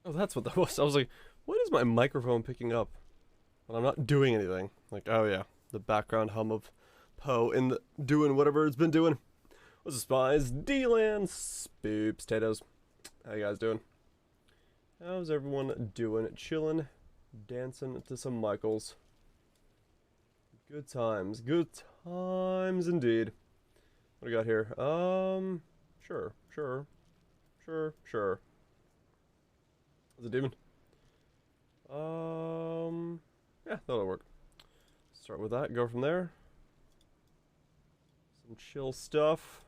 Oh, that's what that was. I was like, what is my microphone picking up when I'm not doing anything? Like, oh yeah, the background hum of Poe in the doing whatever it's been doing. What's the spies? D-Land, spoop, potatoes. How you guys doing? How's everyone doing? Chilling, dancing to some Michaels. Good times indeed. What do we got here? Sure. Is it demon? Yeah, that'll work. Start with that, go from there. Some chill stuff.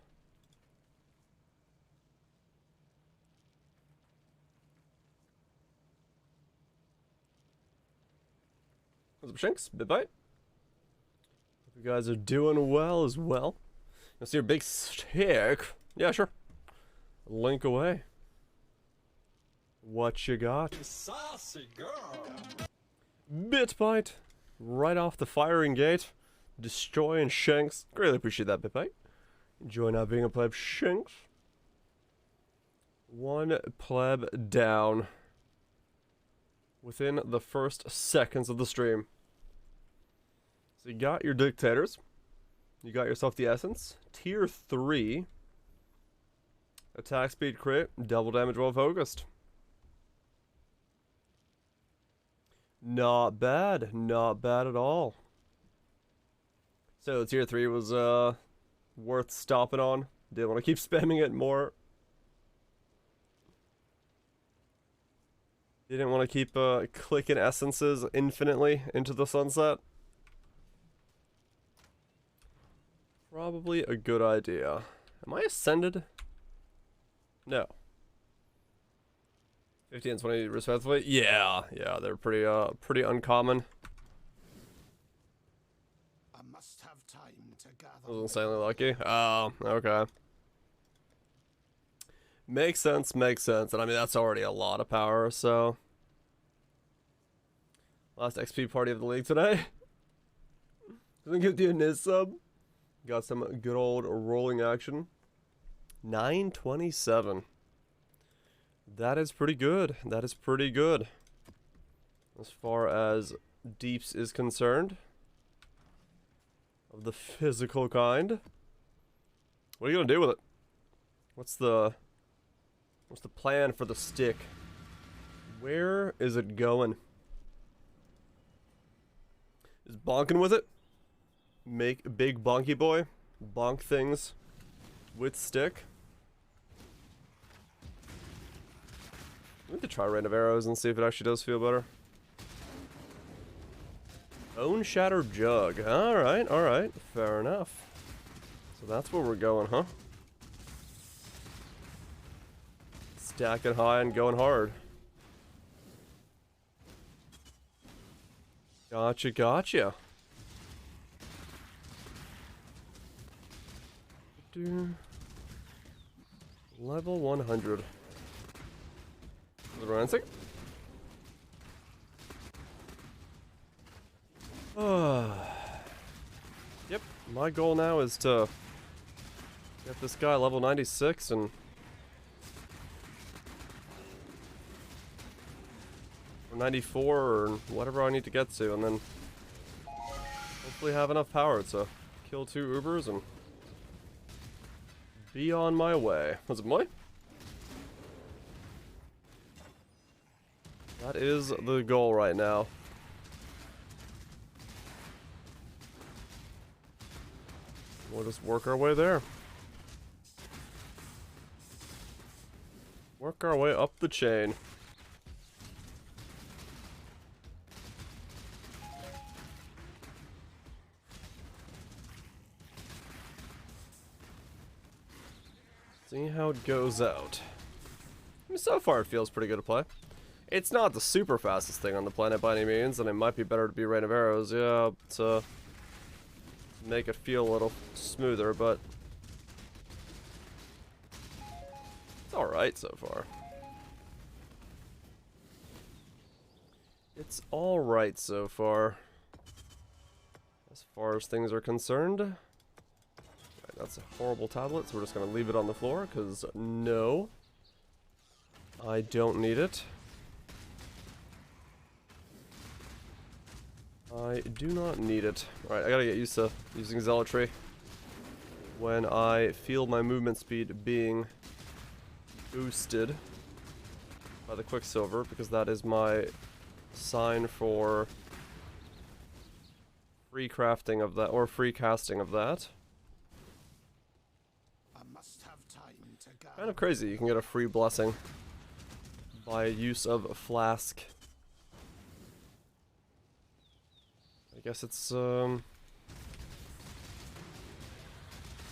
What's up, Shanks? Bit bite. Hope you guys are doing well as well. You'll see your big stick. Yeah, sure. Link away. What you got? Saucy girl. Bitbite. Right off the firing gate. Destroying Shanks. Greatly appreciate that, Bitbite. Enjoy not being a pleb, Shanks. One pleb down. Within the first seconds of the stream. So you got your dictators. You got yourself the essence. Tier 3. Attack speed crit. Double damage well focused. Not bad. Not bad at all. So tier 3 was worth stopping on. Didn't want to keep spamming it more. Didn't want to keep clicking essences infinitely into the sunset. Probably a good idea. Am I ascended? No. 50 and 20 respectively? Yeah, they're pretty uncommon. I must have time to gather. I was insanely lucky. Oh, okay. Makes sense. And I mean, that's already a lot of power, so. Last XP party of the league today. Doesn't give you a Niz sub. Got some good old rolling action. 927. That is pretty good. As far as deeps is concerned. Of the physical kind. What are you gonna do with it? What's the plan for the stick? Where is it going? Is bonking with it? Make a big bonky boy. Bonk things with stick. We need to try Rain of Arrows and see if it actually does feel better. Bone Shattered Jug. Alright. Fair enough. So that's where we're going, huh? Stacking high and going hard. Gotcha. Level 100. The romancing? Yep, my goal now is to get this guy level 96 and or 94 or whatever I need to get to, and then hopefully have enough power to kill 2 Ubers and be on my way. Was it Moy? That is the goal right now. We'll just work our way there. Work our way up the chain. See how it goes out. I mean, so far it feels pretty good to play. It's not the super fastest thing on the planet by any means, and it might be better to be Rain of Arrows, yeah, to make it feel a little smoother, but it's alright so far. It's alright so far. As far as things are concerned. Right, that's a horrible tablet, so we're just gonna leave it on the floor, because no. I don't need it. I do not need it. Alright, I gotta get used to using Zealotry when I feel my movement speed being boosted by the Quicksilver, because that is my sign for free crafting of that, or free casting of that. I must have time to go. Kind of crazy, you can get a free blessing by use of Flask. I guess it's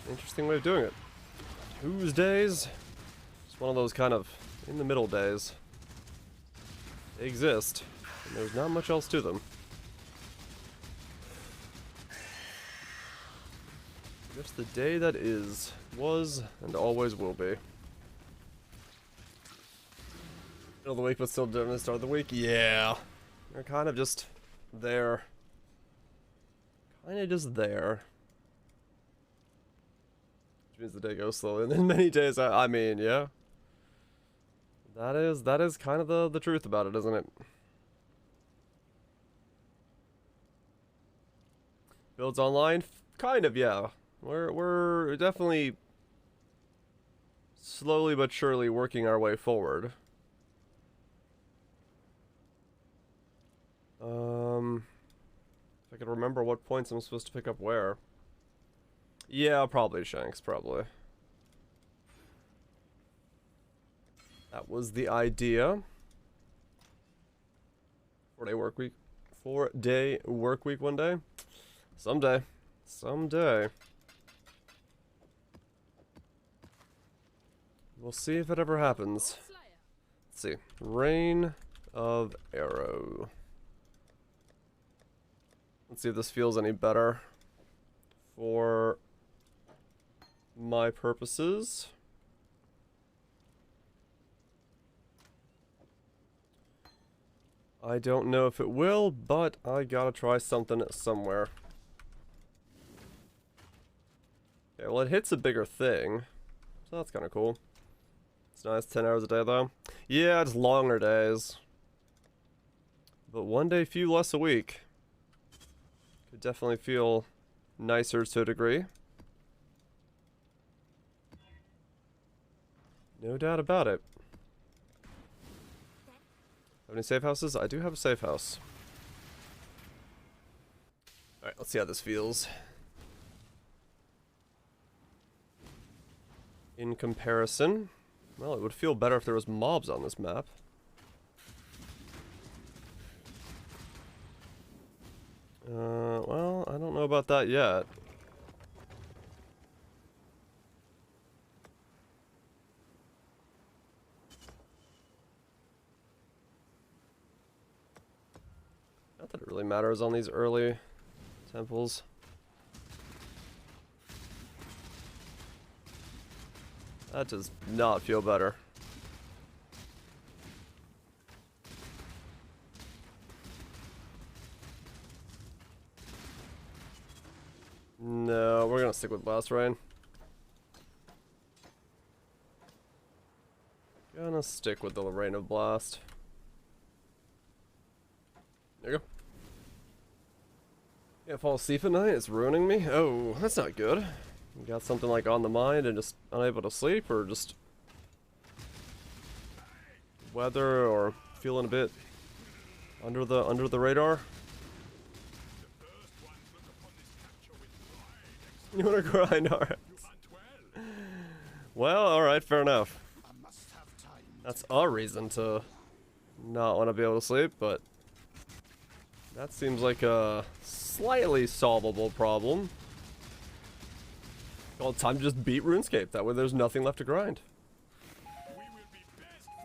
interesting way of doing it. Tuesdays, it's one of those kind of in the middle days. They exist, and there's not much else to them. Just the day that is, was, and always will be. Middle of the week, but still doing the start of the week. Yeah, they're kind of just there. Kind of just there. Which means the day goes slowly, and then many days. I mean, yeah. That is kind of the truth about it, isn't it? Builds online, kind of, yeah. We're definitely slowly but surely working our way forward. If I could remember what points I'm supposed to pick up where. Yeah, probably Shanks, probably. That was the idea. 4-day work week. 4-day work week one day. Someday. Someday. We'll see if it ever happens. Let's see. Reign of Arrow. Let's see if this feels any better for my purposes. I don't know if it will, but I gotta try something somewhere. Okay, well, it hits a bigger thing, so that's kind of cool. It's nice, 10 hours a day though. Yeah, it's longer days, but one day few less a week could definitely feel nicer to a degree. No doubt about it. Have any safe houses? I do have a safe house. Alright, let's see how this feels. In comparison, well, it would feel better if there was mobs on this map. Well, I don't know about that yet. Not that it really matters on these early temples. That does not feel better. No, we're gonna stick with Blast Rain. Gonna stick with the Rain of Blast. There you go. Can't fall asleep at night, it's ruining me. Oh, that's not good. You got something like on the mind and just unable to sleep, or just weather, or feeling a bit under the radar? You wanna grind, alright. Well, alright, fair enough. That's a reason to not want to be able to sleep, but that seems like a slightly solvable problem. Well, time to just beat RuneScape. That way there's nothing left to grind.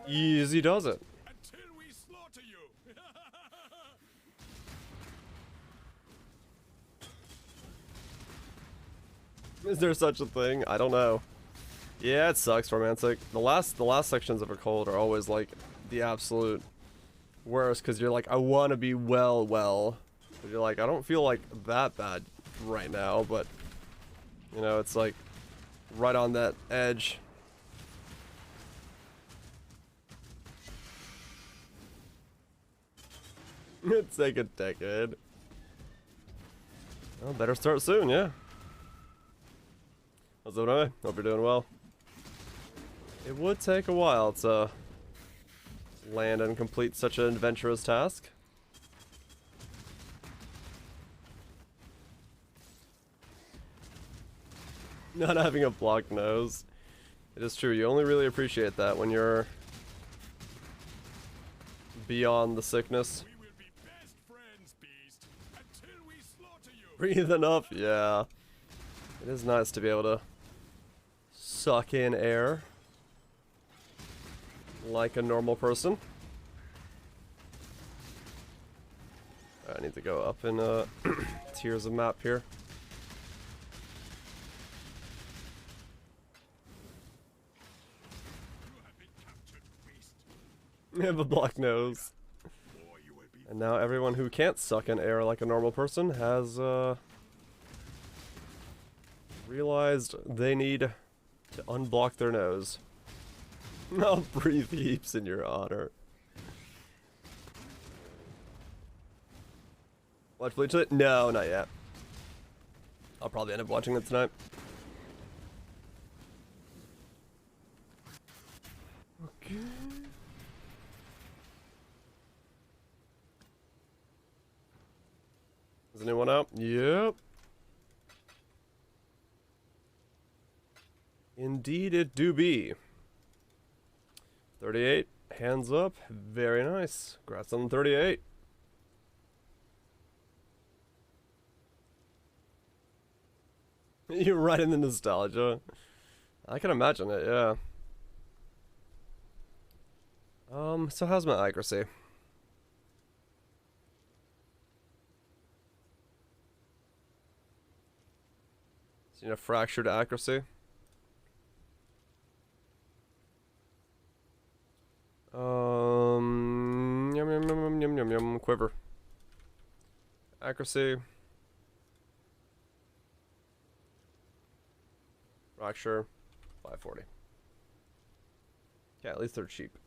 Easy does it. Until we slaughter you. Is there such a thing? I don't know. Yeah, it sucks, Romantic. The last sections of a cold are always like the absolute worst, because you're like, I want to be well. But you're like, I don't feel like that bad right now, but you know, it's like right on that edge. It's like a decade. Well, better start soon, yeah. How's it going? Hope you're doing well. It would take a while to land and complete such an adventurous task. Not having a blocked nose. It is true, you only really appreciate that when you're beyond the sickness. We will be best friends, beast, until we slaughter you. Breathe enough, yeah. It is nice to be able to suck in air like a normal person. I need to go up in tiers of map here. You have been captured, beast. We have a blocked nose. Or you will be And now everyone who can't suck in air like a normal person has realized they need to unblock their nose. I'll breathe heaps in your honor. Watch Bleach it? No, not yet. I'll probably end up watching it tonight. Okay. Is anyone out? Yep. Indeed it do be. 38. Hands up. Very nice. Congrats on 38. You're right in the nostalgia. I can imagine it, yeah. So how's my accuracy? Seen a fractured accuracy? Yum yum yum yum yum yum quiver. Accuracy. Fracture. 540. Yeah, at least they're cheap.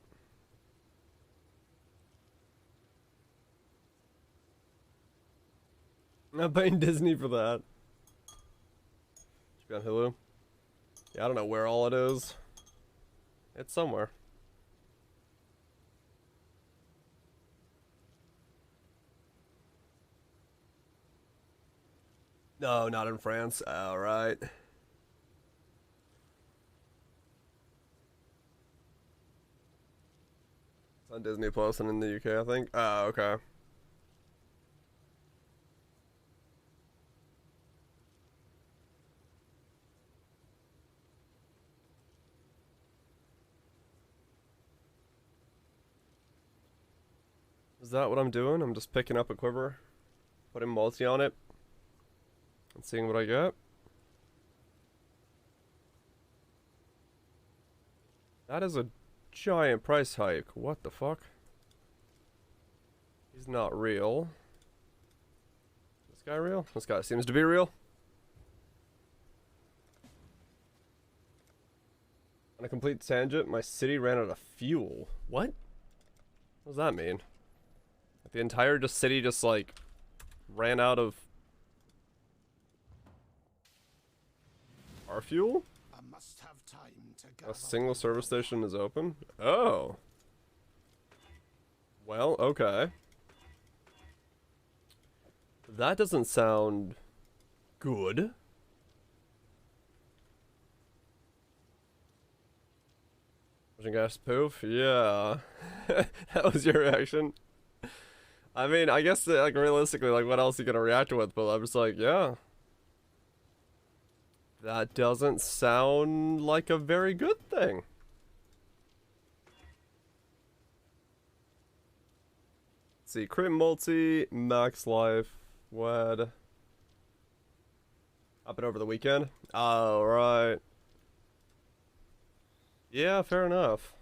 Not paying Disney for that. Should be on Hulu. Yeah, I don't know where all it is. It's somewhere. No, not in France. Alright. It's on Disney Plus and in the UK, I think. Oh, okay. Is that what I'm doing? I'm just picking up a quiver, putting multi on it, and seeing what I get. That is a giant price hike. What the fuck? He's not real. This guy real? This guy seems to be real. On a complete tangent, my city ran out of fuel. What? What does that mean? The entire city just like ran out of our fuel? I must have time to A gather. single service station is open? Oh. Well, okay. That doesn't sound good. Watching gas poof? Yeah. That was your reaction? I mean, I guess, like, realistically, like, what else are you gonna react with? But I'm just like, yeah. That doesn't sound like a very good thing. Let's see, crit multi, max life, wed. Up and over the weekend? Oh, right. Yeah, fair enough.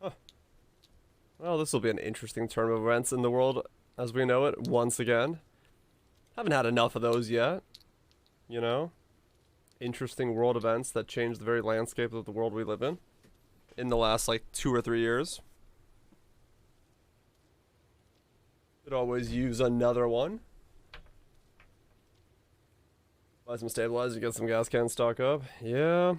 Huh. Well, this will be an interesting turn of events in the world as we know it, once again. Haven't had enough of those yet. You know? Interesting world events that change the very landscape of the world we live in the last, like, 2 or 3 years. Could always use another one. Buy some stabilizers, get some gas cans stock up. Yeah.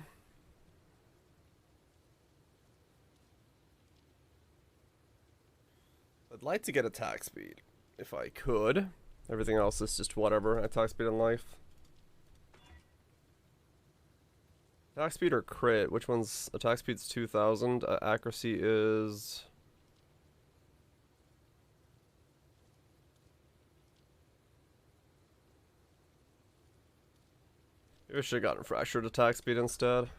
I'd like to get attack speed, if I could. Everything else is just whatever. Attack speed in life. Attack speed or crit? Which one's... Attack speed's 2000. Accuracy is... Maybe I should have gotten fractured attack speed instead.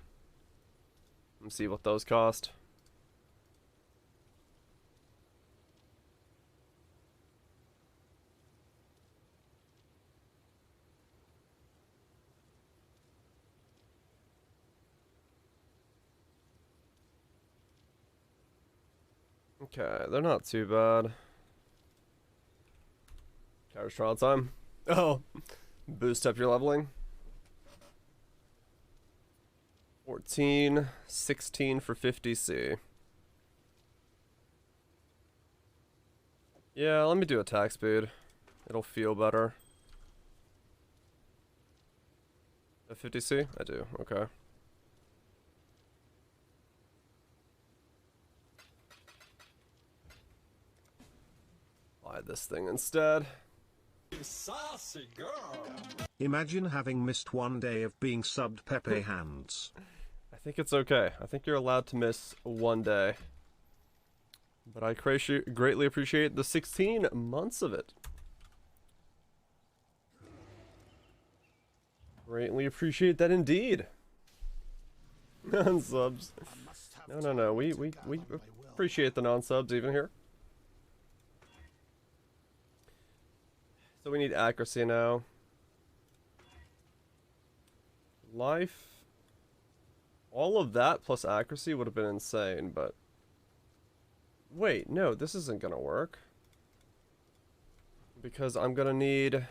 Let me see what those cost. Okay, they're not too bad. Carriage trial time. Oh, boost up your leveling. 14, 16 for 50C. Yeah, let me do attack speed. It'll feel better. A 50C? I do, okay. Buy this thing instead. Saucy girl. Imagine having missed one day of being subbed Pepe Hands. I think it's okay. I think you're allowed to miss one day. But I greatly appreciate the 16 months of it. Greatly appreciate that indeed. Non-subs. No. We appreciate the non-subs even here. So we need accuracy now. Life. All of that plus accuracy would have been insane, but... Wait, no, this isn't gonna work. Because I'm gonna need...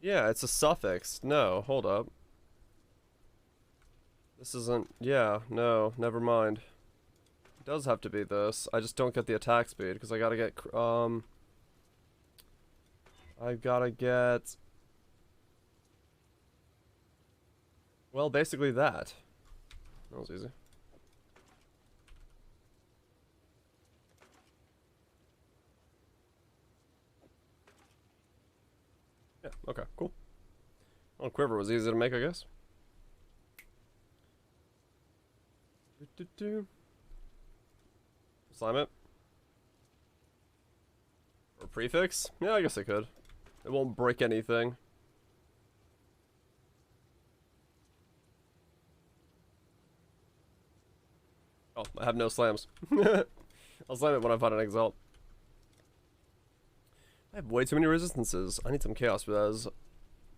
Yeah, it's a suffix. No, hold up. This isn't... Yeah, no, never mind. It does have to be this. I just don't get the attack speed, because I gotta get... I've gotta get... Well, basically that. That was easy. Yeah, okay, cool. Well, Quiver was easy to make, I guess. Slime it. Or prefix? Yeah, I guess I could. It won't break anything. Oh, I have no slams. I'll slam it when I find an exalt. I have way too many resistances. I need some chaos res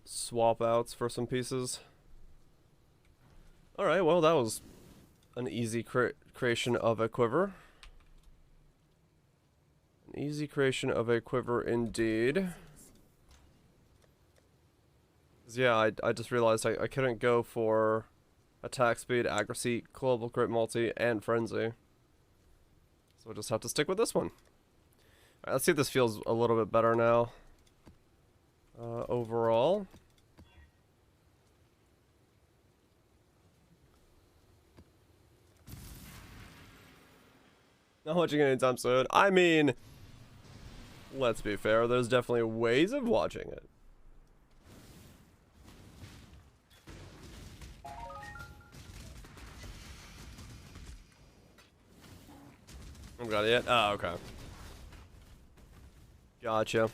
swap outs for some pieces. Alright, well that was an easy creation of a quiver. An easy creation of a quiver indeed. Yeah, I just realized I couldn't go for attack speed, accuracy, global crit multi, and frenzy. So we'll just have to stick with this one. Alright, let's see if this feels a little bit better now. Overall. Not watching it anytime soon. I mean, let's be fair, there's definitely ways of watching it. I haven't got it yet? Oh, okay. Gotcha.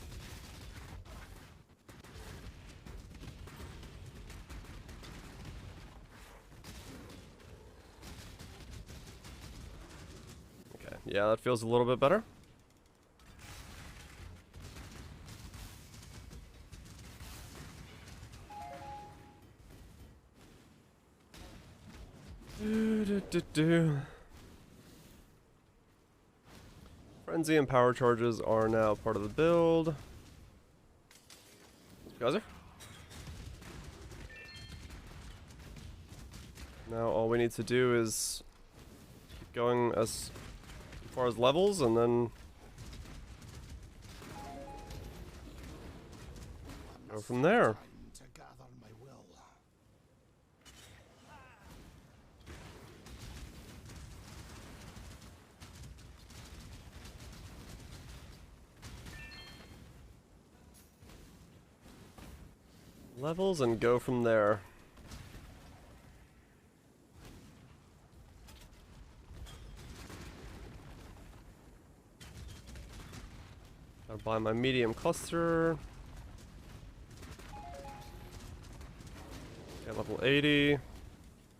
Okay, yeah, that feels a little bit better. Frenzy and power charges are now part of the build. Gazer. Now all we need to do is keep going as far as levels, and then Go from there. Time to gather my will. Levels and go from there. I'll buy my medium cluster. Get level 80.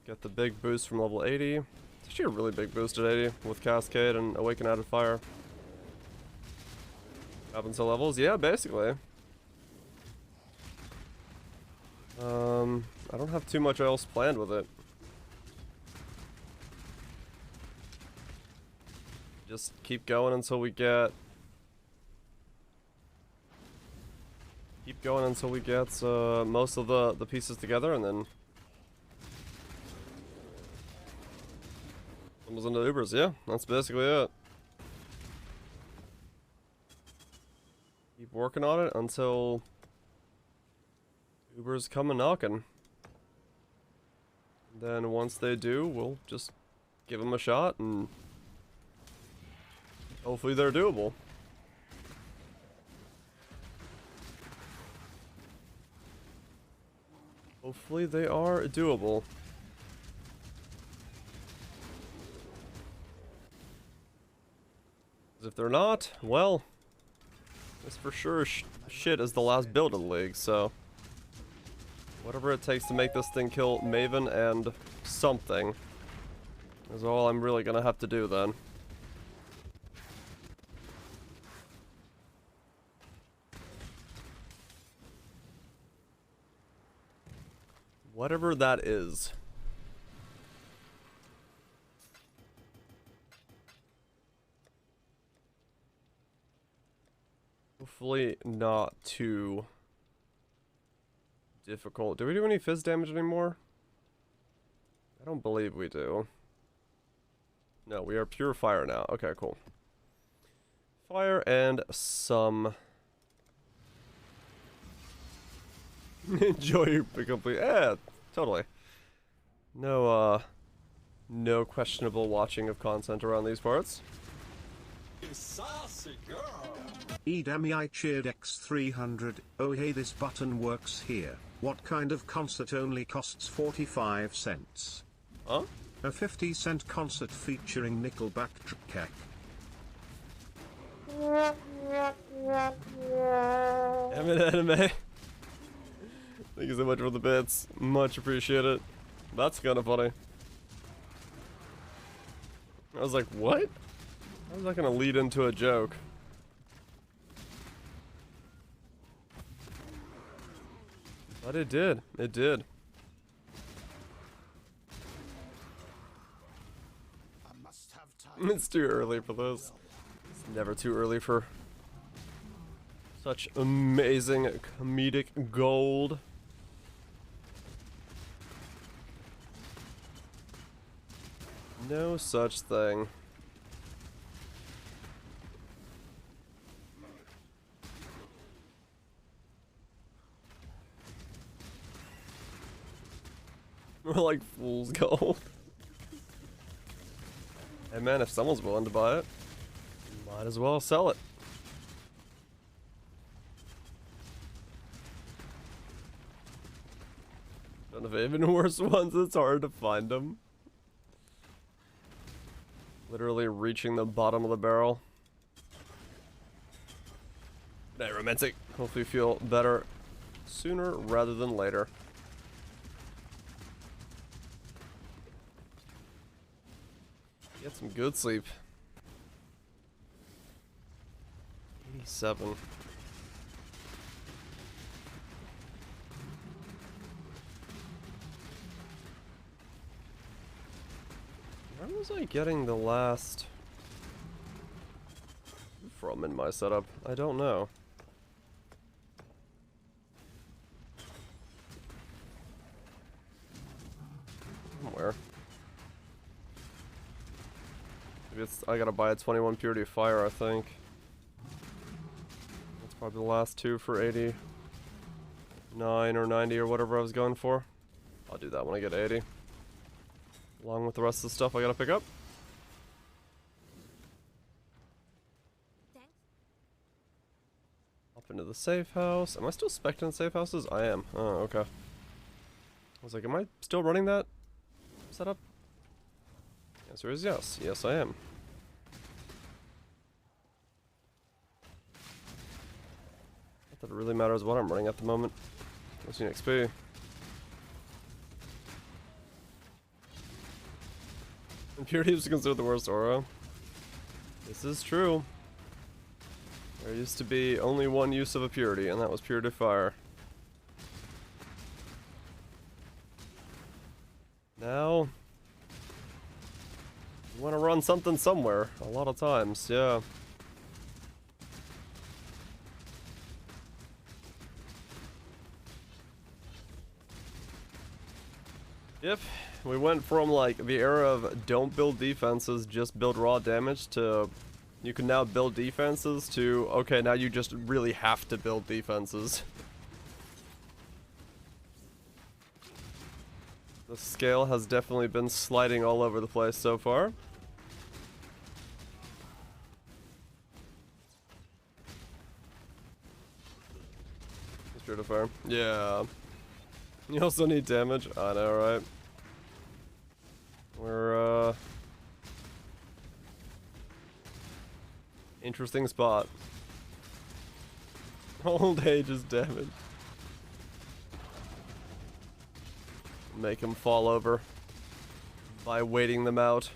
Get the big boost from level 80. It's actually a really big boost at 80 with Cascade and Awaken Added Fire. Happens to levels? Yeah, basically. I don't have too much else planned with it. Just keep going until we get... Keep going until we get most of the pieces together, and then... Almost into Ubers, yeah, that's basically it. Keep working on it until... Ubers come a knocking. Then once they do, we'll just give them a shot and hopefully they're doable. Hopefully they are doable. 'Cause if they're not, well, this for sure shit is the last build of the league, so whatever it takes to make this thing kill Maven and something is all I'm really gonna have to do then. Whatever that is. Hopefully not too difficult. Do we do any fizz damage anymore? I don't believe we do. No, we are pure fire now. Okay, cool. Fire and some... Enjoy your complete... Yeah, totally. No, no questionable watching of content around these parts. Saucy girl. Edami I cheered X300. Oh hey, this button works here. What kind of concert only costs 45 cents? Huh? A 50-cent concert featuring Nickelback Trickeck. Damn it, anime. Thank you so much for the bits. Much appreciated. That's kind of funny. I was like, what? How is that gonna lead into a joke? But it did. It did. I must have time. It's too early for this. It's never too early for such amazing comedic gold. No such thing. We're like fool's gold. Hey man, if someone's willing to buy it, might as well sell it. One of the even worse ones, it's hard to find them. Literally reaching the bottom of the barrel. Good night, romantic. Hopefully you feel better sooner rather than later. Get some good sleep. 87. Where was I getting the last from in my setup? I don't know. Somewhere. Maybe it's, I gotta buy a 21 Purity Fire, I think. That's probably the last two for 80. 9 or 90 or whatever I was going for. I'll do that when I get 80. Along with the rest of the stuff I gotta pick up. Thanks. Up into the safe house. Am I still spec'ing safe houses? I am. Oh, okay. I was like, am I still running that setup? The answer is yes. Yes, I am. Not that it really matters what I'm running at the moment. Let's see XP. Impurity was considered the worst aura. This is true. There used to be only one use of a purity, and that was purity fire. Now, you want to run something somewhere, a lot of times, yeah. Yep, we went from like the era of don't build defenses, just build raw damage to you can now build defenses to okay, now you just really have to build defenses. The scale has definitely been sliding all over the place so far. Spirit of Fire. Yeah. You also need damage. I know, right? We're, interesting spot. Old age is damage. Make them fall over by waiting them out.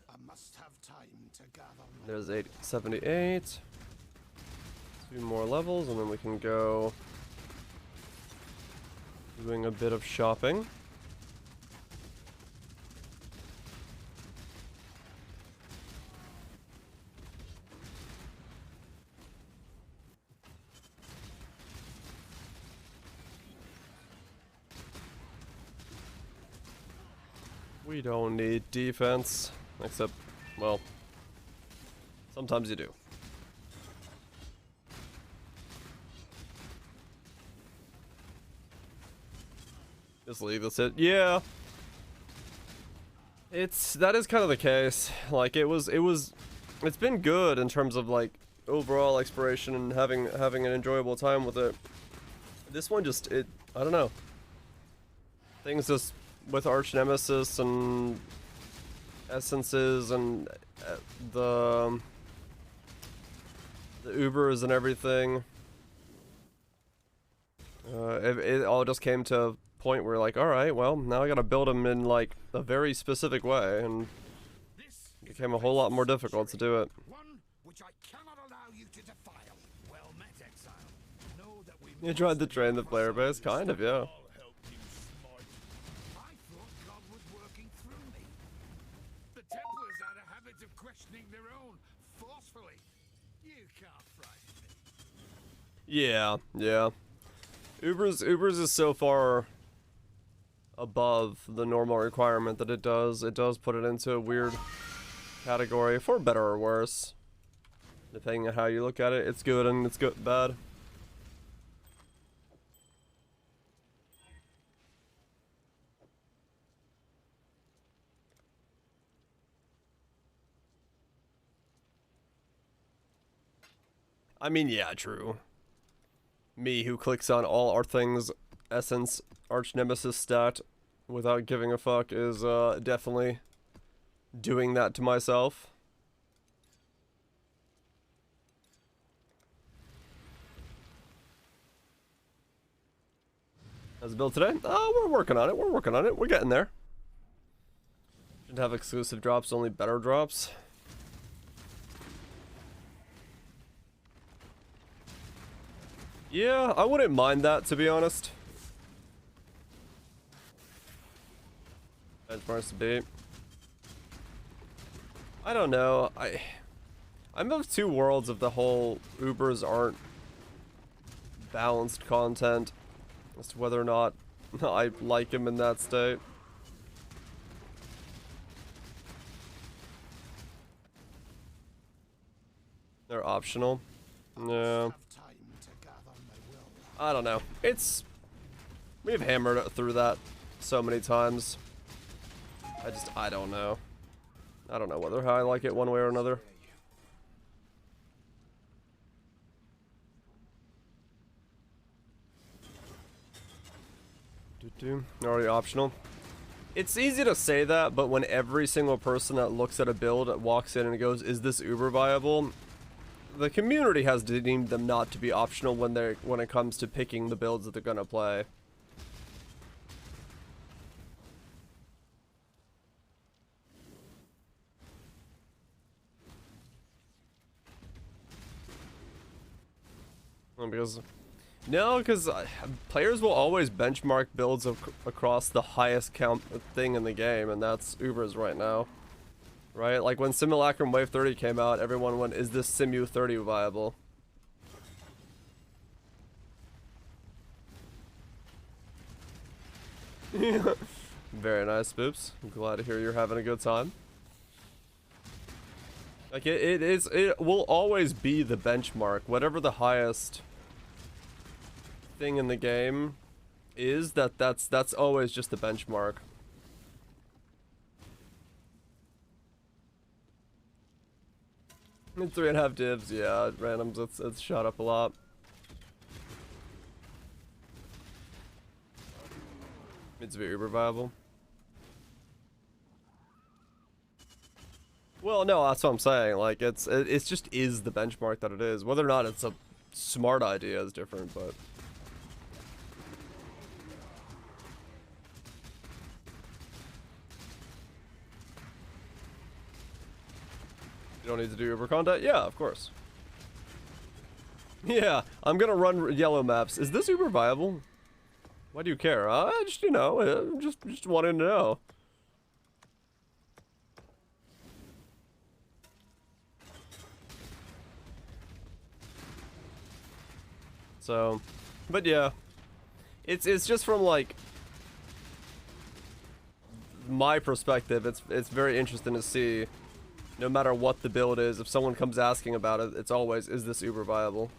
I must have time to gather. There's 78. 2 more levels, and then we can go doing a bit of shopping. We don't need defense, except, well, sometimes you do. Just leave this it. Yeah. That is kind of the case. Like it's been good in terms of like overall exploration and having an enjoyable time with it. This one just I don't know. Things just with Arch Nemesis and essences and the Ubers and everything. It all just came to a point where like, all right, well, now I gotta build them in like a very specific way, and it became a whole lot more difficult to do it. One which I cannot allow you to defile. Well met, exile. Know that we You tried to train the player base, kind of, yeah. all help you smite. I thought God was working through me. The Templars had a habit of questioning their own forcefully. You can't frighten me. Yeah, yeah. Ubers is so far above the normal requirement that it does put it into a weird category, for better or worse. Depending on how you look at it, it's good and it's good bad. I mean, yeah, true. Me, who clicks on all our things, Essence, Arch Nemesis stat, without giving a fuck, is definitely doing that to myself. How's it built today? Oh, we're working on it. We're working on it. We're getting there. Should have exclusive drops, only better drops. Yeah, I wouldn't mind that, to be honest. Benchmarks to beat. I don't know. I'm of two worlds of the whole Ubers aren't balanced content as to whether or not I like him in that state. They're optional. No. I don't know. We've hammered it through that so many times. I don't know. I don't know whether I like it one way or another. Already optional. It's easy to say that, but when every single person that looks at a build walks in and goes, "Is this uber viable?" The community has deemed them not to be optional when it comes to picking the builds that they're gonna play. Because players will always benchmark builds across the highest count thing in the game, and that's Ubers right now. Right? Like when Simulacrum Wave 30 came out, everyone went, "Is this Simu 30 viable?" Very nice, Boops. I'm glad to hear you're having a good time. Like it will always be the benchmark. Whatever the highest thing in the game is, that's always just the benchmark. And 3.5 divs, yeah, randoms, it's shot up a lot. Needs to be uber viable. Well, no, that's what I'm saying. Like, it's just is the benchmark that it is. Whether or not it's a smart idea is different, but. You don't need to do Uber content? Yeah, of course. Yeah, I'm gonna run yellow maps. Is this Uber viable? Why do you care? Just, you know, just wanting to know. So, but yeah, it's just from like my perspective. It's very interesting to see, no matter what the build is, if someone comes asking about it, it's always, is this Uber viable?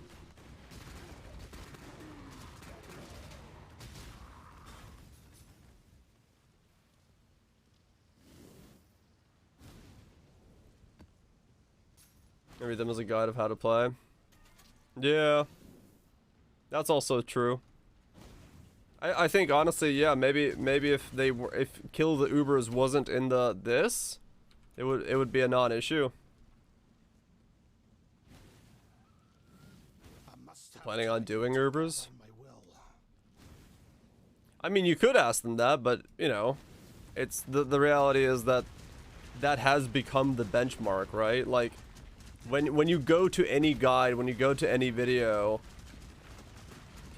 Maybe them as a guide of how to play. Yeah. That's also true. I think honestly, yeah, maybe if Kill the Ubers wasn't in this, it would be a non-issue. Planning on doing Ubers? I mean, you could ask them that, but you know, it's the reality is that has become the benchmark, right? Like when you go to any guide, when you go to any video,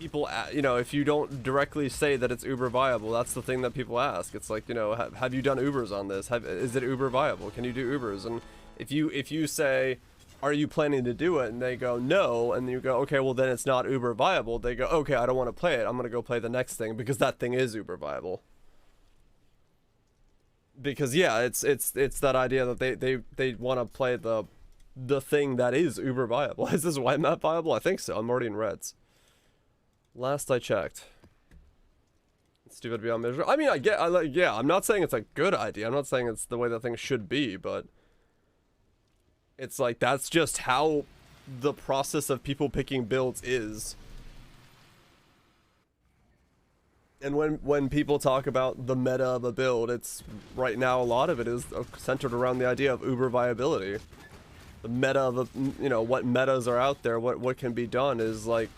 people, you know, if you don't directly say that it's Uber viable, that's the thing that people ask. It's like, you know, have you done Ubers on this? Is it Uber viable? Can you do Ubers? And if you say, are you planning to do it? And they go, no. And you go, okay, well then it's not Uber viable. They go, okay, I don't want to play it. I'm going to go play the next thing because that thing is Uber viable. Because yeah, it's that idea that they want to play the thing that is Uber viable. Is this white map viable? I think so. I'm already in reds. Last I checked. It's stupid beyond measure. I mean, yeah, I'm not saying it's a good idea. I'm not saying it's the way that things should be, but it's like, that's just how the process of people picking builds is. And when people talk about the meta of a build, it's right now a lot of it is centered around the idea of Uber viability. The meta of you know, what metas are out there, what can be done is like,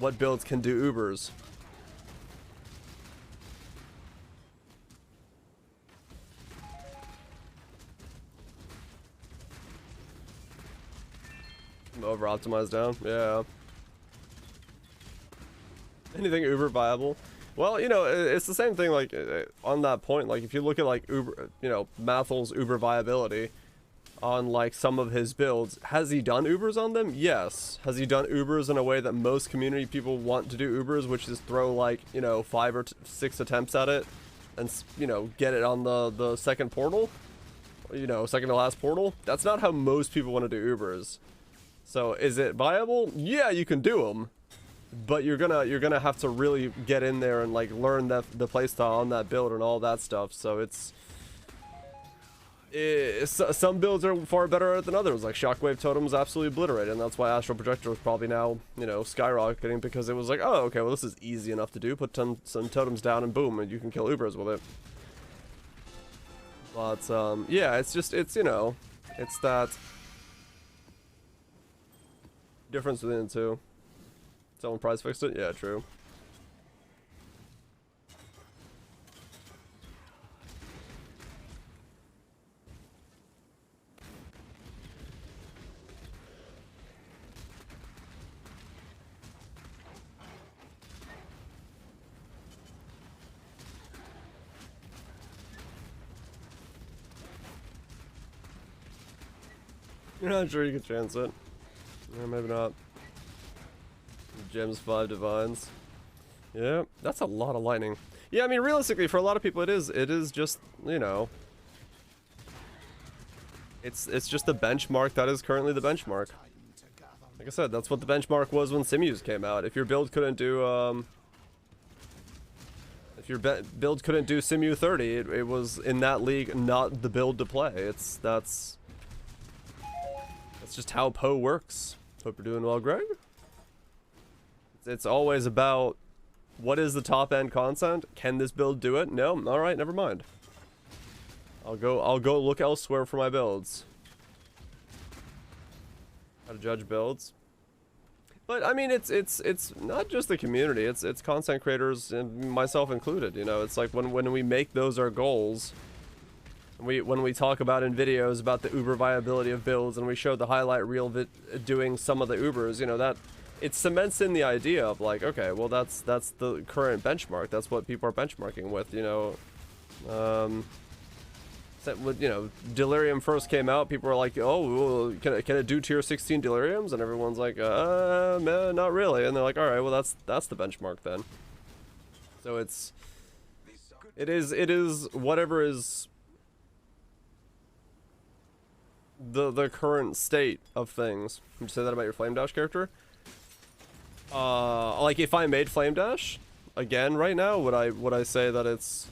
what builds can do Ubers? Over optimized down, yeah. Anything Uber viable? Well, you know, it's the same thing. Like on that point, like if you look at like Uber, you know, Mathel's Uber viability on like some of his builds, has he done Ubers on them? Yes. Has he done Ubers in a way that most community people want to do Ubers, which is throw like, you know, 5 or 6 attempts at it and, you know, get it on the second portal, you know, second to last portal? That's not how most people want to do Ubers. So is it viable? Yeah, you can do them, but you're gonna have to really get in there and like learn the playstyle on that build and all that stuff. So some builds are far better than others. Like Shockwave Totem was absolutely obliterated, and that's why Astral Projector was probably now, you know, skyrocketing, because it was like, oh, okay, well this is easy enough to do. Put some totems down and boom, and you can kill Ubers with it. But yeah, it's you know, it's that difference between the two. Someone price fixed it? Yeah, true. You're not sure you can chance it. Yeah, maybe not. Gems 5 divines. Yeah, that's a lot of lightning. Yeah, I mean, realistically, for a lot of people, it is just, you know, it's just the benchmark that is currently the benchmark. Like I said, that's what the benchmark was when Simus came out. If your build couldn't do, if your build couldn't do Simu 30, it was in that league not the build to play. That's just how Poe works. Hope you're doing well, Greg. It's always about what is the top end content. Can this build do it? No. All right, never mind. I'll go look elsewhere for my builds. How to judge builds. But I mean, it's not just the community. It's content creators, and myself included. You know, it's like when we make those our goals. When we talk about in videos about the uber viability of builds, and we show the highlight reel doing some of the ubers, you know, that it cements in the idea of like, okay, well that's the current benchmark. That's what people are benchmarking with, you know. You know, Delirium first came out, people were like, oh, well, can it do tier 16 Deliriums? And everyone's like, man, not really. And they're like, all right, well that's the benchmark then. So it is whatever is the current state of things. Would you say that about your Flame Dash character? Like if I made Flame Dash again right now, would I say that it's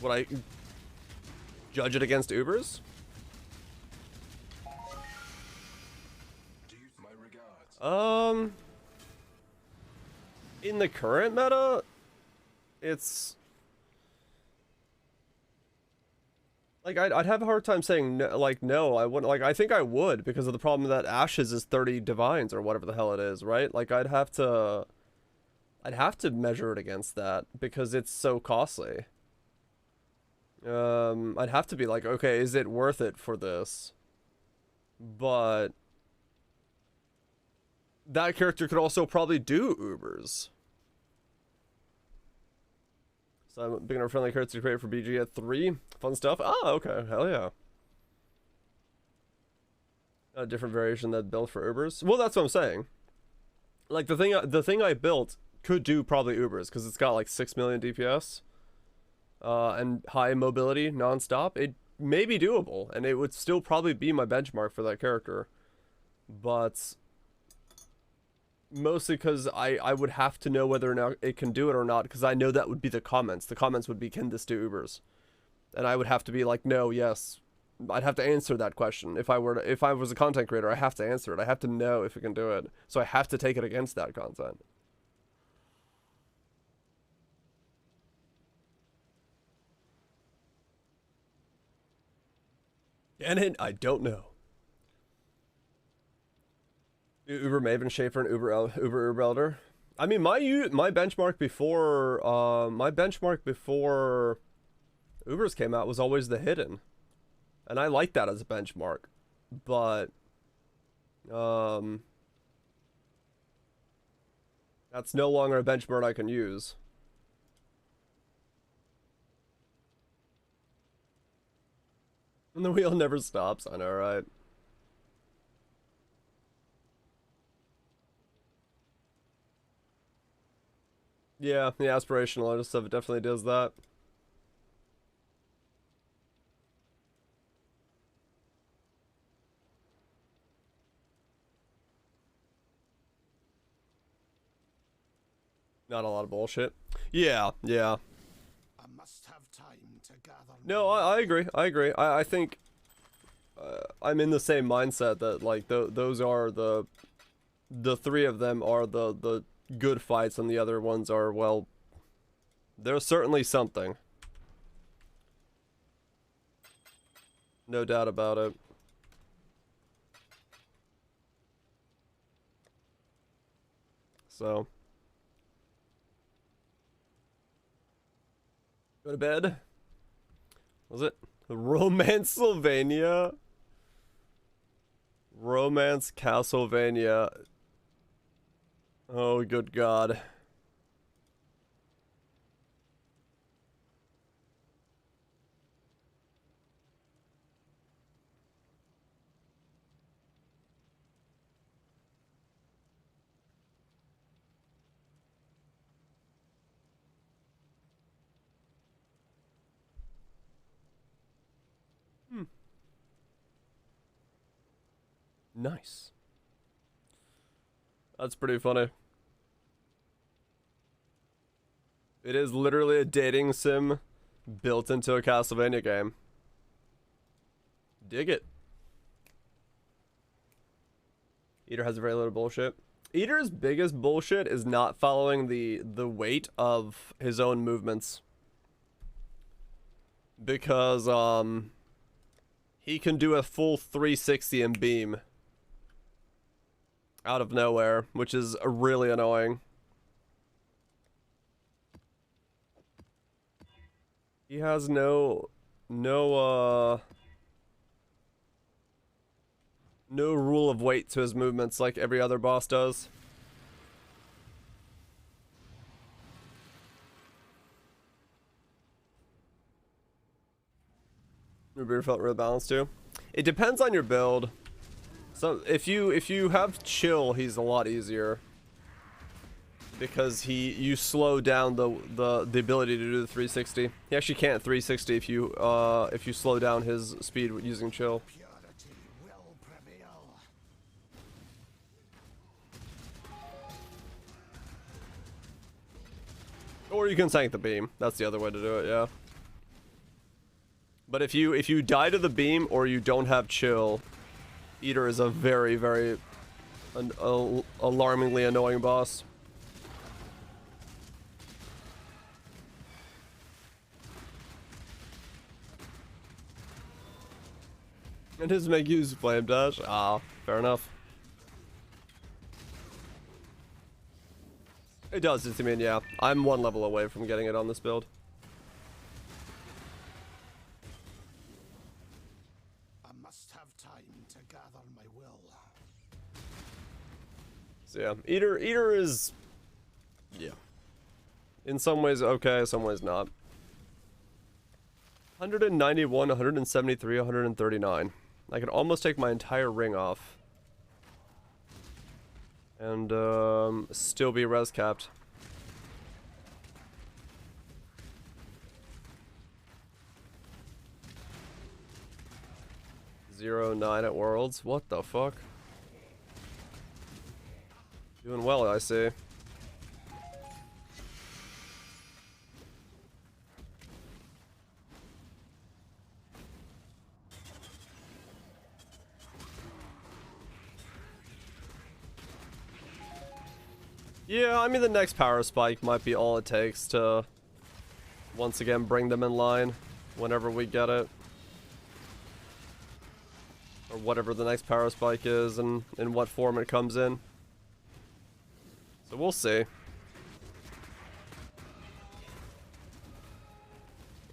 would I judge it against Ubers? In the current meta, it's like I'd have a hard time saying no, like no, I wouldn't. Like I think I would, because of the problem that Ashes is 30 divines or whatever the hell it is, right? Like I'd have to measure it against that because it's so costly. I'd have to be like, okay, is it worth it for this? But that character could also probably do Ubers. So I'm a beginner friendly character created for BG at 3. Fun stuff. Ah, okay, hell yeah. A different variation that built for Ubers. Well, that's what I'm saying. Like the thing I built could do probably Ubers because it's got like 6 million DPS. And high mobility non-stop. It may be doable, and it would still probably be my benchmark for that character. But mostly because I would have to know whether or not it can do it or not, because I know that would be the comments. The comments would be, can this do Ubers? And I would have to be like, no, yes. I'd have to answer that question. If I was a content creator, I have to answer it. I have to know if it can do it. So I have to take it against that content. And I don't know. Uber Maven Schaefer and Uber Elder. I mean, my benchmark before Ubers came out was always the hidden, and I like that as a benchmark. But that's no longer a benchmark I can use. And the wheel never stops. I know, right? Yeah, the aspirational stuff, it definitely does that. Not a lot of bullshit. Yeah, yeah. I must have time to gather. No, I agree. I agree. I think I'm in the same mindset that like those are the three of them are the good fights, and the other ones are, well, they're certainly something. No doubt about it. So, go to bed. Was it Romance Sylvania? Romance Castlevania. Oh, good God. Nice. That's pretty funny. It is literally a dating sim built into a Castlevania game. Dig it. Eater has very little bullshit. Eater's biggest bullshit is not following the weight of his own movements. Because, he can do a full 360 and beam out of nowhere, which is really annoying. He has no rule of weight to his movements like every other boss does. Your beer felt real balanced too. It depends on your build. So if you have chill, he's a lot easier. Because you slow down the ability to do the 360. He actually can't 360 if you slow down his speed using chill. Purity will prevail. Or you can tank the beam. That's the other way to do it, yeah. But if you die to the beam or you don't have chill, Eater is a very, very alarmingly annoying boss. And his make use flame dash? Ah, fair enough. It does, I mean, yeah. I'm one level away from getting it on this build. I must have time to gather my will. So yeah, Eater is, yeah, in some ways okay, some ways not. 191, 173, 139. I could almost take my entire ring off. And still be res capped. 0-9 at Worlds. What the fuck? Doing well, I see. Yeah, I mean the next power spike might be all it takes to once again bring them in line whenever we get it. Or whatever the next power spike is and in what form it comes in. So we'll see.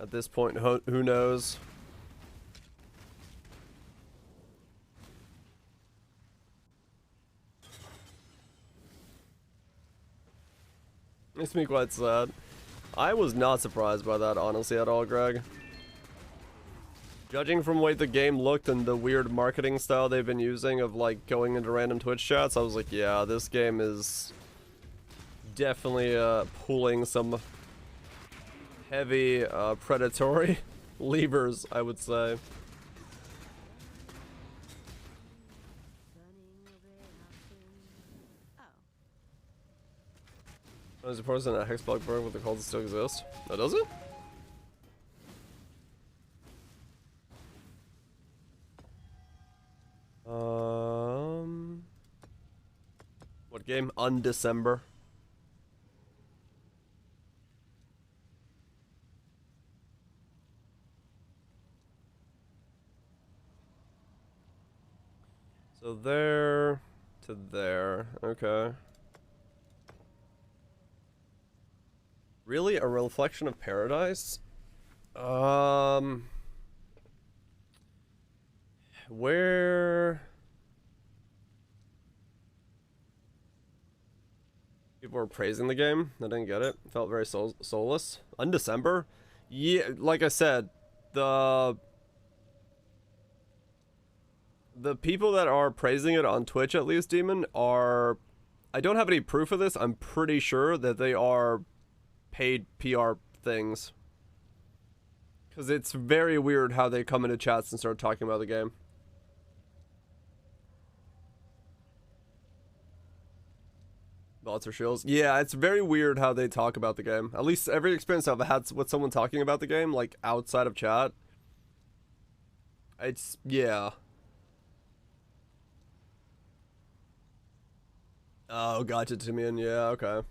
At this point, who knows? Makes me quite sad. I was not surprised by that, honestly, at all, Greg. Judging from the way the game looked and the weird marketing style they've been using of, like, going into random Twitch chats, I was like, yeah, this game is definitely pulling some heavy predatory levers, I would say. There's a person at Hexblock Burn with the calls that still exist. Oh, does it? What game? Undecember. So there to there. Okay. Really? A reflection of paradise? Where people were praising the game? I didn't get it. Felt very soulless. Undecember? Yeah, like I said, the people that are praising it on Twitch, at least, Demon, are... I don't have any proof of this. I'm pretty sure that they are paid PR things. Because it's very weird how they come into chats and start talking about the game. Bots or shills. Yeah, it's very weird how they talk about the game. At least every experience I've had with someone talking about the game, like, outside of chat. It's... yeah. Oh, gotcha, Timian. Yeah, okay.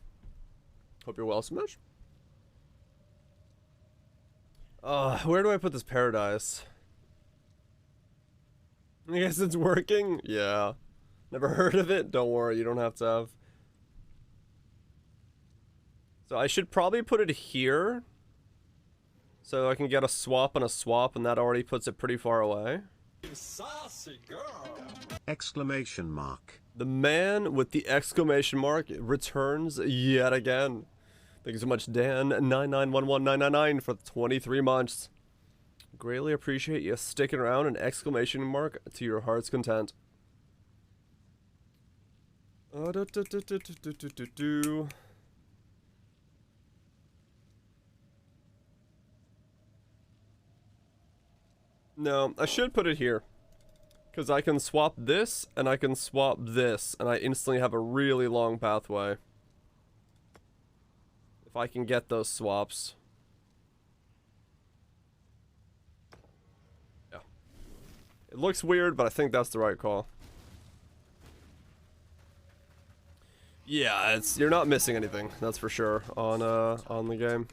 Hope you're well, Smash. Where do I put this paradise? I guess it's working? Yeah. Never heard of it? Don't worry, you don't have to have. So I should probably put it here. So I can get a swap and a swap, and that already puts it pretty far away. Saucy girl! Exclamation mark. The man with the exclamation mark returns yet again. Thank you so much, Dan9911999 for 23 months. Greatly appreciate you sticking around, an exclamation mark to your heart's content. No, I should put it here. Because I can swap this, and I can swap this, and I instantly have a really long pathway. If I can get those swaps. Yeah. It looks weird, but I think that's the right call. Yeah, you're not missing anything, that's for sure, on the game.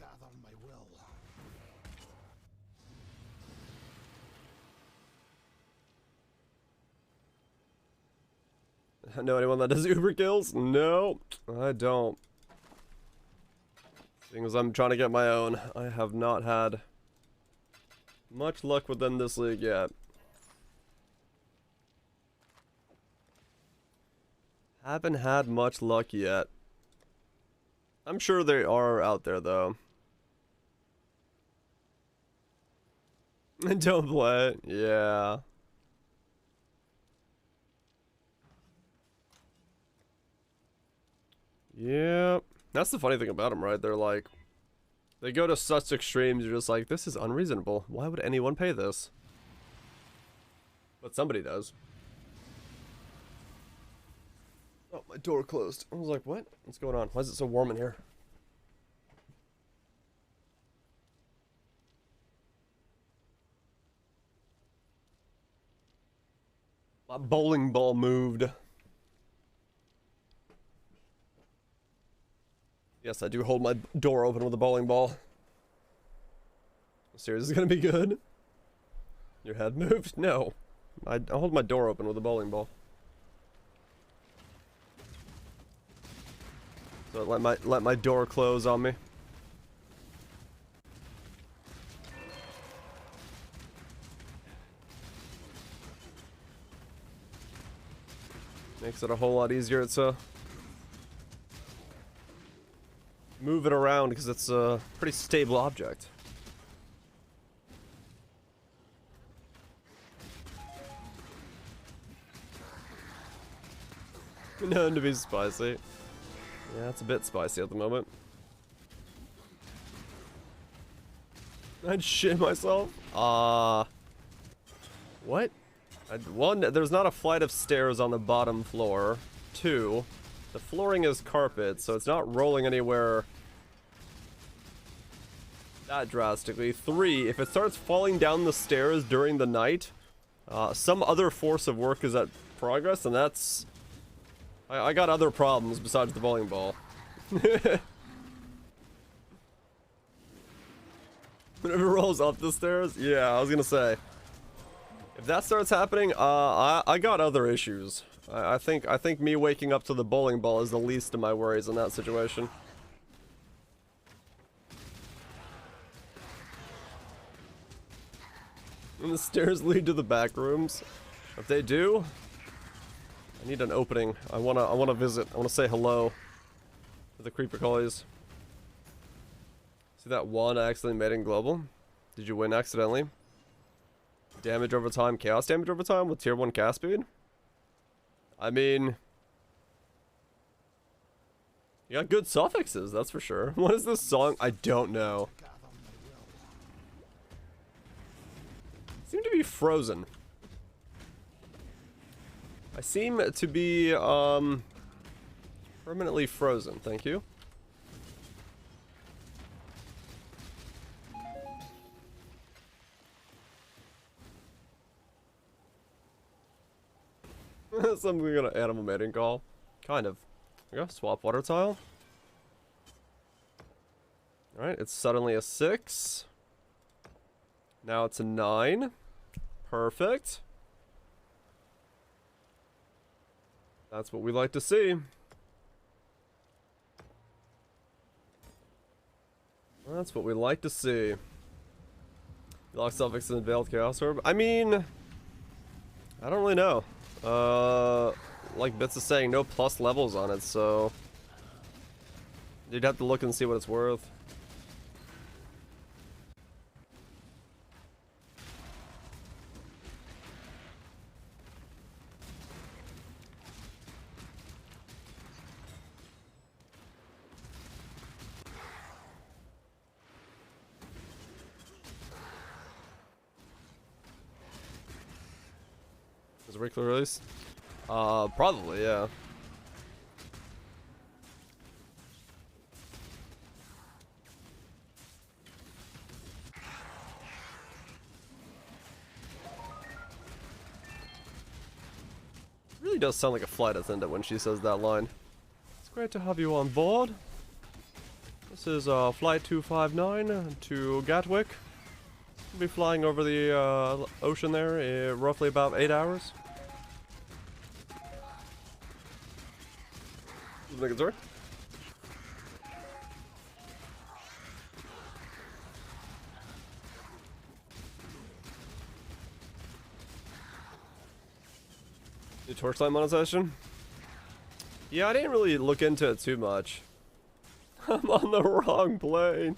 Know anyone that does Uber kills? No, I don't. Seeing as I'm trying to get my own, I have not had much luck within this league yet. Haven't had much luck yet. I'm sure they are out there though. Don't play it, yeah. Yeah, that's the funny thing about them, right? They're like, they go to such extremes, you're just like, this is unreasonable. Why would anyone pay this? But somebody does. Oh, my door closed. I was like, what? What's going on? Why is it so warm in here? My bowling ball moved. Yes, I do hold my door open with a bowling ball. Serious, is gonna be good? Your head moved? No. I hold my door open with a bowling ball. So let my door close on me. Makes it a whole lot easier to move it around because it's a pretty stable object. Known to be spicy. Yeah, it's a bit spicy at the moment. I'd shit myself. What? One, there's not a flight of stairs on the bottom floor. Two, The flooring is carpet, so it's not rolling anywhere that drastically. 3, if it starts falling down the stairs during the night, some other force of work is at progress, and that's... I got other problems besides the bowling ball. Whenever it rolls up the stairs? Yeah, I was gonna say. If that starts happening, I got other issues. I think me waking up to the bowling ball is the least of my worries in that situation. And the stairs lead to the back rooms. If they do, I need an opening. I wanna visit. I wanna say hello to the creeper collies. See that one I accidentally made in global? Did you win accidentally? Damage over time, chaos damage over time with tier 1 cast speed? I mean, you got good suffixes, that's for sure. What is this song? I don't know. Seem to be frozen. I seem to be permanently frozen, thank you. Something gonna animal mating call. Kind of. There we go, swap water tile. Alright, it's suddenly a 6. Now it's a 9. Perfect. That's what we like to see. That's what we like to see. Lock suffix and veiled chaos orb. I mean, I don't really know. Like Bits is saying, no plus levels on it, so you'd have to look and see what it's worth. Is it regular release? Probably, yeah. Really does sound like a flight attendant when she says that line. It's great to have you on board. This is flight 259 to Gatwick. We'll be flying over the ocean there in roughly about 8 hours. Make it sorry. New torchlight monetization? Yeah, I didn't really look into it too much. I'm on the wrong plane.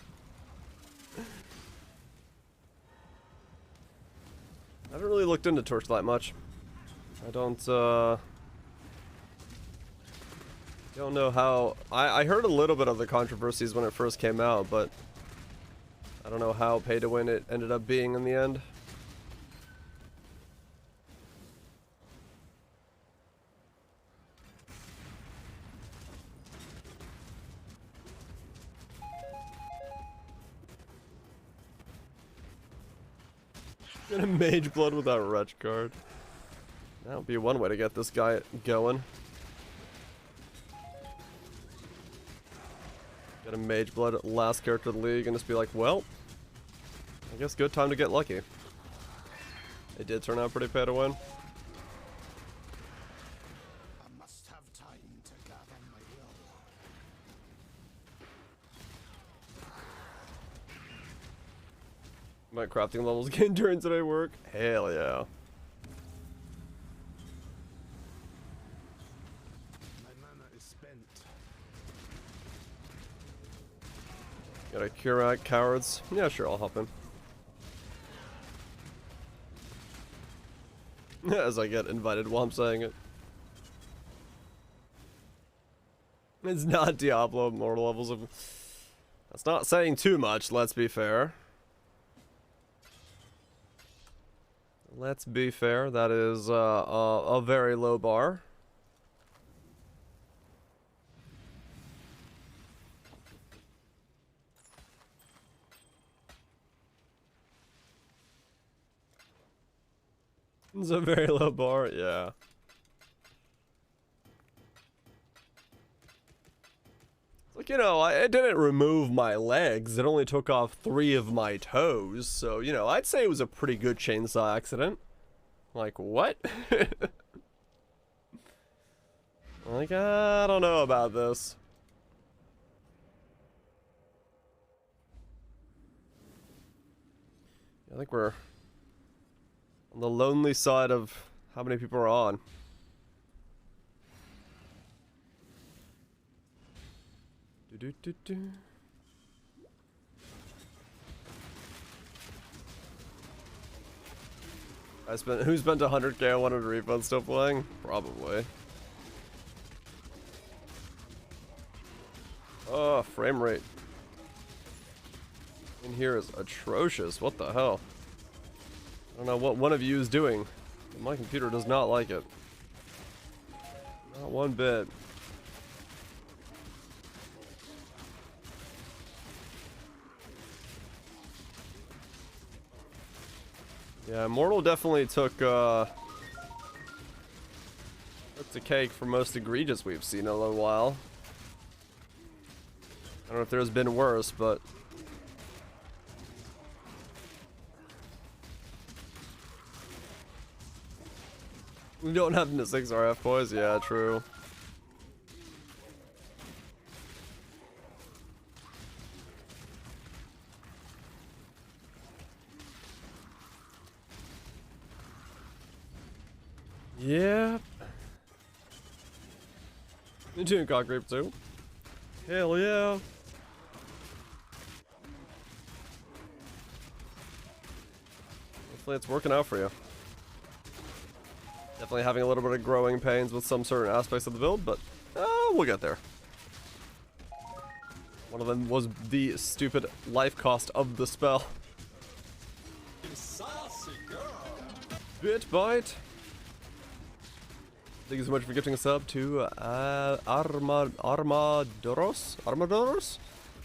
I haven't really looked into torchlight much. I don't know how... I heard a little bit of the controversies when it first came out, but I don't know how pay to win it ended up being in the end. Get a mage blood without a wretch card. That would be one way to get this guy going. Get a mage blood last character of the league and just be like, well, I guess good time to get lucky. It did turn out pretty pay to win. I must have time to gather my will. My crafting levels gain during today work. Hell yeah. My mana is spent. Got a Curat cowards. Yeah, sure, I'll hop in. As I get invited while I'm saying it. It's not Diablo mortal levels of... That's not saying too much, let's be fair. Let's be fair, that is a very low bar. It's a very low bar, yeah. Like, you know, I didn't remove my legs. It only took off 3 of my toes. So, you know, I'd say it was a pretty good chainsaw accident. Like, what? Like, I don't know about this. I think we're on the lonely side of how many people are on. Who spent 100k on 100 refunds still playing? Probably. Oh, frame rate in here is atrocious. What the hell? I don't know what one of you is doing. My computer does not like it. Not one bit. Yeah, Immortal definitely took the cake for most egregious we've seen in a little while. I don't know if there's been worse, but we don't have the 6 RF boys. Yeah, true. Yep. You doing cock rape too? Hell yeah. Hopefully it's working out for you. Definitely having a little bit of growing pains with some certain aspects of the build, but we'll get there. One of them was the stupid life cost of the spell. You saucy girl. Bitbite. Thank you so much for gifting a sub to Armadoros?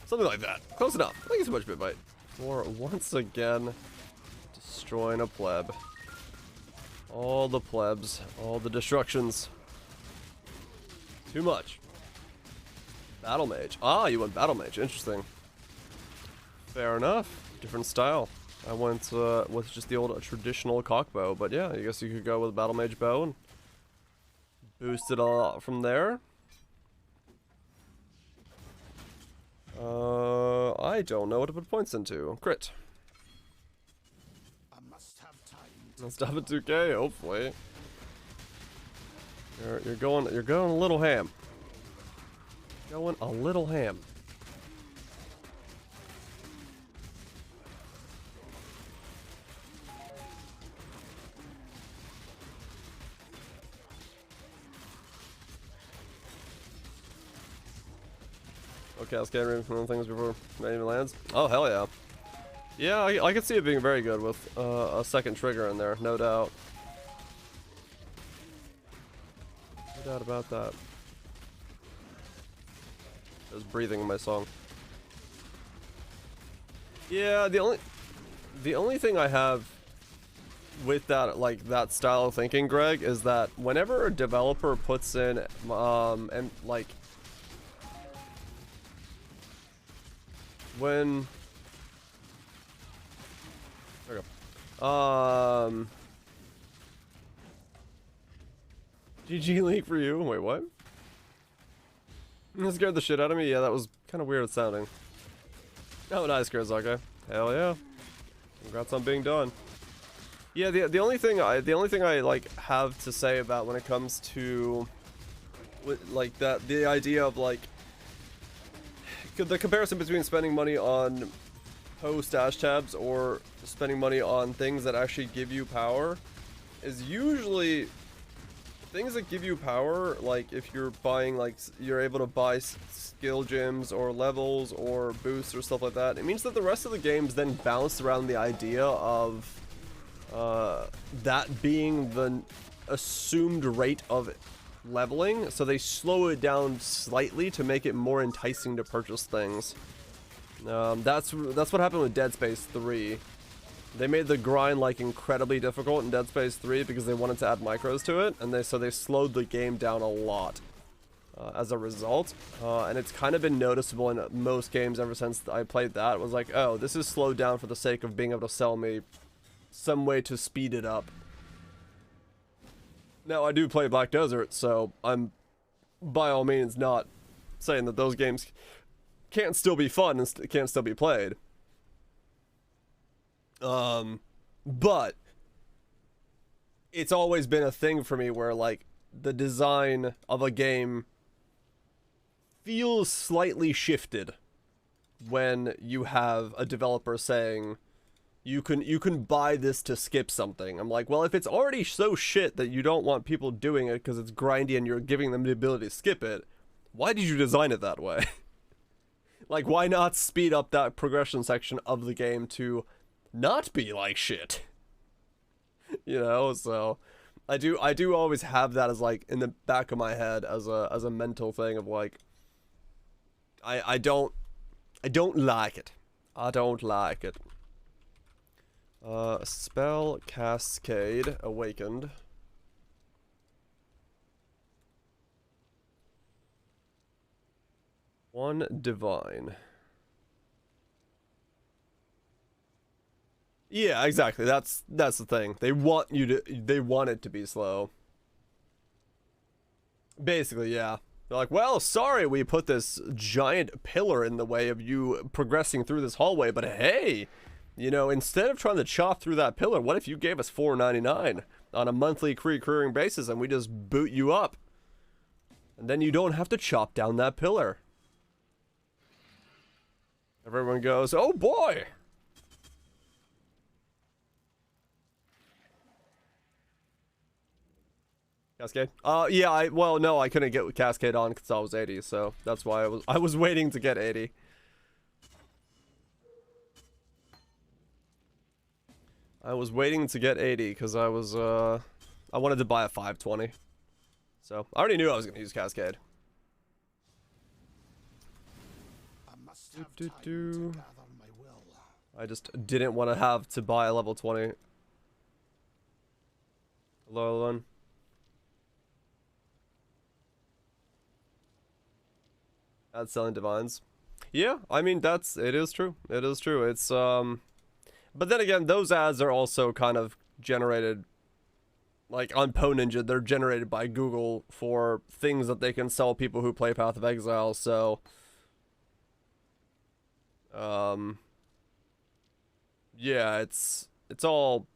Something like that. Close enough. Thank you so much, Bitbite. For once again destroying a pleb. All the plebs, all the destructions. Too much. Battle Mage. Ah, you went Battle Mage. Interesting. Fair enough. Different style. I went with just the old traditional cock bow, but yeah, I guess you could go with Battle Mage bow and boost it a lot from there. I don't know what to put points into. Crit. I must have time. Let's stop at 2k, hopefully. You're going a little ham. Going a little ham. Okay, let's get rid of things before it even lands. Oh, hell yeah. Yeah, I can see it being very good with a second trigger in there, no doubt. No doubt about that. I was breathing in my song. Yeah, the only thing I have with that, like, that style of thinking, Greg, is that whenever a developer puts in and like when there we go. GG leak for you. Wait, what? That scared the shit out of me. Yeah, that was kind of weird sounding. Oh, nice, Kurzaka. Hell yeah. Congrats on being done. Yeah, the only thing I like have to say about when it comes to like the idea of like the comparison between spending money on stash tabs or spending money on things that actually give you power is usually things that give you power. Like if you're buying, like, you're able to buy skill gems or levels or boosts or stuff like that, it means that the rest of the games then bounce around the idea of that being the assumed rate of leveling, so they slow it down slightly to make it more enticing to purchase things. That's what happened with Dead Space 3. They made the grind like incredibly difficult in Dead Space 3 because they wanted to add micros to it, and so they slowed the game down a lot as a result. And it's kind of been noticeable in most games ever since I played that. It was like, oh, this is slowed down for the sake of being able to sell me some way to speed it up. Now, I do play Black Desert, so I'm by all means not saying that those games can't still be fun and can't still be played. But it's always been a thing for me where, like, the design of a game feels slightly shifted when you have a developer saying you can buy this to skip something. I'm like, well, if it's already so shit that you don't want people doing it because it's grindy and you're giving them the ability to skip it, why did you design it that way? Like, why not speed up that progression section of the game to not be like shit? You know, so I do always have that as, like, in the back of my head as a mental thing of, like, I don't like it. I don't like it. Spell Cascade Awakened. One Divine. Yeah, exactly. That's the thing. They want it to be slow. Basically, yeah. They're like, well, sorry we put this giant pillar in the way of you progressing through this hallway, but hey, you know, instead of trying to chop through that pillar, what if you gave us $4.99 on a monthly recurring basis and we just boot you up? And then you don't have to chop down that pillar. Everyone goes, oh boy! Cascade? Yeah, well, no, I couldn't get Cascade on because I was 80, so that's why I was waiting to get 80. I was waiting to get 80 because I wanted to buy a 520. So, I already knew I was going to use Cascade. I must have time to gather my will. I just didn't want to have to buy a level 20. Hello, one. Add selling divines. Yeah, I mean, it is true. It is true. It's, but then again, those ads are also kind of generated, like on Poe Ninja, they're generated by Google for things that they can sell people who play Path of Exile, so, yeah, it's all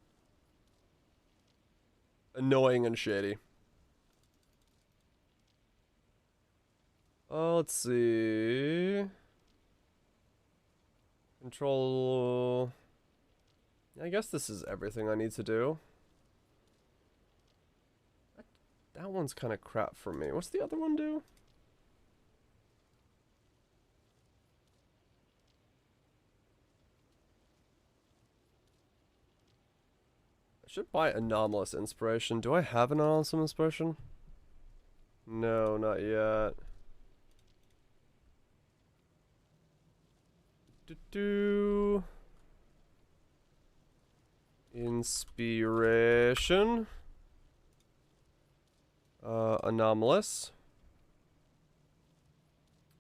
annoying and shady. Let's see. Control. I guess this is everything I need to do. That one's kind of crap for me. What's the other one do? I should buy Anomalous Inspiration. Do I have Anomalous Inspiration? No, not yet. Inspiration. Anomalous.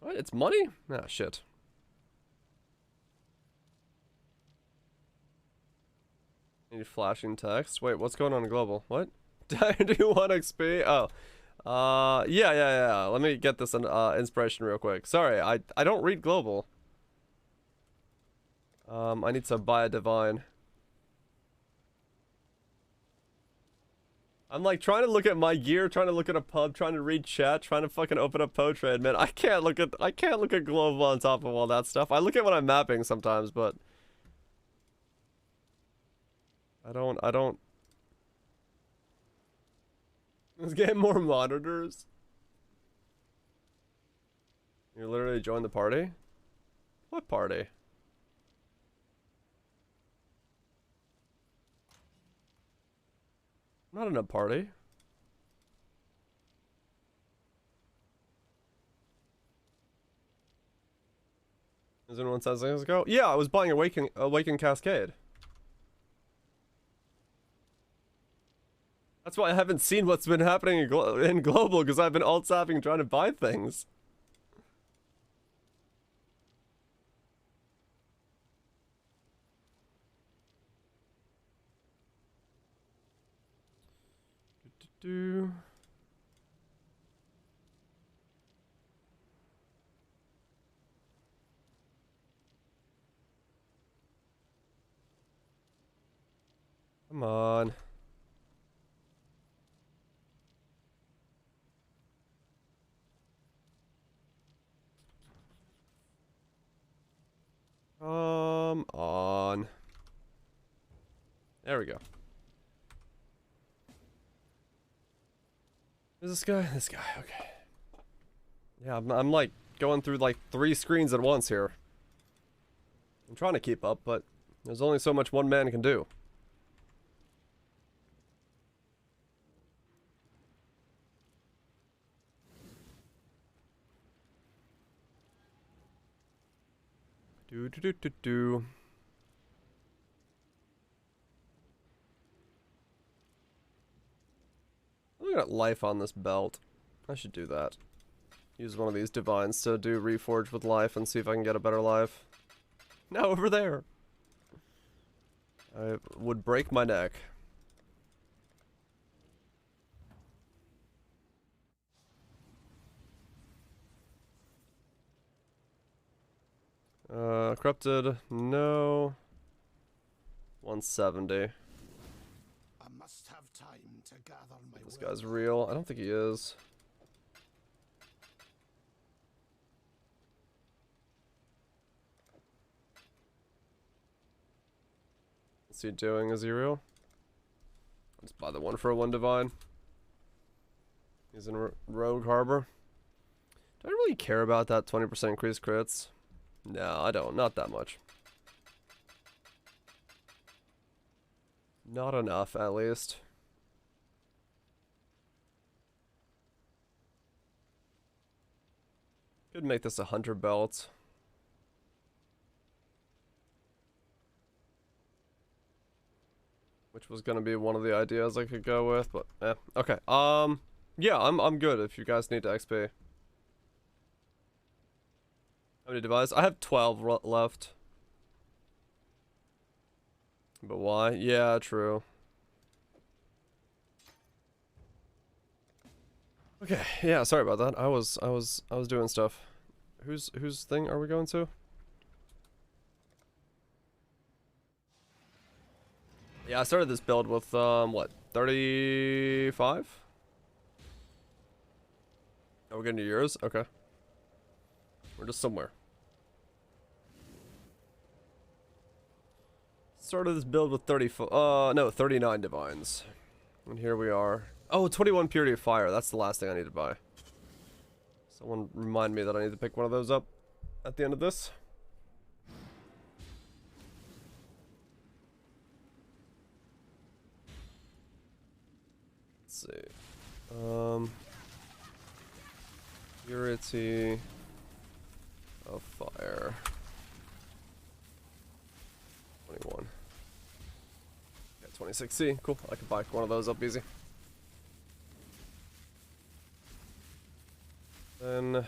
What? It's money? Ah, shit. Need flashing text. Wait, what's going on in global? What? Do you want XP? Oh. Yeah. Let me get this inspiration real quick. Sorry, I don't read global. I need to buy a divine. I'm like trying to look at my gear, trying to look at a pub, trying to read chat, trying to fucking open up PoTrade, man. I can't look at global on top of all that stuff. I look at when I'm mapping sometimes, but I don't. Let's get more monitors. You literally joined the party? What party? I'm not in a party. Is anyone 10 seconds ago? Yeah, I was buying Awaken Cascade. That's why I haven't seen what's been happening in global, because I've been alt-tapping trying to buy things. Do. Come on. Come on. There we go. Who's this guy? This guy, okay. Yeah, I'm like going through like 3 screens at once here. I'm trying to keep up, but there's only so much one man can do. Do. Look at life on this belt. I should do that. Use one of these divines to do reforge with life and see if I can get a better life. No, over there. I would break my neck. Corrupted, no. 170. I must have time to gather my This guy's real. I don't think he is. What's he doing? Is he real? Let's buy the 1 for a 1 divine. He's in Rogue Harbor. Do I really care about that 20% increased crits? No, I don't. Not that much. Not enough, at least. Could make this a hunter belt. Which was gonna be one of the ideas I could go with, but okay. Yeah, I'm good if you guys need to XP. How many devices? I have 12 left. But why? Yeah, true. Okay, yeah, sorry about that. I was doing stuff. Whose thing are we going to? Yeah, I started this build with what, 35? Are we getting to yours? Okay. We're just somewhere. Started this build with 39 divines. And here we are. Oh, 21 Purity of Fire. That's the last thing I need to buy. Someone remind me that I need to pick one of those up at the end of this. Let's see. Purity of Fire. 21. Yeah, 26C. Cool. I can buy one of those up easy. Then, is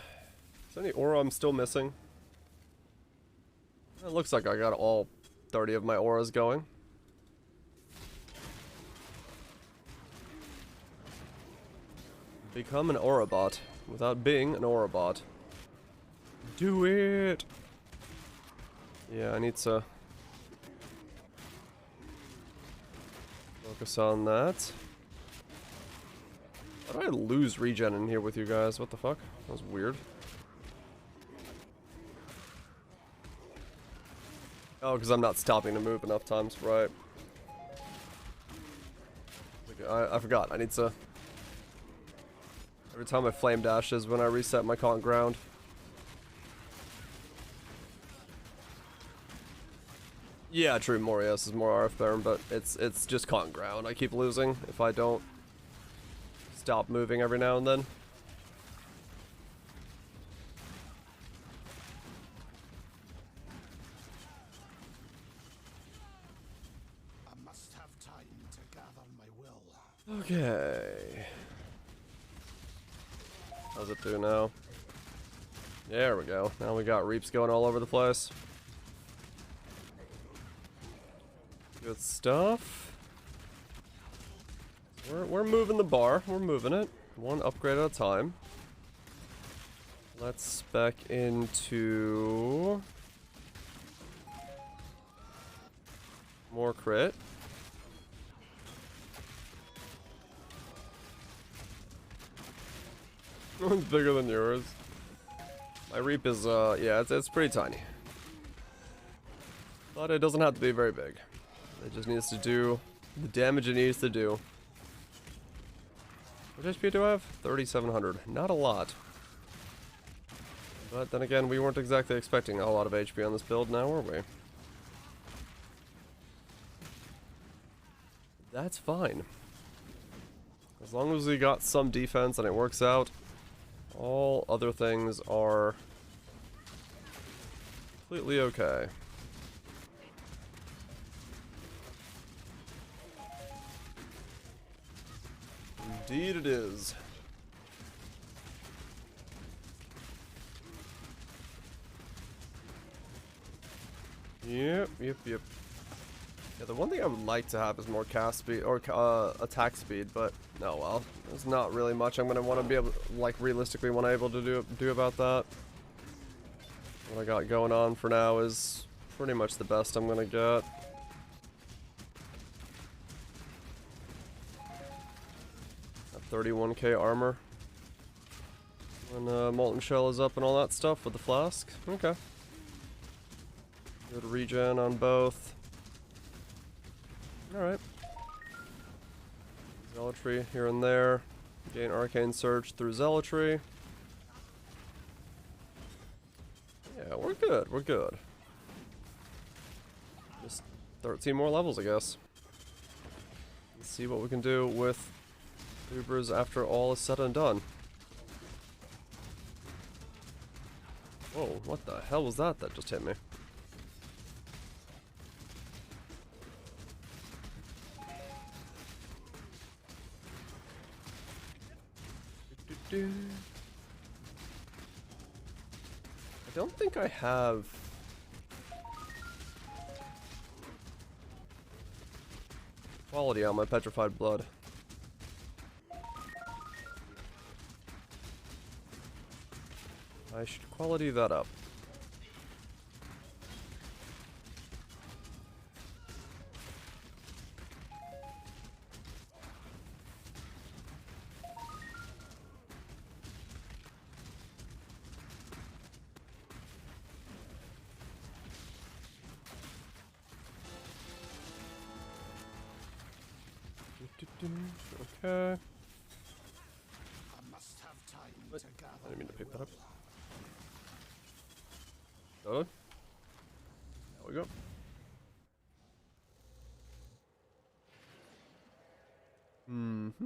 there any aura I'm still missing? It looks like I got all 30 of my auras going. Become an aura bot without being an aura bot. Do it! Yeah, I need to focus on that. How did I lose regen in here with you guys? What the fuck? That was weird. Oh, because I'm not stopping to move enough times, right? I forgot. I need to... Every time I flame dash is when I reset my con ground. Yeah, true. Morios is more RF burn, but it's just con ground. I keep losing if I don't stop moving every now and then. I must have time to gather my will. Okay. How's it do now? There we go. Now we got reaps going all over the place. Good stuff. We're moving the bar. We're moving it. One upgrade at a time. Let's spec into more crit. One's bigger than yours. My reap is yeah, it's pretty tiny. But it doesn't have to be very big. It just needs to do the damage it needs to do. What HP do I have? 3,700. Not a lot. But then again, we weren't exactly expecting a lot of HP on this build now, were we? That's fine. As long as we got some defense and it works out, all other things are completely okay. Indeed it is. Yep. Yeah, the one thing I would like to have is more cast speed or attack speed, but no, well, there's not really much I'm gonna want to be able, like, realistically want to able to do about that. What I got going on for now is pretty much the best I'm gonna get. At 31k armor. When Molten Shell is up and all that stuff with the flask. Okay. Good regen on both. Alright. Zealotry here and there. Gain Arcane Surge through Zealotry. Yeah, we're good, we're good. Just 13 more levels, I guess. Let's see what we can do with Ubers after all is said and done. Whoa, what the hell was that just hit me? I don't think I have quality on my petrified blood. I should quality that up. Okay. I must have time What? to gather. I didn't mean to pick that up. Oh. There we go. Mm-hmm.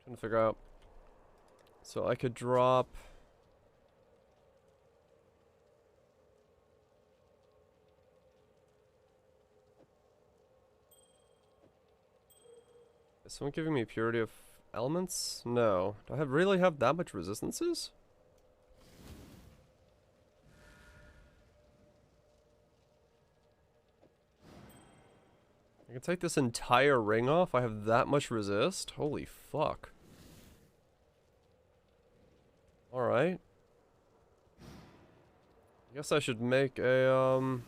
Trying to figure out. So I could drop. Is someone giving me purity of elements? No. Do I really have that much resistances? I can take this entire ring off? I have that much resist? Holy fuck. Alright. I guess I should make a,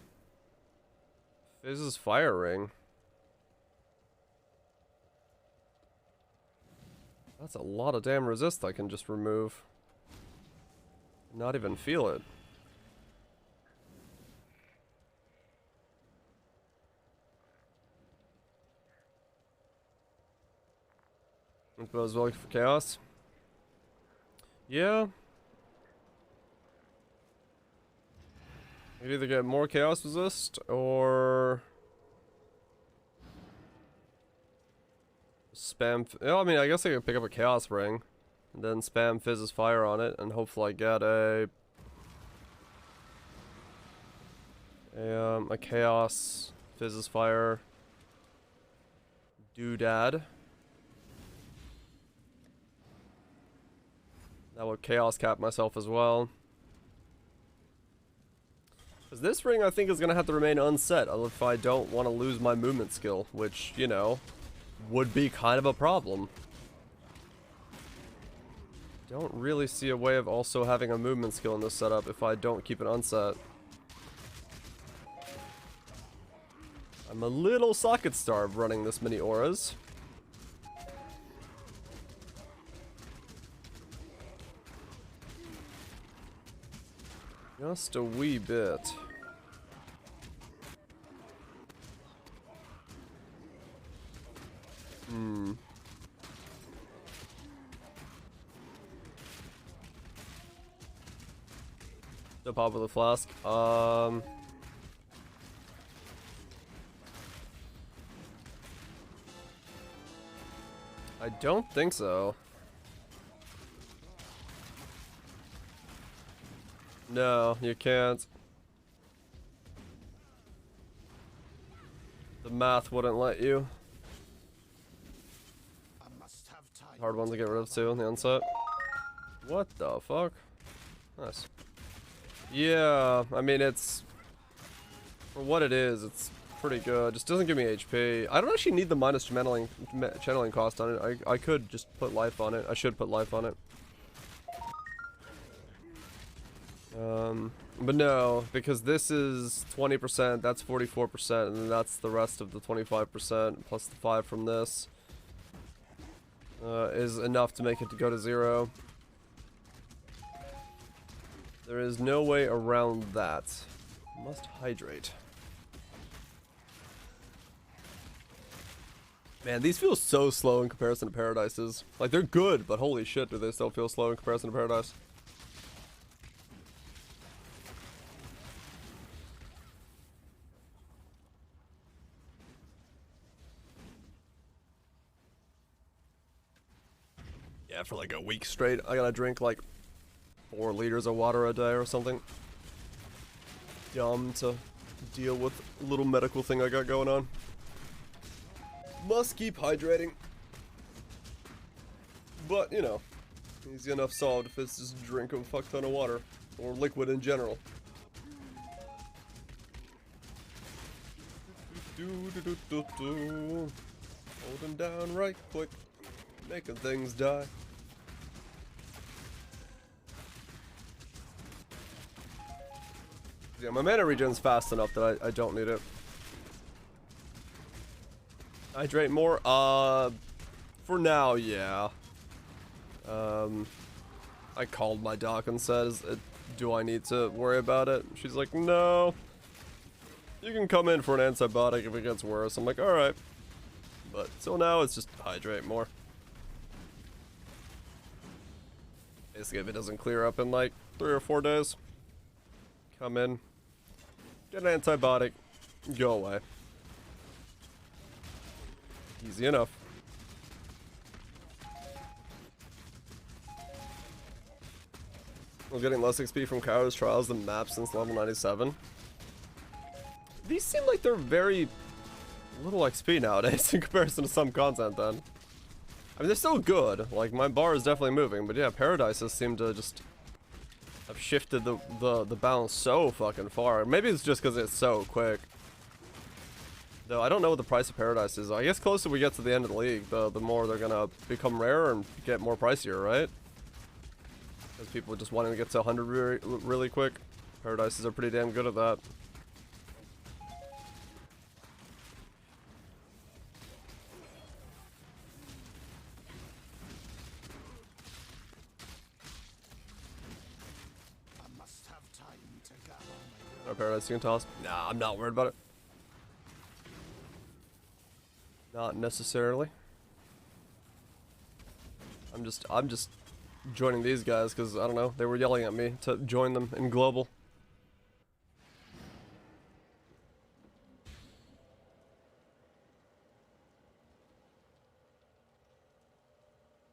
Fizz's fire ring. That's a lot of damn resist I can just remove. Not even feel it. It goes well for chaos. Yeah. You'd either get more chaos resist or spam. I mean, I guess I could pick up a chaos ring and then spam Fizz's fire on it, and hopefully I get a A chaos, fizzes fire, doodad. That would chaos cap myself as well. Because this ring I think is going to have to remain unset if I don't want to lose my movement skill, which, you know, would be kind of a problem. Don't really see a way of also having a movement skill in this setup if I don't keep it unset. I'm a little socket starved running this many auras. Just a wee bit. The pop with the flask. I don't think so. No, you can't. The math wouldn't let you. I must have time. Hard one to get rid of too on the onset. What the fuck? Nice. Yeah, I mean it's for what it is. It's pretty good. Just doesn't give me HP. I don't actually need the minus channeling cost on it. I could just put life on it. I should put life on it. But no, because this is 20%, that's 44%, and then that's the rest of the 25%, plus the 5 from this, is enough to make it to go to 0. There is no way around that. Must hydrate. Man, these feel so slow in comparison to Paradises. Like, they're good, but holy shit, do they still feel slow in comparison to Paradise. Yeah, for like a week straight, I gotta drink like 4 liters of water a day or something. Dumb to deal with a little medical thing I got going on. Must keep hydrating. But, you know, easy enough solved if it's just drink a fuck ton of water. Or liquid in general. Holding down right click. Making things die. Yeah, my mana regen's fast enough that I don't need it. Hydrate more? For now, yeah. I called my doc and says, do I need to worry about it? She's like, no. You can come in for an antibiotic if it gets worse. I'm like, alright. But till now, it's just hydrate more. Basically, if it doesn't clear up in like 3 or 4 days, come in, get an antibiotic, go away. Easy enough. We're getting less XP from Kairos Trials than maps since level 97. These seem like they're very little XP nowadays in comparison to some content then. I mean, they're still good. Like, my bar is definitely moving, but yeah, Paradises seem to just have shifted the balance so fucking far. Maybe it's just because it's so quick. Though, I don't know what the price of Paradise is. I guess closer we get to the end of the league, the more they're gonna become rare and get more pricier, right? Because people are just wanting to get to 100 really quick. Paradises are pretty damn good at that. Our Paradise you can toss? Nah, I'm not worried about it. Not necessarily. I'm just joining these guys because I don't know, they were yelling at me to join them in global.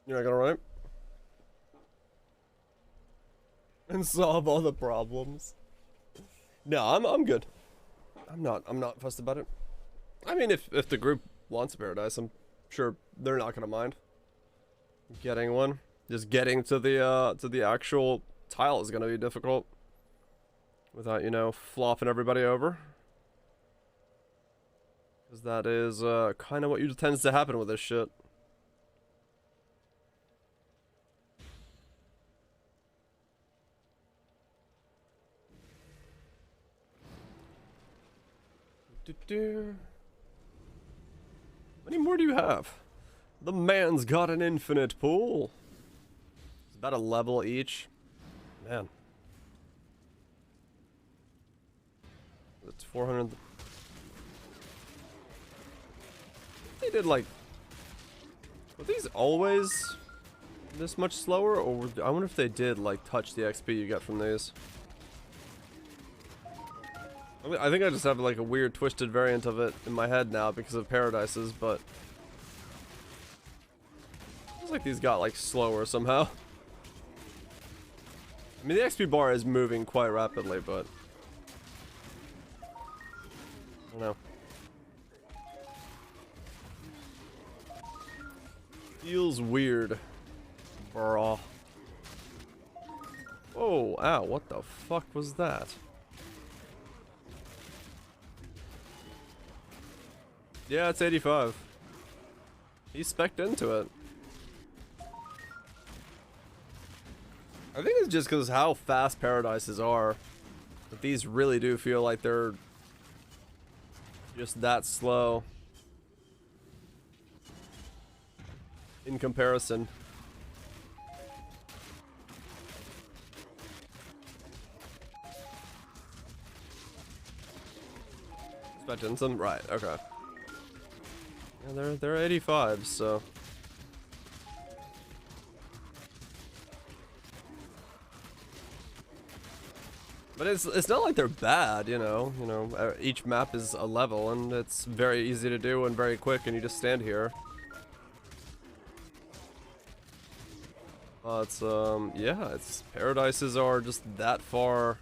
You're not gonna run it? And solve all the problems. No, I'm good. I'm not fussed about it. I mean, if the group wants a paradise, I'm sure they're not gonna mind getting one. Just getting to the actual tile is gonna be difficult without, you know, flopping everybody over. Because that is kind of what usually tends to happen with this shit. How many more do you have? The man's got an infinite pool. It's about a level each. Man. That's 400. They did like... Were these always this much slower? Or I wonder if they did like touch the XP you get from these. I mean, I think I just have like a weird twisted variant of it in my head now because of paradises, but... Feels like these got like slower somehow. I mean, the XP bar is moving quite rapidly, but... I don't know. Feels weird. Bruh. Oh, ow, what the fuck was that? Yeah, it's 85. He spec'd into it. I think it's just because how fast paradises are. But these really do feel like they're just that slow in comparison. Expecting some, right? Okay. Yeah, they're 85, so. But it's not like they're bad, you know. Each map is a level, and it's very easy to do and very quick, and you just stand here. But yeah, it's paradises are just that far.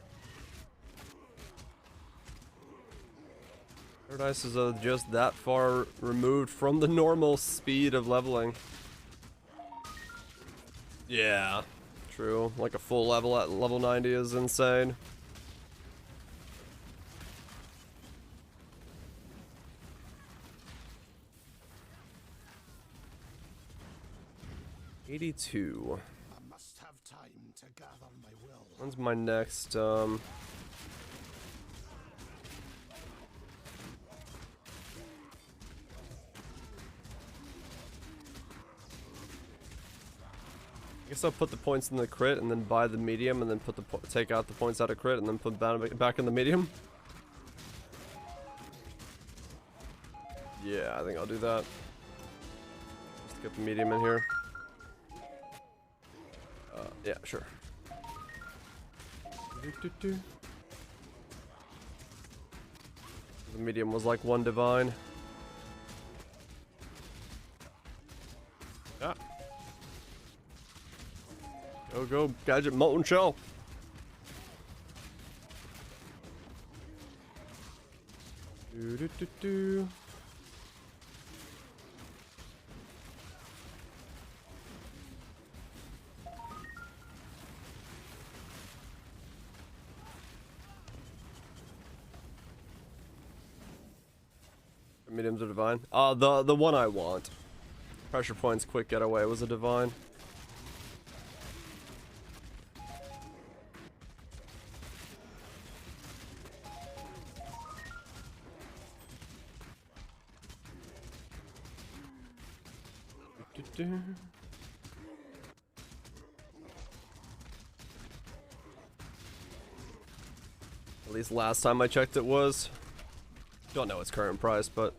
Paradises are just that far removed from the normal speed of leveling. Yeah, true. Like a full level at level 90 is insane. $82. I must have time to gather my will. When's my next I guess I'll put the points in the crit and then buy the medium and then put the take out the points out of crit and then put back in the medium. Yeah, I think I'll do that. Just get the medium in here. Yeah, sure. The medium was like one divine. Yeah. Go, gadget molten shell. Do. Mediums are divine. The one I want. Pressure points, quick getaway was a divine. At least last time I checked it was. Don't know its current price, but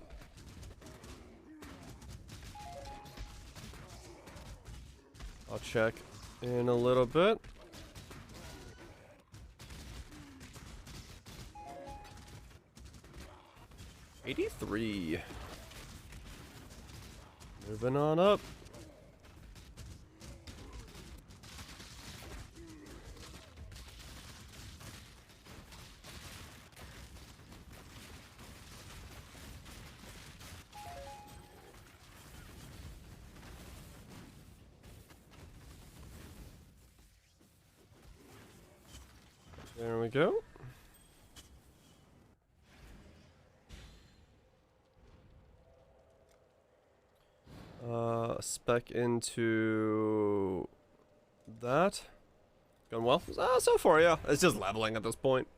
I'll check in a little bit. $83. Moving on up. There we go. Spec into that. Going well? So far, yeah. It's just leveling at this point.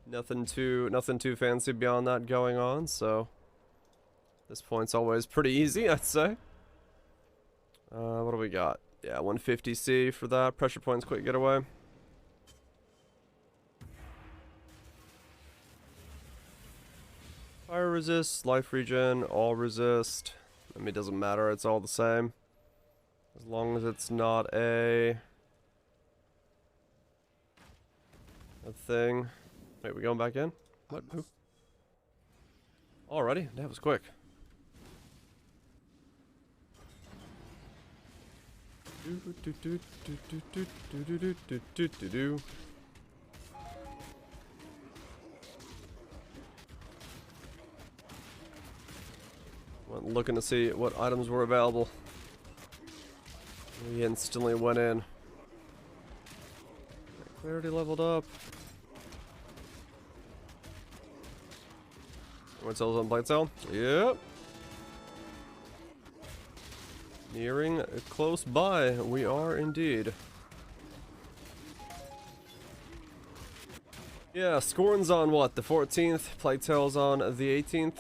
Nothing too fancy beyond that going on, so this point's always pretty easy, I'd say. What do we got? Yeah, 150C for that. Pressure points, quick getaway. Fire resist, life regen, all resist. I mean, it doesn't matter, it's all the same. As long as it's not a thing. Wait, we going back in? What? Who? Already? That was quick. Went looking to see what items were available. We instantly went in. Clarity leveled up. What's else on plate cell? Yep. Nearing close by, we are indeed. Yeah, Scorn's on what, the 14th? Playtale's on the 18th.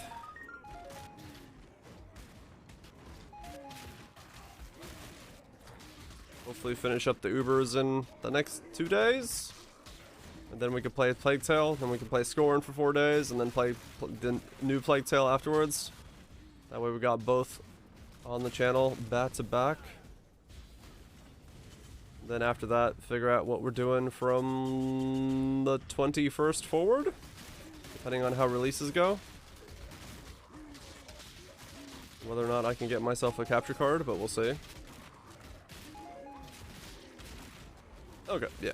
Hopefully finish up the Ubers in the next 2 days. And then we can play Plague Tale, then we can play Scorn for 4 days, and then play the new Plague Tale afterwards. That way we got both on the channel back to back. Then after that, figure out what we're doing from the 21st forward, depending on how releases go. Whether or not I can get myself a capture card, but we'll see. Okay, yeah.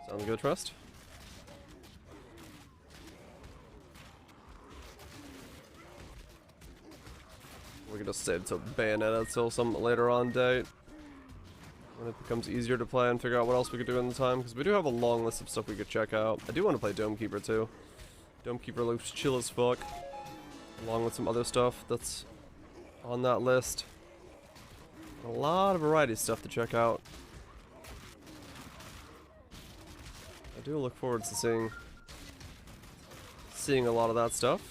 Sounds good, trust. We're gonna save till Bayonetta till some later on date, when it becomes easier to play and figure out what else we could do in the time, because we do have a long list of stuff we could check out. I do want to play Domekeeper too. Domekeeper looks chill as fuck, along with some other stuff that's on that list. A lot of variety of stuff to check out. I do look forward to seeing a lot of that stuff.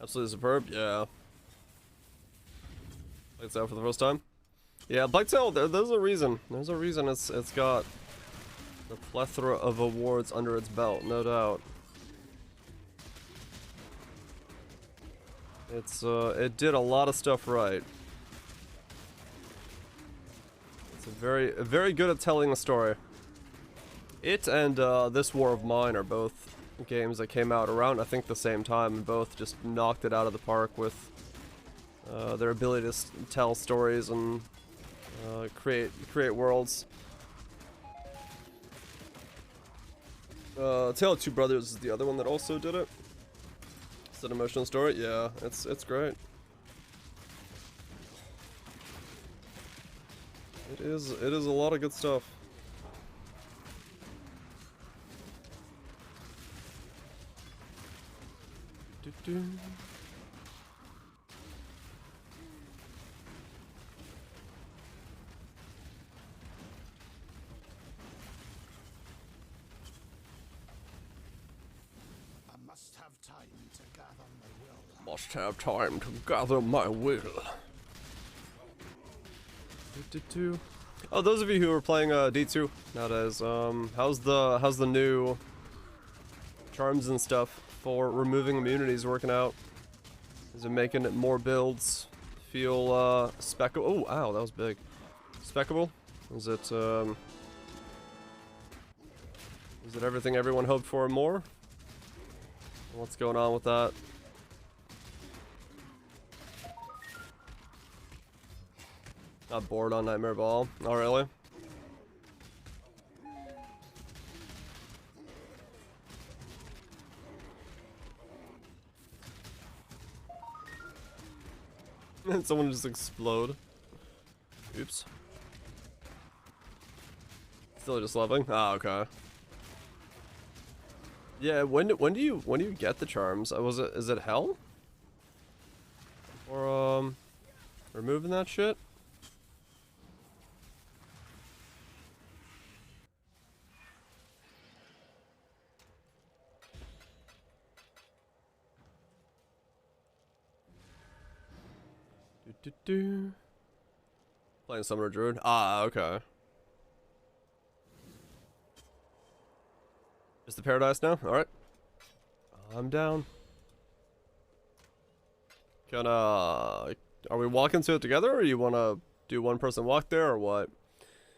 Absolutely superb, yeah. Played out for the first time. Yeah, Black Tail, there's a reason. There's a reason it's got the plethora of awards under its belt, no doubt. It did a lot of stuff right. It's very good at telling a story. It and This War of Mine are both games that came out around, I think, the same time, and both just knocked it out of the park with their ability to tell stories and create worlds. Tale of Two Brothers is the other one that also did it. It's an emotional story. Yeah, it's great. It is a lot of good stuff. Do-do. Must have time to gather my will. Must have time to gather my will. Do-do-do. Oh, those of you who are playing D2 nowadays, how's the new charms and stuff for removing immunities working out? Is it making it more builds feel speckable? Oh, ow, that was big. Speckable? Is it everything everyone hoped for and more? What's going on with that? Not bored on Nightmare Ball. Oh, really? And someone just explode. Oops. Still just leveling? Ah, okay. Yeah, when do you get the charms? Is it hell? Or removing that shit? Playing Summoner Druid. Ah, okay. Is the Paradise now? Alright. I'm down. Are we walking to it together, or you wanna do one person walk there, or what?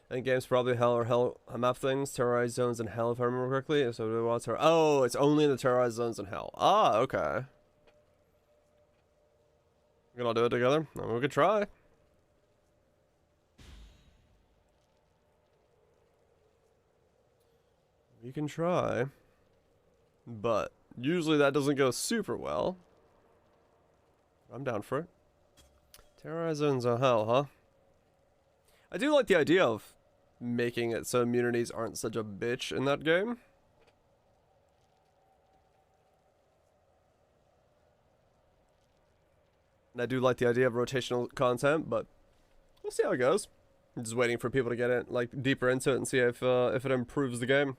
And game's probably hell or hell map things, terrorized zones in hell if I remember correctly. So do we want to? Oh, it's only in the terrorized zones in hell. Ah, okay. We can all do it together. I mean, we could try. We can try. But usually that doesn't go super well. I'm down for it. Terrorized zones in hell, huh? I do like the idea of making it so immunities aren't such a bitch in that game. And I do like the idea of rotational content, but we'll see how it goes. I'm just waiting for people to get it, like, deeper into it and see if it improves the game.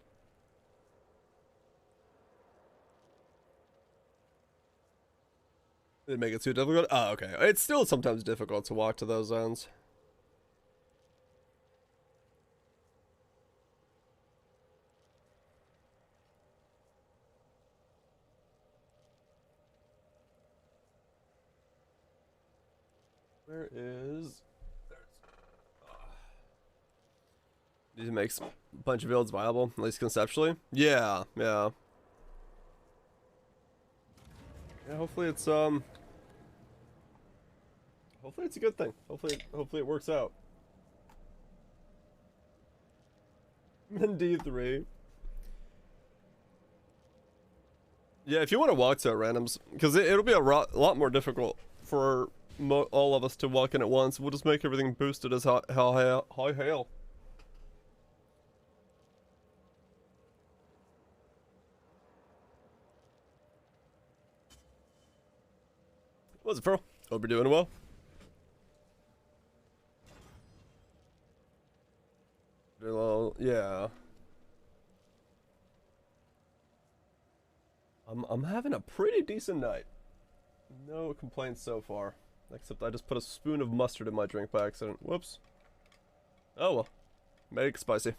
Did it make it too difficult? Oh, okay. It's still sometimes difficult to walk to those zones. Where is... Need to make a bunch of builds viable, at least conceptually. Yeah, yeah. Yeah, hopefully it's hopefully it's a good thing. Hopefully it works out. And D3. Yeah, if you want to walk to randoms, because it'll be a lot more difficult for all of us to walk in at once. We'll just make everything boosted as high hail. What's it, Pearl? Hope you're doing well. Well, yeah. I'm having a pretty decent night. No complaints so far. Except I just put a spoon of mustard in my drink by accident. Whoops. Oh well. Make it spicy.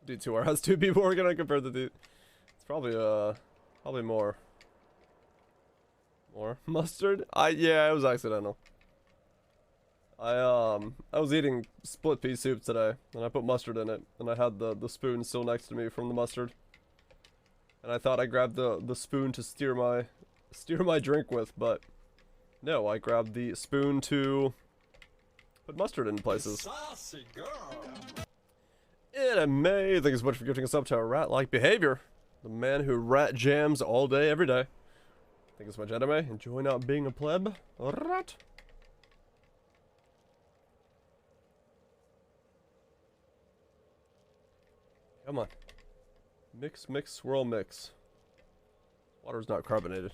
D2R has 2 people working on compared to D. It's probably more. More mustard? Yeah, it was accidental. I was eating split pea soup today, and I put mustard in it, and I had the spoon still next to me from the mustard. And I thought I grabbed the spoon to steer my drink with, but no, I grabbed the spoon to put mustard in places. Saucy girl. And May, thank you so much for gifting us up to a rat-like behavior. The man who rat jams all day, every day. Thank you so much, Anime. Enjoy not being a pleb. Rat. Come on. Mix, mix, swirl, mix. Water's not carbonated.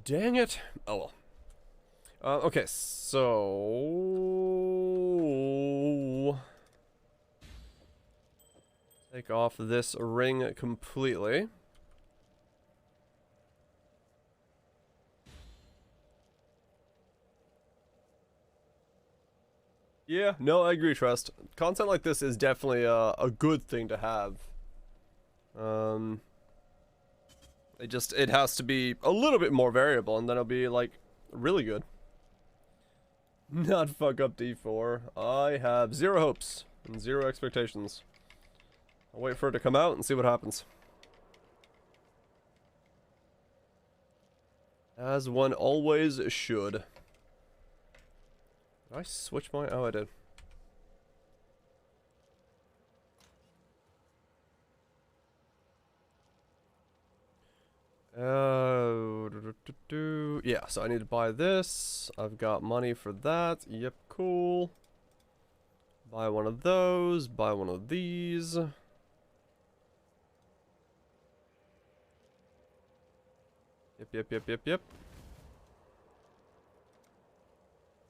Dang it. Oh well. Okay, so... Take off this ring completely. Yeah, no, I agree, Trust. Content like this is definitely a good thing to have. It has to be a little bit more variable, and then it'll be, like, really good. Not fuck up D4. I have 0 hopes and 0 expectations. I'll wait for it to come out and see what happens. As one always should. Did I switch my... Oh, I did. Yeah, so I need to buy this. I've got money for that. Yep, cool. Buy one of those. Buy one of these. Yep.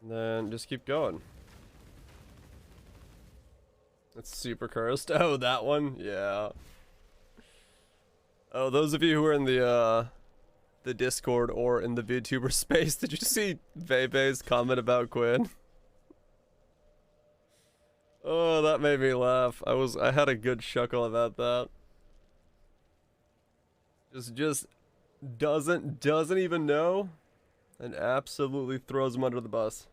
And then just keep going. It's super cursed. Oh, that one? Yeah. Oh, those of you who are in the Discord or in the VTuber space, did you see Vebe's comment about Quinn? Oh, that made me laugh. I had a good chuckle about that. Just doesn't even know and absolutely throws him under the bus.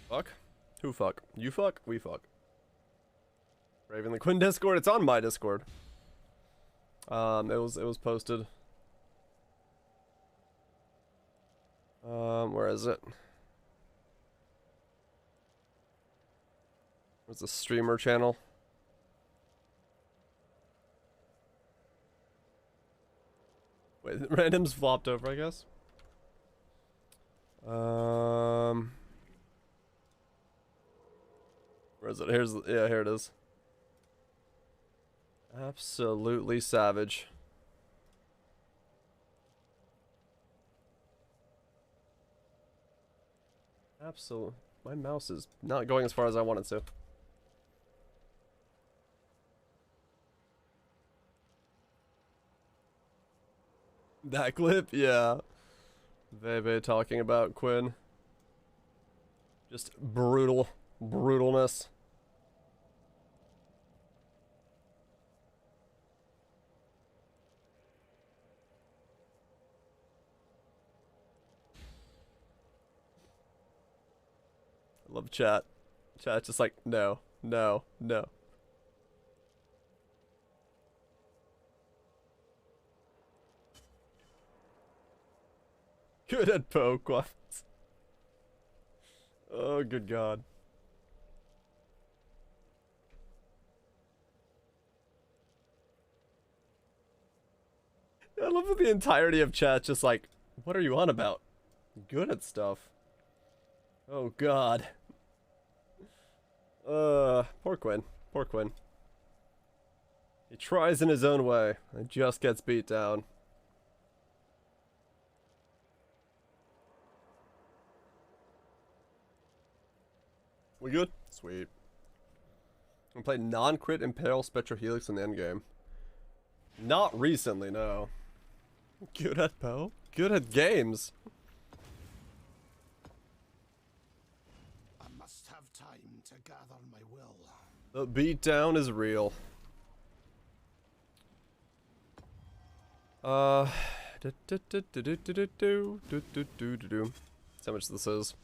Fuck? Who fuck? You fuck? We fuck. Raven the Quinn Discord, it's on my Discord. It was posted. Where is it? Where's the streamer channel? Wait, random's flopped over, I guess. Where is it? Yeah, here it is. Absolutely savage. Absolutely. My mouse is not going as far as I want it to. That clip? Yeah. Vebe talking about Quinn. Just brutalness. I love chat. Chat's just like, no. Good at Pokemon. Oh, good God. I love that the entirety of chat just like, what are you on about? Good at stuff. Oh, God. Poor Quinn. Poor Quinn. He tries in his own way and just gets beat down. We good? Sweet. I played non-crit Impale Spectral Helix in the endgame. Not recently, no. Good at Poe? Good at games. I must have time to gather my will. The beatdown is real. That's how much this is.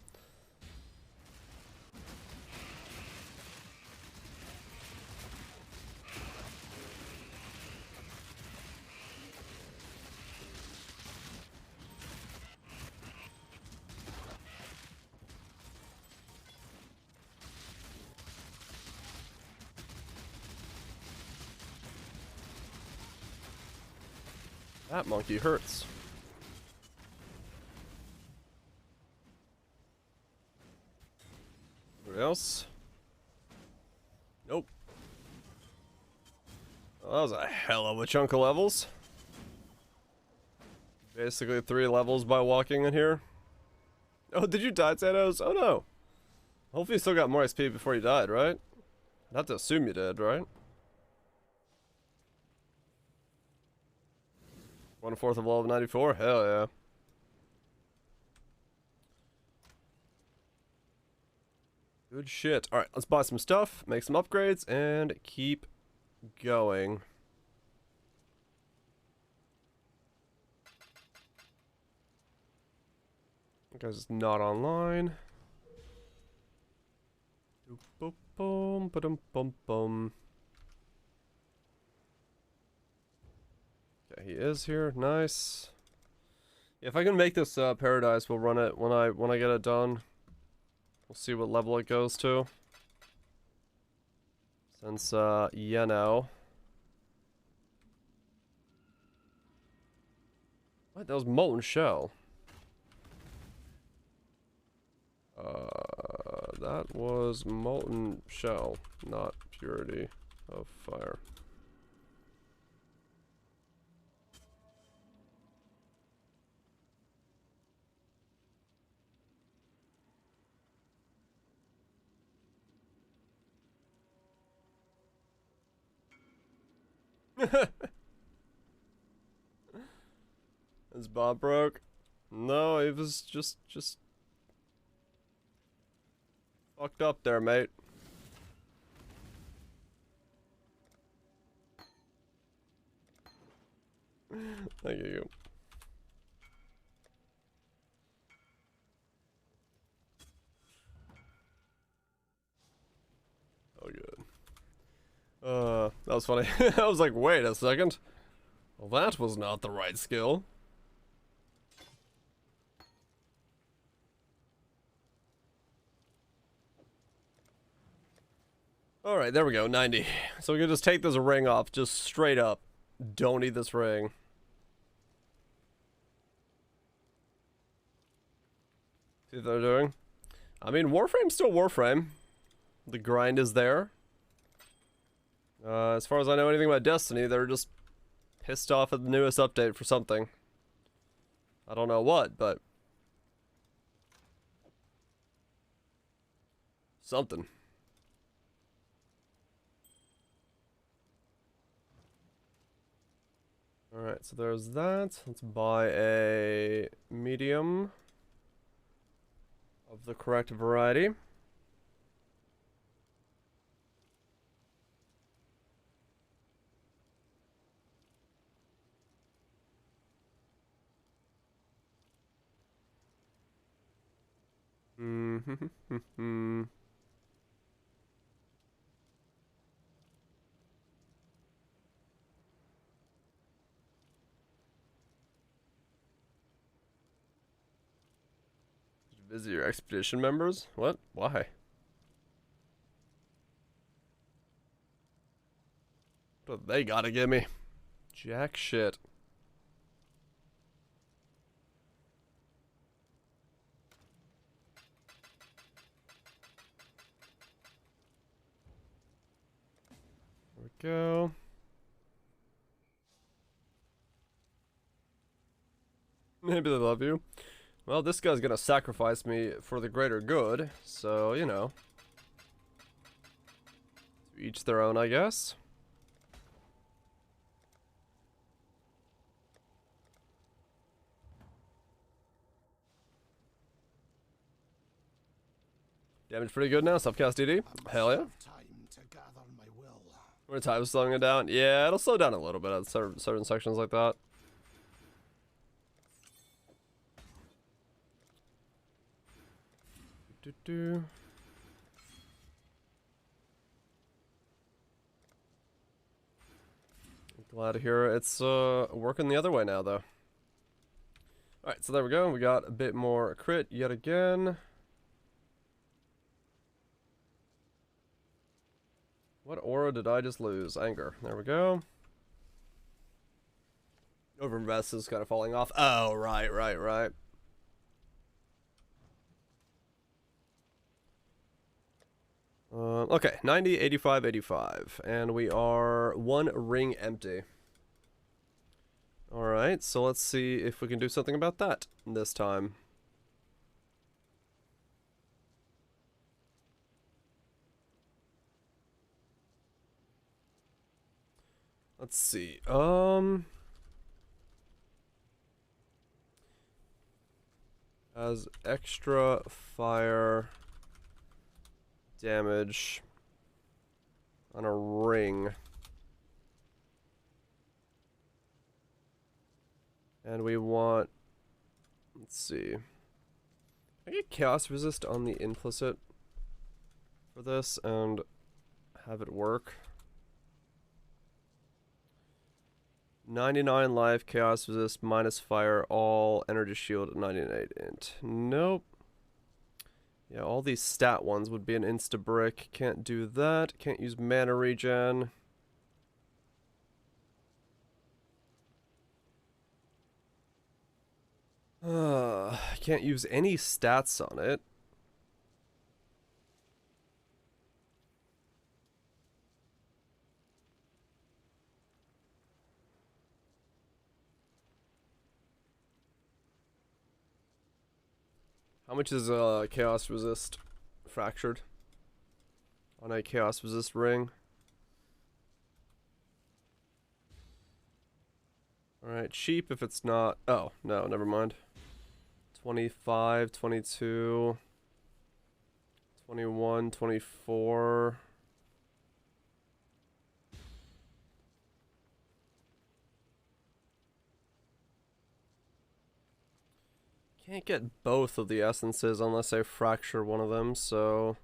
That monkey hurts. Anybody else? Nope. Well, that was a hell of a chunk of levels. Basically 3 levels by walking in here. Oh, did you die, Thanos? Oh no. Hopefully you still got more XP before you died, right? I'd have to assume you did, right? 1/4 of level 94? Hell yeah. Good shit. Alright, let's buy some stuff, make some upgrades, and keep going. That guy's not online. Boom, ba-dum, bum, bum. Okay, he is here. Nice. Yeah, if I can make this paradise, we'll run it when I get it done. We'll see what level it goes to. Since you know. What? That was molten shell. That was molten shell, not purity of fire. Is Bob broke? No, he was just fucked up there, mate. Thank you. Oh, good. That was funny. I was like, wait a second. Well, that was not the right skill. Alright, there we go, 90. So we can just take this ring off, just straight up. Don't need this ring. See what they're doing? I mean, Warframe's still Warframe. The grind is there. As far as I know anything about Destiny, they're just pissed off at the newest update for something. I don't know what, but... something. Alright, so there's that. Let's buy a medium of the correct variety. Visit your expedition members? What? Why? What have they gotta give me? Jack shit. There we go. Maybe they love you. Well, this guy's gonna sacrifice me for the greater good, so, you know. To each their own, I guess. Damage pretty good now, subcast DD. Hell yeah. Where time is slowing it down? Yeah, it'll slow down a little bit at certain sections like that. Glad to hear it's working the other way now, though. Alright, so there we go. We got a bit more crit yet again. What aura did I just lose? Anger. There we go. Overinvest is kind of falling off. Oh, right. Okay, 90, 85, 85. And we are one ring empty. Alright, so let's see if we can do something about that this time. Let's see. As extra fire damage on a ring. And we want, let's see. I get chaos resist on the implicit for this and have it work. 99 life, chaos resist, minus fire, all energy shield at 98 int. Nope. Yeah, all these stat ones would be an insta brick. Can't do that. Can't use mana regen. I can't use any stats on it. How much is chaos resist fractured on a chaos resist ring? Alright, cheap if it's not. Oh, no, never mind. 25, 22, 21, 24. Can't get both of the essences unless I fracture one of them, so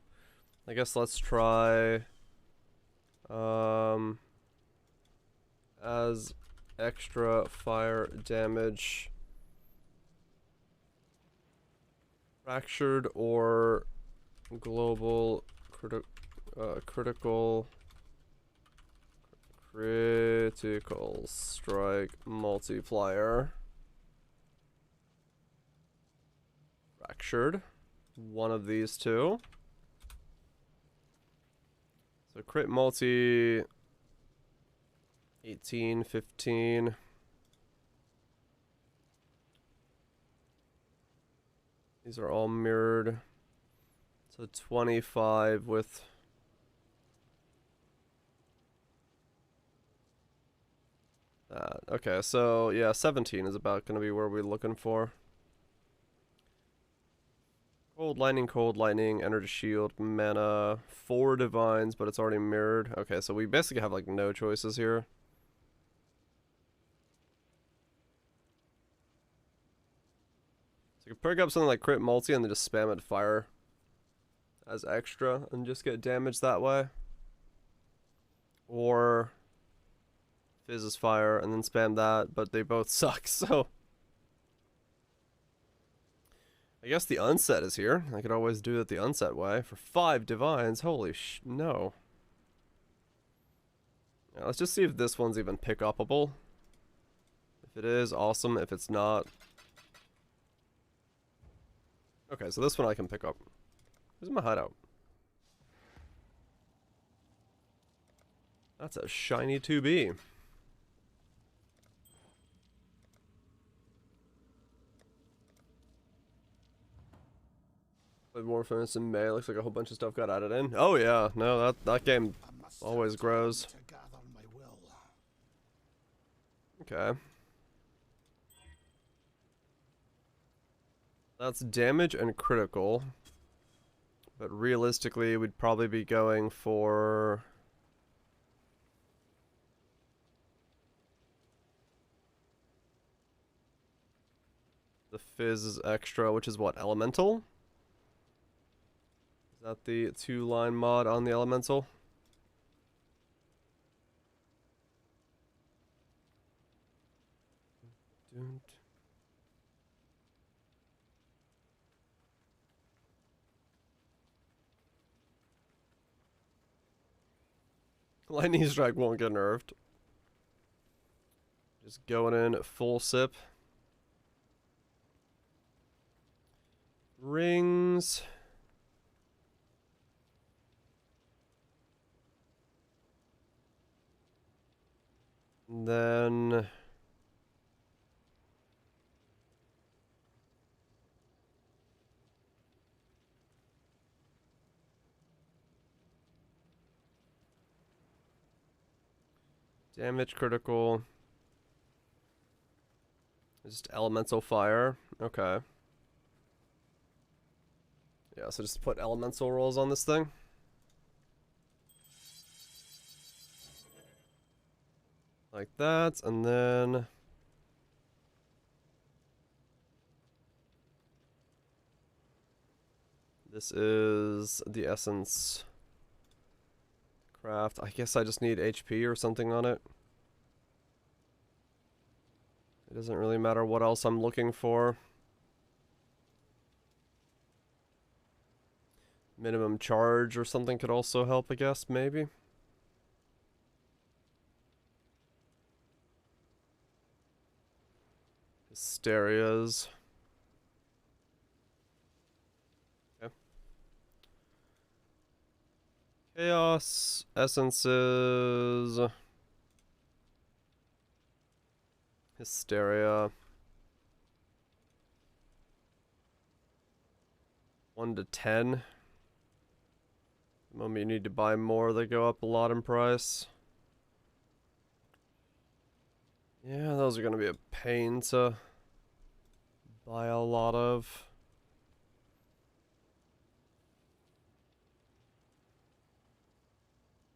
I guess let's try as extra fire damage fractured or global critical strike multiplier. Fractured. One of these two. So crit multi 18, 15. These are all mirrored. So 25 with that. Okay, so yeah, 17 is about going to be where we're looking for. Cold lightning, energy shield, mana, 4 divines, but it's already mirrored. Okay, so we basically have like no choices here. So you can pick up something like crit multi and then just spam it fire as extra and just get damage that way. Or fizz is fire and then spam that, but they both suck, so I guess the unset is here. I could always do it the unset way for 5 divines. Holy no. Yeah, let's just see if this one's even pick upable. If it is, awesome. If it's not. Okay, so this one I can pick up. Where's my hideout? That's a shiny 2B. Played more Furnace in May. Looks like a whole bunch of stuff got added in. Oh yeah, no, that game always grows. Okay. That's damage and critical. But realistically, we'd probably be going for the fizz is extra, which is what, elemental? Is that the 2-line mod on the elemental? Lightning strike won't get nerfed. Just going in full sip. Rings. And then damage critical. Just elemental fire. Okay. Yeah, so just put elemental rolls on this thing. Like that, and then this is the essence craft. I guess I just need HP or something on it. It doesn't really matter what else I'm looking for. Minimum charge or something could also help, I guess, maybe. Hysterias. Chaos essences. Hysteria. 1 to 10. The moment you need to buy more, they go up a lot in price. Yeah, those are gonna be a pain to buy a lot of.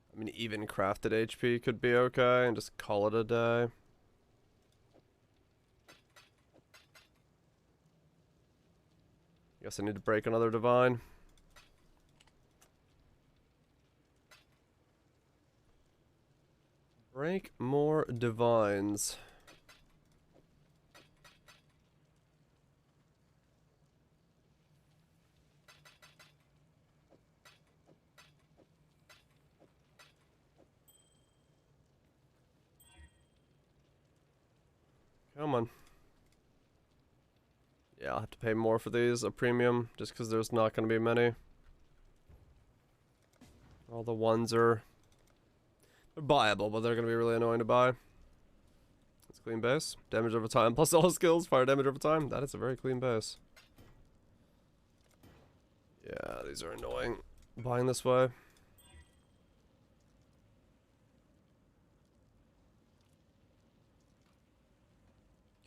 I mean, even crafted HP could be okay and just call it a day. Guess I need to break another divine. Break more divines. Come on. Yeah, I'll have to pay more for these, a premium, just because there's not going to be many. All the ones are... they're buyable, but they're going to be really annoying to buy. It's clean base. Damage over time, plus all skills, fire damage over time. That is a very clean base. Yeah, these are annoying. Buying this way.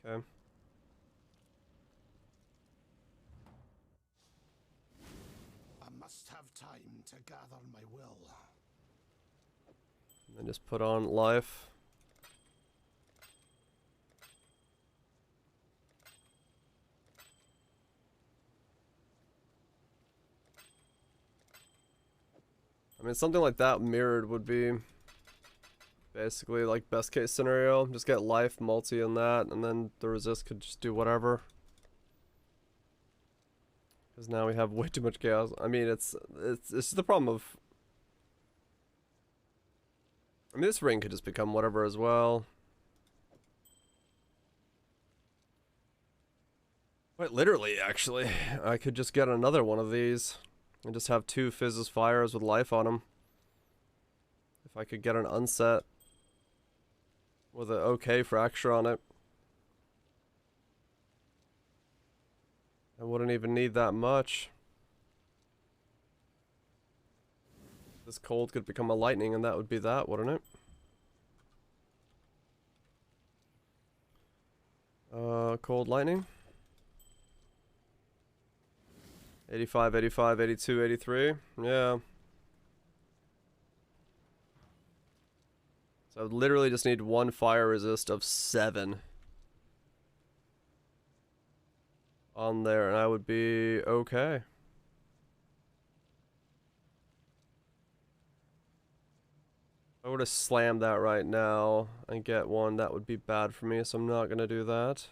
Okay. I must have time to gather my will. And then just put on life. I mean, something like that mirrored would be basically like best case scenario. Just get life, multi in that, and then the resist could just do whatever. Because now we have way too much chaos. I mean, it's just the problem of... I mean, this ring could just become whatever as well. Quite literally, actually. I could just get another one of these. And just have 2 Fizz's Fires with life on them. If I could get an unset with an okay fracture on it. I wouldn't even need that much. This cold could become a lightning and that would be that, wouldn't it? Cold lightning. 85, 85, 82, 83. Yeah. So I would literally just need 1 fire resist of 7 on there and I would be okay. If I were to slam that right now and get one, that would be bad for me, so I'm not gonna do that.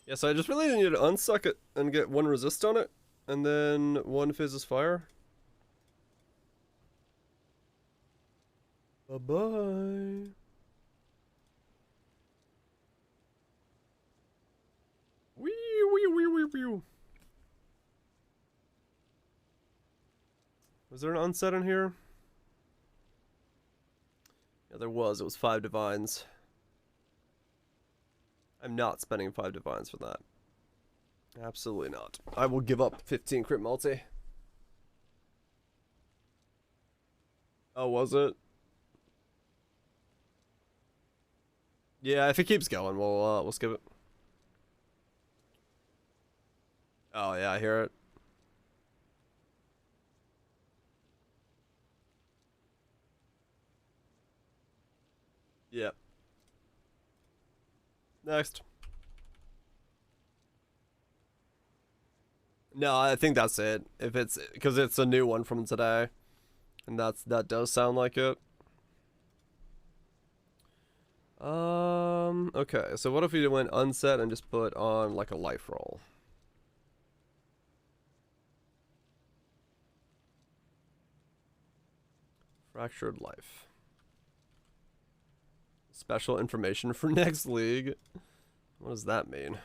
Yeah, so I just really need to unsuck it and get 1 resist on it, and then 1 Fizz's Fire. Bye-bye. Wee. Was there an unset in here? Yeah, there was. It was 5 divines. I'm not spending 5 divines for that. Absolutely not. I will give up 15 crit multi. Oh, was it? Yeah, if it keeps going, we'll skip it. Oh yeah, I hear it. Yep. Next. No, I think that's it. If it's because it's a new one from today, and that does sound like it. Okay, so what if we went unset and just put on like a life roll? Fractured life. Special information for next league. What does that mean?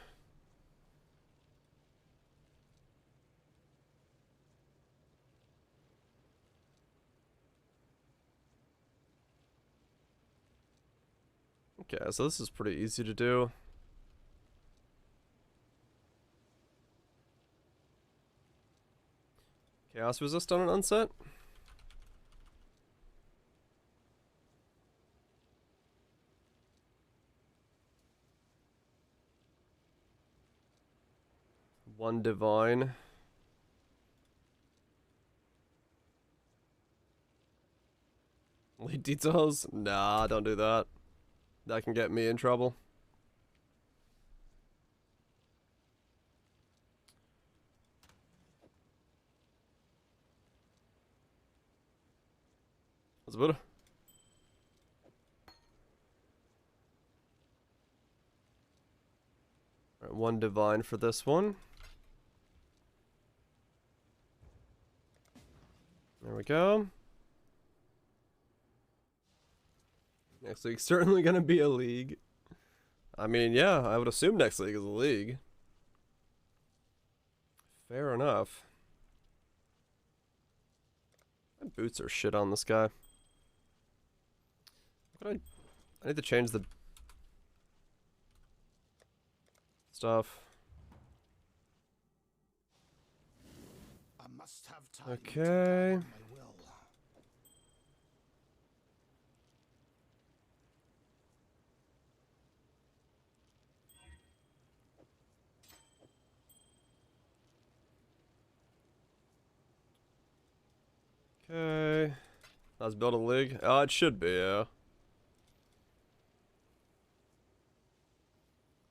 Okay, so this is pretty easy to do. Chaos resist on an unset? One divine. Lead details? Nah, don't do that. That can get me in trouble. What's about it? Alright, one divine for this one. There we go. Next league's certainly gonna be a league. I mean, yeah, I would assume next league is a league. Fair enough. My boots are shit on this guy. I need to change the stuff. I must have time to Okay. govern my will. Okay. Let's build a league. Oh, it should be, yeah.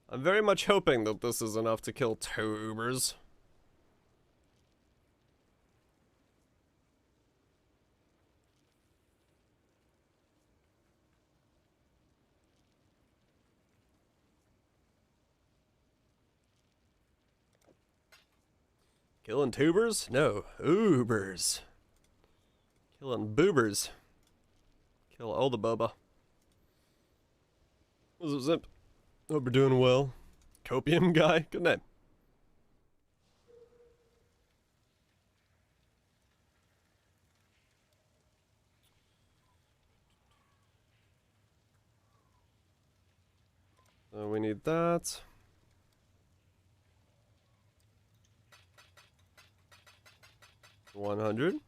I'm very much hoping that this is enough to kill tubers. Killing tubers? No, ubers. Killing boobers. Kill all the boba. What's up, Zimp? Hope you're doing well. Copium guy? Good name. So we need that. $100.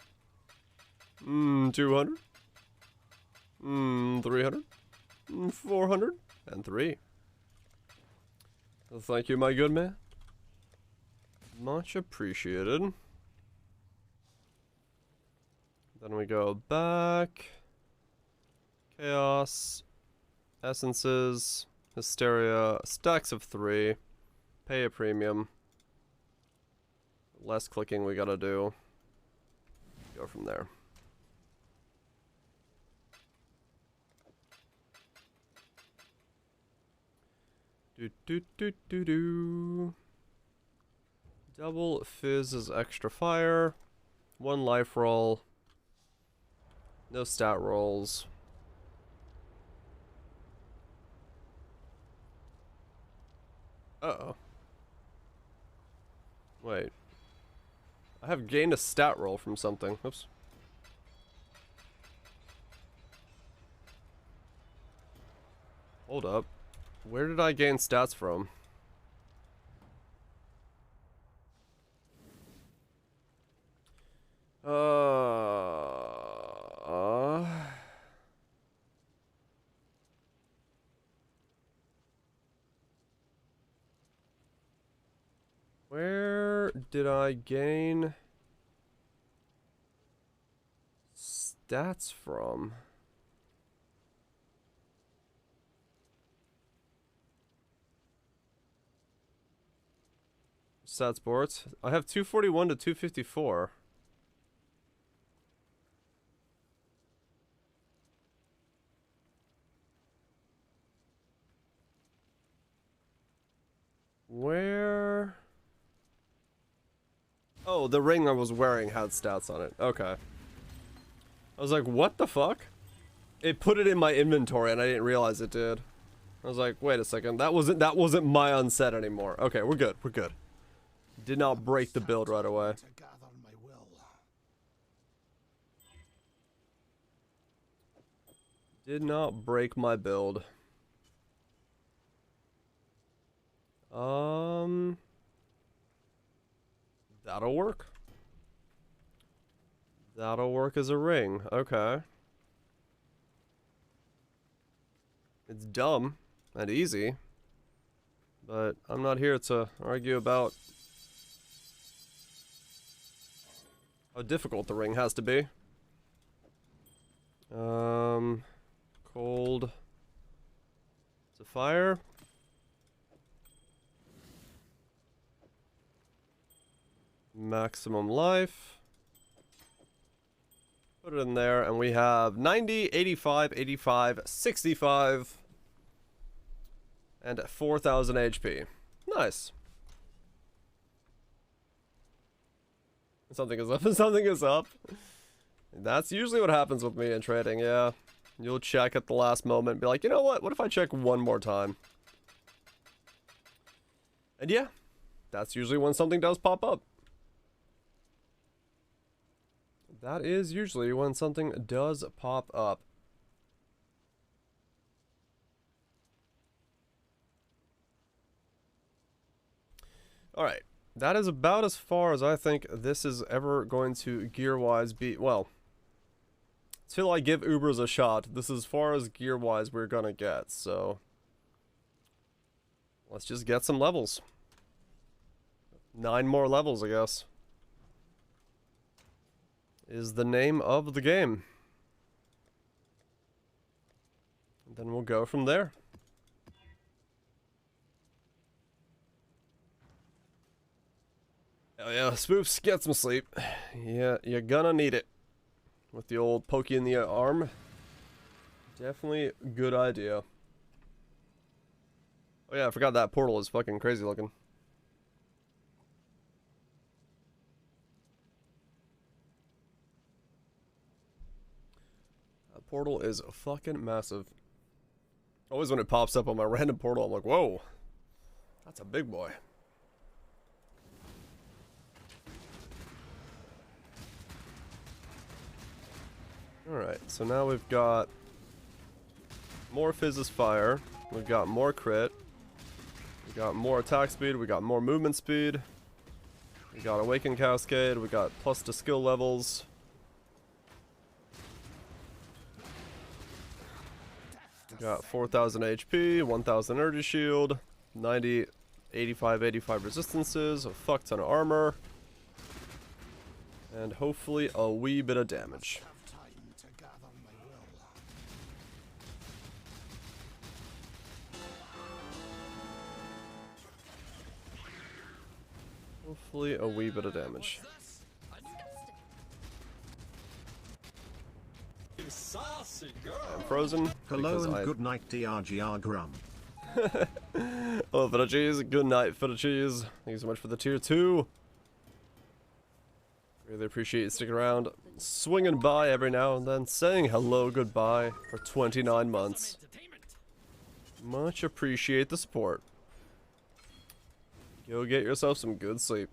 200. 300. 400. And 3. Well, thank you, my good man. Much appreciated. Then we go back. Chaos. Essences. Hysteria. Stacks of 3. Pay a premium. Less clicking we gotta do. Go from there. Do. Double fizz is extra fire. 1 life roll. No stat rolls. Uh-oh. Wait. I have gained a stat roll from something. Oops. Hold up. Where did I gain stats from? Where did I gain stats from? Stat sports. I have 241 to 254. Where? Oh, the ring I was wearing had stats on it. Okay. I was like, what the fuck? It put it in my inventory and I didn't realize it did. I was like, wait a second. That wasn't my unset anymore. Okay, we're good. We're good. Did not break the build right away. To gather my will. Did not break my build. That'll work. That'll work as a ring. Okay. It's dumb and easy, but I'm not here to argue about how difficult the ring has to be. Cold to fire. Maximum life. Put it in there, and we have 90, 85, 85, 65, and 4,000 HP. Nice. Something is up. Something is up. That's usually what happens with me in trading, yeah. You'll check at the last moment and be like, you know what? What if I check one more time? And yeah, that's usually when something does pop up. That is usually when something does pop up. Alright, that is about as far as I think this is ever going to gear-wise be. Well, till I give Ubers a shot, this is as far as gear-wise we're gonna get, so let's just get some levels. 9 more levels, I guess, is the name of the game. And then we'll go from there. Oh yeah, spoofs, get some sleep. Yeah, you're gonna need it. With the old pokey in the arm. Definitely a good idea. Oh yeah, I forgot that portal is fucking crazy looking. That portal is fucking massive. Always when it pops up on my random portal, I'm like, whoa. That's a big boy. Alright, so now we've got more Fizz's Fire, we've got more crit, we got more attack speed, we got more movement speed, we got Awaken Cascade, we got plus to skill levels. We got 4,000 HP, 1,000 energy shield, 90, 85, 85 resistances, a fuck ton of armor, and hopefully a wee bit of damage. Hopefully a wee bit of damage. Saucy girl. I'm frozen. Hello and good night, DRGR Grum. Hello, Feta Cheese. Good night, Feta Cheese. Thank you so much for the tier 2. Really appreciate you sticking around, swinging by every now and then, saying hello, goodbye for 29 months. Much appreciate the support. Go get yourself some good sleep.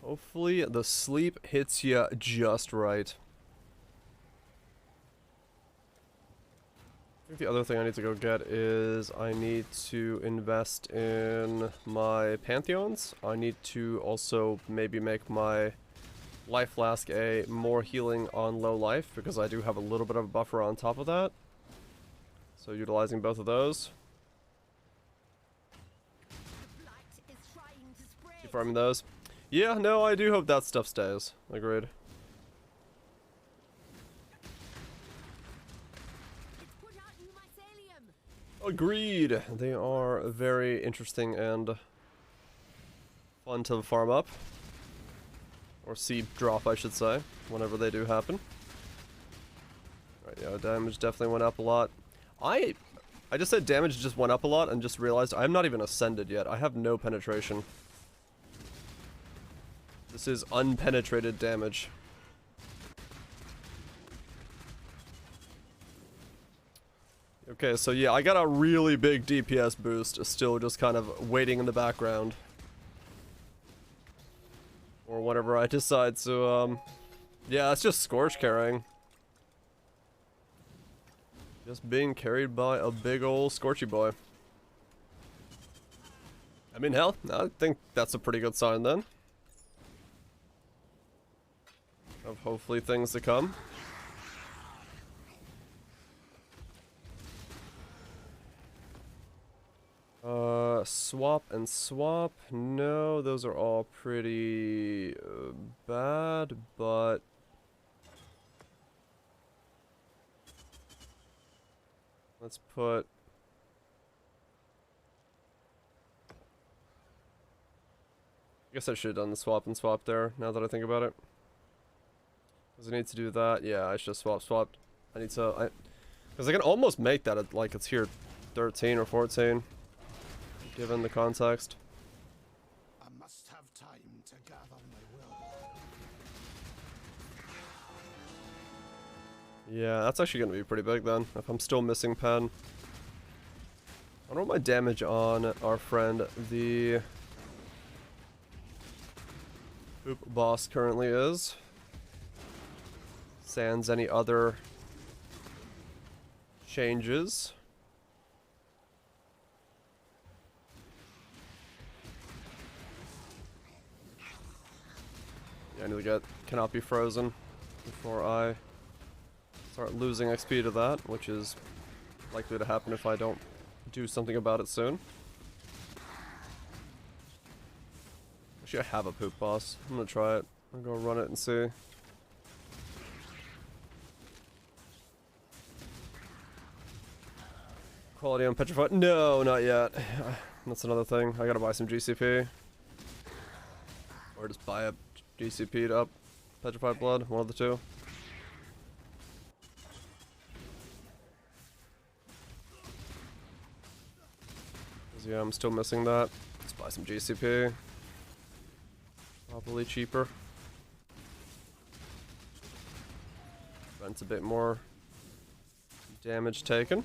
Hopefully the sleep hits you just right. I think the other thing I need to go get is I need to invest in my Pantheons. I need to also maybe make my Life Flask a more healing on low life, because I do have a little bit of a buffer on top of that. So utilizing both of those. Keep farming those. Yeah, no, I do hope that stuff stays. Agreed. Agreed. They are very interesting and fun to farm up. Or see drop, I should say, whenever they do happen. Right, yeah, damage definitely went up a lot. I just said damage just went up a lot and just realized I'm not even ascended yet. I have no penetration. This is unpenetrated damage. Okay, so yeah, I got a really big DPS boost, still just kind of waiting in the background. Or whatever I decide, so, yeah, it's just Scorch carrying. Just being carried by a big ol' Scorchy boy. I mean, hell, I think that's a pretty good sign then. Of hopefully things to come. Swap and swap. No, those are all pretty bad, but let's put I guess I should have done the swap and swap there, now that I think about it. Because I need to do that. Yeah, I should have swapped. I need to... Because I can almost make that at, like, it's here 13 or 14. Given the context. I must have time to gather my will. Yeah, that's actually going to be pretty big then, if I'm still missing pen. I wonder what my damage on our friend, the Poop Boss, currently is. Sans any other changes. Yeah, I need to get cannot be frozen before I start losing XP to that, which is likely to happen if I don't do something about it soon. Actually, I have a Poop Boss. I'm gonna try it. I'll go run it and see. Quality on Petrified? No, not yet. That's another thing. I gotta buy some GCP. Or just buy a GCP'd up Petrified Blood, one of the two. Yeah, I'm still missing that. Let's buy some GCP. Probably cheaper. Prevents a bit more damage taken.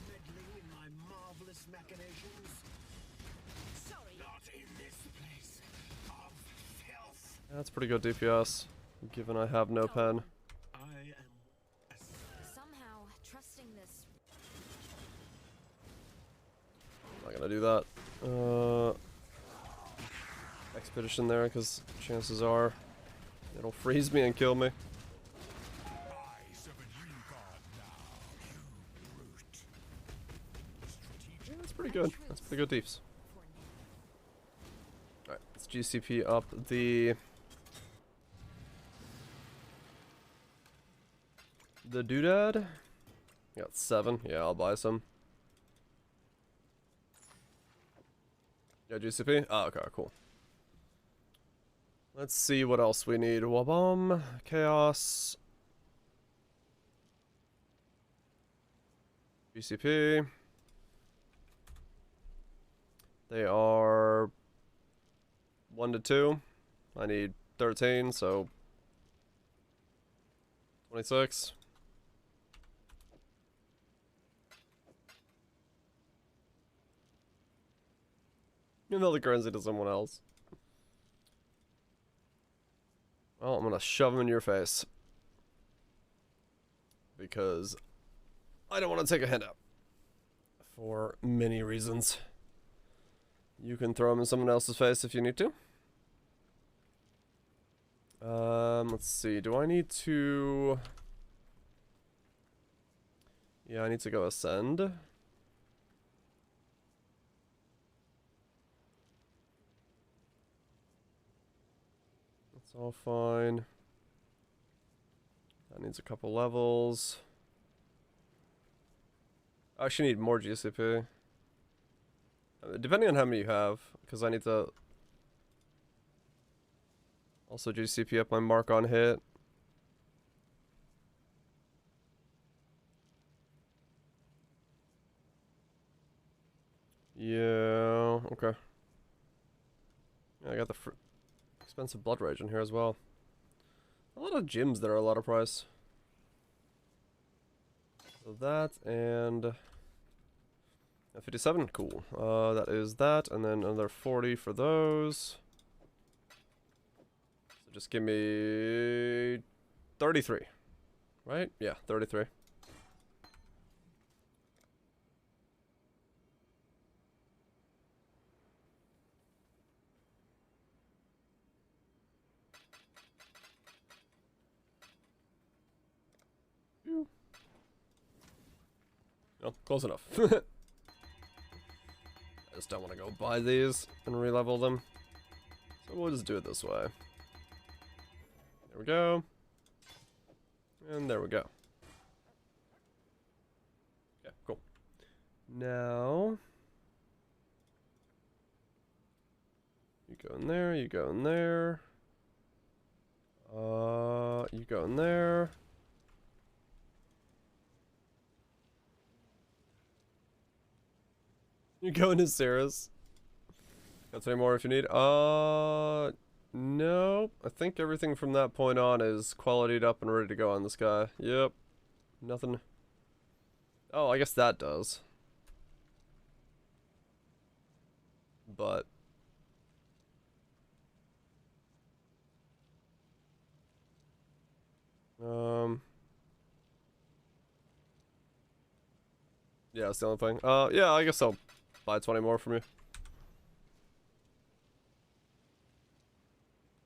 That's pretty good DPS, given I have no pen. Somehow trusting this. I'm not gonna do that. Expedition there, because chances are it'll freeze me and kill me. Yeah, that's pretty good. That's pretty good deeps. Alright, let's GCP up the doodad. Got 7. Yeah, I'll buy some. Yeah, GCP? Oh, okay, cool. Let's see what else we need. Wabam, Chaos, GCP. They are 1 to 2. I need 13, so 26. You know the currency to someone else. Well, I'm gonna shove them in your face. Because I don't want to take a handout. For many reasons. You can throw them in someone else's face if you need to. Let's see. Do I need to... Yeah, I need to go ascend. That's all fine. That needs a couple levels. I actually need more GCP. Depending on how many you have, because I need to also GCP up my mark on hit. Yeah, okay. Yeah, I got the expensive Blood Rage in here as well. A lot of gyms that are a lot of price. So that and 57, cool. That is that, and then another 40 for those. So just give me 33, right? Yeah, 33. Oh, close enough. I just don't want to go buy these and re-level them. So we'll just do it this way. There we go. And there we go. Okay, cool. Now... you go in there, you go in there. You go in there. You go into Sarah's. Got any more if you need? No. I think everything from that point on is qualitied up and ready to go on this guy. Yep. Nothing. Oh, I guess that does. But... yeah, that's the only thing. Yeah, I guess I'll buy 20 more from you.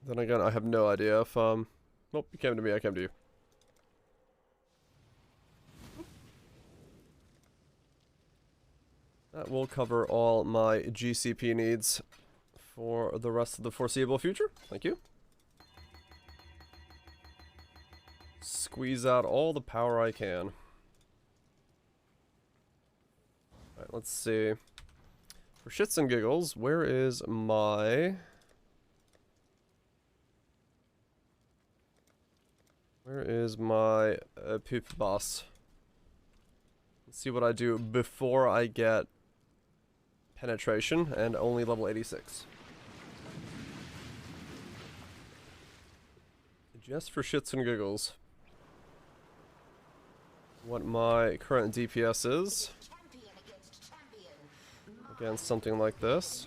Then again, I have no idea if, nope, you came to me, I came to you. That will cover all my GCP needs for the rest of the foreseeable future. Thank you. Squeeze out all the power I can. Alright, let's see. For shits and giggles, where is my... where is my poop boss? Let's see what I do before I get penetration and only level 86. Just for shits and giggles. What my current DPS is against something like this.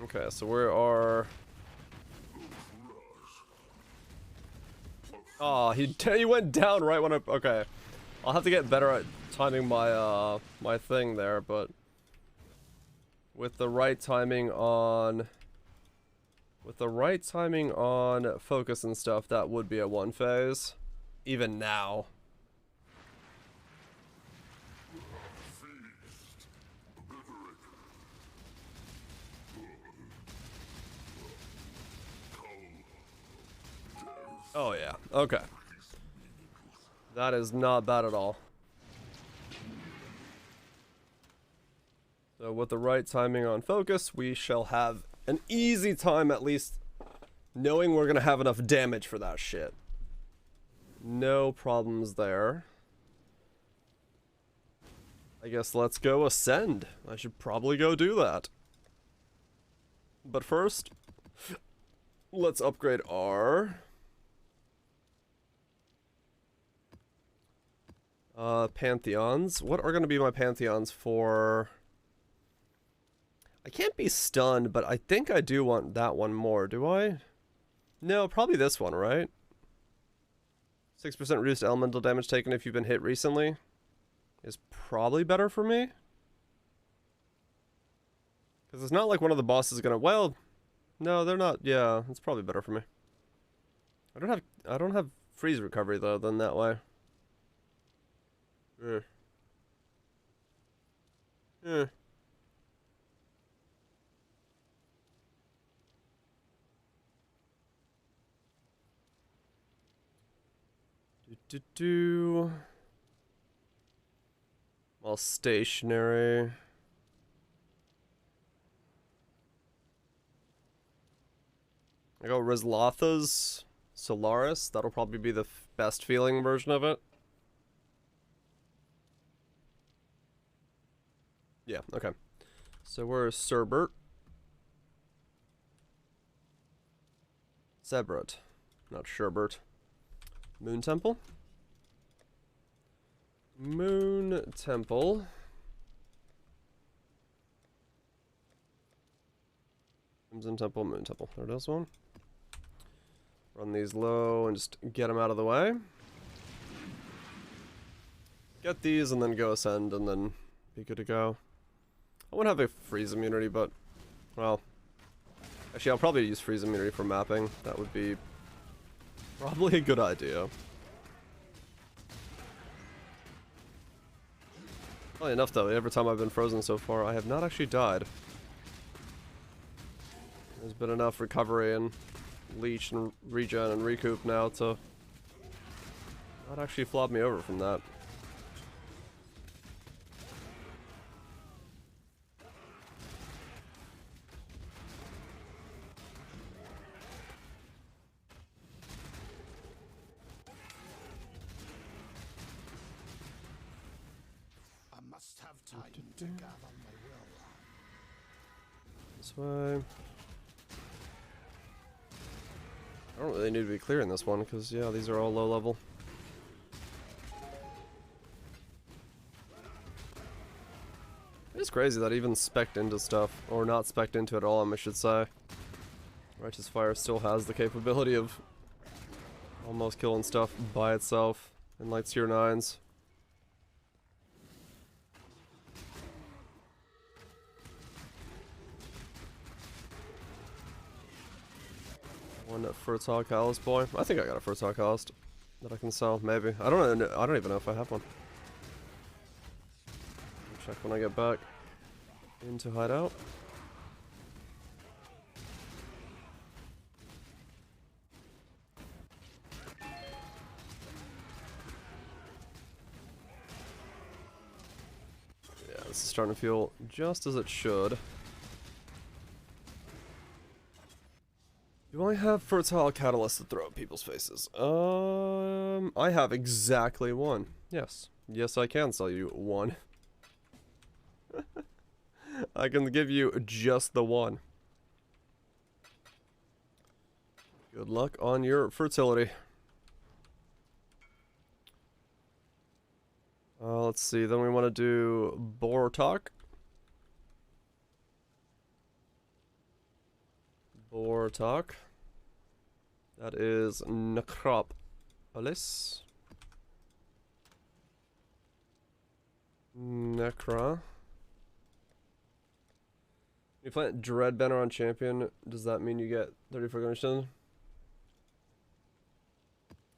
Okay, so we are... oh, he went down right when I... okay. I'll have to get better at timing my, my thing there, but... with the right timing on... with the right timing on focus and stuff, that would be a one phase. Even now. Oh yeah, okay. That is not bad at all. So with the right timing on focus, we shall have an easy time at least knowing we're gonna have enough damage for that shit. No problems there. I guess let's go ascend. I should probably go do that. But first, let's upgrade our... pantheons. What are going to be my pantheons for... I can't be stunned, but I think I do want that one more, do I? No, probably this one, right? 6% reduced elemental damage taken if you've been hit recently is probably better for me. Because it's not like one of the bosses is going to... well, no, they're not. Yeah, it's probably better for me. I don't have freeze recovery, though, then that way. Yeah. While stationary. I go Rizlatha's Solaris. That'll probably be the best feeling version of it. Yeah, okay. So we're Cerbert. Zebrat. Not Sherbert. Moon Temple. Moon Temple. Crimson Temple, Moon Temple. There it is one. Run these low and just get them out of the way. Get these and then go ascend and then be good to go. I wouldn't have a freeze immunity, but, well, actually I'll probably use freeze immunity for mapping. That would be probably a good idea. Funny enough though, every time I've been frozen so far, I have not actually died. There's been enough recovery and leech and regen and recoup now to not actually flop me over from that. I must have time to gather my will. This way. I don't really need to be clearing this one because, yeah, these are all low level. It's crazy that even spec'd into stuff, or not spec'd into it at all, I should say. Righteous Fire still has the capability of almost killing stuff by itself in like tier 9s. One Fertile Catalyst boy. I think I got a Fertile Catalyst that I can sell, maybe. I don't even know if I have one. I'll check when I get back into hideout. Yeah, this is starting to feel just as it should. Do I have Fertile Catalyst to throw at people's faces? I have exactly one. Yes. Yes, I can sell you one. I can give you just the one. Good luck on your fertility. Let's see, then we want to do Bortok. Bortok. That is Necropolis. Necra. You plant Dread Banner on champion, does that mean you get 34 gunstone?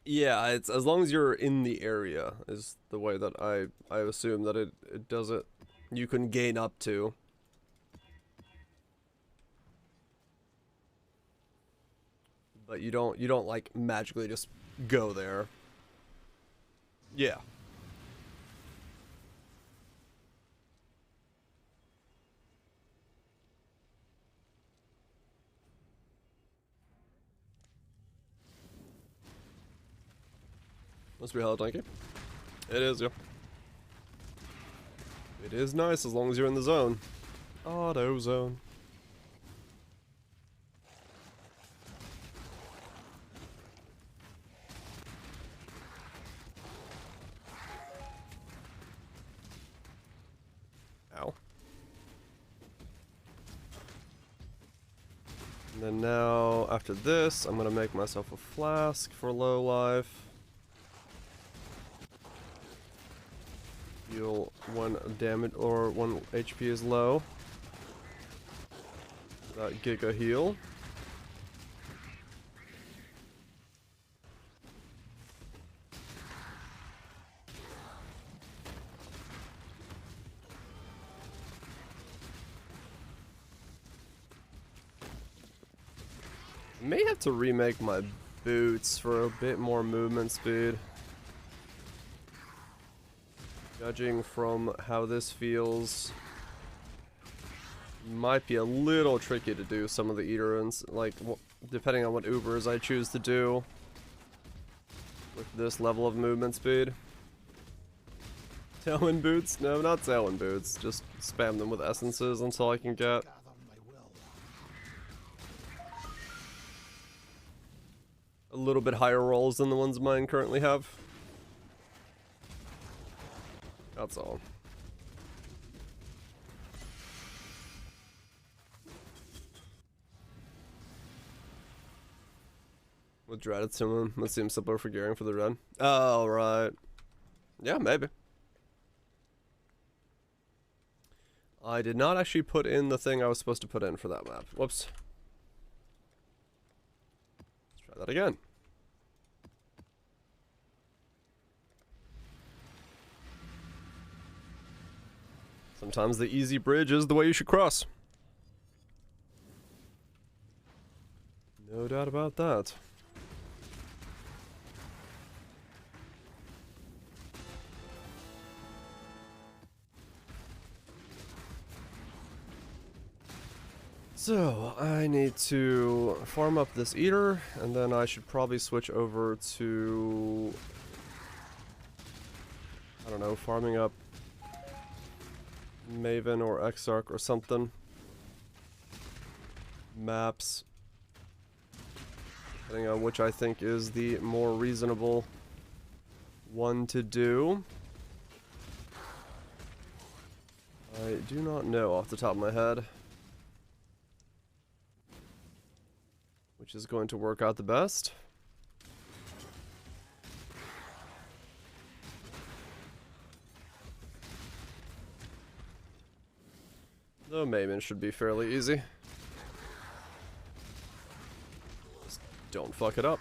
Yeah, it's as long as you're in the area is the way that I assume that it does it. You can gain up to. But you don't like magically just go there. Yeah. Must be hella tanky. It is, yeah. It is nice as long as you're in the zone. Auto zone. Ow. And then now, after this, I'm gonna make myself a flask for low life. Heal 1 damage or 1 HP is low. That Giga heal. May have to remake my boots for a bit more movement speed. Judging from how this feels, might be a little tricky to do some of the eater runs, like depending on what Ubers I choose to do with this level of movement speed. Tailwind boots? No, not tailwind boots. Just spam them with essences until I can get a little bit higher rolls than the ones mine currently have. That's all. With dreaded someone, that seems simpler for gearing for the run. Oh, right. Yeah, maybe. I did not actually put in the thing I was supposed to put in for that map. Whoops. Let's try that again. Sometimes the easy bridge is the way you should cross. No doubt about that. So, I need to farm up this eater, and then I should probably switch over to, I don't know, farming up Maven or Exarch or something. Maps. Depending on which I think is the more reasonable one to do. I do not know off the top of my head which is going to work out the best. The Maven should be fairly easy. Just don't fuck it up.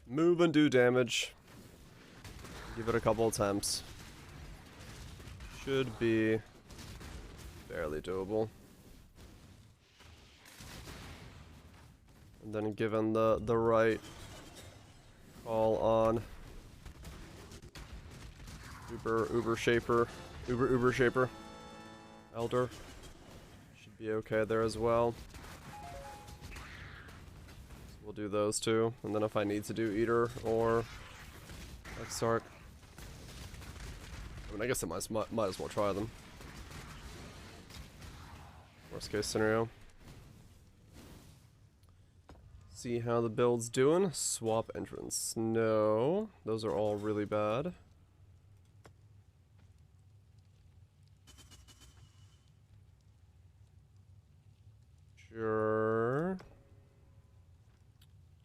Move and do damage. Give it a couple attempts. Should be fairly doable. And then given the right call on Uber Shaper, Elder, should be okay there as well. So we'll do those two, and then if I need to do Eater or Exarch, I mean, I guess I might as well try them. Worst case scenario. See how the build's doing. Swap entrance. No, those are all really bad. Sure.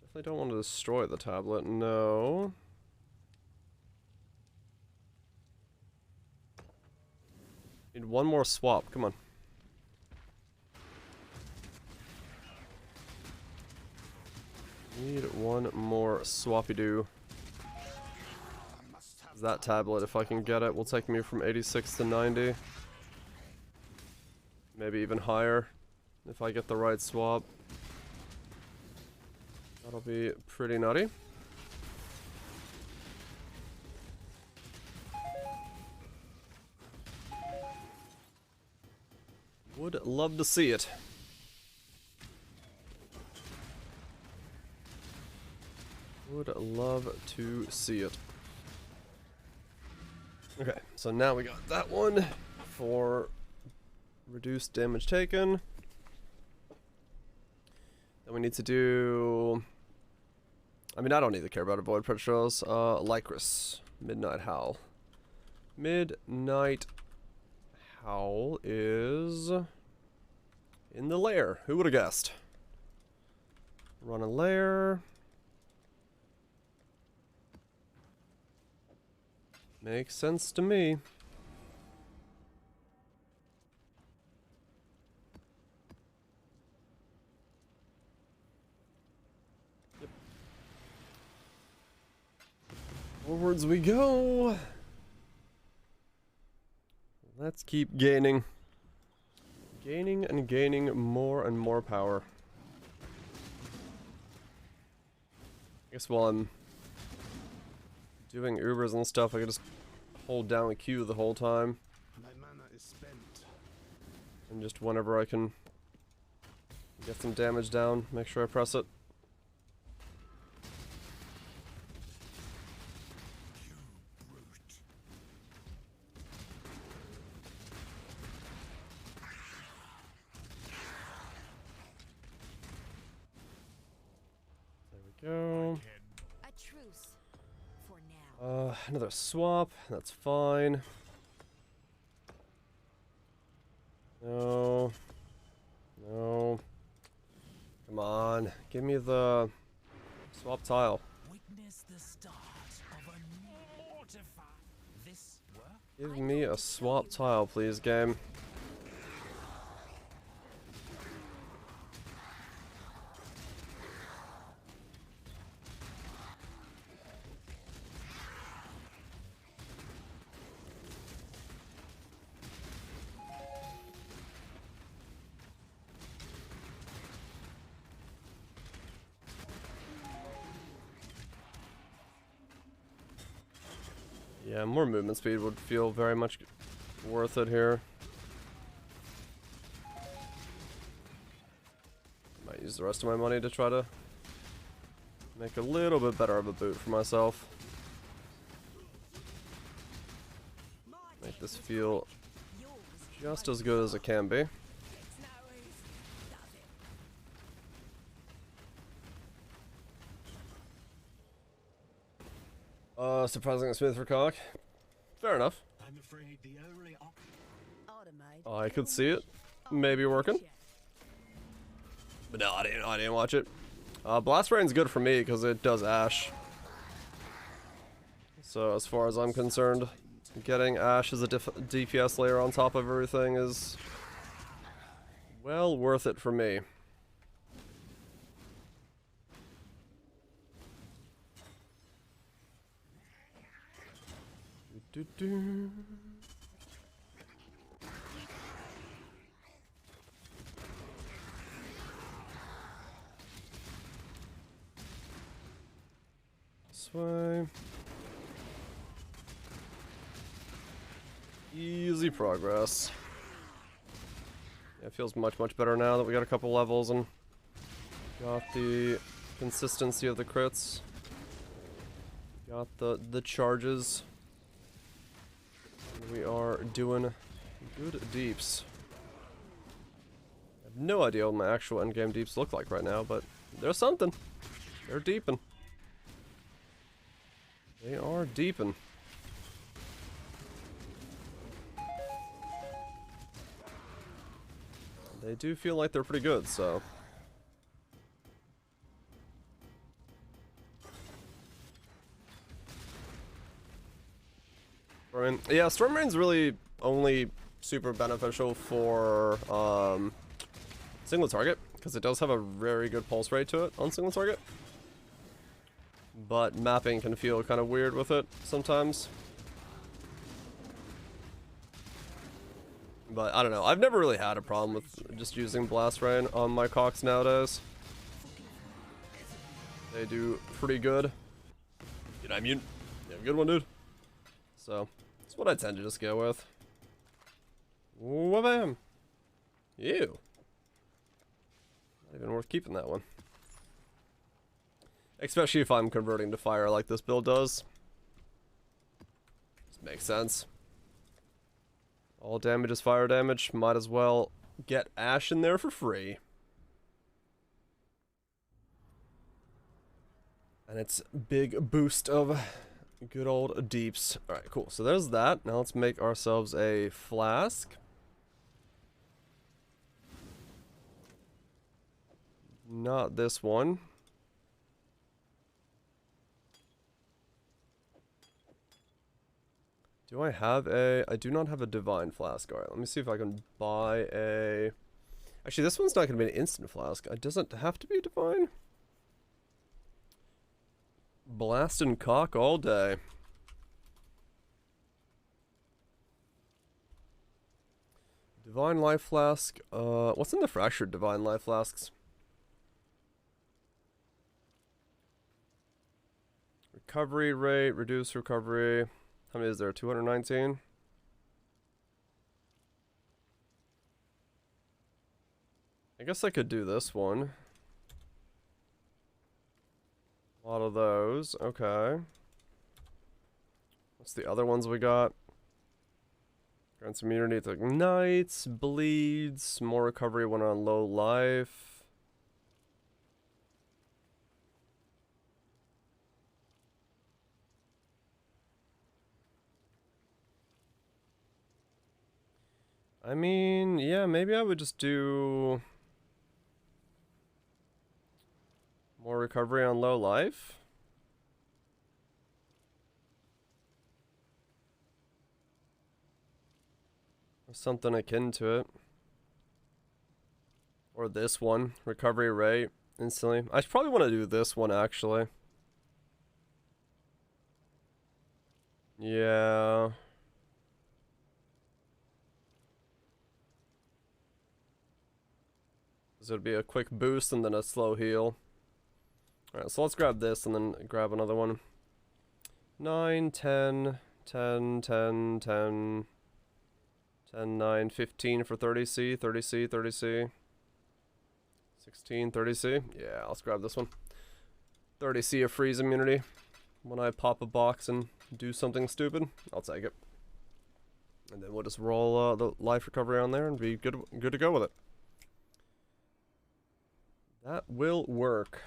Definitely don't want to destroy the tablet. No. Need one more swap. Come on. Need one more swappy-doo. That tablet, if I can get it, will take me from 86 to 90. Maybe even higher, if I get the right swap. That'll be pretty nutty. Would love to see it. Would love to see it. Okay, so now we got that one for reduced damage taken. Then we need to do... I mean, I don't need to care about Avoid Patrols. Lycris. Midnight Howl. Midnight Howl is in the lair. Who would have guessed? Run a lair. Makes sense to me. Yep. Forwards we go. Let's keep gaining. Gaining and gaining more and more power. I guess while I'm doing Ubers and stuff, I can just hold down Q the whole time. My mana is spent. And just whenever I can get some damage down, make sure I press it. There we go. A truce for now. Another swap, that's fine. No. No. Come on, give me the swap tile. Witness the start of a new Give me a swap tile, please, game. Yeah, more movement speed would feel very much worth it here. Might use the rest of my money to try to make a little bit better of a boot for myself. Make this feel just as good as it can be. Surprising smooth for CoC. Fair enough. I'm afraid the only I could see it maybe working. But no, I didn't watch it. Blast Rain's good for me because it does Ash. So as far as I'm concerned, getting Ash as a DPS layer on top of everything is well worth it for me. Do-do-do. This way. Easy progress. Yeah, it feels much better now that we got a couple levels and got the consistency of the crits. Got the charges. We are doing good deeps. I have no idea what my actual endgame deeps look like right now, but there's something. They're deepin'. They are deepin'. They do feel like they're pretty good, so. Yeah, Storm Rain's really only super beneficial for single target, because it does have a very good pulse rate to it on single target. But mapping can feel kind of weird with it sometimes. But I don't know, I've never really had a problem with just using Blast Rain on my CoCs nowadays. They do pretty good. You know, I mean, yeah, good one, dude. So, that's what I tend to just go with. Wha-bam! Ew. Not even worth keeping that one. Especially if I'm converting to fire like this build does. This makes sense. All damage is fire damage. Might as well get Ash in there for free. And it's big boost of good old deeps. Alright, cool. So there's that. Now let's make ourselves a flask. Not this one. Do I have a... I do not have a divine flask. Alright, let me see if I can buy a... Actually, this one's not going to be an instant flask. It doesn't have to be divine. Blast and CoC all day. Divine life flask. What's in the fractured divine life flasks? Recovery rate, reduce recovery. How many is there? 219? I guess I could do this one. A lot of those. Okay. What's the other ones we got? Grants immunity to ignites, bleeds, more recovery when on low life. I mean, yeah, maybe I would just do more recovery on low life. Something akin to it. Or this one, recovery rate instantly. I probably want to do this one actually. Yeah. This would be a quick boost and then a slow heal. Alright, so let's grab this and then grab another one. 9, 10, 10, 10, 10, 10, 9, 15 for 30C, 30C, 30C. 16, 30C. Yeah, let's grab this one. 30C of freeze immunity. When I pop a box and do something stupid, I'll take it. And then we'll just roll the life recovery on there and be good to go with it. That will work.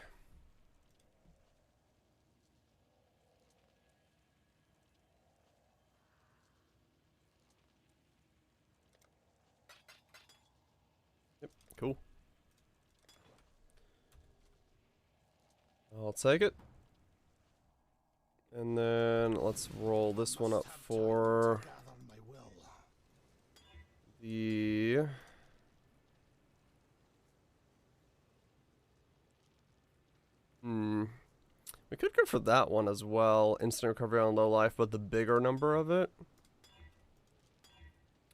Yep, cool. I'll take it. And then let's roll this one up for the... We could go for that one as well. Instant recovery on low life, but the bigger number of it.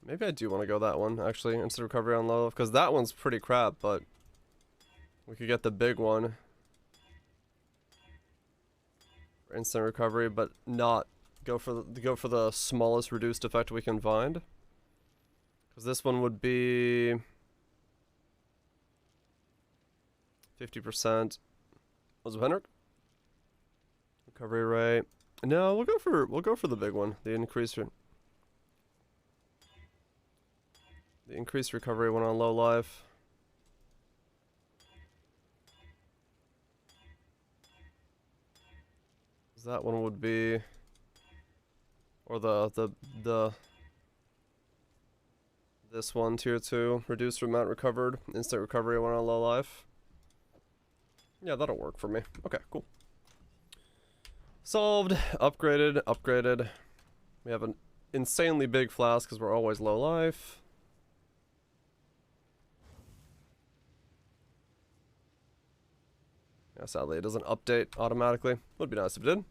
Maybe I do want to go that one, actually. Instant recovery on low life, because that one's pretty crap, but we could get the big one. For instant recovery, but not go for the smallest reduced effect we can find. Because this one would be 50%. Was it Henrik? Recovery rate. No, we'll go for the big one. The increased recovery one on low life. That one would be, or this one, tier 2, reduced amount recovered, instant recovery one on low life. Yeah, that'll work for me. Okay, cool. Solved, upgraded. We have an insanely big flask because we're always low life. Yeah, sadly it doesn't update automatically. Would be nice if it did.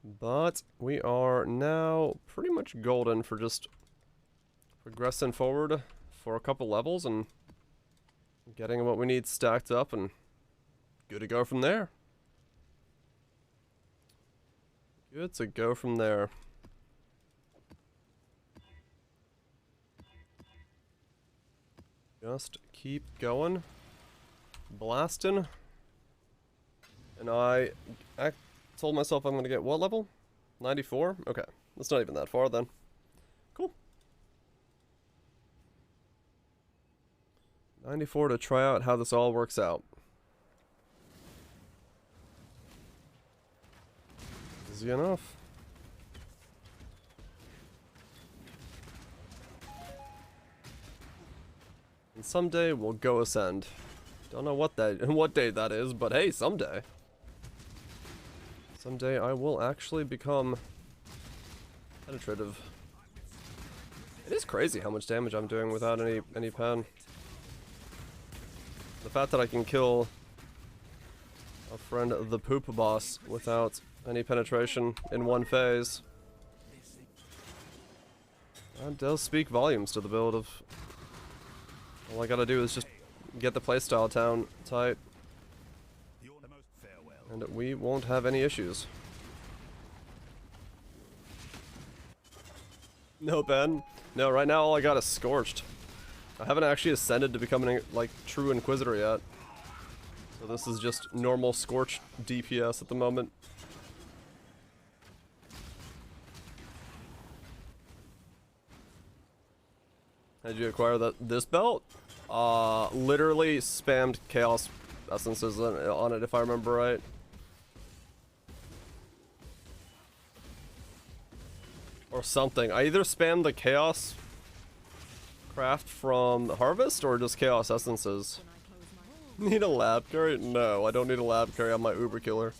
But we are now pretty much golden for just progressing forward for a couple levels and getting what we need stacked up and good to go from there. Good to go from there. Just keep going. Blasting. And I told myself I'm going to get what level? 94? Okay. That's not even that far then. Cool. 94 to try out how this all works out. Easy enough. And someday we'll go ascend. Don't know what day that is, but hey, someday. Someday I will actually become penetrative. It is crazy how much damage I'm doing without any pen. The fact that I can kill a friend of the poop boss without any penetration in one phase. That does speak volumes to the build of all I gotta do is just get the playstyle down tight. And we won't have any issues. No, Ben. No, right now all I got is Scorched. I haven't actually ascended to becoming, like, true Inquisitor yet. So this is just normal Scorched DPS at the moment. How'd you acquire this belt? Literally spammed Chaos Essences on it, if I remember right. Or something. I either spammed the Chaos Craft from Harvest or just Chaos Essences. Need a lab carry? No, I don't need a lab carry on my Uber Killer.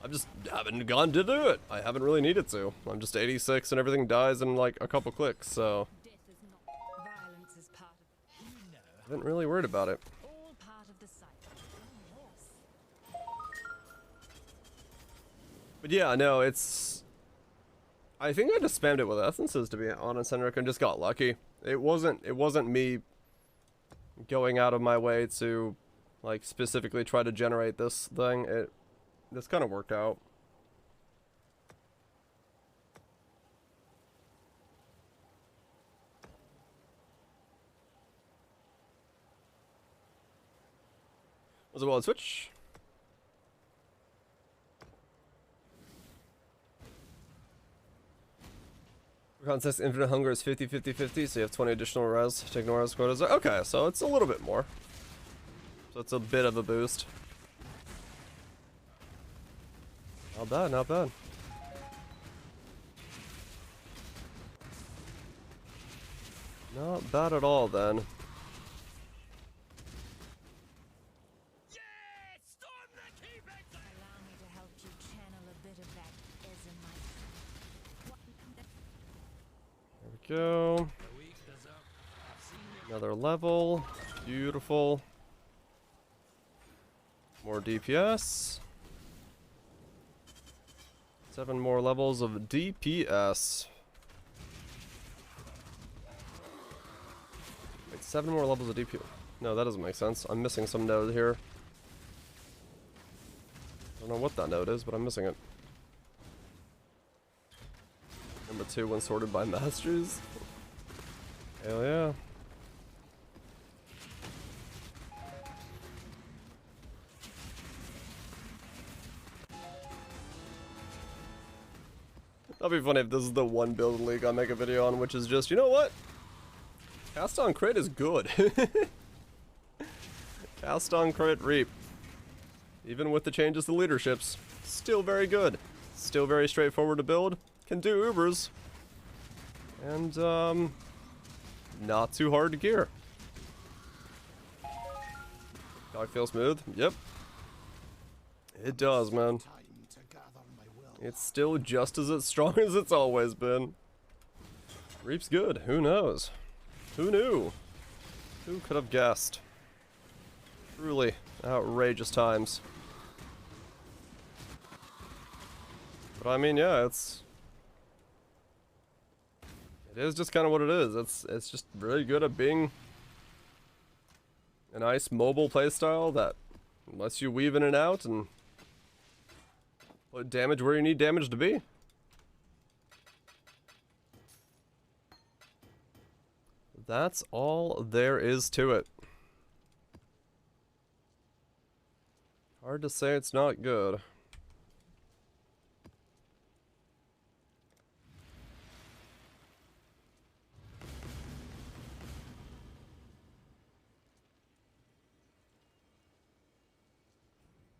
I just haven't gone to do it. I haven't really needed to. I'm just 86 and everything dies in like a couple clicks, so Death is not violence is part of I haven't really worried about it. all part of the cycle. But yeah, no, it's... I think I just spammed it with essences, to be honest, Henrik, and just got lucky. It wasn't me going out of my way to, like, specifically try to generate this thing. This kind of worked out. Was it well on Switch? Contest Infinite Hunger is 50-50-50, so you have 20 additional res to ignore res quotas. Okay, so it's a little bit more. So it's a bit of a boost. Not bad, not bad. Not bad at all, then. Allow me to help you channel a bit of that There we go. Another level. Beautiful. More DPS. 7 more levels of DPS. Wait, 7 more levels of DPS. No, that doesn't make sense. I'm missing some node here. I don't know what that node is, but I'm missing it. Number 2 when sorted by masters. Hell yeah. That'd be funny if this is the one build league I make a video on, which is just, you know what? Cast on crit is good. Cast on crit reap. Even with the changes to leaderships, still very good. Still very straightforward to build. Can do Ubers. And, not too hard to gear. Dog feel smooth? Yep. It does, man. Time to gather my will. It's still just as strong as it's always been. Reap's good. Who knows? Who knew? Who could have guessed? Truly outrageous times. But I mean, yeah, it is just kind of what it is. It's just really good at being a nice mobile playstyle that lets you weave in and out and put damage where you need damage to be. That's all there is to it. Hard to say it's not good.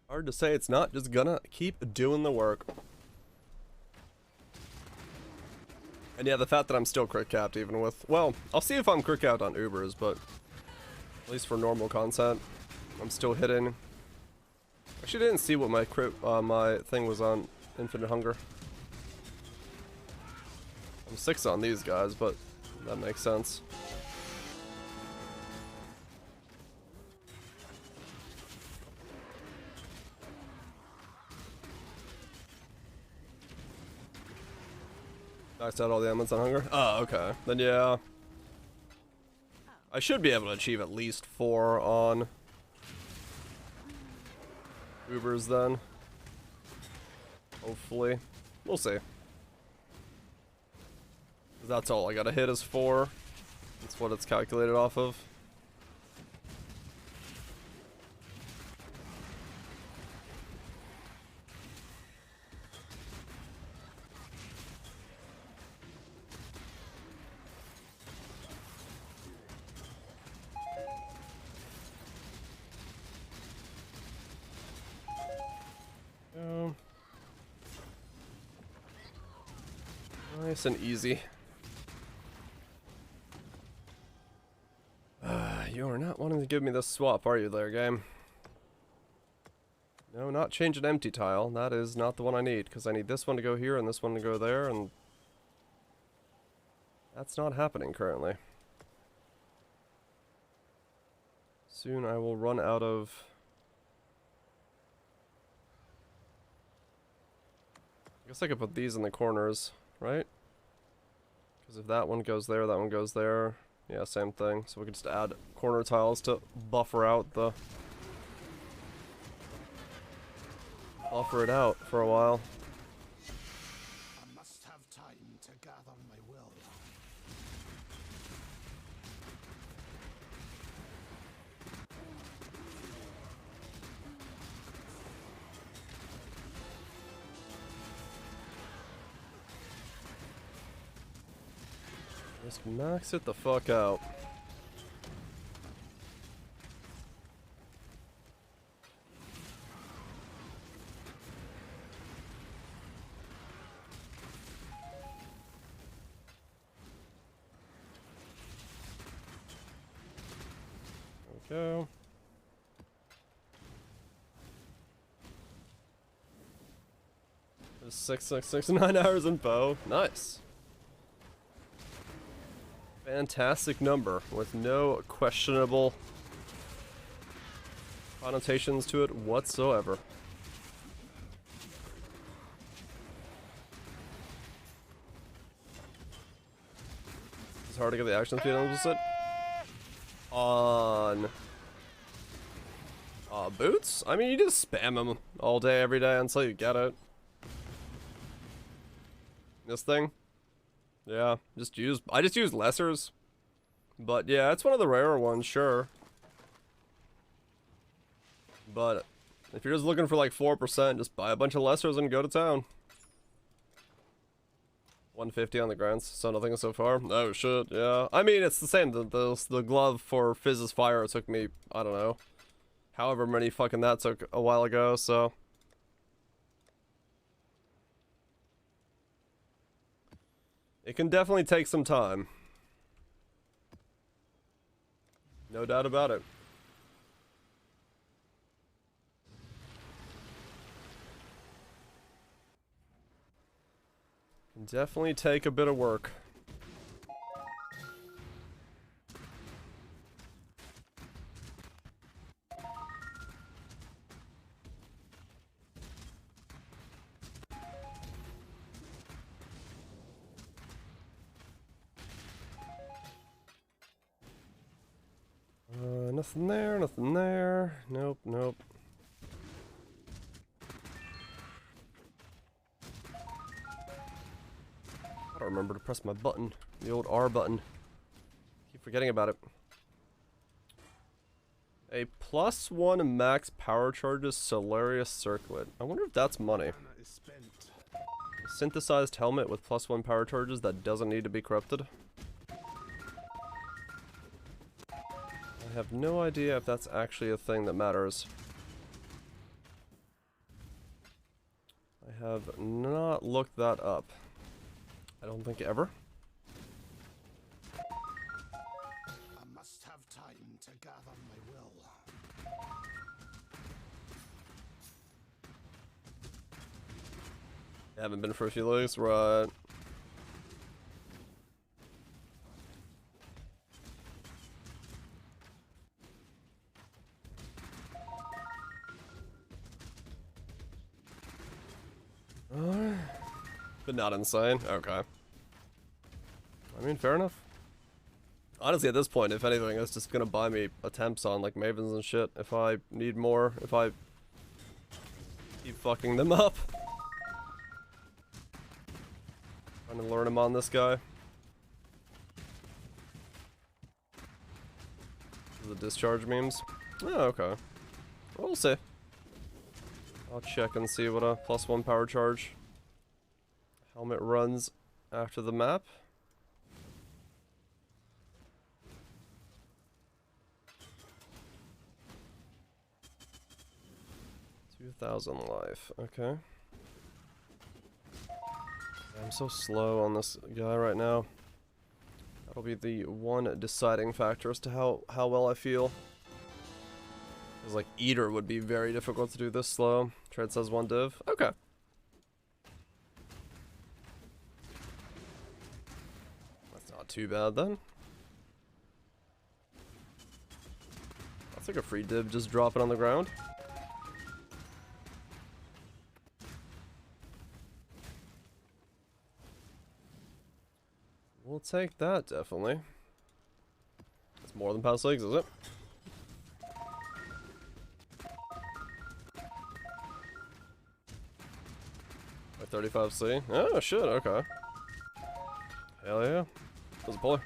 Hard to say it's not just gonna keep doing the work. And yeah, the fact that I'm still crit capped even with, well, I'll see if I'm crit capped on Ubers, but at least for normal content, I'm still hitting. Actually didn't see what my crit, my thing was on Infinite Hunger. I'm 6 on these guys, but that makes sense. Maxed out all the elements on hunger? Oh, okay. Then yeah. I should be able to achieve at least 4 on Ubers then. Hopefully. We'll see. That's all I gotta hit is 4. That's what it's calculated off of. Nice and easy. You are not wanting to give me this swap, are you there, game? No, not change an empty tile. That is not the one I need, because I need this one to go here and this one to go there, and that's not happening currently. Soon I will run out of... I guess I could put these in the corners, right? Because if that one goes there, that one goes there. Yeah, same thing. So we could just add corner tiles to buffer out the... Buffer it out for a while. I must have time to gather my will. Just max it the fuck out. Go. There's 6, 9 hours in bow. Nice. Fantastic number with no questionable connotations to it whatsoever. It's hard to get the action speed on this. On boots? I mean, you just spam them all day, every day until you get it. This thing? Yeah, I just use lessers. But yeah, it's one of the rarer ones, sure. But if you're just looking for like 4%, just buy a bunch of lessers and go to town. 150 on the grants, so nothing so far. Oh shit, yeah. I mean, it's the same. The glove for Fizz's Fire took me, I don't know, however many fucking that took a while ago, so. It can definitely take some time. No doubt about it. Can definitely take a bit of work. Nothing there, nothing there. Nope, nope. Gotta remember to press my button. The old R button. Keep forgetting about it. A +1 max power charges Solarius Circlet. I wonder if that's money. A synthesized helmet with +1 power charges that doesn't need to be corrupted. I have no idea if that's actually a thing that matters. I have not looked that up. I don't think ever. I must have time to gather my will. Haven't been for a few days, right? But not insane. Okay. I mean, fair enough. Honestly, at this point, if anything, it's just gonna buy me attempts on like Mavens and shit if I need more, if I keep fucking them up. Trying to learn them on this guy. The discharge memes. Oh, okay. We'll see. I'll check and see what a +1 power charge helmet runs after the map. $2,000 life. Okay. I'm so slow on this guy right now. That'll be the one deciding factor as to how well I feel. It's like Eater would be very difficult to do this slow. Trade says 1 div. Okay. That's not too bad then. That's like a free div, just drop it on the ground. We'll take that, definitely. That's more than past leagues, is it? Like 35C? Oh, shit, okay. Hell yeah. There's a puller.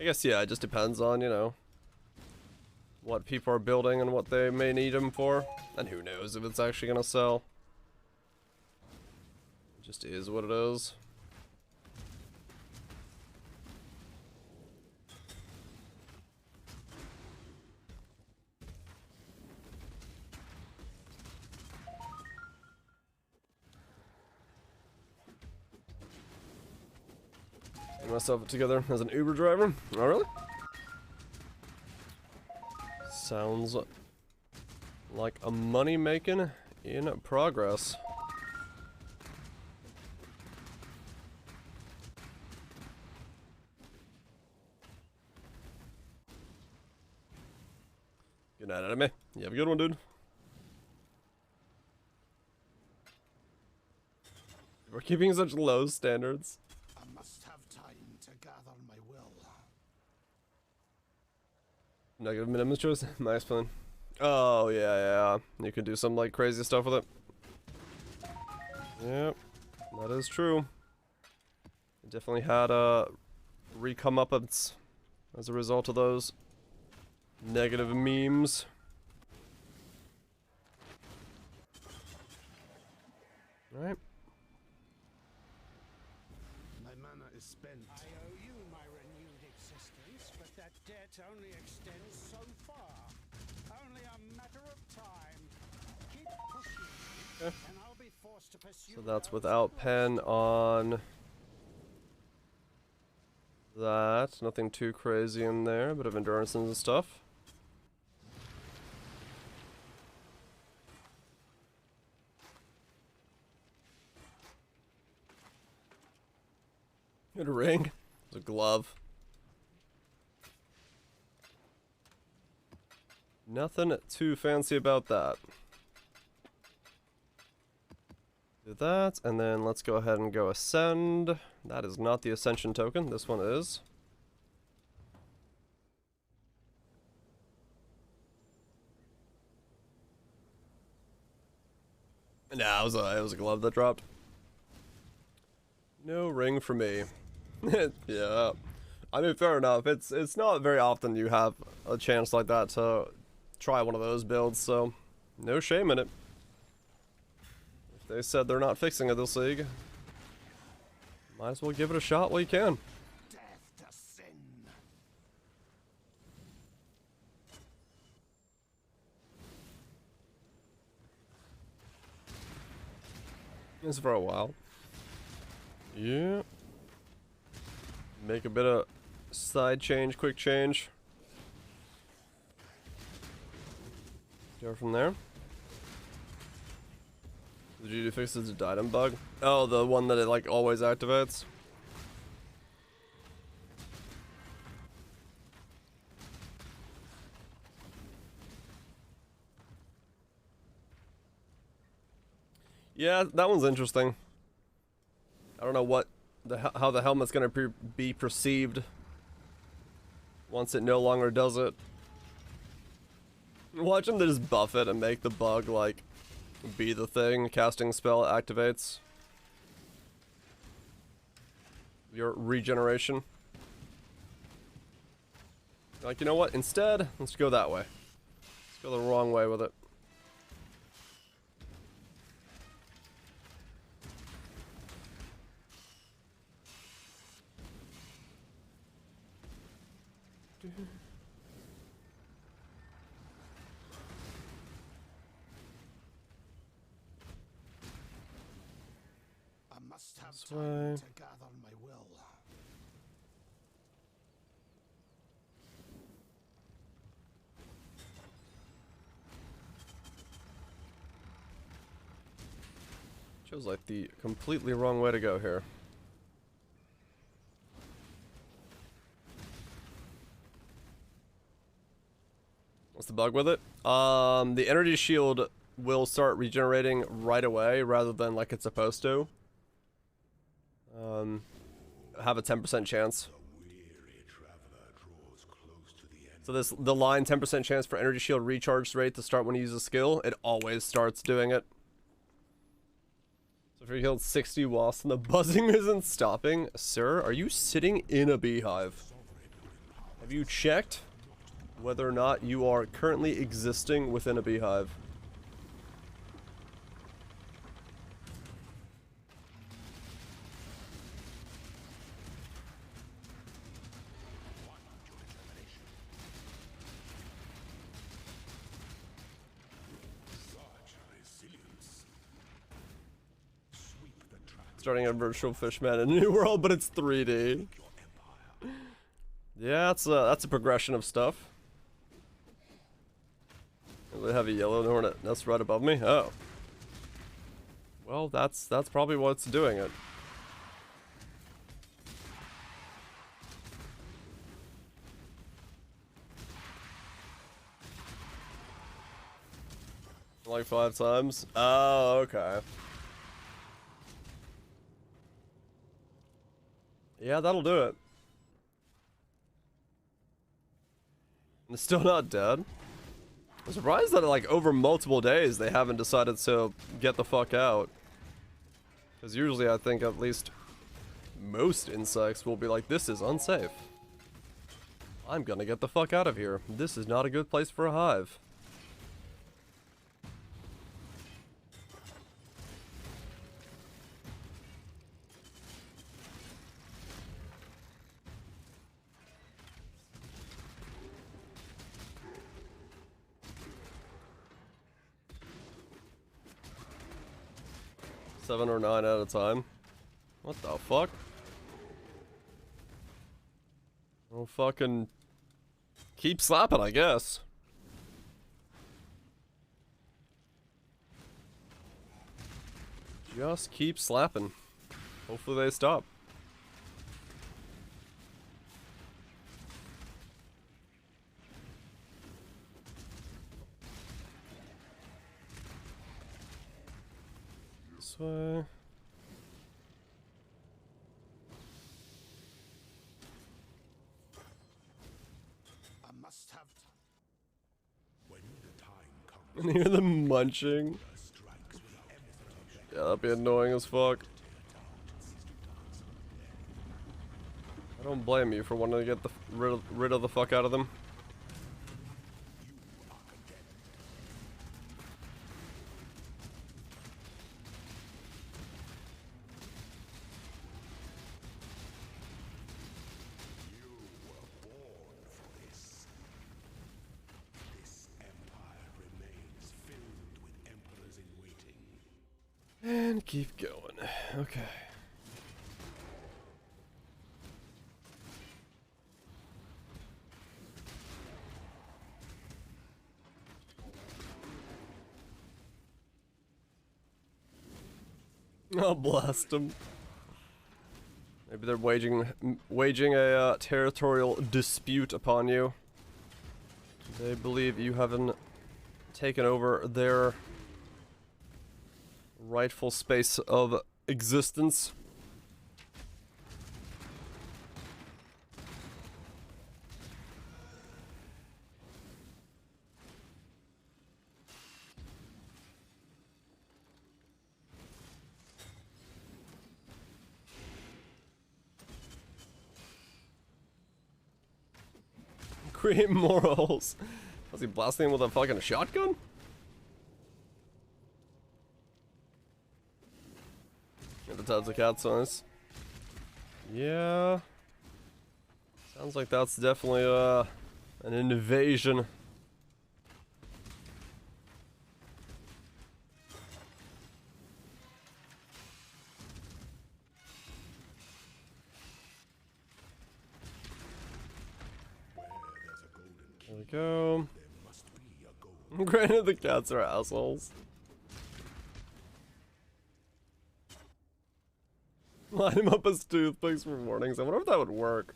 I guess, yeah, it just depends on, you know, what people are building and what they may need them for. And who knows if it's actually gonna sell. It just is what it is. Get myself together as an Uber driver. Oh, really? Sounds like a money making in progress. Good night, enemy. You have a good one, dude. We're keeping such low standards. I must have time to gather my will. Negative minimum choice. Nice plan. Oh, yeah. You can do some, like, crazy stuff with it. Yep. That is true. It definitely had a recomeuppance as a result of those negative memes. Alright. My mana is spent. I owe you my renewed existence, but that debt only extends so far. Only a matter of time. Keep pushing me, and I'll be forced to pursue. So that's without pen on that. Nothing too crazy in there. A bit of endurance and stuff. Good ring. It's a glove. Nothing too fancy about that. Do that, and then let's go ahead and go ascend. That is not the ascension token. This one is. Nah, it was a glove that dropped. No ring for me. Yeah. I mean, fair enough. It's not very often you have a chance like that to try one of those builds, so no shame in it. If they said they're not fixing it this league, might as well give it a shot while you can. Death to sin. This for a while. Yeah. Make a bit of side change, quick change. Go from there. Did you fix the item bug? Oh, the one that it like always activates. Yeah, that one's interesting. I don't know what how the helmet's gonna be perceived once it no longer does it. Watch them to just buff it and make the bug like be the thing. Casting spell activates your regeneration. Like, you know what? Instead, let's go that way. Let's go the wrong way with it. I must have This time way. to gather my will. Feels like the completely wrong way to go here. What's the bug with it? The energy shield will start regenerating right away rather than like it's supposed to. Have a 10% chance. So the line 10% chance for energy shield recharge rate to start when you use a skill, it always starts doing it. So if you're healed 60 wasps and the buzzing isn't stopping, sir, are you sitting in a beehive? Have you checked whether or not you are currently existing within a beehive? Starting a virtual fishman in a new world, but it's 3D. Yeah, that's a progression of stuff. They have a yellow hornet that's right above me. Oh. Well, that's probably what's doing it. Like 5 times? Oh, okay. Yeah, that'll do it. And it's still not dead. I'm surprised that like over multiple days they haven't decided to get the fuck out. Because usually I think at least most insects will be like, this is unsafe. I'm gonna get the fuck out of here. This is not a good place for a hive. Seven or 9 at a time. What the fuck? Well, fucking keep slapping, I guess. Just keep slapping. Hopefully they stop. This way. I must have when the time comes. And hear them munching. Yeah, that'd be annoying as fuck. I don't blame you for wanting to get the rid of the fuck out of them. And keep going. Okay. I'll blast them. Maybe they're waging a territorial dispute upon you. They believe you haven't taken over their rightful space of existence. Create morals. Was he blasting him with a fucking shotgun? The tons of cats on us. Yeah. Sounds like that's definitely an invasion. There we go. Granted, the cats are assholes. Line him up as toothpicks for warnings. I wonder if that would work.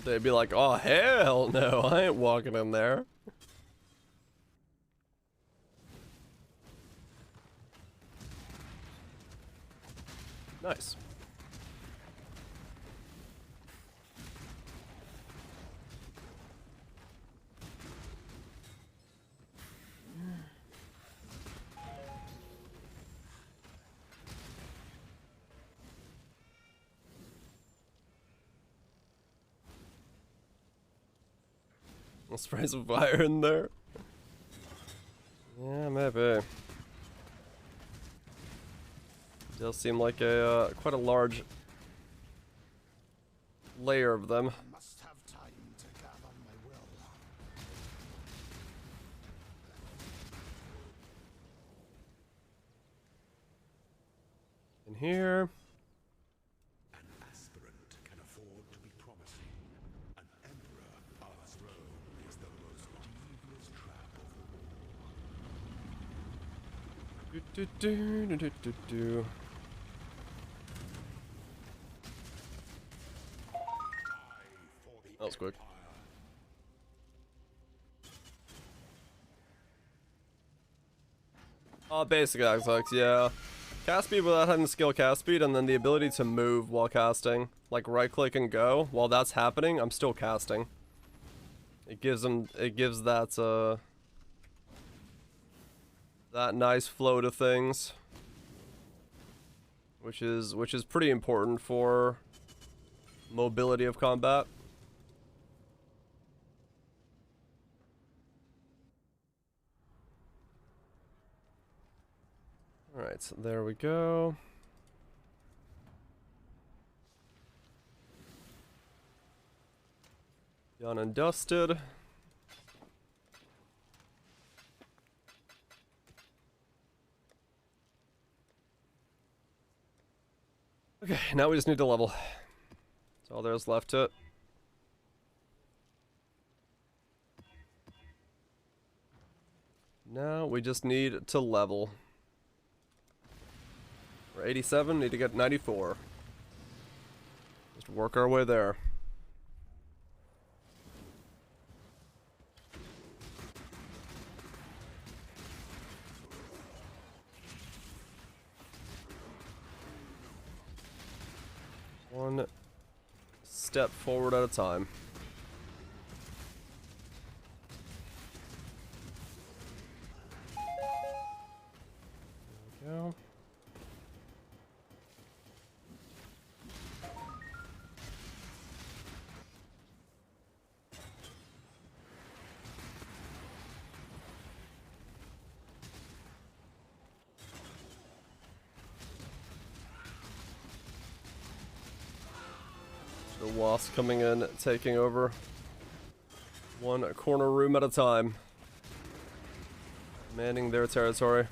They'd be like, oh hell no, I ain't walking in there. Nice. I'll spray some fire in there. Yeah, maybe. Does seem like a quite a large layer of them. I must have time to gather my will. In here. An aspirant can afford to be promising. An emperor, our throne, is the most devious trap of all. Do. That was quick. Oh, basic aspects, yeah. Cast speed without having skill cast speed, and then the ability to move while casting. Like right click and go. While that's happening, I'm still casting. It gives that that nice flow to things. Which is pretty important for mobility of combat. Alright, so there we go. Done and dusted. Okay, now we just need to level. That's all there's left to it. Now we just need to level. We're 87, need to get 94. Just work our way there. One step forward at a time. There we go. The wasp coming in, taking over one corner room at a time, manning their territory.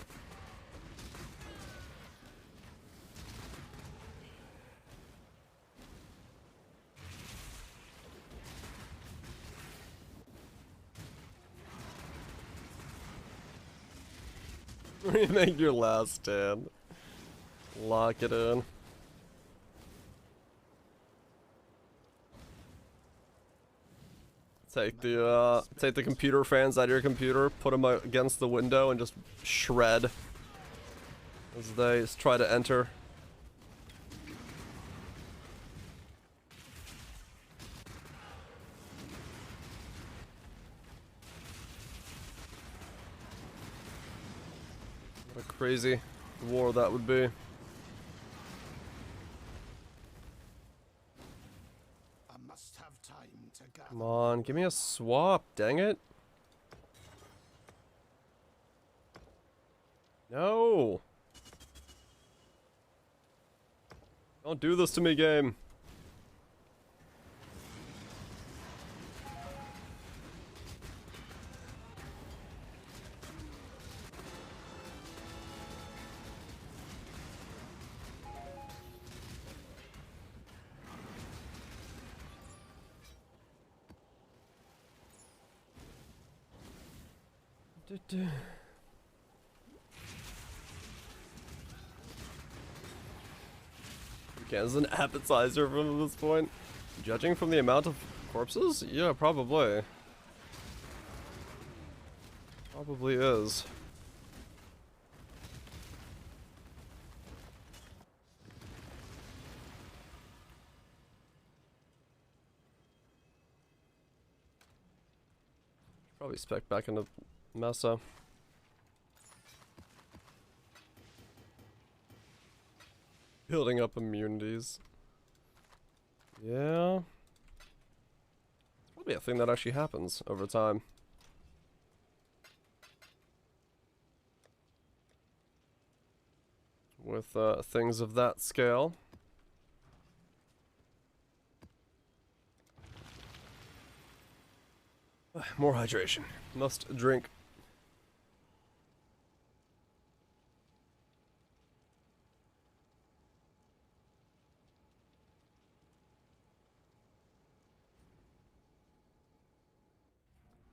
Remake your last stand. Lock it in. Take the computer fans out of your computer, put them against the window, and just shred as they try to enter. What a crazy war that would be. Come on, give me a swap, dang it. No. Don't do this to me, game. Okay, as an appetizer from this point. Judging from the amount of corpses? Yeah, probably. Probably is. Probably spec back into Mesa. Building up immunities. Yeah. It's probably a thing that actually happens over time. With things of that scale. More hydration. Must drink.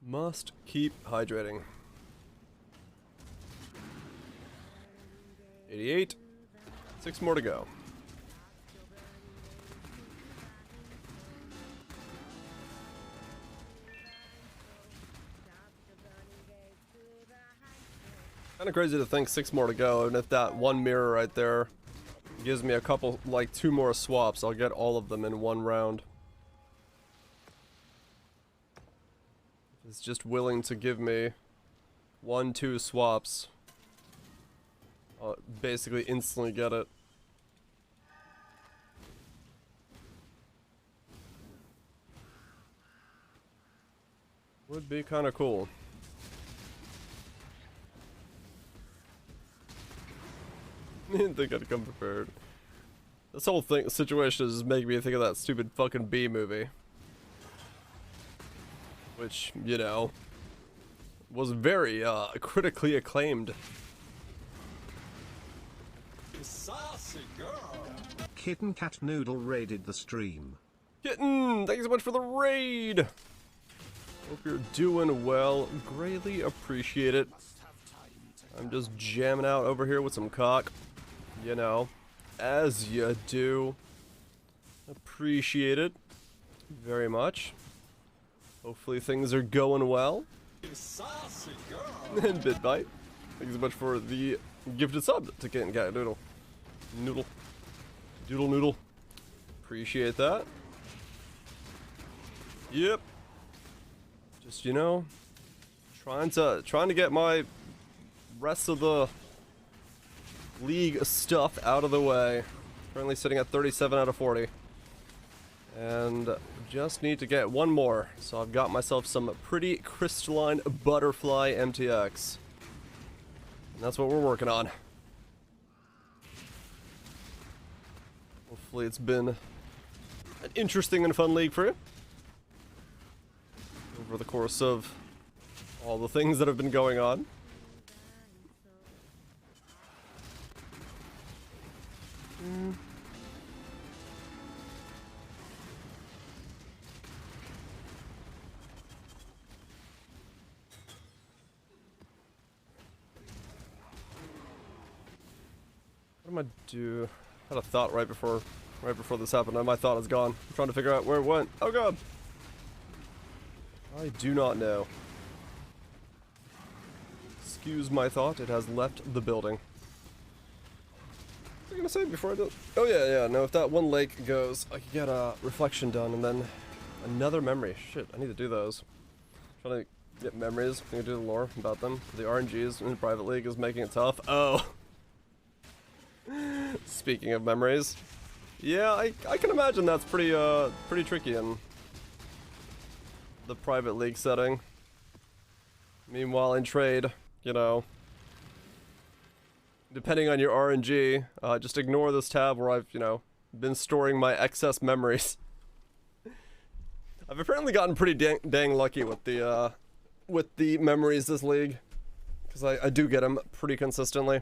Must keep hydrating. 88. 6 more to go. Kind of crazy to think 6 more to go, and if that one mirror right there gives me a couple, like 2 more swaps, I'll get all of them in one round. It's just willing to give me 1-2 swaps. I'll basically instantly get it. Would be kind of cool. Didn't think I'd come prepared. This whole situation is making me think of that stupid fucking B movie. Which, you know, was very critically acclaimed. Saucy girl. Kitten Cat Noodle raided the stream. Kitten, thank you so much for the raid. Hope you're doing well. Greatly appreciate it. I'm just jamming out over here with some CoC. You know, as you do. Appreciate it very much. Hopefully things are going well. Saucy girl. And BitBite, thank you so much for the gifted sub to Kitten Cat Noodle. Noodle. Appreciate that. Yep. Just, you know, trying to get my rest of the league stuff out of the way. Currently sitting at 37 out of 40. And just need to get one more. So I've got myself some pretty crystalline butterfly MTX. And that's what we're working on. Hopefully it's been an interesting and fun league for you. Over the course of all the things that have been going on. What am I do? I had a thought right before this happened, and my thought is gone. I'm trying to figure out where it went. Oh god! I do not know. Excuse my thought, it has left the building. What was I gonna say before I do? Oh yeah, no, if that one lake goes, I can get a reflection done, and then another memory. Shit, I need to do those. I'm trying to get memories, I'm gonna do the lore about them. The RNGs in Private League is making it tough. Oh! Speaking of memories. Yeah, I can imagine that's pretty tricky in the Private League setting. Meanwhile, in trade, you know, depending on your RNG, just ignore this tab where I've, you know, been storing my excess memories. I've apparently gotten pretty dang lucky with the memories this league, because I do get them pretty consistently.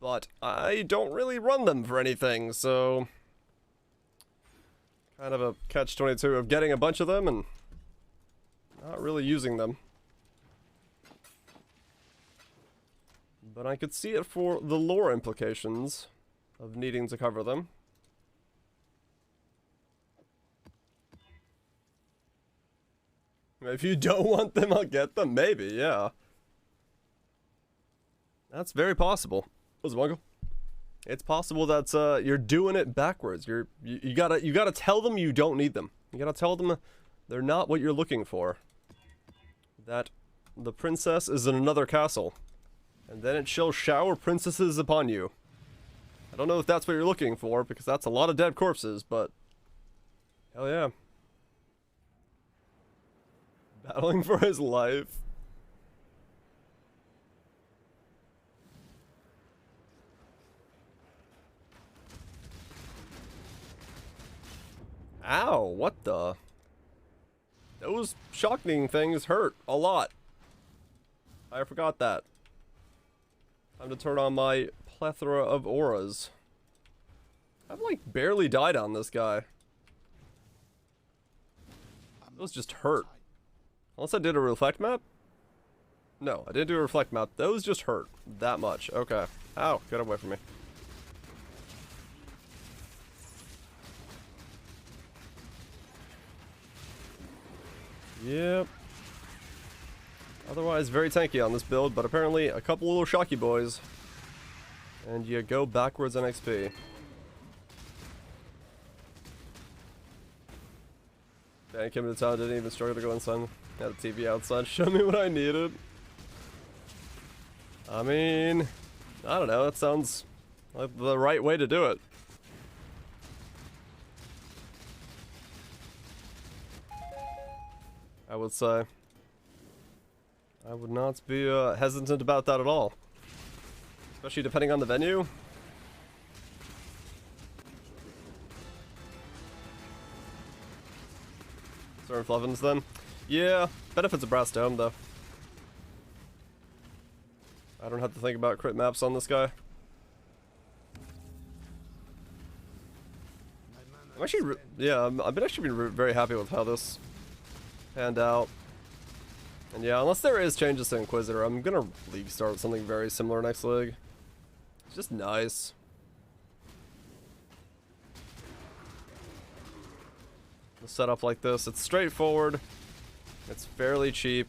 But I don't really run them for anything, so kind of a catch-22 of getting a bunch of them and not really using them. But I could see it for the lore implications of needing to cover them. If you don't want them, I'll get them. Maybe, yeah. That's very possible. What's it, Michael? It's possible that you're doing it backwards. You gotta tell them you don't need them. You gotta tell them they're not what you're looking for. That the princess is in another castle, and then it shall shower princesses upon you. I don't know if that's what you're looking for, because that's a lot of dead corpses, but hell yeah. Battling for his life. Ow, what the? Those shocking things hurt a lot. I forgot that. Time to turn on my plethora of auras. I've like barely died on this guy. Those just hurt. Unless I did a reflect map? No, I didn't do a reflect map. Those just hurt that much. Okay. Ow, get away from me. Yep. Otherwise, very tanky on this build, but apparently a couple little shocky boys. And you go backwards on XP. Man, I came into town, didn't even struggle to go inside. Had a TV outside, show me what I needed. I mean, I don't know, that sounds like the right way to do it. I would say. I would not be hesitant about that at all. Especially depending on the venue. Certain Flevens then. Yeah, benefits of Brass Dome though. I don't have to think about crit maps on this guy. I'm actually, I've been actually been very happy with how this panned out. And yeah, unless there is changes to Inquisitor, I'm gonna league start with something very similar next league. It's just nice. A setup like this, it's straightforward. It's fairly cheap.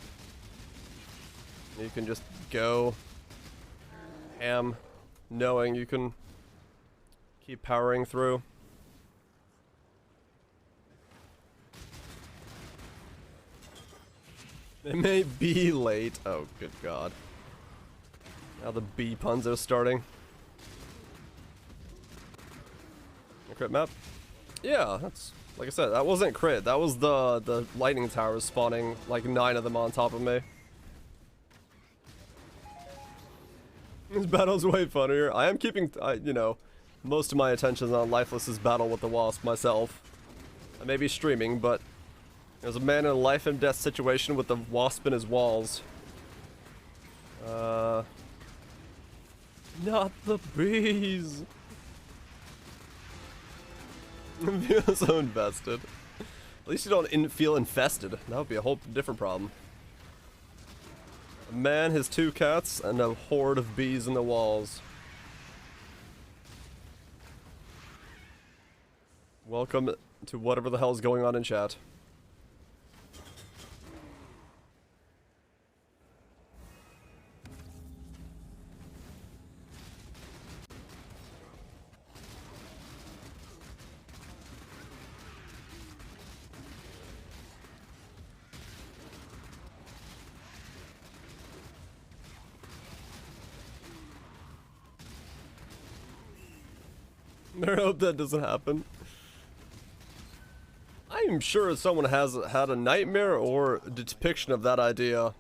You can just go ham, knowing you can keep powering through. It may be late. Oh, good God. Now the B puns are starting. A crit map? Yeah, that's, like I said, that wasn't crit. That was the lightning towers spawning, like 9 of them on top of me. This battle's way funnier. I am keeping, you know, most of my attention on Lifeless's battle with the Wasp myself. I may be streaming, but there's a man in a life and death situation with the Wasp in his walls. Not the bees. I feel so invested. At least you don't feel infested. That would be a whole different problem. A man, his 2 cats, and a horde of bees in the walls. Welcome to whatever the hell is going on in chat. I hope that doesn't happen. I'm sure someone has had a nightmare or a depiction of that idea.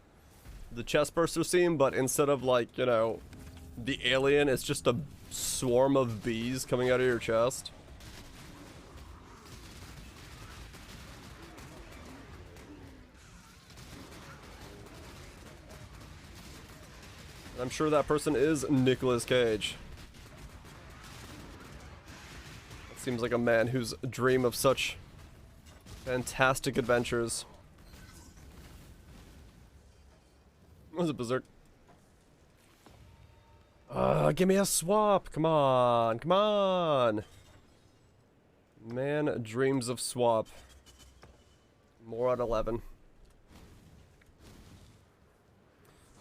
The chestburster scene, but instead of like, you know, the alien, it's just a swarm of bees coming out of your chest. I'm sure that person is Nicolas Cage. Seems like a man whose dream of such fantastic adventures. What was it, Berserk? Oh, give me a swap. Come on. Come on. Man dreams of swap. More at 11.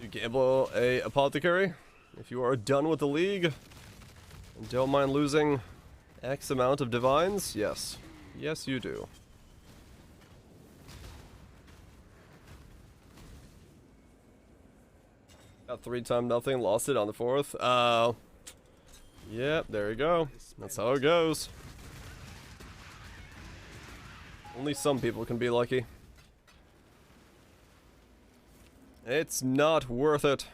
You gamble a apothecary if you are done with the league and don't mind losing X amount of divines. Yes. Yes, you do. Got 3x nothing, lost it on the 4th. Oh. Yep, there you go. That's how it goes. Only some people can be lucky. It's not worth it.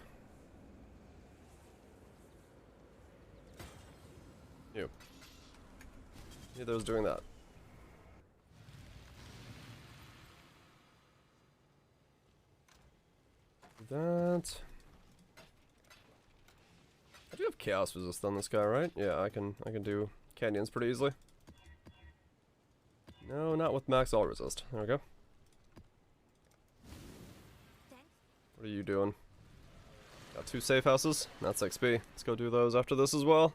You. Neither was doing that. That. I do have chaos resist on this guy, right? Yeah, I can do canyons pretty easily. No, not with max all resist. There we go. What are you doing? Got 2 safe houses. That's XP. Let's go do those after this as well.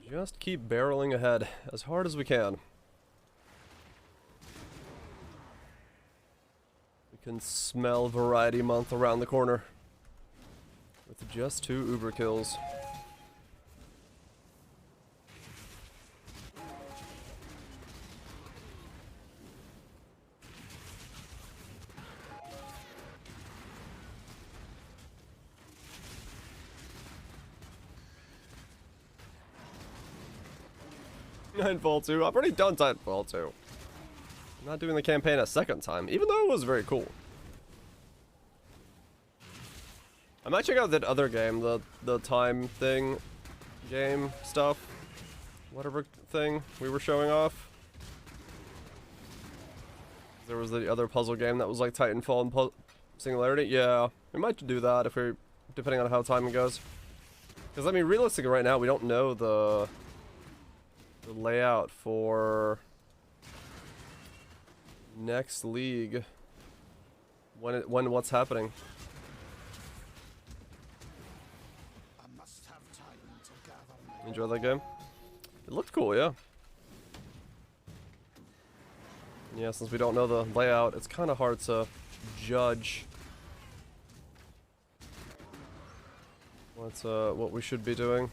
Just keep barreling ahead as hard as we can. We can smell Variety Month around the corner. With just 2 Uber kills. Nightfall 2. I've already done Nightfall 2. I'm not doing the campaign a second time, even though it was very cool. I might check out that other game, the time thing game stuff. Whatever thing we were showing off. There was the other puzzle game that was like Titanfall and Singularity. Yeah, we might do that if we're, depending on how time goes. Because I mean, realistically right now, we don't know the layout for next league. When what's happening. Enjoy that game? It looked cool, yeah. Yeah, since we don't know the layout, it's kind of hard to judge what we should be doing.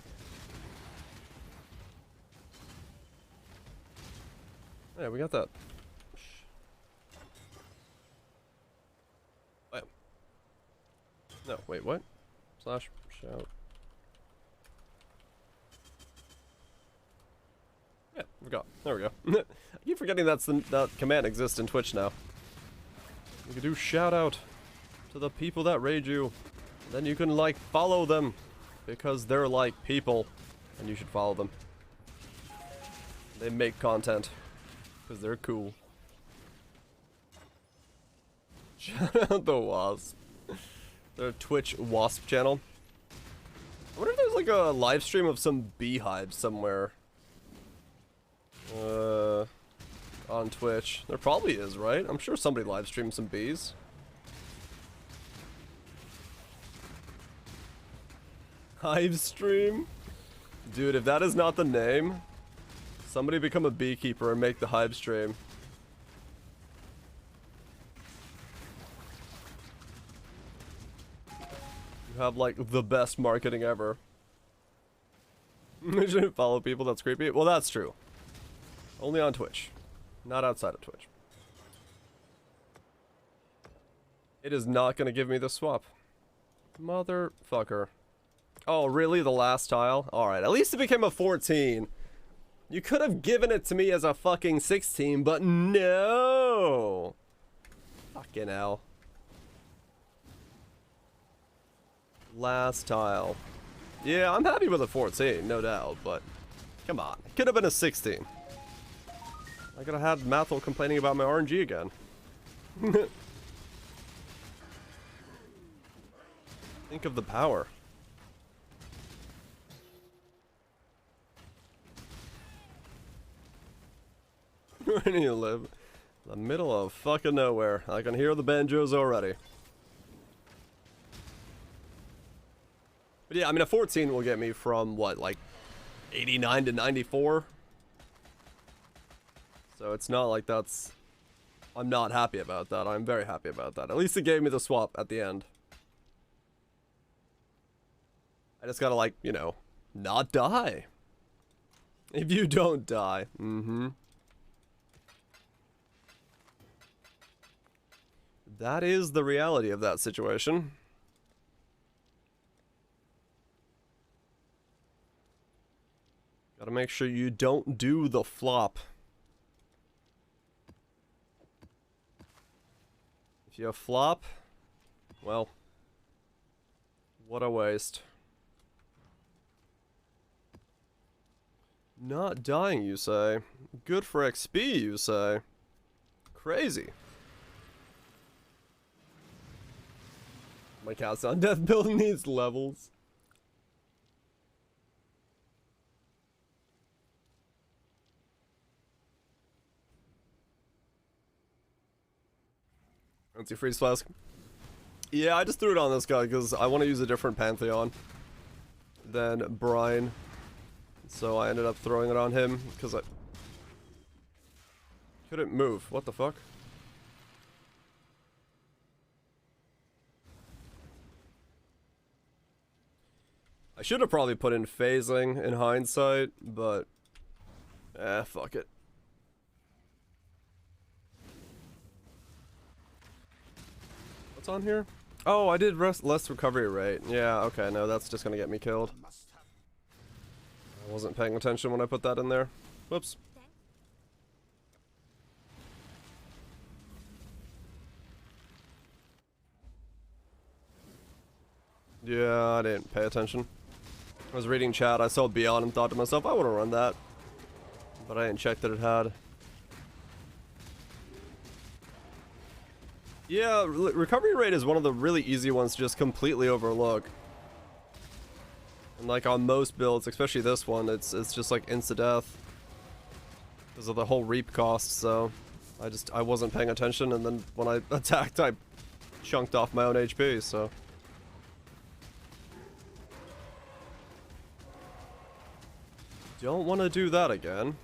Yeah, we got that. Wait. No, wait, what? Slash shout. Yeah, forgot. There we go. I keep forgetting that command exists in Twitch now. You can do shout out to the people that raid you. Then you can like follow them because they're like people and you should follow them. They make content because they're cool. Shout out the Wasp. Their Twitch Wasp channel. I wonder if there's like a live stream of some beehive somewhere. On Twitch. There probably is, right? I'm sure somebody live streamed some bees. Hive stream? Dude, if that is not the name, somebody become a beekeeper and make the hive stream. You have like the best marketing ever. You shouldn't follow people, that's creepy. Well, that's true. Only on Twitch. Not outside of Twitch. It is not going to give me the swap. Motherfucker. Oh, really? The last tile? Alright, at least it became a 14. You could have given it to me as a fucking 16, but no! Fucking hell. Last tile. Yeah, I'm happy with a 14, no doubt, but come on. It could have been a 16. I could have had Mathel complaining about my RNG again. Think of the power. Where do you live? The middle of fucking nowhere. I can hear the banjos already. But yeah, I mean, a 14 will get me from, what, like 89 to 94? So it's not like that's... I'm not happy about that. I'm very happy about that. At least it gave me the swap at the end. I just gotta, like, you know, not die. If you don't die. That is the reality of that situation. Gotta make sure you don't do the flop. If you flop, well, what a waste. Not dying, you say? Good for XP, you say? Crazy. My cat's on death build needs levels. Fancy freeze flask. Yeah, I just threw it on this guy because I want to use a different Pantheon than Brine. So I ended up throwing it on him because I couldn't move. What the fuck? I should have probably put in phasing in hindsight, but fuck it. What's on here? Oh, I did less recovery rate. Yeah, okay, no, that's just gonna get me killed. I wasn't paying attention when I put that in there. Whoops. Yeah, I didn't pay attention. I was reading chat, I saw Beyond and thought to myself, I want to run that. But I didn't check that it had. Yeah, recovery rate is one of the really easy ones to just completely overlook. And like on most builds, especially this one, it's just like insta-death. Because of the whole reap cost, so I wasn't paying attention, and then when I attacked I chunked off my own HP, so. Don't want to do that again.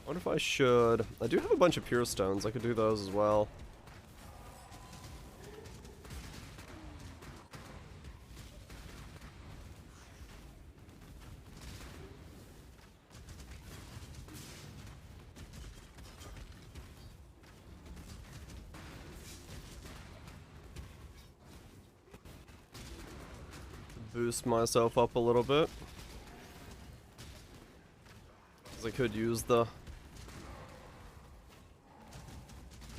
I wonder if I should. I do have a bunch of pure stones. I could do those as well. Boost myself up a little bit. Because I could use the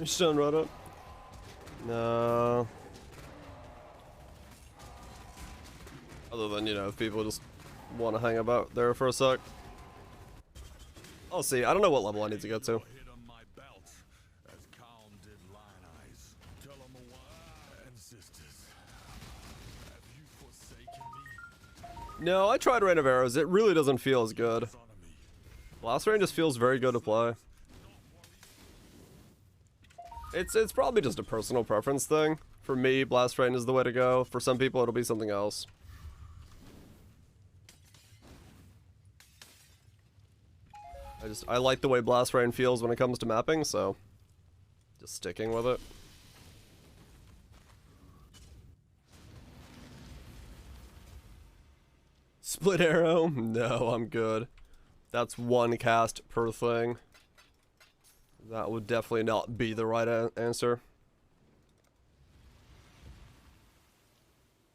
stone right up. No. Other than, you know, if people just want to hang about there for a sec. I'll see. I don't know what level I need to get to. No, I tried Rain of Arrows. It really doesn't feel as good. Blast Rain just feels very good to play. It's probably just a personal preference thing. For me, Blast Rain is the way to go. For some people, it'll be something else. I like the way Blast Rain feels when it comes to mapping, so just sticking with it. Split arrow? No, I'm good. That's one cast per thing. That would definitely not be the right answer.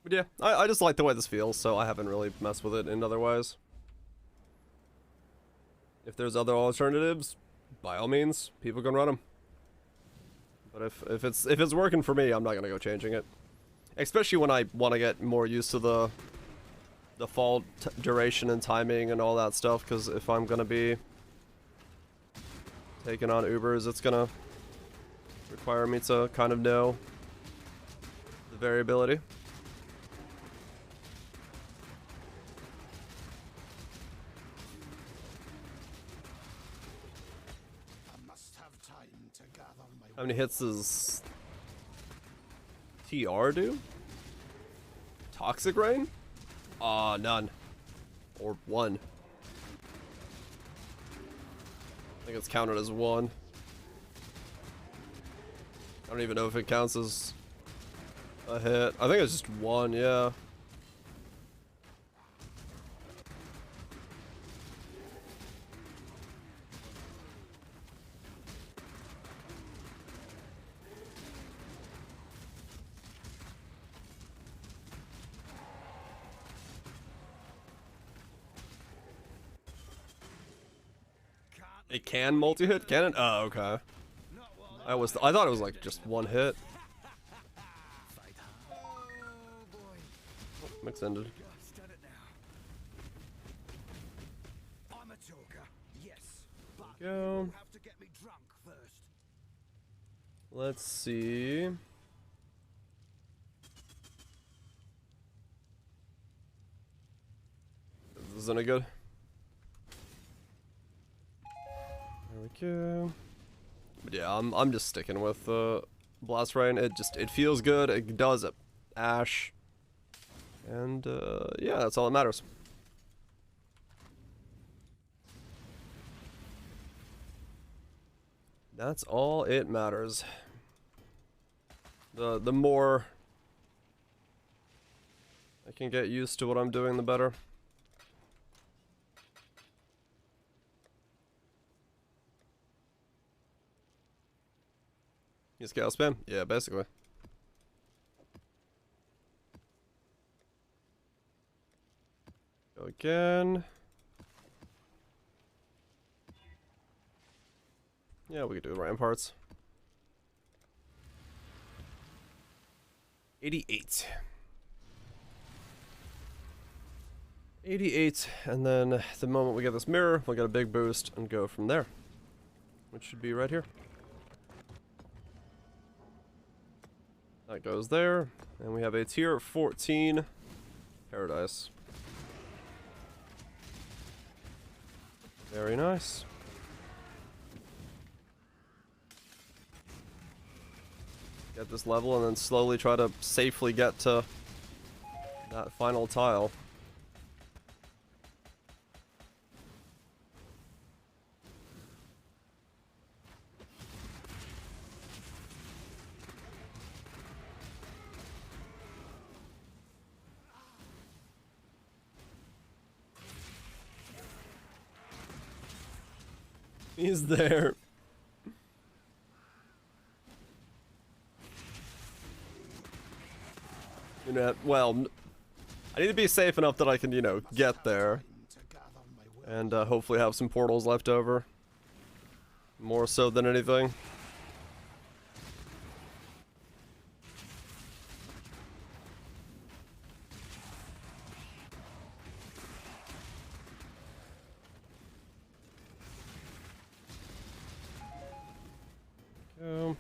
But yeah, I just like the way this feels, so I haven't really messed with it in other ways. If there's other alternatives, by all means, people can run them. But if it's working for me, I'm not gonna go changing it. Especially when I want to get more used to the fall duration and timing and all that stuff, because if I'm gonna be taking on Ubers, it's gonna require me to kind of know the variability. I must have time to gather How many hits does TR do? Toxic Rain? None. Or one. I think it's counted as one. I don't even know if it counts as a hit. I think it's just one, yeah. It can multi-hit, can it? Oh, okay. I thought it was like just one hit. Oh, mix ended. I'm a talker, yes, but Go. you have to get me drunk first. Let's see. This isn't a good. There we go. But yeah, I'm just sticking with Blast Rain. It feels good. It does it. Ash. And yeah, that's all that matters. That's all it matters. The more I can get used to what I'm doing, the better. You scale spam? Yeah, basically. Go again. Yeah, we could do ramparts. 88. 88, and then the moment we get this mirror, we'll get a big boost and go from there. Which should be right here. That goes there, and we have a tier 14 Paradise. Very nice. Get this level and then slowly try to safely get to that final tile. He's there. You know, well, I need to be safe enough that I can, you know, get there. And hopefully have some portals left over. More so than anything. Go.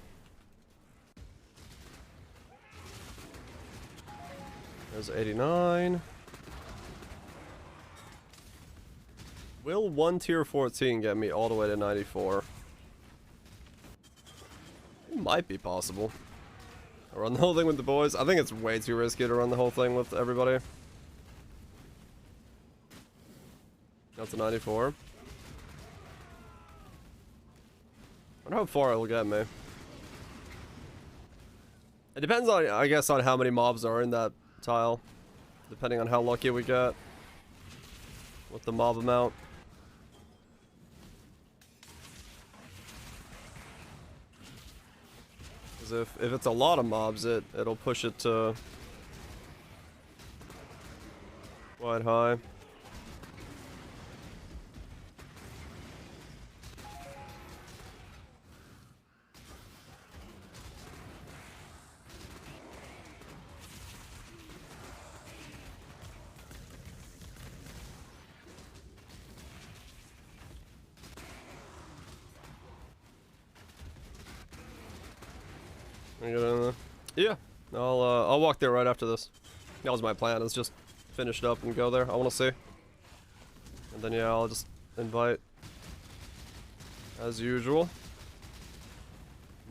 There's 89. Will one tier 14 get me all the way to 94? It might be possible. I run the whole thing with the boys. I think it's way too risky to run the whole thing with everybody. That's a 94. I wonder how far it'll get me. It depends on, I guess, on how many mobs are in that tile. Depending on how lucky we get with the mob amount. Because if it's a lot of mobs, it'll push it to quite high. Yeah, I'll walk there right after this. That was my plan, is just finish it up and go there. I want to see. And then yeah, I'll just invite as usual.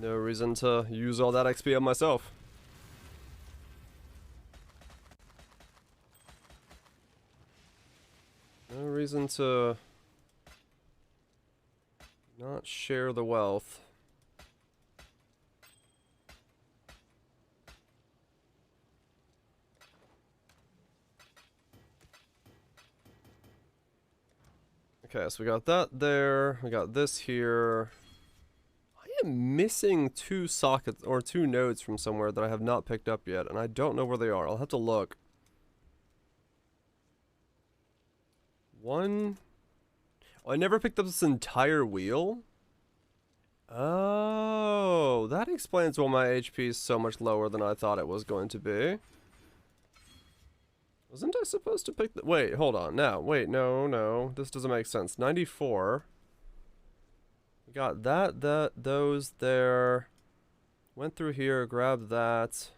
No reason to use all that XP on myself. No reason to not share the wealth. Okay, so we got that there. We got this here. I am missing 2 sockets or 2 nodes from somewhere that I have not picked up yet, and I don't know where they are. I'll have to look. One. Oh, I never picked up this entire wheel. Oh, that explains why my HP is so much lower than I thought it was going to be. Wasn't I supposed to pick the— wait, hold on. Now, wait, no. This doesn't make sense. 94. We got those there. Went through here, grabbed that.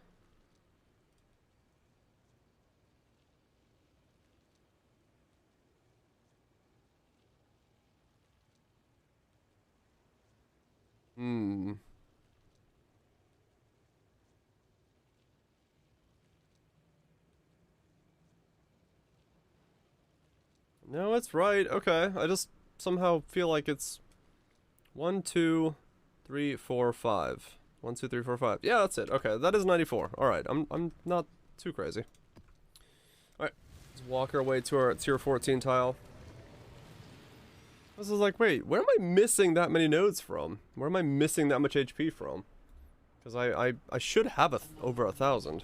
No, it's right. Okay. I just somehow feel like it's 1, 2, 3, 4, 5. 1, 2, 3, 4, 5. Yeah, that's it. Okay, that is 94. Alright, I'm not too crazy. Alright. Let's walk our way to our tier 14 tile. This is like, wait, where am I missing that many nodes from? Where am I missing that much HP from? Because I should have over 1,000.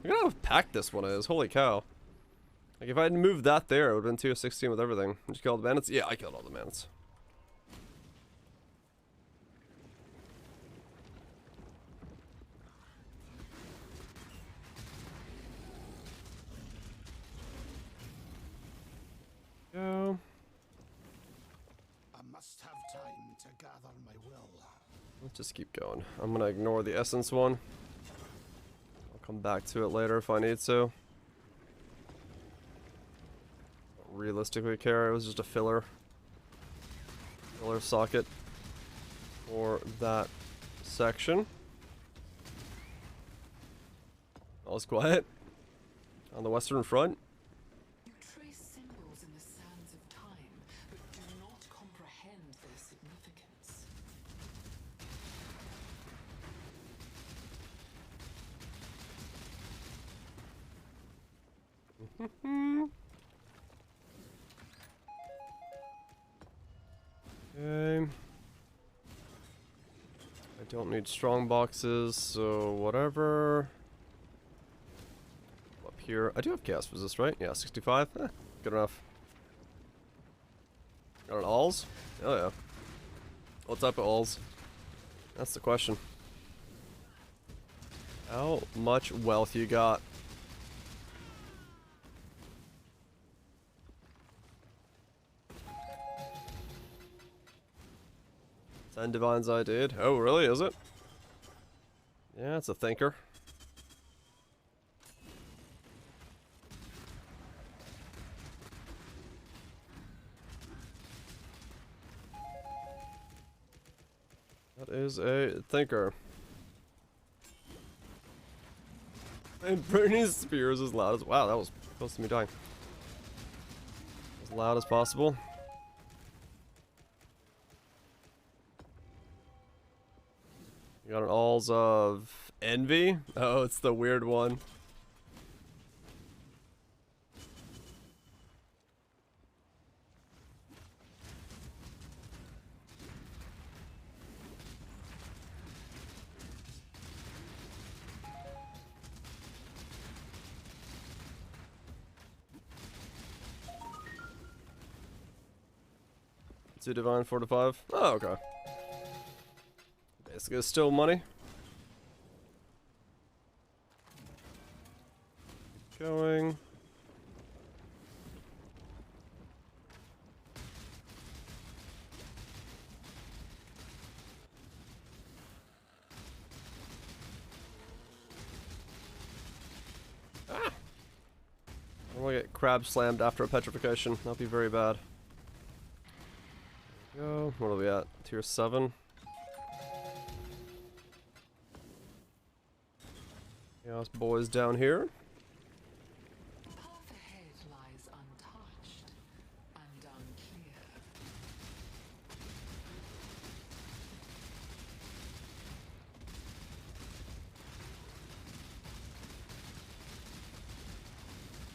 Look at how packed this one is. Holy cow. Like, if I had moved that there, it would have been tier 16 with everything. Did you kill all the bandits? Yeah, I killed all the bandits. Go. I must have time to gather my will. Let's just keep going. I'm gonna ignore the essence one. I'll come back to it later if I need to. Realistically care, it was just a filler socket for that section. All's quiet on the western front. You trace symbols in the sands of time, but do not comprehend their significance. Okay. I don't need strong boxes, so whatever. Up here, I do have chaos resist, right? Yeah, 65. Good enough. Got an alls? Oh yeah. What type of alls? That's the question. How much wealth you got? 10 divines I did. Oh, really? Is it? Yeah, it's a thinker. That is a thinker. And Bernie's spear is as loud as— wow, that was close to me dying. As loud as possible. You got an alls of envy? Oh, it's the weird one. Two divine, 4 to 5. Oh, okay. Basically, it's still money. Going. Ah! I'm gonna get crab slammed after a petrification. That'll be very bad. There we go. What are we at? Tier 7. Chaos boys down here. Path ahead lies untouched and unclear.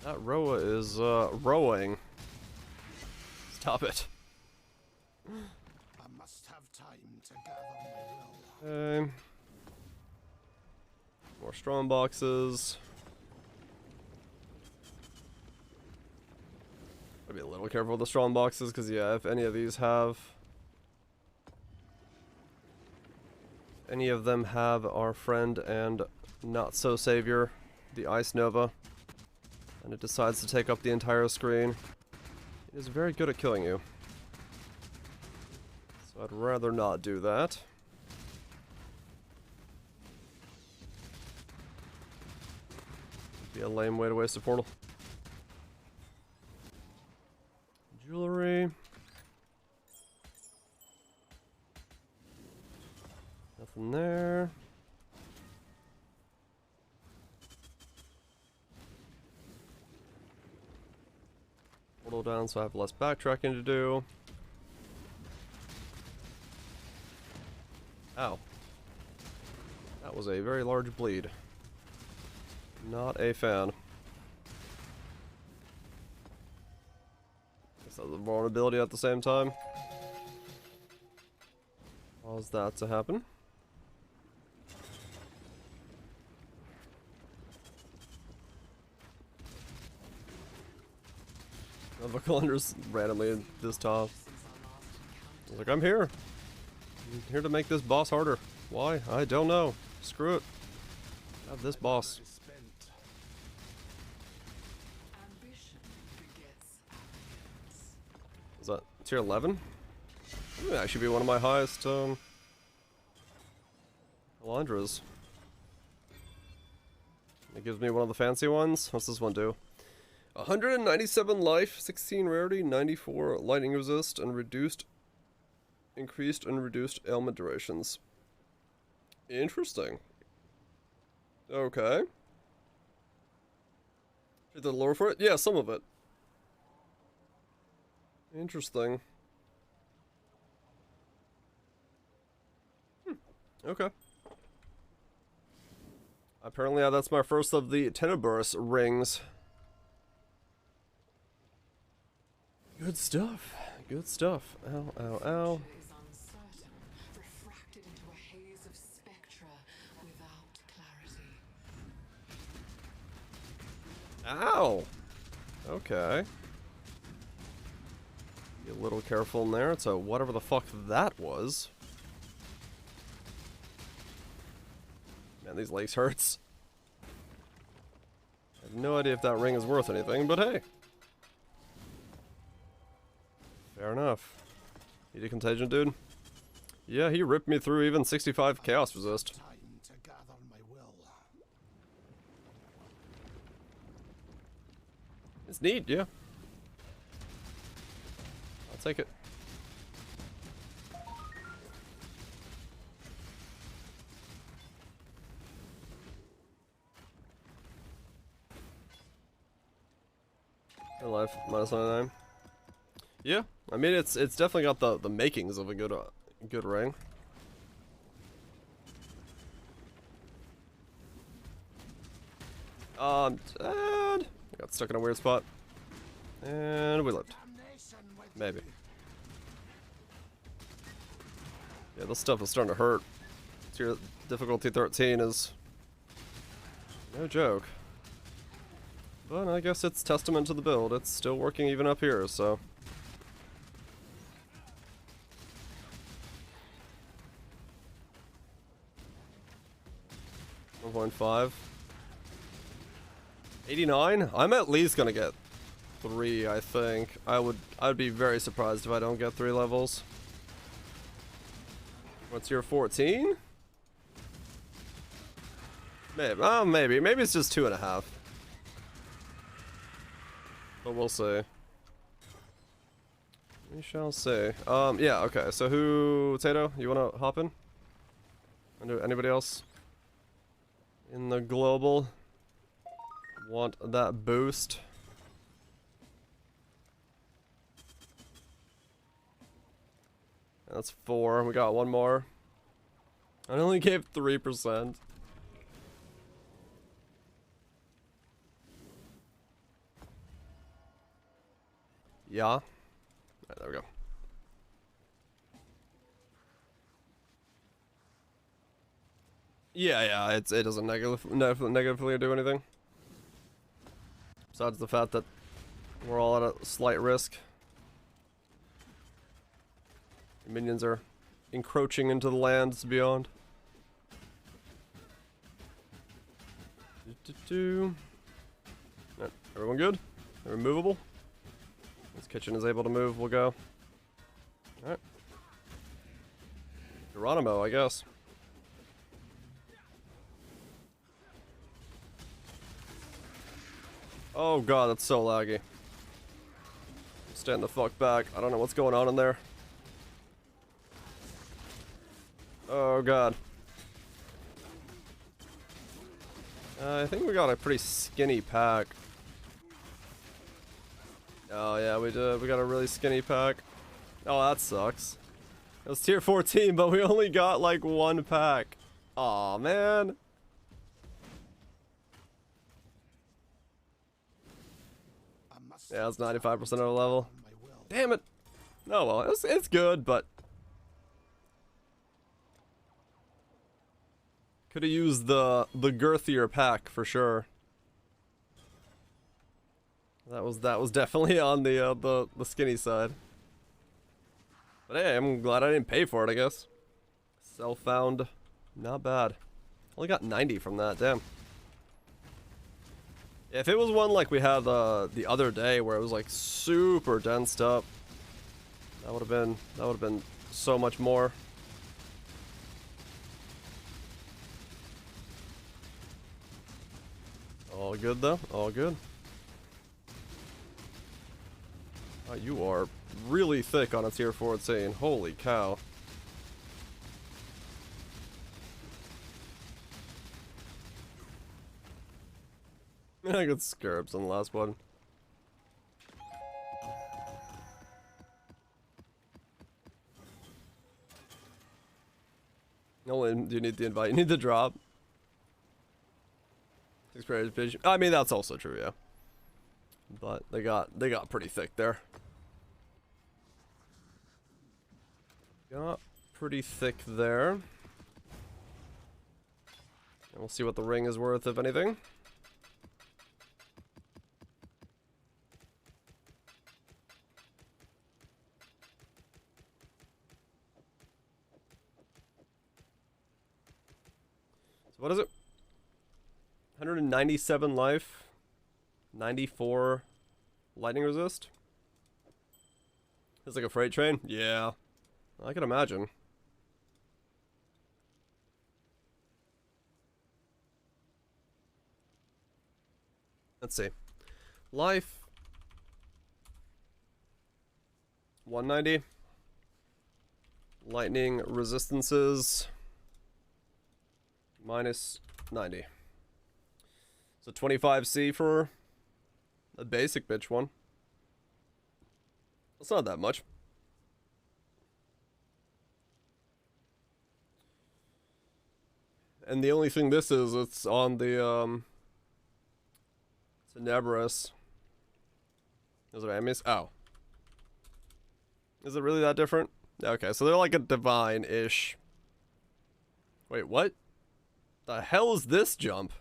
That Roa is rowing. Stop it. I must have time to gather my will. Okay. More strong boxes. Gotta be a little careful with the strong boxes, because yeah, if any of these have... Any of them have our friend and not-so-savior, the Ice Nova, and it decides to take up the entire screen, it is very good at killing you. So I'd rather not do that. Be a lame way to waste a portal. Jewelry. Nothing there. Portal down so I have less backtracking to do. Ow. That was a very large bleed. Not a fan. Guess that's a vulnerability at the same time. Cause that to happen. The Kalandra's randomly in this top. I was like, I'm here. I'm here to make this boss harder. Why? I don't know. Screw it. Have this boss. Ambition begets arrogance. Is that tier 11? That actually be one of my highest Kalandras. It gives me one of the fancy ones. What's this one do? 197 life, 16 rarity, 94 lightning resist, and increased and reduced ailment durations. Interesting. Okay. Did the lore for it? Yeah, some of it. Interesting. Okay. Apparently, that's my first of the Tenebrous rings. Good stuff. Good stuff. Ow, ow, ow. Is uncertain, refracted into a haze of spectra without clarity. Ow! Okay. Be a little careful in there. So whatever the fuck that was. Man, these legs hurts. I have no idea if that ring is worth anything, but hey. Fair enough. Need a contagion, dude? Yeah, he ripped me through even 65 chaos resist. Time to gather my will. It's neat, yeah. I'll take it. Life -99. Yeah, I mean it's definitely got the makings of a good ring. Dead. I got stuck in a weird spot, and we lived. Maybe. Yeah, this stuff is starting to hurt. Tier difficulty 13 is no joke. But I guess it's testament to the build. It's still working even up here, so. 1.5. 89? I'm at least gonna get 3, I think. I'd be very surprised if I don't get 3 levels. What's your 14? Maybe. Maybe it's just 2.5. But we'll see. We shall see. Yeah, okay. So who, Tato, you wanna hop in? Anybody else? in the global. Want that boost. That's 4. We got one more. I only gave 3%. Yeah. Alright, there we go. Yeah, it doesn't negatively do anything. Besides the fact that we're all at a slight risk. Minions are encroaching into the lands beyond. Right, everyone good? They're movable? This kitchen is able to move, we'll go. Alright. Geronimo, I guess. Oh god, that's so laggy. Stand the fuck back. I don't know what's going on in there. Oh god. I think we got a pretty skinny pack. Oh yeah, we did. We got a really skinny pack. Oh, that sucks. It was tier 14, but we only got like 1 pack. Aw, man. Yeah, it's 95% of the level. Damn it. Oh well, it's good, but could have used the girthier pack for sure. That was definitely on the skinny side. But hey, I'm glad I didn't pay for it, I guess. Self-found, not bad. Only got 90 from that, damn. If it was one like we had the other day where it was like super densed up, that would have been so much more. All good though, all good. Oh, you are really thick on a tier 14. Holy cow. I got scarabs on the last one. No one, do you need the invite? You need the drop. Experience. I mean, that's also true, yeah. But they got pretty thick there. Got pretty thick there. And we'll see what the ring is worth, if anything. So what is it? 197 life. 94 lightning resist. It's like a freight train? Yeah. I can imagine. Let's see. Life. 190. Lightning resistances. Minus 90. So 25C for a basic bitch one. That's not that much. And the only thing this is, it's on the Tenebris. Is it Amis? Oh. Is it really that different? Okay, so they're like a divine-ish. Wait, what? The hell is this jump?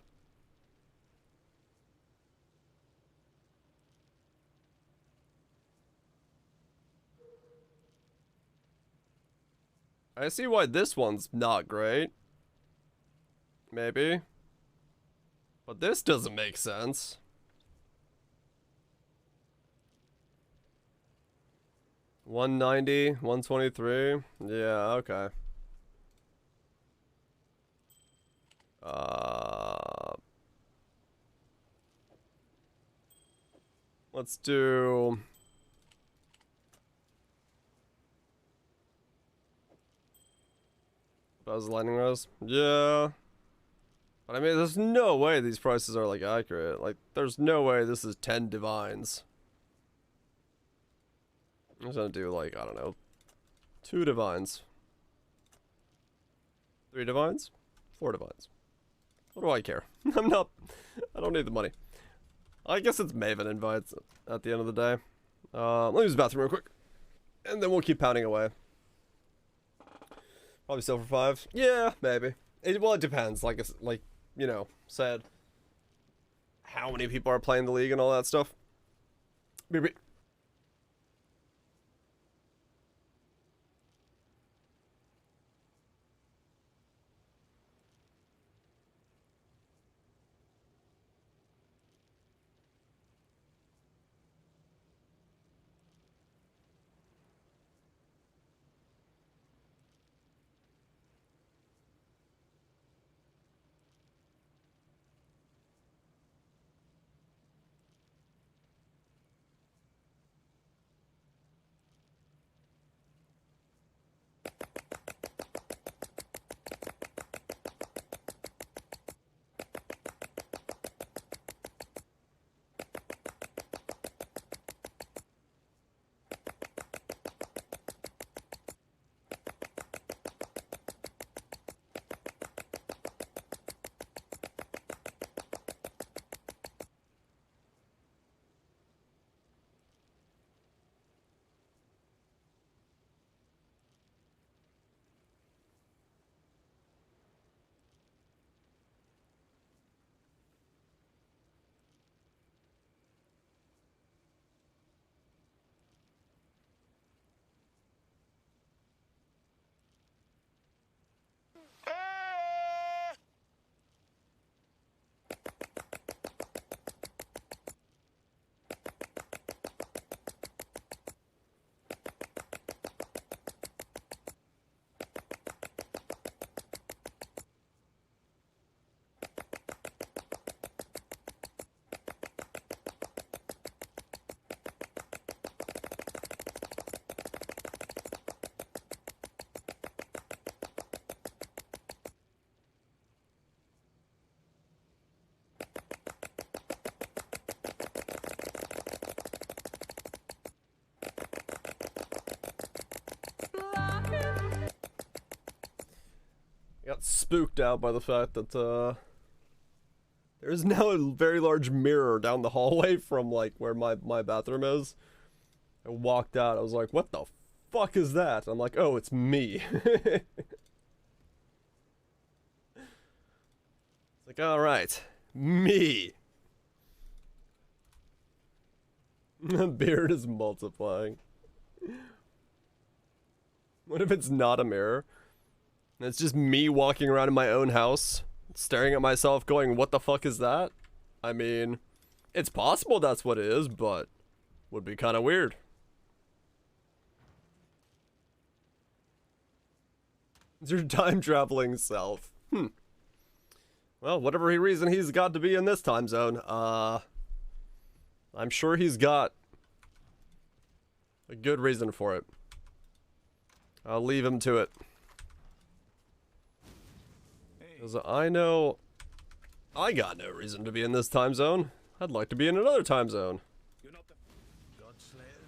I see why this one's not great. Maybe. But this doesn't make sense. $190, $123. Yeah, okay. Let's do Buzz Lightning Rose. Yeah. But I mean, there's no way these prices are like accurate. Like, there's no way this is 10 divines. I'm just gonna do like, I don't know, 2 divines. 3 divines? 4 divines. What do I care? I don't need the money. I guess it's Maven invites at the end of the day. Let me use the bathroom real quick. And then we'll keep pounding away. Probably still for 5. Yeah, maybe. Well, it depends. Like, you know, said. How many people are playing the league and all that stuff. Beep, beep. Got spooked out by the fact that there's now a very large mirror down the hallway from like where my bathroom is. I walked out, I was like, what the fuck is that? I'm like, oh, it's me. It's like, alright, me. The beard is multiplying. What if it's not a mirror? And it's just me walking around in my own house, staring at myself going, what the fuck is that? I mean, it's possible that's what it is, but would be kind of weird. It's your time traveling self. Well, whatever reason he's got to be in this time zone, I'm sure he's got a good reason for it. I'll leave him to it. Because I know I got no reason to be in this time zone. I'd like to be in another time zone. You're not the Godslayer?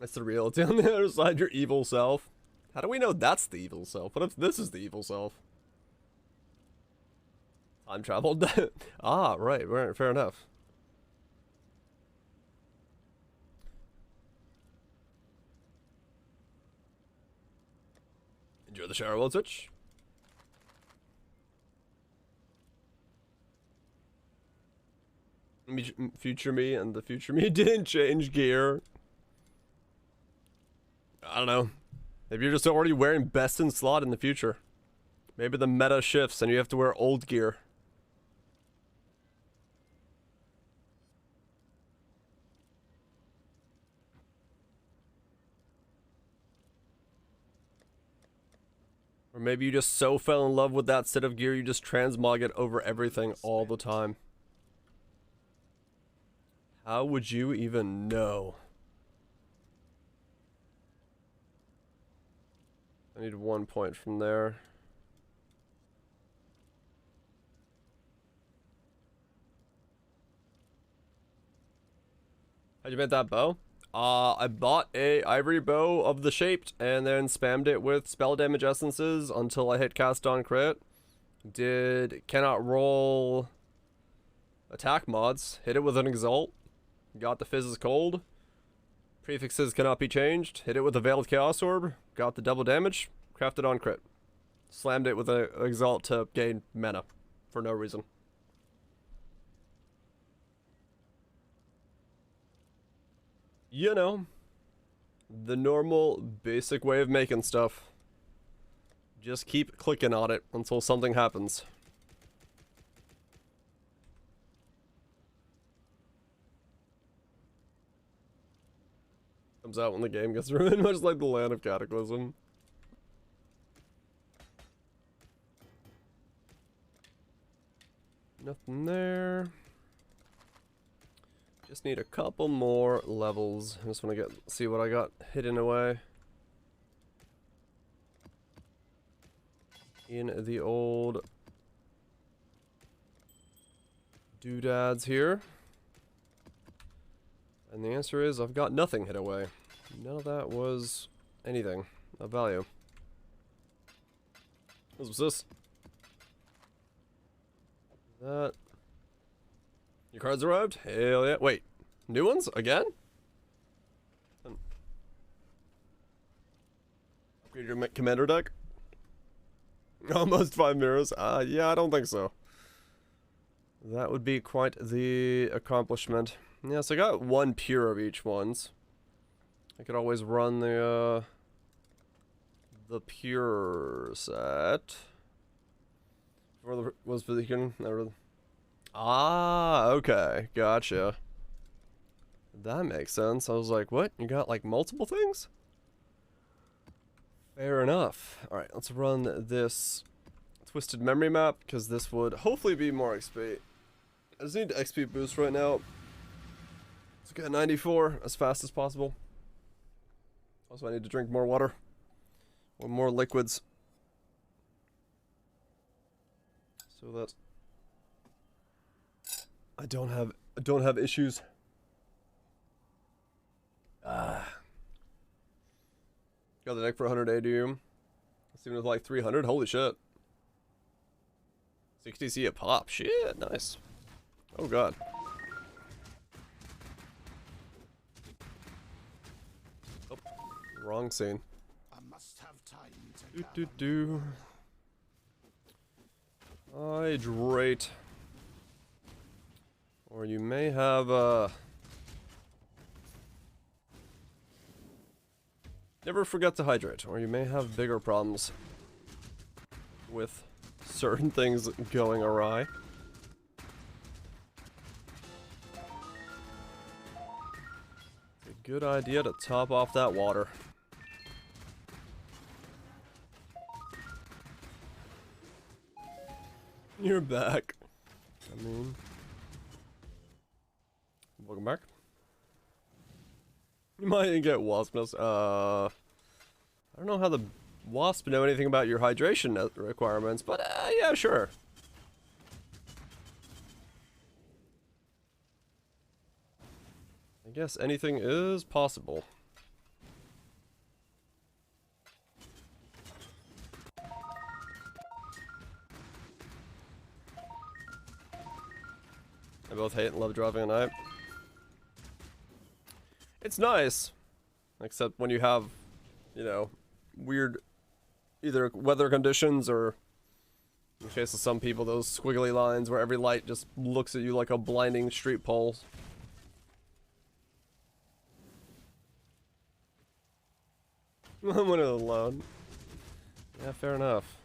That's the reality on the other side, your evil self. How do we know that's the evil self? What if this is the evil self? Time traveled? Ah, right, fair enough. Enjoy the shower while switch. Future me and the future me didn't change gear. I don't know. Maybe you're just already wearing best in slot in the future. Maybe the meta shifts and you have to wear old gear. Or maybe you just so fell in love with that set of gear you just transmog it over everything all the time. How would you even know? I need 1 point from there. How'd you make that bow? I bought a ivory bow of the shaped and then spammed it with spell damage essences until I hit cast on crit. Did cannot roll attack mods. Hit it with an exalt. Got the fizzes cold. Prefixes cannot be changed. Hit it with a veiled chaos orb. Got the double damage. Crafted on crit. Slammed it with an exalt to gain mana for no reason. You know, the normal, basic way of making stuff. Just keep clicking on it until something happens. Comes out when the game gets ruined, much like the Land of Cataclysm. Nothing there. Just need a couple more levels. I just want to see what I got hidden away in the old doodads here. And the answer is I've got nothing hid away. None of that was anything of value. What was this? That. Your cards arrived? Hell yeah. Wait. New ones? Again? Upgrade your commander deck? Almost 5 mirrors? Yeah, I don't think so. That would be quite the accomplishment. Yeah, so I got 1 pure of each ones. I could always run the pure set. Was for the Ah, okay, gotcha. That makes sense. I was like, what? You got like multiple things? Fair enough. Alright, let's run this Twisted Memory map, because this would hopefully be more XP. I just need XP boost right now. Let's get 94 as fast as possible. Also, I need to drink more water. Or more liquids. So that I don't have issues. Got the deck for 100 ADU. Even with like 300. Holy shit. 60C a pop. Shit, nice. Oh god. Oh, wrong scene. I must have time to Hydrate. Or you may have never forget to hydrate, or you may have bigger problems with certain things going awry. It's a good idea to top off that water. You're back. I mean, welcome back. You might get wasp nest. I don't know how the wasp know anything about your hydration requirements, but yeah, sure. I guess anything is possible. I both hate and love driving at night. It's nice, except when you have, you know, weird either weather conditions or, in the case of some people, those squiggly lines where every light just looks at you like a blinding street pole. I'm one of alone. Yeah, fair enough.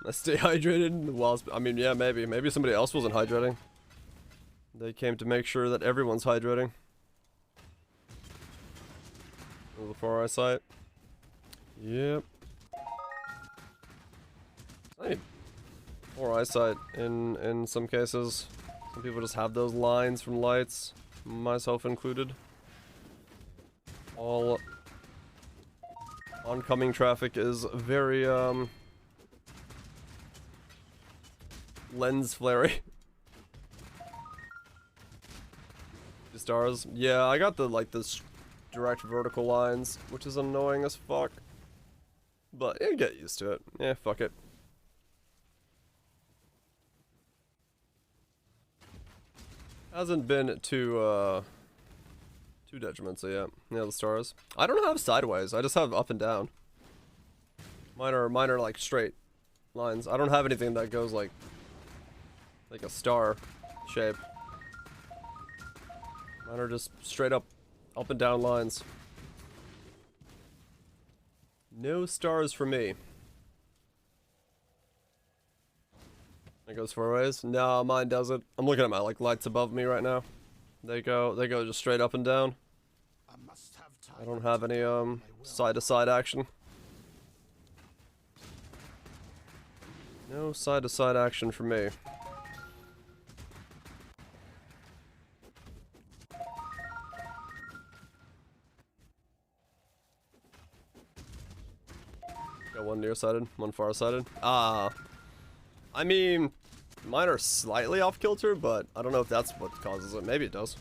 Let's stay hydrated. Whilst, I mean, yeah, maybe somebody else wasn't hydrating. They came to make sure that everyone's hydrating. A little far eyesight. Yep. I need poor eyesight in some cases. Some people just have those lines from lights. myself included. All oncoming traffic is very, lens flary. 2 stars. Yeah, I got the, like, this direct vertical lines, which is annoying as fuck. But, yeah, get used to it. Yeah, fuck it. Hasn't been too detrimental yet. Yeah, the stars. I don't have sideways. I just have up and down. Mine are like straight lines. I don't have anything that goes like a star shape. Mine are just straight up and down lines. No stars for me. It goes 4 ways? No, mine doesn't. I'm looking at my like lights above me right now. They go just straight up and down. I don't have any side to side action. No side to side action for me. Got one nearsighted, one far-sighted. I mean, mine are slightly off kilter, but I don't know if that's what causes it. Maybe it does.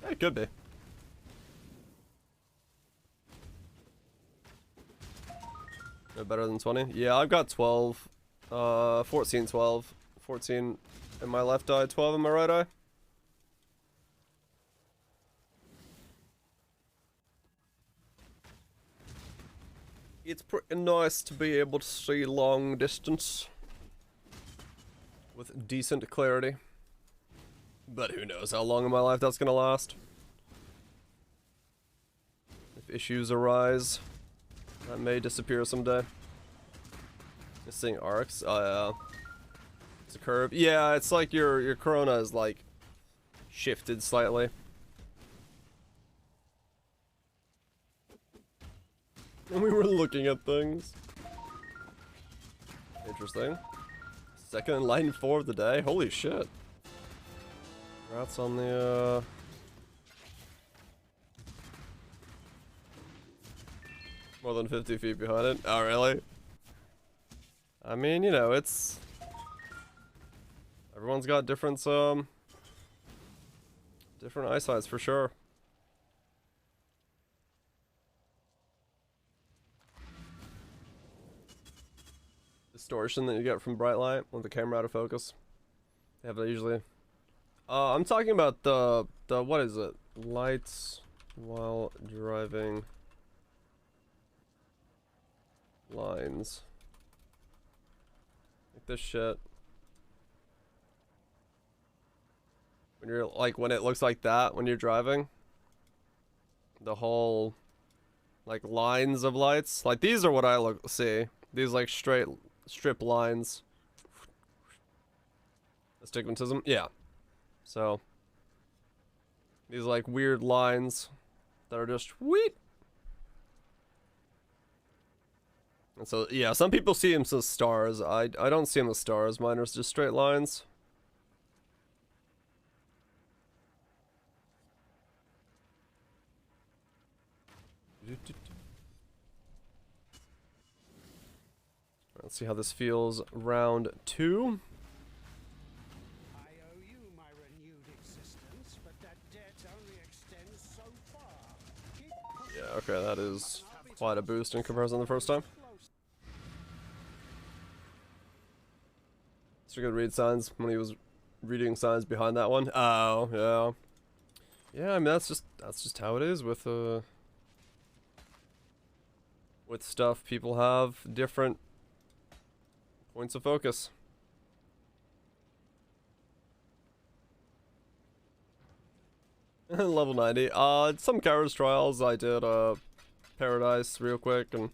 Yeah, it could be. No better than 20? Yeah, I've got 12. 14, 12. 14 in my left eye, 12 in my right eye. It's pretty nice to be able to see long distance with decent clarity. But who knows how long in my life that's gonna last. If issues arise, that may disappear someday. Just seeing arcs. Oh yeah. It's a curve. Yeah, it's like your corona is like shifted slightly. And we were looking at things. Interesting. Second in line 4 of the day. Holy shit. Congrats on the more than 50 feet behind it. Oh really? I mean, you know, it's everyone's got different different eyesights for sure. Distortion that you get from bright light with the camera out of focus. They have that usually. I'm talking about the what is it? Lights while driving lines. Like this shit. When you're like when it looks like that when you're driving. The whole like lines of lights. Like these are what I see. These like strip lines. Astigmatism? Yeah. So these like weird lines that are just wheat. And so yeah, some people see them as stars. I don't see them as stars. Mine are just straight lines. Let's see how this feels. Round 2. I owe you my renewed existence, but that debt only extends so far. Keep pushing. Yeah, okay, that is quite a boost in comparison to the first time. So you could read signs when he was reading signs behind that one. Oh, yeah. Yeah, I mean that's just how it is with stuff. People have different points of focus. Level 90. Some Kara's trials. I did Paradise real quick, and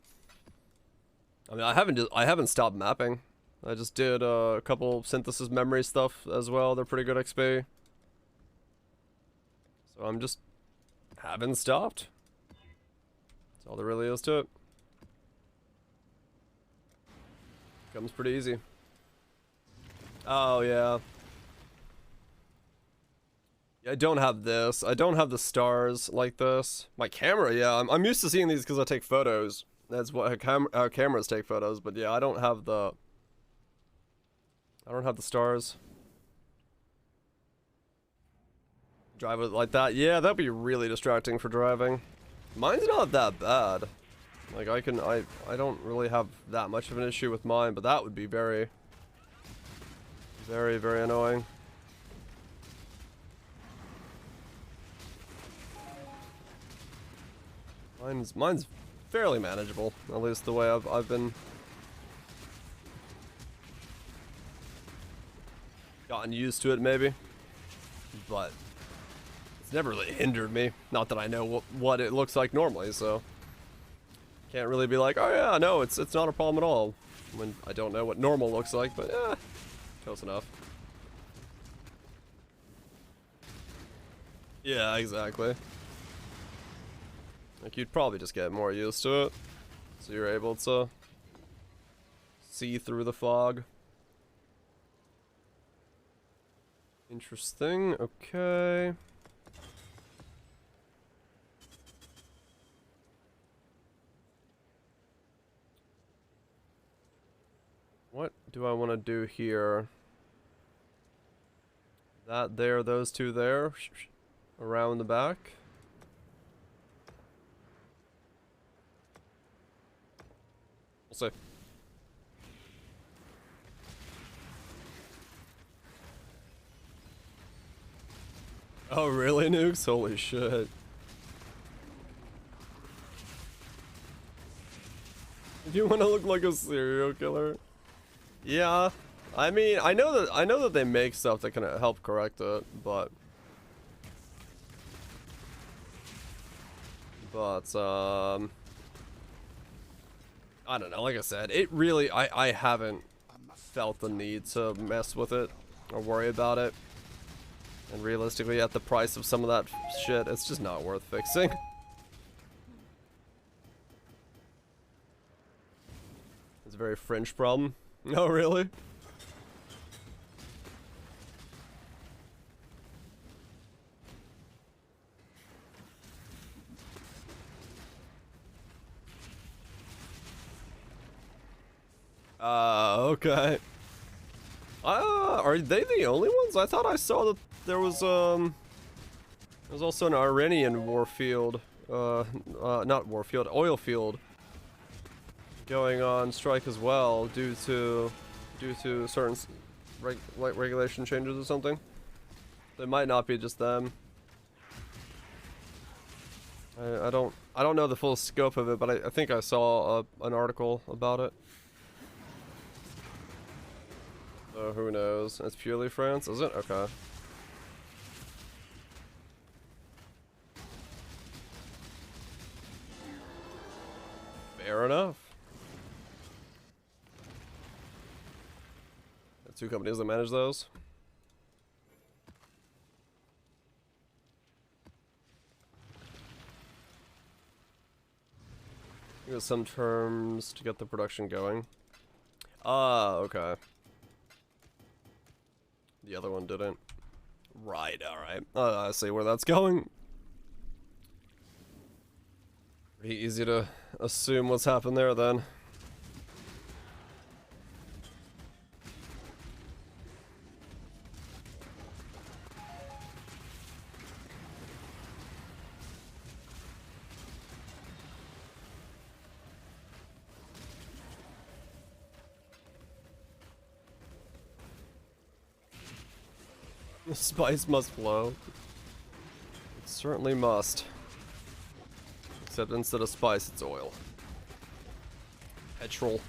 I mean I haven't stopped mapping. I just did a couple synthesis memory stuff as well. They're pretty good XP. So I'm just haven't stopped. That's all there really is to it. Comes pretty easy. Oh, yeah. I don't have this. I don't have the stars like this. My camera, yeah. I'm used to seeing these because I take photos. That's what how cameras take photos. But yeah, I don't have the stars. Drive it like that. Yeah, that'd be really distracting for driving. Mine's not that bad. Like I don't really have that much of an issue with mine, but that would be very, very, very annoying. Mine's fairly manageable, at least the way I've been gotten used to it maybe. But it's never really hindered me. Not that I know what it looks like normally, so can't really be like, oh yeah, no, it's not a problem at all when I don't know what normal looks like, but yeah, close enough. Yeah, exactly. Like, you'd probably just get more used to it, so you're able to see through the fog. Interesting, okay. What do I want to do here? That there, those two there, around the back. We'll see. Oh, really, Nukes? Holy shit. You want to look like a serial killer? Yeah. I mean, I know that they make stuff that can help correct it, but I don't know, like I said, it really, I haven't felt the need to mess with it or worry about it. And realistically, at the price of some of that shit, it's just not worth fixing. It's a very fringe problem. Oh, really? Okay. Are they the only ones? I thought I saw that there was also an Iranian warfield, not warfield, oil field going on strike as well due to certain regulation changes or something. It might not be just them. I don't know the full scope of it, but I think I saw an article about it. So who knows? It's purely France, is it? Okay. Fair enough. The two companies that manage those. There's some terms to get the production going. Ah, okay. The other one didn't. Right, alright. I see where that's going. Pretty easy to assume what's happened there then. The spice must flow. It certainly must. Except instead of spice, it's oil. Petrol.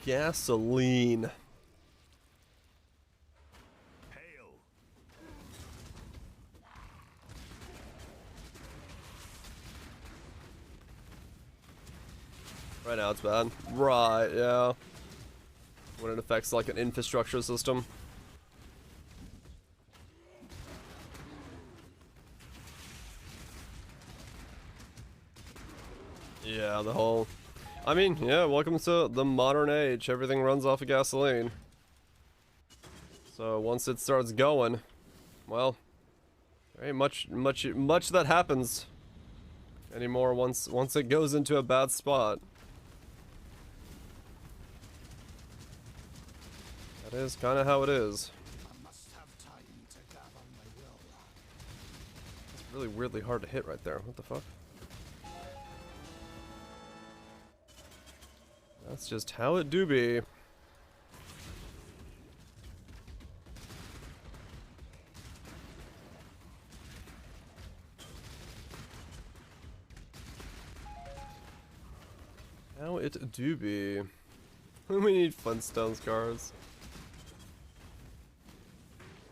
Gasoline. Hail. Right now it's bad. Right, yeah. When it affects like an infrastructure system. Yeah, the whole... I mean, yeah, welcome to the modern age. Everything runs off of gasoline. So once it starts going, well, there ain't much that happens anymore once it goes into a bad spot. That is kind of how it is. I must have time to gather my will. It's really weirdly hard to hit right there. What the fuck? That's just how it do be. How it do be. We need Flintstone scars.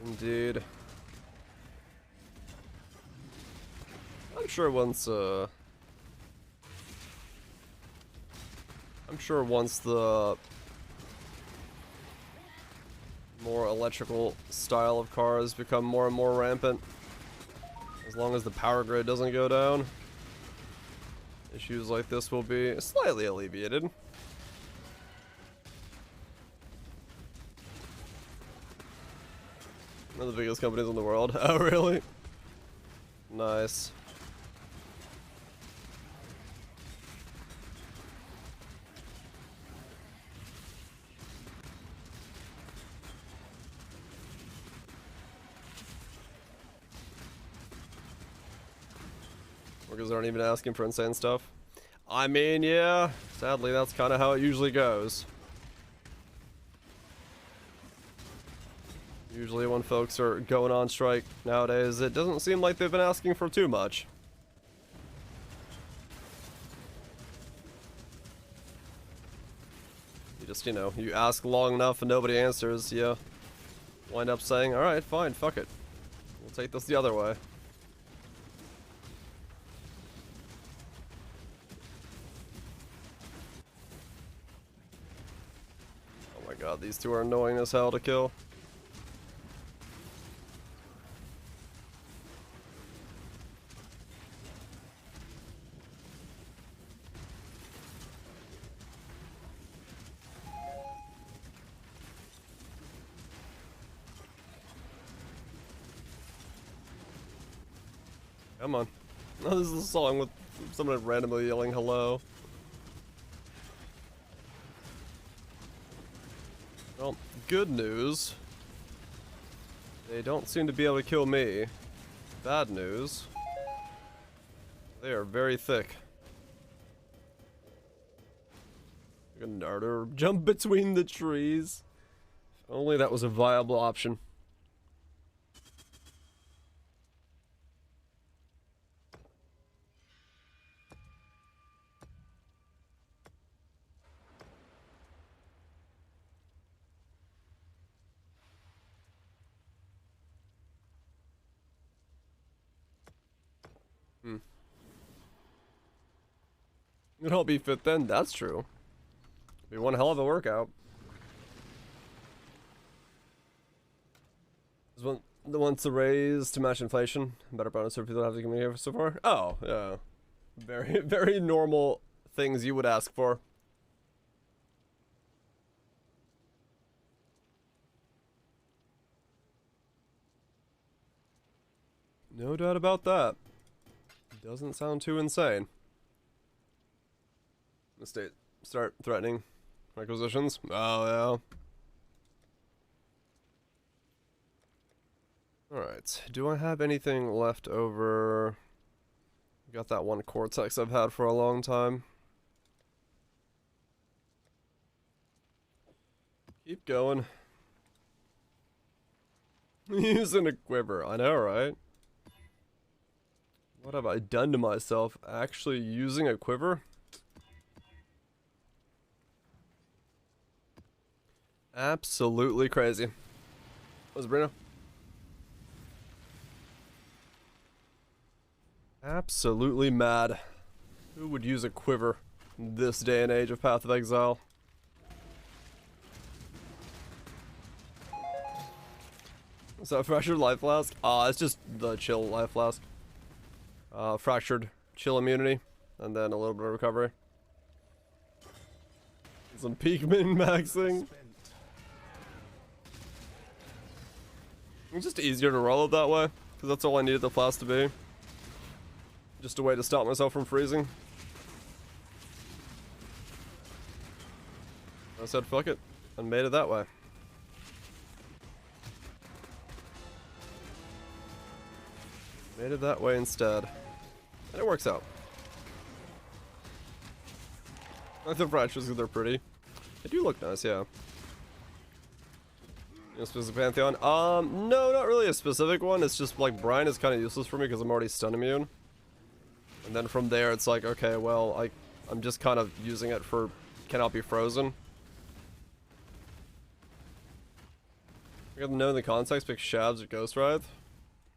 Indeed. I'm sure once the more electrical style of cars become more and more rampant, as long as the power grid doesn't go down, issues like this will be slightly alleviated. One of the biggest companies in the world. Oh, really? Nice. Workers aren't even asking for insane stuff. I mean, yeah, sadly that's kind of how it usually goes. Usually when folks are going on strike nowadays, it doesn't seem like they've been asking for too much. You just, you know, you ask long enough and nobody answers, you wind up saying, alright, fine, fuck it. We'll take this the other way. Oh my god, these two are annoying as hell to kill. Come on. Oh, this is a song with someone randomly yelling hello. Well, good news. They don't seem to be able to kill me. Bad news. They are very thick. Like a narder. Jump between the trees. If only that was a viable option. It'd all be fit then, that's true. Be one hell of a workout. The ones to raise to match inflation. Better bonus for people that have to communicate so far. Oh, yeah. Very, very normal things you would ask for. No doubt about that. Doesn't sound too insane. The state start threatening requisitions. Oh yeah. Alright, do I have anything left over? Got that one Cortex I've had for a long time. Keep going. Using a quiver, I know, right? What have I done to myself? Actually using a quiver? Absolutely crazy. What's Bruno? Absolutely mad. Who would use a quiver in this day and age of Path of Exile? Is that Fractured Life Flask? It's just the chill Life Flask. Fractured chill immunity, and then a little bit of recovery. Some peak min maxing. It's just easier to roll it that way, because that's all I needed the flask to be. Just a way to stop myself from freezing. I said fuck it, and made it that way. Made it that way instead. And it works out. I like the fractures because they're pretty. They do look nice, yeah. You know, specific Pantheon? No, not really a specific one. It's just like Brian is kind of useless for me because I'm already stun immune. And then from there, it's like, okay, well, I'm just kind of using it for cannot be frozen. We got to know the context, pick Shabs or Ghost Wraith.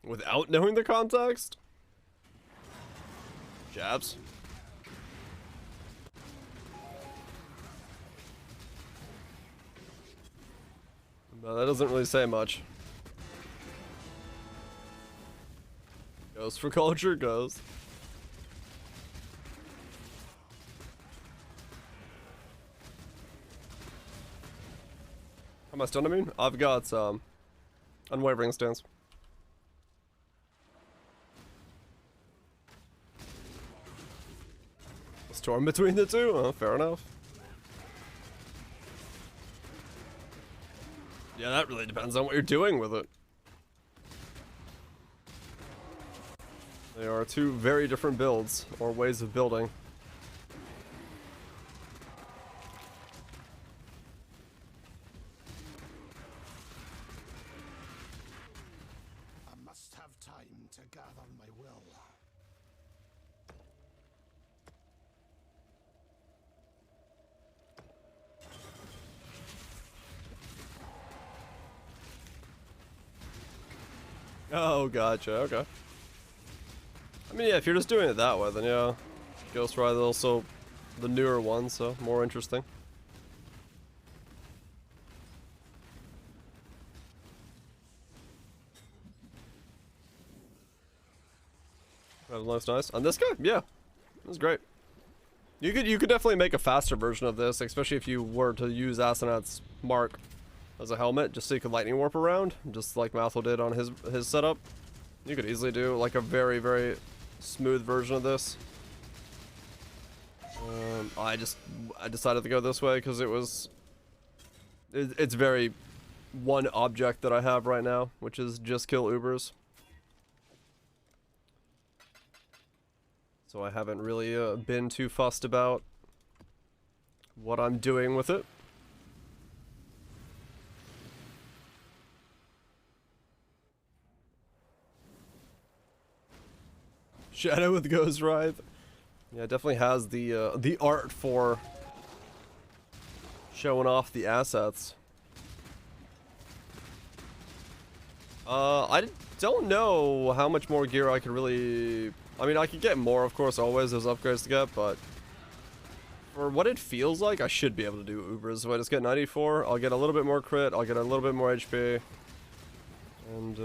Without knowing the context? Jabs. No, that doesn't really say much. Ghost for culture, Ghost. How am I stunned? I mean, I've got unwavering stance. Storm between the two? Oh, fair enough. Yeah, that really depends on what you're doing with it. They are two very different builds, or ways of building. I must have time to gather my will. Oh, gotcha, okay. I mean, yeah, if you're just doing it that way, then yeah. Ghost Rider also the newer one, so more interesting. That looks nice. On this guy? Yeah. This is great. You could definitely make a faster version of this, especially if you were to use Asenath's mark as a helmet, just so you could lightning warp around, just like Mathil did on his setup. You could easily do like a very, very smooth version of this. I decided to go this way because it's very one object that I have right now, which is just kill Ubers. So I haven't really been too fussed about what I'm doing with it. Shadow with Ghost Wraith. Yeah, it definitely has the art for showing off the assets. I don't know how much more gear I could really... I mean, I could get more, of course, always. There's upgrades to get, but for what it feels like, I should be able to do Ubers. So I just get 94, I'll get a little bit more crit, I'll get a little bit more HP. And,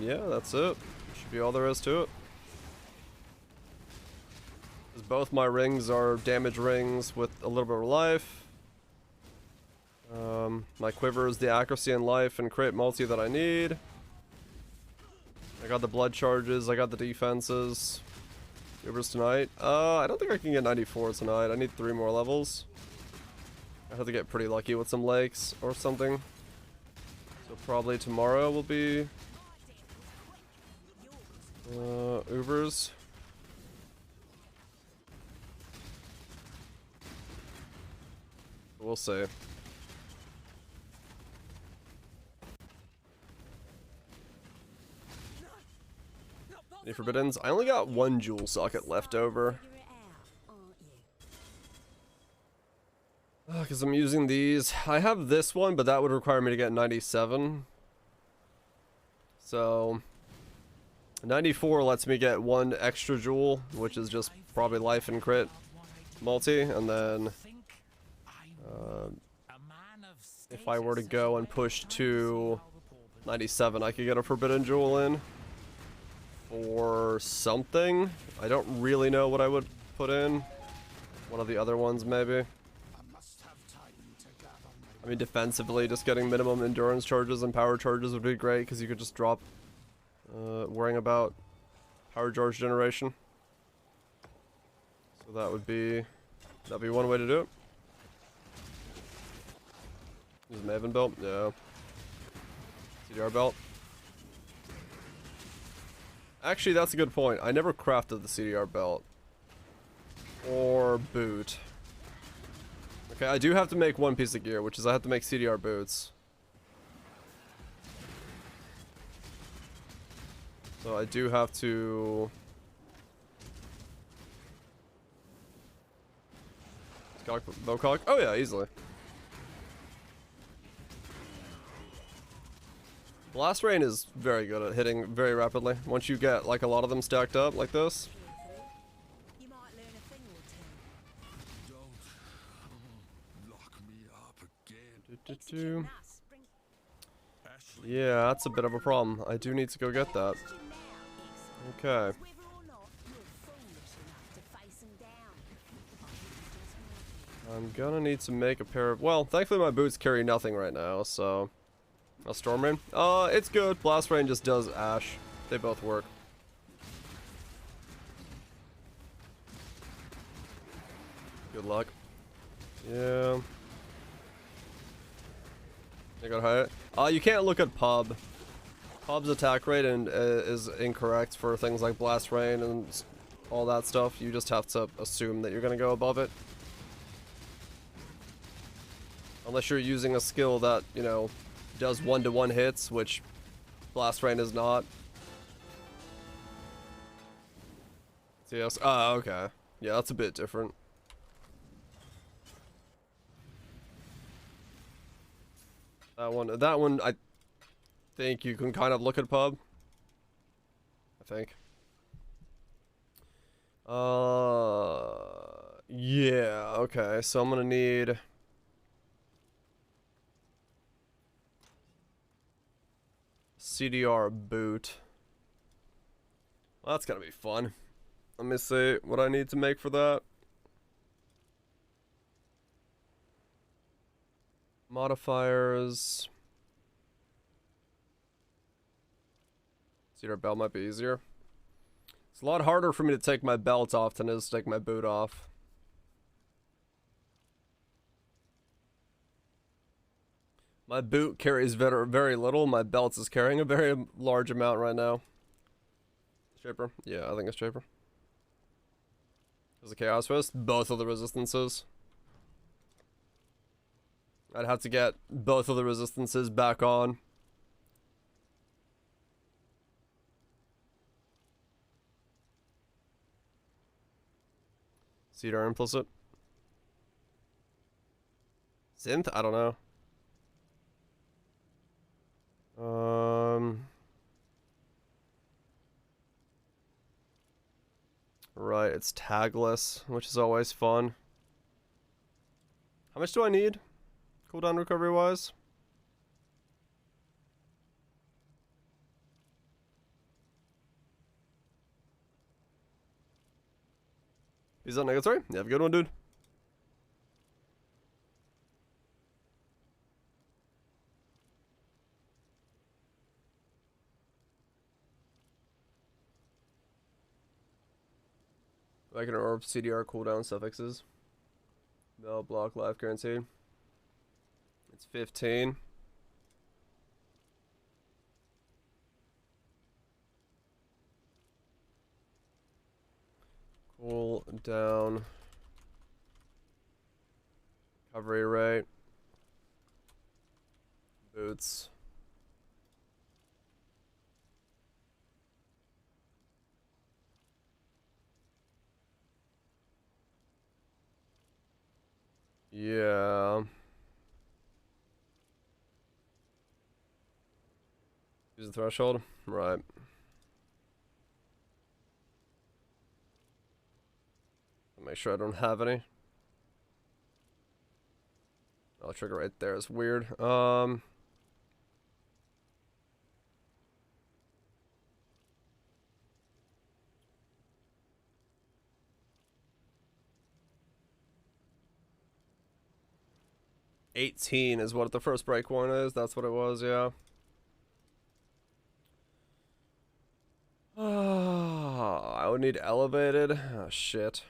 yeah, that's it. Should be all there is to it. Both my rings are damage rings with a little bit of life. My quiver is the accuracy and life and crit multi that I need. I got the blood charges, I got the defenses. Ubers tonight. I don't think I can get 94 tonight. I need 3 more levels. I have to get pretty lucky with some lakes or something. So probably tomorrow will be Ubers. We'll see. Any forbiddens? I only got 1 jewel socket left over. Because I'm using these. I have this one, but that would require me to get 97. So 94 lets me get 1 extra jewel, which is just probably life and crit multi, and then if I were to go and push to 97, I could get a forbidden jewel in for something. I don't really know what I would put in. One of the other ones, maybe. I must have time to gather my I mean, defensively, just getting minimum endurance charges and power charges would be great, because you could just drop worrying about power charge generation. So that'd be one way to do it. Use Maven belt, yeah. CDR belt. Actually, that's a good point. I never crafted the CDR belt. Or boot. Okay, I do have to make one piece of gear, which is I have to make CDR boots. So I do have to... Bocock? Oh yeah, easily. Blast Rain is very good at hitting very rapidly. Once you get like a lot of them stacked up like this. You might learn a thing or two. Don't lock me up again. Ashley, Yeah, that's a bit of a problem. I do need to go get that. Okay. I'm gonna need to make a pair of... Well, thankfully my boots carry nothing right now, so... A Storm Rain? It's good. Blast Rain just does Ash. They both work. Good luck. Yeah. I got high. You can't look at Pub. Pub's attack rate is incorrect for things like Blast Rain and all that stuff. You just have to assume that you're gonna go above it. Unless you're using a skill that, you know, does 1-to-1 hits, which Blast Rain is not. Yes. Oh, okay. Yeah, that's a bit different. That one, I think you can kind of look at Pub. I think. Yeah, okay, so I'm gonna need... CDR boot. Well, that's gonna be fun. Let me see what I need to make for that. Modifiers. CDR belt might be easier. It's a lot harder for me to take my belt off than it is to take my boot off. My boot carries very little. My belt is carrying a very large amount right now. Shaper? Yeah, I think it's Shaper. Is a Chaos Fist? Both of the resistances. I'd have to get both of the resistances back on. Cedar implicit. Synth? I don't know. Right, it's tagless, which is always fun. How much do I need? Cooldown recovery wise? Is that negatory? You have a good one, dude. I can orb CDR cooldown suffixes. No block life guaranteed. It's 15. Cool down. Recovery rate. Boots. Yeah. Use the threshold? Right. Make sure I don't have any. Oh, trigger right there is weird. 18 is what the first breakpoint is. That's what it was, yeah. I would need elevated. Oh, shit.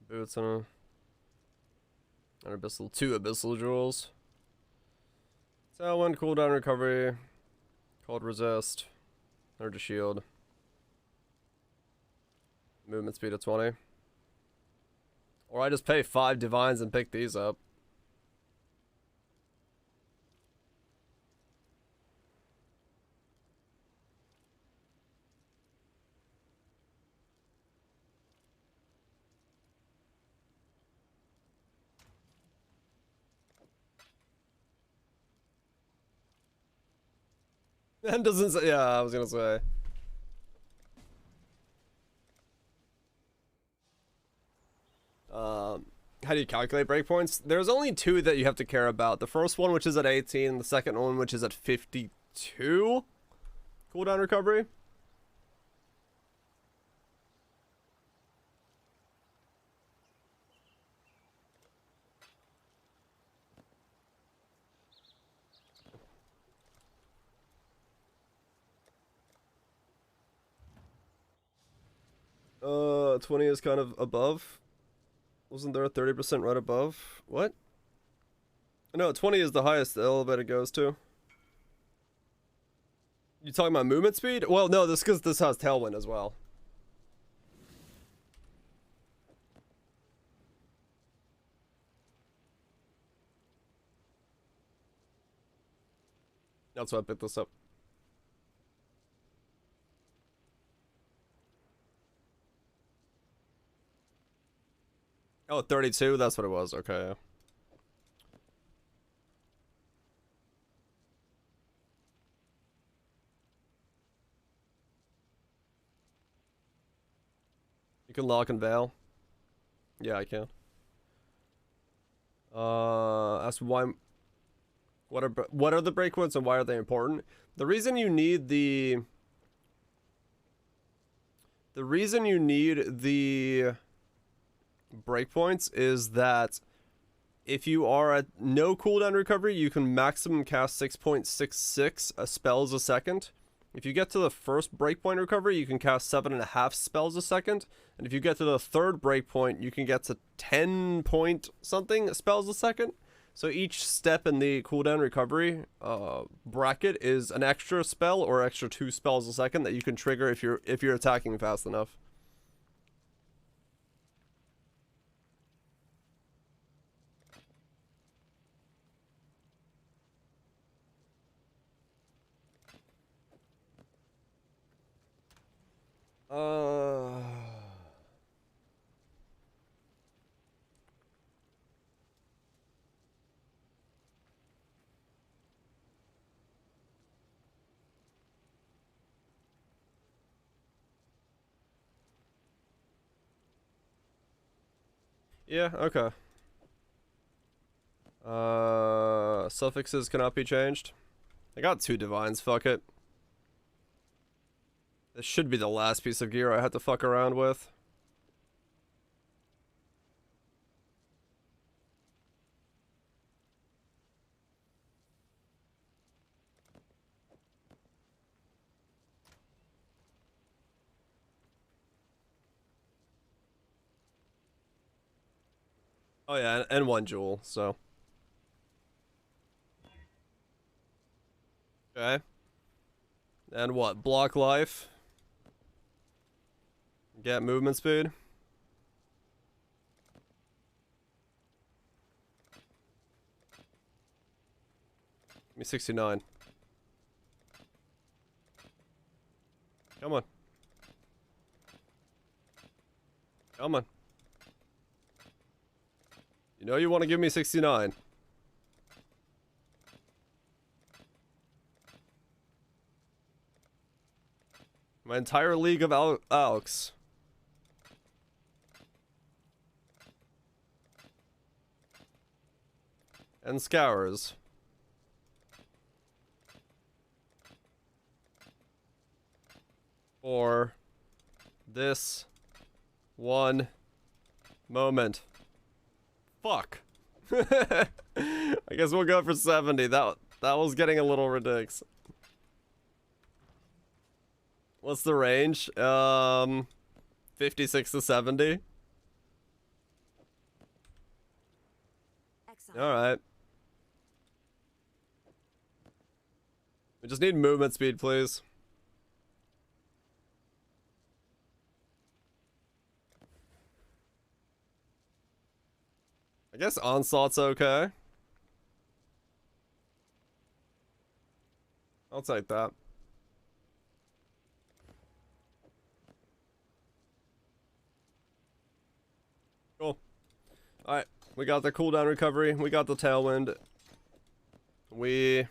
Boots and an abyssal, 2 abyssal jewels. Tailwind, cooldown recovery, cold resist, energy shield, movement speed of 20. Or I just pay 5 divines and pick these up. That doesn't say, yeah, I was gonna say. How do you calculate breakpoints? There's only 2 that you have to care about. The first one, which is at 18, and the second one, which is at 52. Cooldown recovery. Uh, 20 is kind of above. Wasn't there a 30% right above? What? No, 20 is the highest the elevator goes to. You talking about movement speed? Well, no, this because this has tailwind as well. That's why I picked this up. Oh, 32? That's what it was. Okay. You can lock and veil. Yeah, I can. Ask why. What are the breakpoints and why are they important? The reason you need the breakpoints is that if you are at no cooldown recovery, you can maximum cast 6.66 spells a second. If you get to the first breakpoint recovery, you can cast 7.5 spells a second. And if you get to the third breakpoint, you can get to 10 point something spells a second. So each step in the cooldown recovery bracket is an extra spell or extra 2 spells a second that you can trigger if you're attacking fast enough. Yeah, okay. Suffixes cannot be changed. I got 2 divines, fuck it. This should be the last piece of gear I had to fuck around with. Oh yeah, and 1 jewel, so. Okay. And what? Block life. Get movement speed. Give me 69. Come on. Come on. You know you want to give me 69. My entire league of Alex. and scours. For this one moment. Fuck. I guess we'll go for 70. That was getting a little ridiculous. What's the range? 56 to 70. All right. We just need movement speed, please. I guess Onslaught's okay. I'll take that. Cool. Alright, we got the cooldown recovery, we got the tailwind. We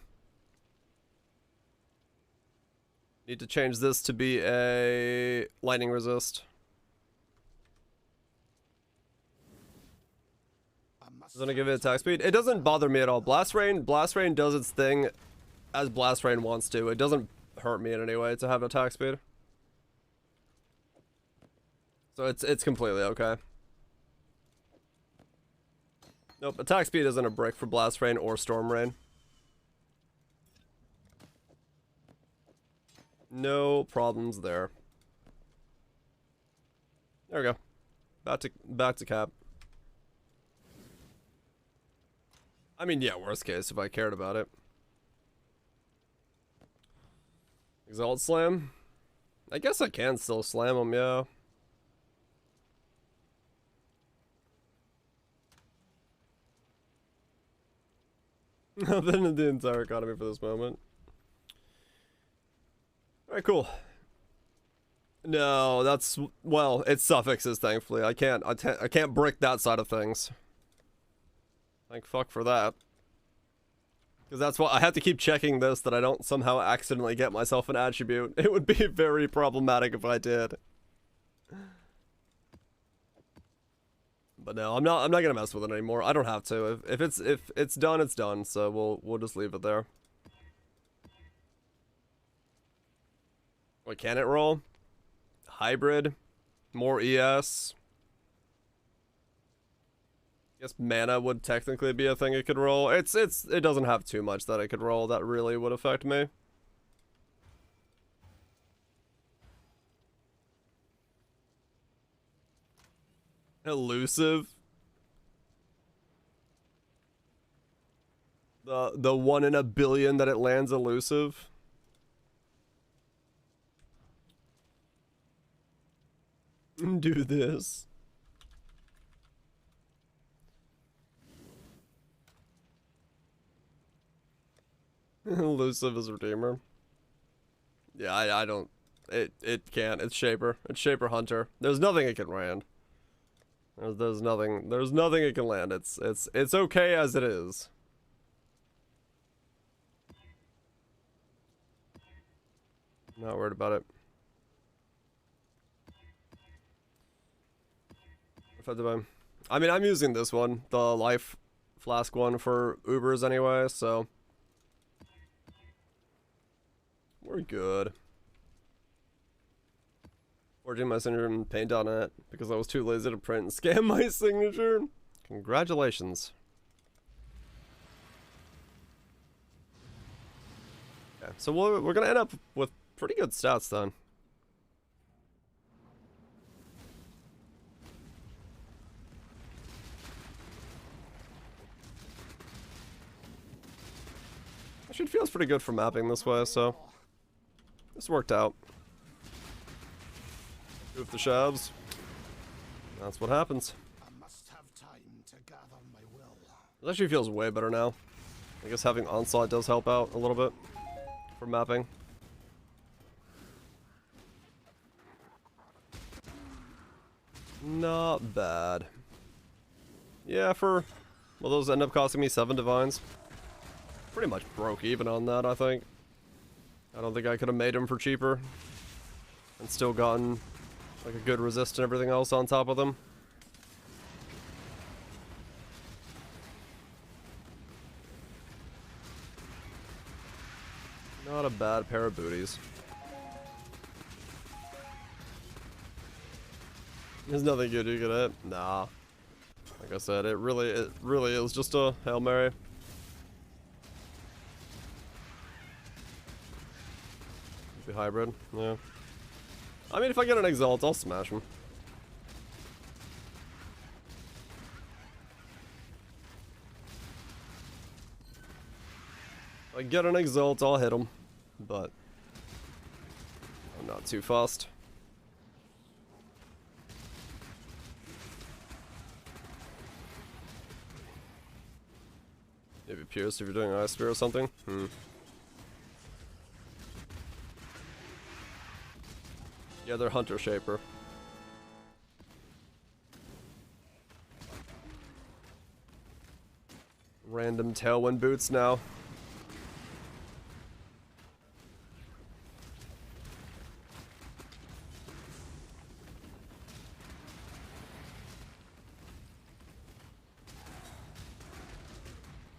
need to change this to be a lightning resist. Doesn't it give it attack speed? It doesn't bother me at all. Blast Rain does its thing as Blast Rain wants to. It doesn't hurt me in any way to have attack speed. So it's completely okay. Nope, attack speed isn't a brick for Blast Rain or Storm Rain. No problems there. There we go. Back to cap. I mean, yeah, worst case if I cared about it. Exalt Slam? I guess I can still slam him, yeah. I've been in the entire economy for this moment. Alright, cool. No, that's, well, it's suffixes, thankfully. I can't brick that side of things. Thank fuck for that. Because that's why I have to keep checking this, that I don't somehow accidentally get myself an attribute. It would be very problematic if I did. But no, I'm not gonna mess with it anymore. I don't have to. If it's done, it's done. So we'll just leave it there. Wait, can it roll? Hybrid, more ES. I guess mana would technically be a thing it could roll. It doesn't have too much that it could roll that really would affect me. Elusive. The 1 in a billion that it lands elusive. Do this. Elusive is Redeemer. Yeah, I don't. It can't. It's Shaper. It's Shaper Hunter. There's nothing it can land. There's nothing it can land. It's okay as it is. Not worried about it. I mean, I'm using this one, the life flask one, for Ubers anyway, so we're good. Forging my signature and paint on it because I was too lazy to print and scan my signature. Congratulations. Okay, so we're gonna end up with pretty good stats then. Actually, it feels pretty good for mapping this way, so this worked out. Goof the shabs. That's what happens. I must have time to gather my will. It actually feels way better now. I guess having Onslaught does help out a little bit for mapping. Not bad. Yeah, well, those end up costing me 7 divines. Pretty much broke even on that, I think. I don't think I could have made them for cheaper and still gotten like a good resist and everything else on top of them. Not a bad pair of booties. There's nothing good you can hit. Nah. Like I said, it really is just a Hail Mary. Be hybrid, yeah. I mean, if I get an Exalt, I'll smash him. If I get an Exalt, I'll hit him. But I'm not too fussed. Maybe Pierce if you're doing Ice Spear or something. Yeah, they're Hunter Shaper. Random Tailwind boots now.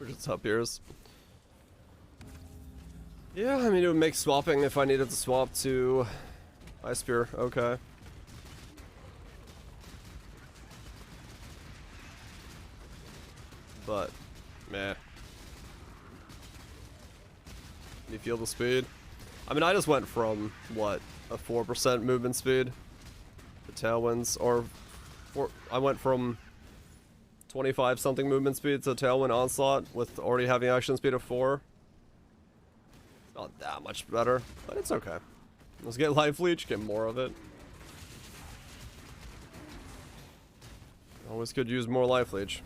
What's up, ears? Yeah, I mean, it would make swapping if I needed to swap to Ice Spear, okay. But, meh. You feel the speed? I mean, I just went from, what, a 4% movement speed to Tailwinds, or I went from 25 something movement speed to Tailwind Onslaught with already having action speed of 4. It's not that much better, but it's okay. Let's get Life Leech, get more of it. Always could use more Life Leech.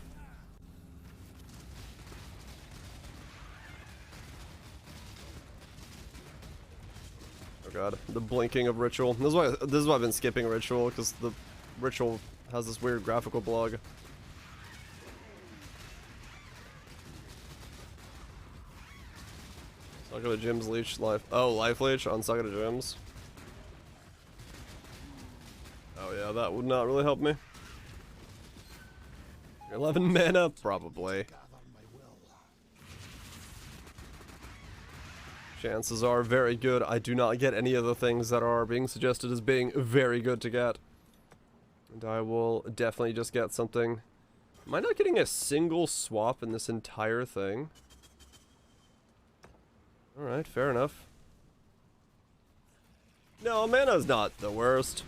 Oh god, the blinking of Ritual. This is why I've been skipping Ritual, because the Ritual has this weird graphical blog. Saga to Jim's Leech Life. Oh, Life Leech on Saga to Jim's. Oh yeah, that would not really help me. 11 mana? Probably. Chances are very good I do not get any of the things that are being suggested as being very good to get. And I will definitely just get something. Am I not getting a single swap in this entire thing? Alright, fair enough. No, mana's not the worst.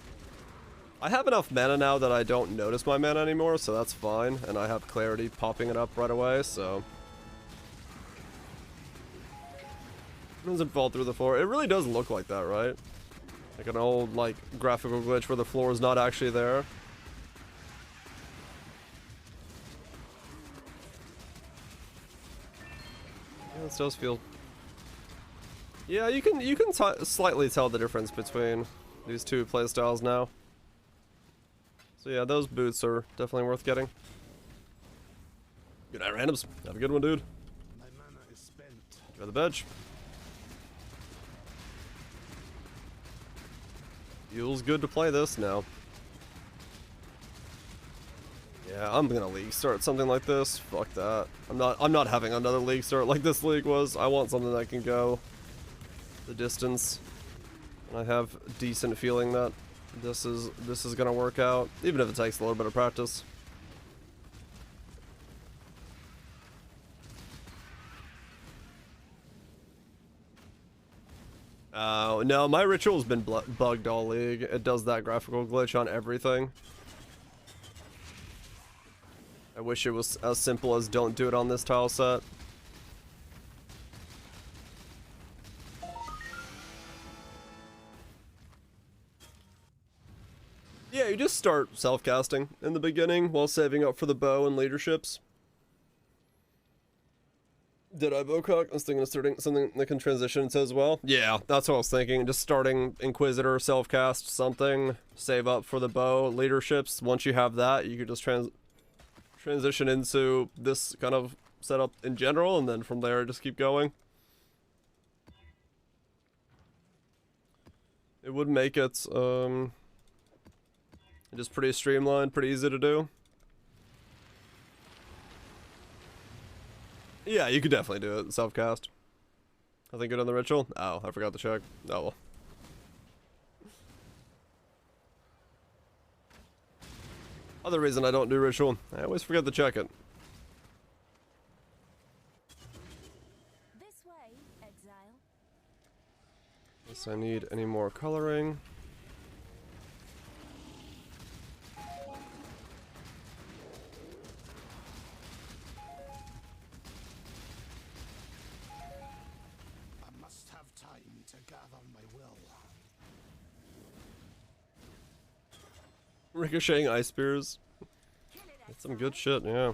I have enough mana now that I don't notice my mana anymore, so that's fine. And I have Clarity popping it up right away, so... It doesn't fall through the floor. It really does look like that, right? Like an old, like, graphical glitch where the floor is not actually there. Yeah, this does feel... Yeah, you can slightly tell the difference between these two playstyles now. So yeah, those boots are definitely worth getting. Good night, randoms. Have a good one, dude. My mana is spent. Enjoy the bench. Feels good to play this now. Yeah, I'm gonna league start something like this. Fuck that. I'm not having another league start like this league was. I want something that can go the distance. And I have a decent feeling that this is gonna work out, even if it takes a little bit of practice. Oh, no, my ritual's been bugged all league. It does that graphical glitch on everything. I wish it was as simple as don't do it on this tile set. Yeah, you just start self-casting in the beginning while saving up for the bow and leaderships. Did I bowcock? I was thinking of starting something that can transition into as well. Yeah, that's what I was thinking. Just starting Inquisitor, self-cast something, save up for the bow, leaderships. Once you have that, you could just transition into this kind of setup in general, and then from there just keep going. It would make it just pretty streamlined, pretty easy to do. Yeah, you could definitely do it, self-cast. Nothing good on the ritual? Oh, I forgot to check. Oh well. Other reason I don't do ritual, I always forget to check it. This way, exile. Unless I need any more coloring. I must have time to gather my will. Ricocheting ice spears. That's some good shit, yeah.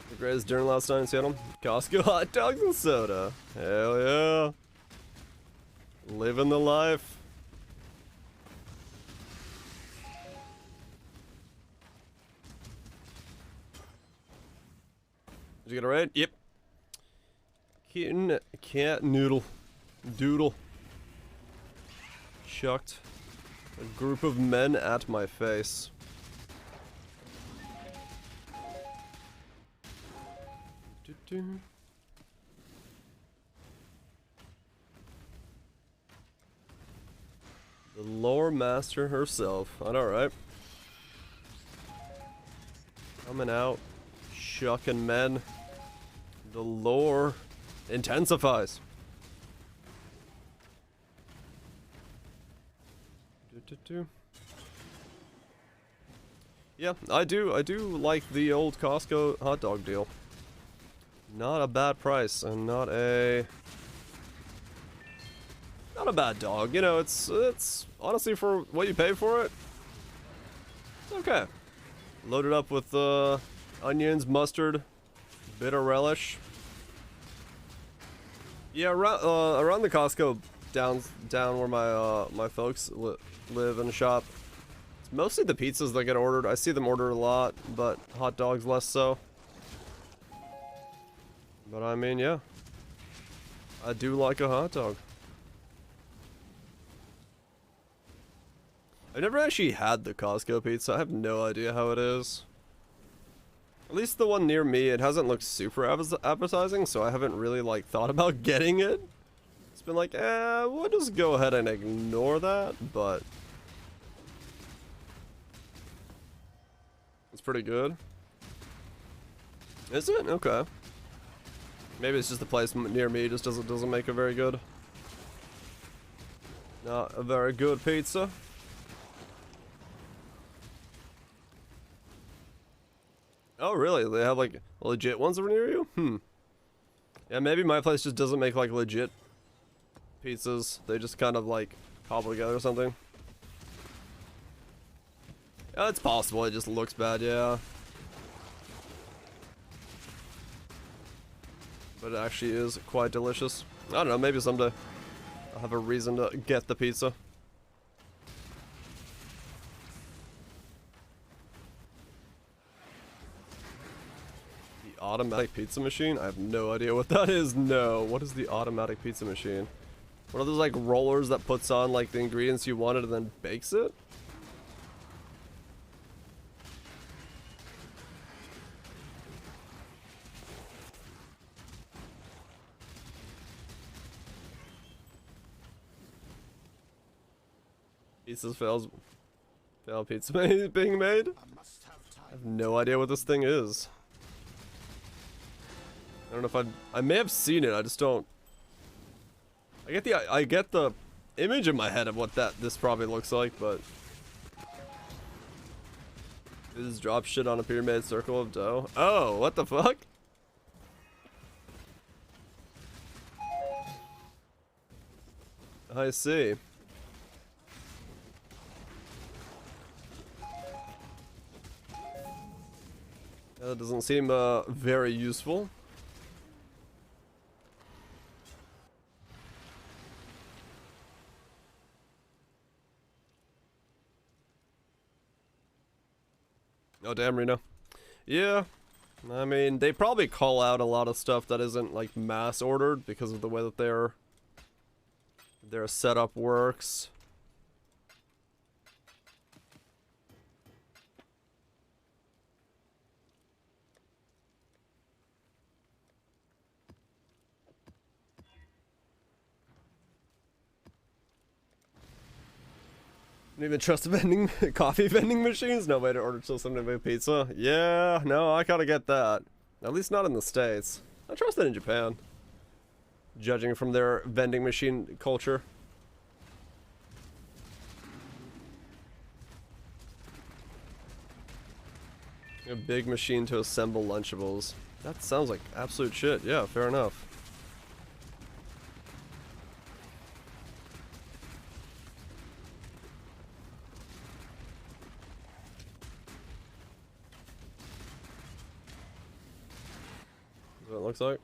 The greatest dinner last night in Seattle? Costco hot dogs and soda. Hell yeah. Living the life. Did you get it right? Yep. Cat noodle. Doodle. Chucked a group of men at my face. Doo-doo. The lore master herself. I know, right? Coming out, shucking men. The lore intensifies. Yeah, I do like the old Costco hot dog deal. Not a bad price, and not a bad dog. You know, it's honestly, for what you pay for it, it's okay. Loaded up with onions, mustard, bitter relish. Yeah, around the Costco down where my folks live and shop. It's mostly the pizzas that get ordered. I see them ordered a lot, but hot dogs less so. But I mean, yeah. I do like a hot dog. I've never actually had the Costco pizza. I have no idea how it is. At least the one near me, it hasn't looked super appetizing, so I haven't really like thought about getting it. It's been like, we'll just go ahead and ignore that, but it's pretty good. Is it? Okay. Maybe it's just the place near me just doesn't make a very good. Not a very good pizza. Oh really? They have like legit ones over near you? Yeah, maybe my place just doesn't make like legit pizzas. They just kind of like cobble together or something. Yeah, it's possible. It just looks bad, yeah. But it actually is quite delicious. I don't know, maybe someday I'll have a reason to get the pizza. The automatic pizza machine? I have no idea what that is. No. What is the automatic pizza machine? One of those like rollers that puts on like the ingredients you wanted and then bakes it? Pizzas fail pizza being made? I have no idea what this thing is. I don't know if I may have seen it, I just don't. I get the image in my head of what this probably looks like, but this is drop shit on a pyramid circle of dough. Oh, what the fuck? I see. That doesn't seem very useful. Oh damn, Reno. Yeah, I mean, they probably call out a lot of stuff that isn't like mass ordered because of the way that their setup works. Don't even trust vending coffee vending machines. No way to order just something with pizza. Yeah, no, I gotta get that. At least not in the States. I trust it in Japan. Judging from their vending machine culture. A big machine to assemble Lunchables. That sounds like absolute shit. Yeah, fair enough. What it looks like.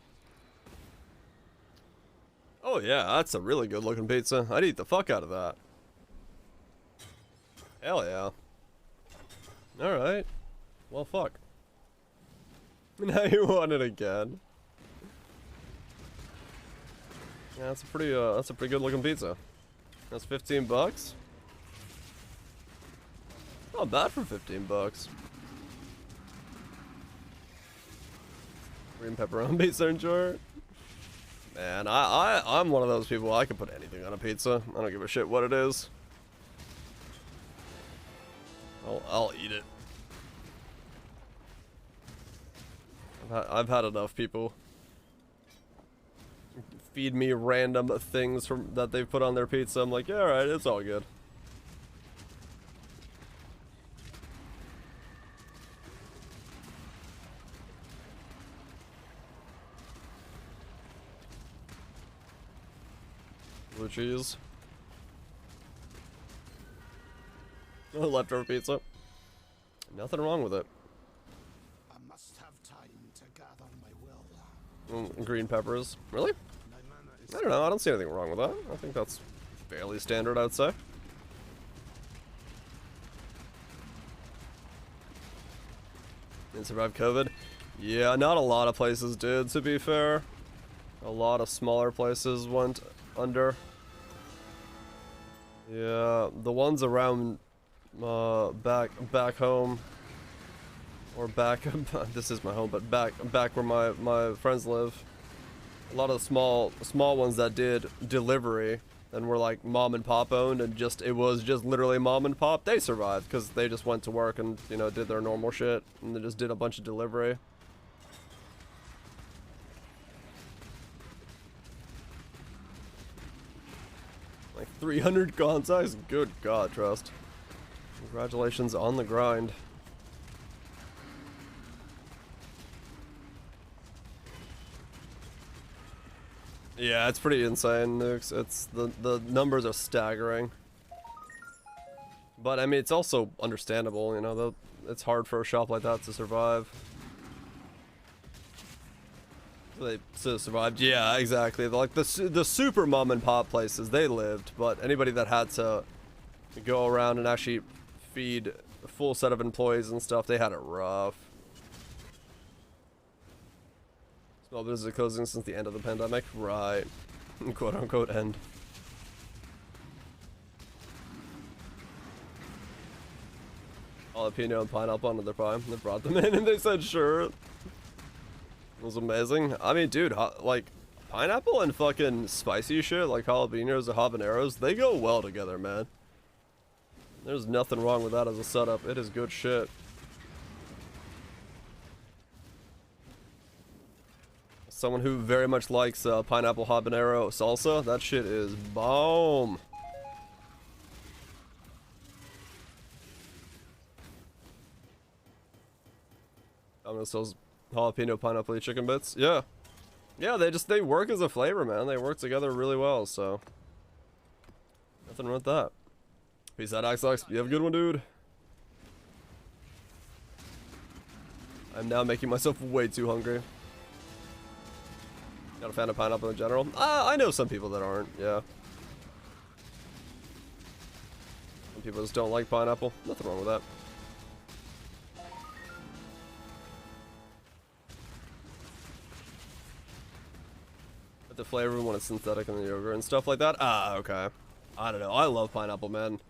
Oh yeah, that's a really good looking pizza. I'd eat the fuck out of that. Hell yeah. Alright. Well fuck. Now you want it again. Yeah, that's a pretty good looking pizza. That's 15 bucks. Not bad for 15 bucks. Green pepperoni pizza enjoyer. Man, I'm one of those people. I can put anything on a pizza. I don't give a shit what it is. I'll eat it. I've had enough people feed me random things from that they've put on their pizza. I'm like, yeah, alright, it's all good. Blue cheese. Leftover pizza. Nothing wrong with it. I must have time to gather my will. Green peppers. Really? I don't know. I don't see anything wrong with that. I think that's fairly standard, I'd say. Didn't survive COVID? Yeah, not a lot of places did, to be fair. A lot of smaller places went under. Yeah, the ones around back home, or back this is my home, but back where my friends live. A lot of the small ones that did delivery and were like mom and pop owned, and it was just literally mom and pop. They survived because they just went to work and, you know, did their normal shit, and they just did a bunch of delivery. Like 300 contacts? Good God, Trust. Congratulations on the grind. Yeah, it's pretty insane, Nukes. It's the numbers are staggering. But I mean, it's also understandable, you know, it's hard for a shop like that to survive. They survived. Yeah, exactly. Like the super mom and pop places, they lived, but anybody that had to go around and actually feed a full set of employees and stuff, they had it rough. Small business closing since the end of the pandemic, right? "Quote unquote end." Jalapeno and pineapple under their pie. They brought them in and they said sure. It was amazing. I mean, dude, like pineapple and fucking spicy shit like jalapenos or habaneros, they go well together, man. There's nothing wrong with that as a setup. It is good shit. Someone who very much likes pineapple habanero salsa, that shit is bomb. I'm gonna sell jalapeno pineapple chicken bits. Yeah. Yeah, they work as a flavor, man. They work together really well, so nothing wrong with that. Peace out, Axlox. You have a good one, dude. I'm now making myself way too hungry. Not a fan of pineapple in general. I know some people that aren't, yeah. Some people just don't like pineapple. Nothing wrong with that. But the flavor when it's synthetic in the yogurt and stuff like that. Ah, okay. I don't know. I love pineapple, man.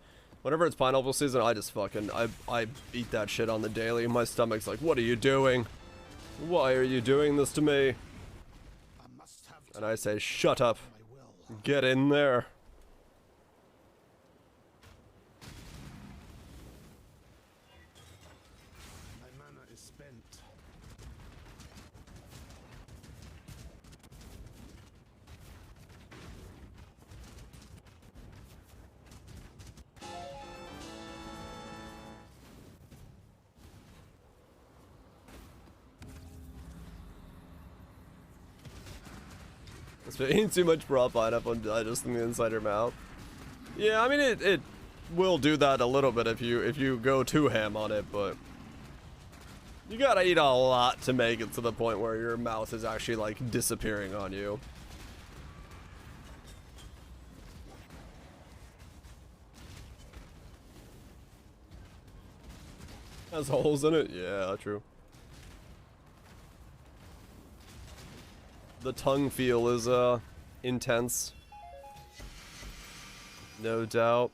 Whenever it's pineapple season, I just fucking, I eat that shit on the daily. My stomach's like, what are you doing? Why are you doing this to me? And I say, shut up. Get in there. So eating too much raw pineapple and digesting the inside your mouth. Yeah, I mean it will do that a little bit if you go too ham on it, but you gotta eat a lot to make it to the point where your mouth is actually like disappearing on you. Has holes in it? Yeah, true. The tongue feel is intense. No doubt.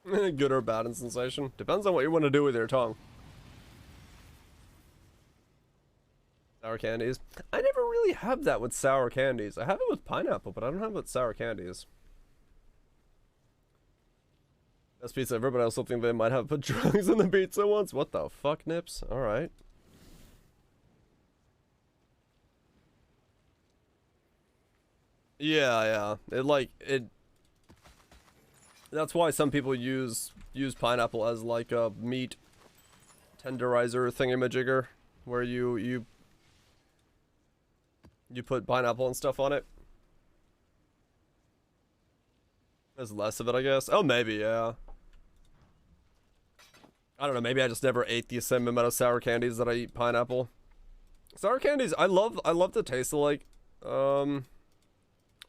Good or bad in sensation? Depends on what you want to do with your tongue. Sour candies? I never really have that with sour candies. I have it with pineapple, but I don't have it with sour candies. Best pizza ever, but I also think they might have put drugs in the pizza once. What the fuck, Nips? Alright. Yeah. That's why some people use pineapple as like a meat tenderizer thingamajigger, where you put pineapple and stuff on it. There's less of it, I guess. Oh, maybe, yeah. I don't know, maybe I just never ate the same amount of sour candies that I eat pineapple. Sour candies, I love the taste of like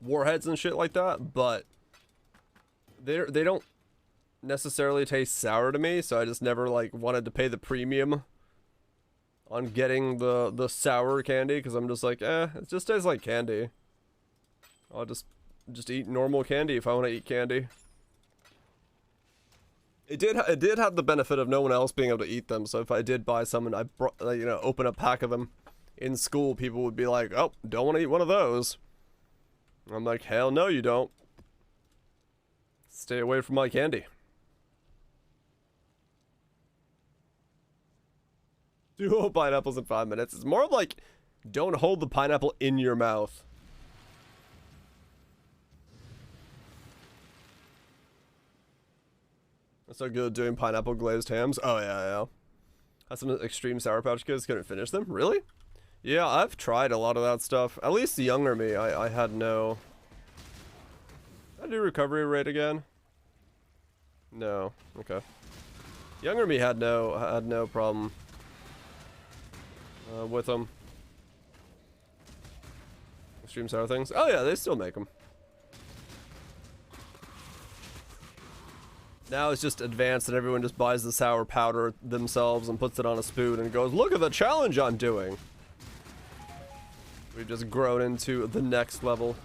warheads and shit like that, but they don't necessarily taste sour to me, so I just never like wanted to pay the premium on getting the sour candy, because I'm just like, it just tastes like candy. I'll just eat normal candy if I want to eat candy. It did have the benefit of no one else being able to eat them, so if I did buy some and I brought, you know, open a pack of them in school, people would be like, oh, don't want to eat one of those. I'm like, hell no you don't. Stay away from my candy. 2 whole pineapples in 5 minutes. It's more like, don't hold the pineapple in your mouth. That's so good doing pineapple glazed hams. Oh yeah. Had some extreme Sour Patch Kids, couldn't finish them. Really? Yeah, I've tried a lot of that stuff. At least the younger me, I had no... Did I do recovery rate again? No. Okay. Younger me had no problem with them. Extreme sour things. Oh yeah, they still make them. Now it's just advanced and everyone just buys the sour powder themselves and puts it on a spoon and goes, look at the challenge I'm doing. We've just grown into the next level.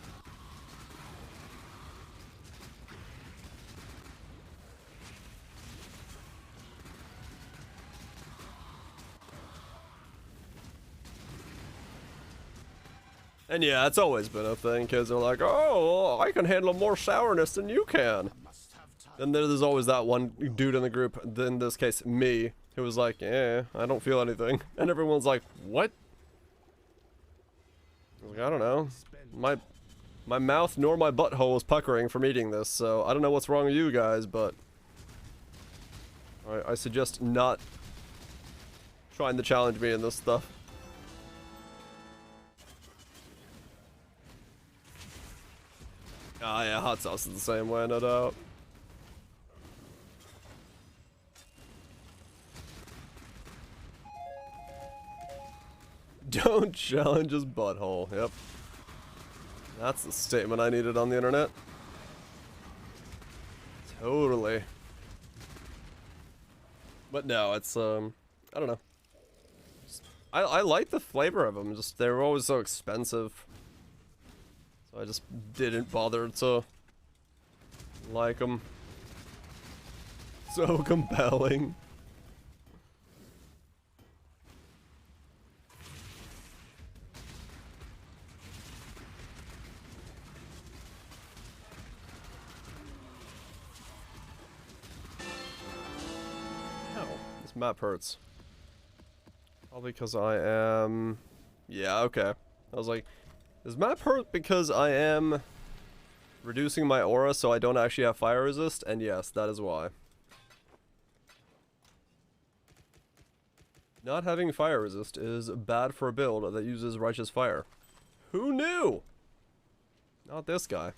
And yeah, it's always been a thing. Kids are like, oh, I can handle more sourness than you can. And there's always that one dude in the group, in this case me, who was like, I don't feel anything. And everyone's like, what? I was like, I don't know. My mouth nor my butthole is puckering from eating this, so I don't know what's wrong with you guys, but I suggest not trying to challenge me in this stuff. Ah, yeah, hot sauce is the same way, no doubt. Don't challenge his butthole. Yep. That's the statement I needed on the internet. Totally. But no, it's, I don't know. I like the flavor of them, just they were always so expensive. So I just didn't bother to like them. So compelling. This map hurts. Probably because I am... Yeah, okay. I was like, does map hurt because I am reducing my aura so I don't actually have fire resist, and yes, that is why. Not having fire resist is bad for a build that uses righteous fire. Who knew? Not this guy.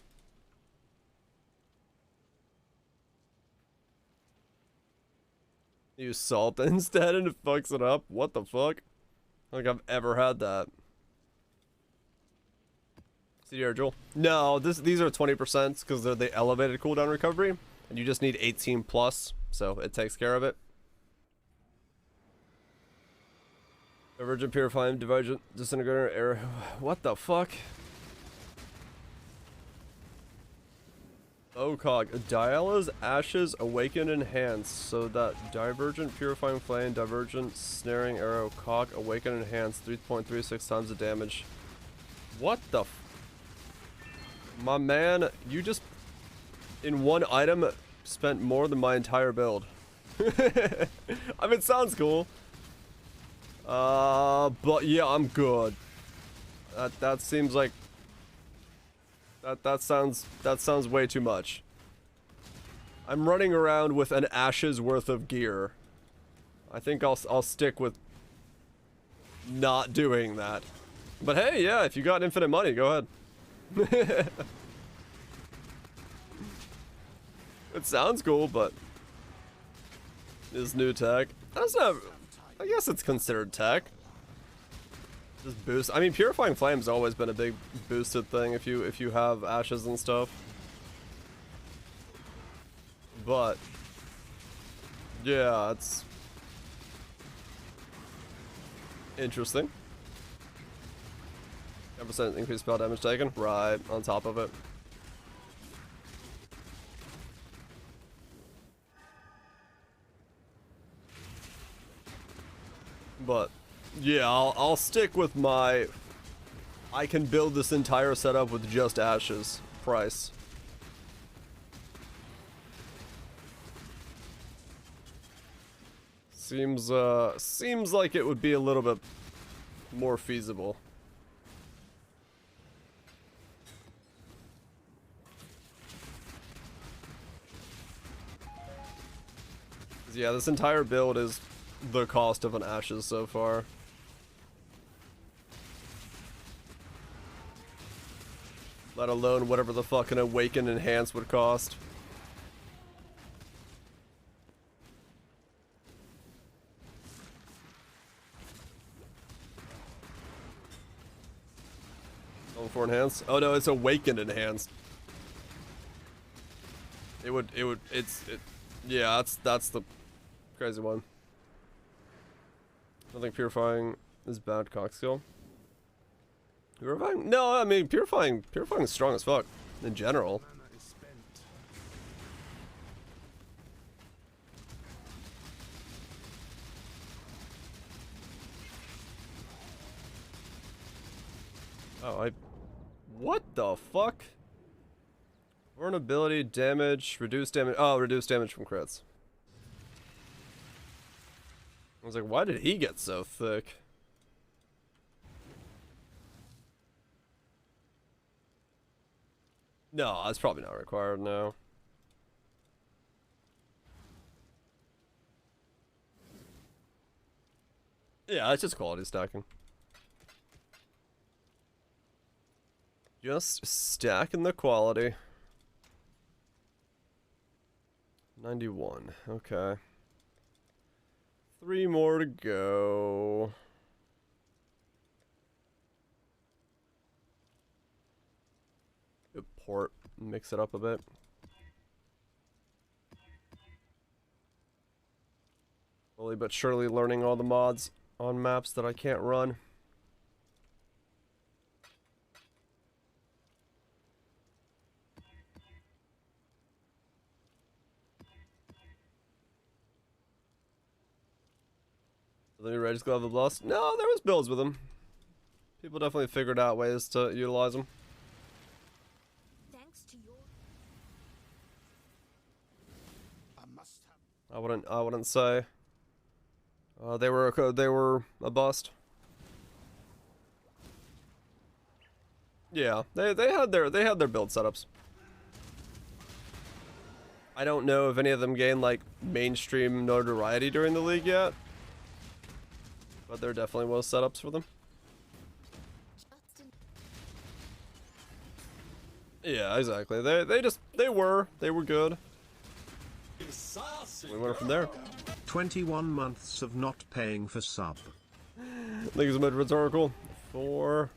Use salt instead and it fucks it up. What the fuck? I don't think I've ever had that. CDR Joel? No, these are 20% because they're the elevated cooldown recovery, and you just need 18 plus, so it takes care of it. Divergent Purifying, Divergent Disintegrator, Air. What the fuck? Oh, CoC. Diala's Ashes Awaken Enhance, so that Divergent Purifying Flame, Divergent Snaring Arrow, CoC Awaken Enhance, 3.36 times the damage. What the f— my man, you just, in one item, spent more than my entire build. I mean, it sounds cool. But yeah, I'm good. That seems like... That sounds way too much. I'm running around with an Ash's worth of gear. I think I'll stick with not doing that. But hey, yeah, if you got infinite money, go ahead. It sounds cool, but is new tech. That's not. I guess it's considered tech. Just boost. I mean, Purifying Flame's always been a big boosted thing if you have ashes and stuff. But yeah, it's interesting. 10% increased spell damage taken, right on top of it. But yeah, I'll stick with my I can build this entire setup with just ashes price. Seems like it would be a little bit more feasible. Yeah, this entire build is the cost of an ashes so far. Let alone whatever the fuck an awaken enhance would cost. Oh, for enhance? Oh no, it's awakened enhanced. Yeah, that's the crazy one. I don't think purifying is bad CoC skill. Purifying? No, I mean purifying is strong as fuck in general. Oh, what the fuck? Vulnerability, damage, reduced damage. Oh, reduced damage from crits. I was like, why did he get so thick? No, that's probably not required now. Yeah, it's just quality stacking. Just stacking the quality. 91, okay. 3 more to go. Good port, mix it up a bit. Slowly but surely learning all the mods on maps that I can't run. The new Rage Glove of Lust? No, there was builds with them. People definitely figured out ways to utilize them. Thanks to your... I wouldn't say they were a bust. Yeah, they had their build setups. I don't know if any of them gained like mainstream notoriety during the league yet, but there definitely was setups for them. Yeah, exactly. They were good. We went from there. 21 months of not paying for sub. Thank you so much, Rhetorical, for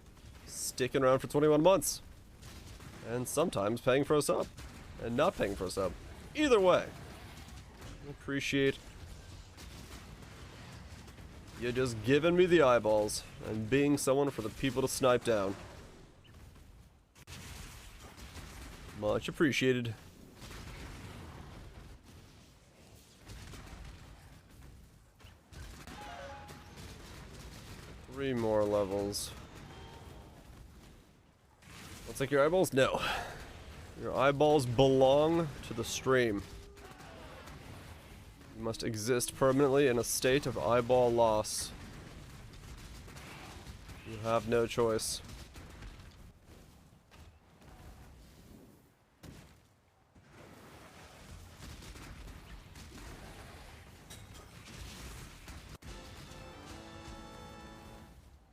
sticking around for 21 months. And sometimes paying for a sub. And not paying for a sub. Either way. Appreciate you just giving me the eyeballs and being someone for the people to snipe down. Much appreciated. Three more levels. I'll take your eyeballs? No. Your eyeballs belong to the stream. You must exist permanently in a state of eyeball loss. You have no choice.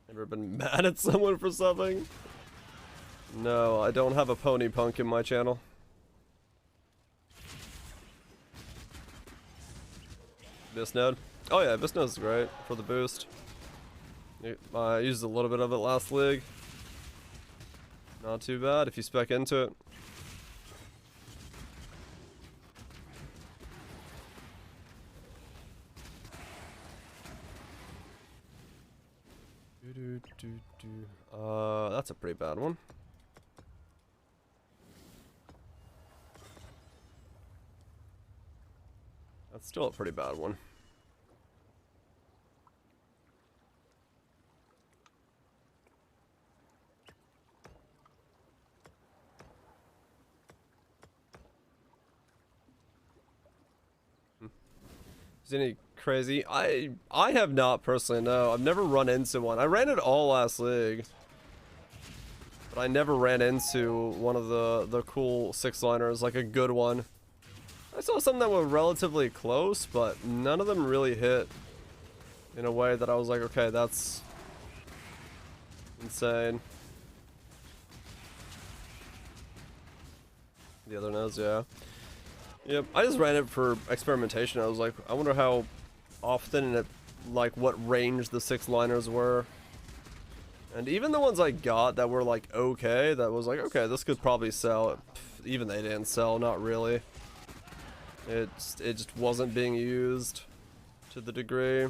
Ever been mad at someone for something? No, I don't have a pony punk in my channel. Abyss node? Oh yeah, Abyss node is great for the boost. I used a little bit of it last league. Not too bad if you spec into it. That's a pretty bad one. That's still a pretty bad one. Is any crazy? I have not personally, no. I've never run into one. I ran it all last league. But I never ran into one of the cool six-liners, like a good one. I saw some that were relatively close, but none of them really hit in a way that I was like, okay, that's insane. The other nodes, yeah. Yep, I just ran it for experimentation. I was like, I wonder how often and at like what range the six-liners were. And even the ones I got that were like okay, that was like, okay, this could probably sell. Even they didn't sell, not really. It just wasn't being used to the degree.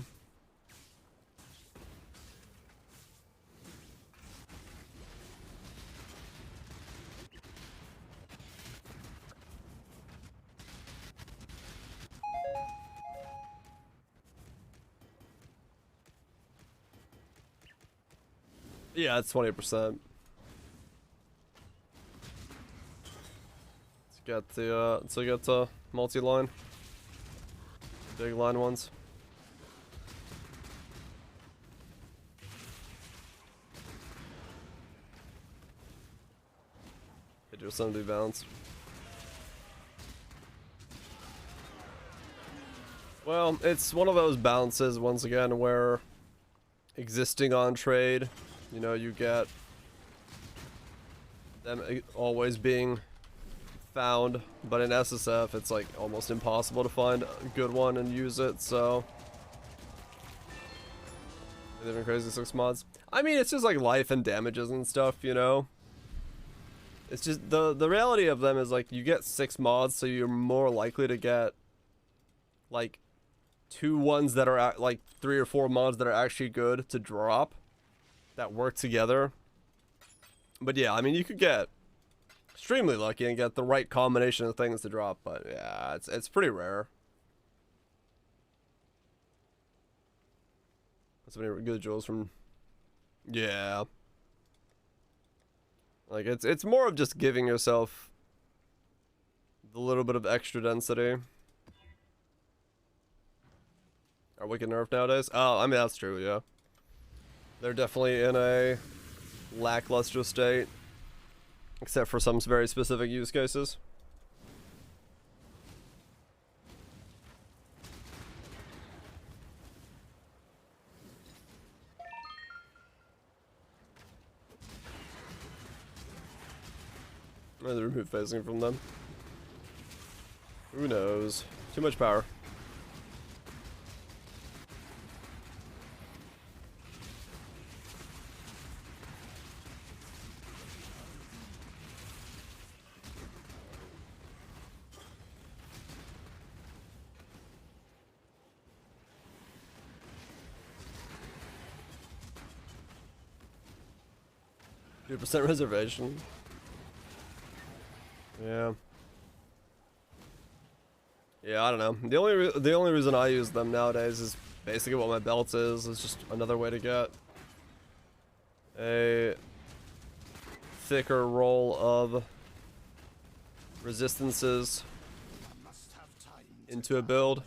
Yeah, it's 20%. Let's get the multi-line. Big line ones. Hit your 70 bounce. Well, it's one of those bounces once again where existing on trade, you know, you get them always being found, but in SSF it's like almost impossible to find a good one and use it, so they've been crazy 6 mods. I mean, it's just like life and damages and stuff, you know. It's just the reality of them is like you get 6 mods, so you're more likely to get like 2 ones that are like 3 or 4 mods that are actually good to drop that work together. But yeah, I mean, you could get extremely lucky and get the right combination of things to drop, but yeah, it's pretty rare. That's many good jewels from, yeah. Like it's more of just giving yourself the little bit of extra density. Are Wicked nerfed nowadays? Oh, I mean, that's true, yeah. They're definitely in a lackluster state, except for some very specific use cases. Rather remove phasing from them. Who knows? Too much power. % reservation. Yeah. Yeah, I don't know. The only reason I use them nowadays is basically what my belt is. It's just another way to get a thicker roll of resistances into a build.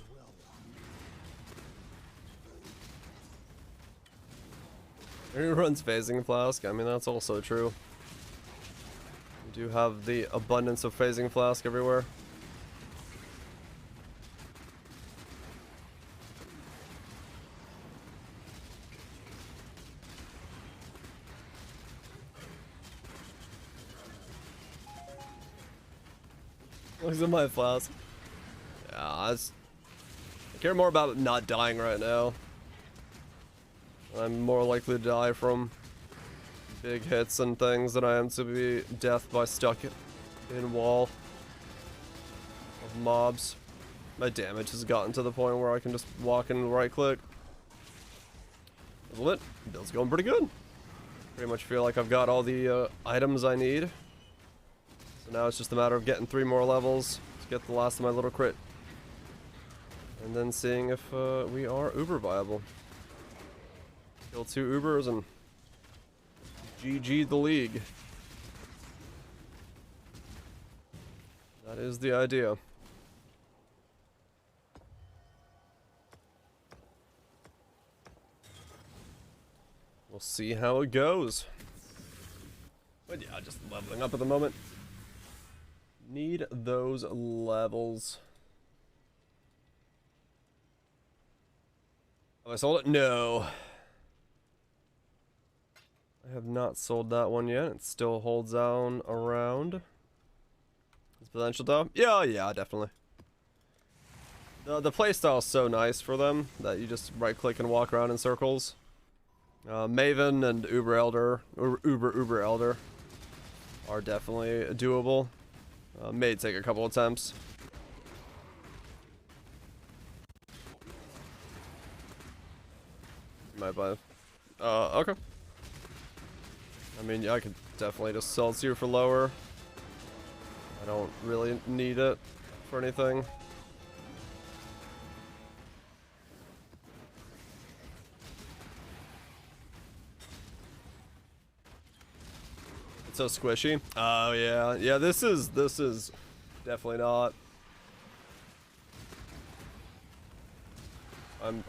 Who runs phasing flask? I mean, that's also true. We do have the abundance of phasing flask everywhere. Looks at my flask. Yeah, I care more about not dying right now. I'm more likely to die from big hits and things than I am to be death by stuck in wall of mobs. My damage has gotten to the point where I can just walk and right click. Build it. Build's going pretty good. Pretty much feel like I've got all the items I need. So now it's just a matter of getting 3 more levels to get the last of my little crit. And then seeing if we are uber viable. Kill 2 Ubers and GG the league. That is the idea. We'll see how it goes. But yeah, just leveling up at the moment. Need those levels. Have I sold it? No. I have not sold that one yet. It still holds on around. It's potential though. Yeah, definitely. The playstyle is so nice for them that you just right click and walk around in circles. Maven and Uber Elder, Uber Elder are definitely doable. May take a couple attempts. Might buy. Okay. I mean, yeah, I could definitely just sell it to you for lower. I don't really need it for anything. It's so squishy. Oh yeah, yeah. This is definitely not.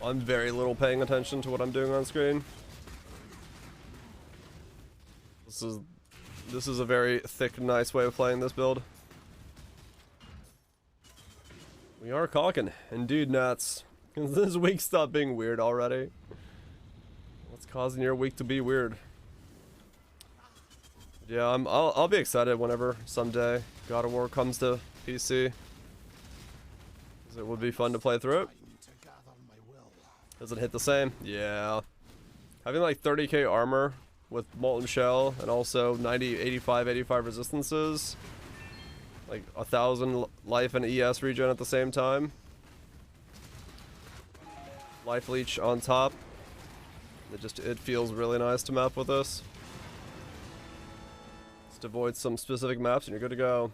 I'm very little paying attention to what I'm doing on screen. This is a very thick, nice way of playing this build. We are caulking, indeed, nuts. Can this week stop being weird already? What's causing your week to be weird? Yeah, I'll be excited whenever someday God of War comes to PC. 'Cause it would be fun to play through it. Does it hit the same? Yeah. Having like 30k armor with Molten Shell and also 90, 85 resistances. Like 1,000 life and ES regen at the same time. Life leech on top. It feels really nice to map with this. Just avoid some specific maps and you're good to go.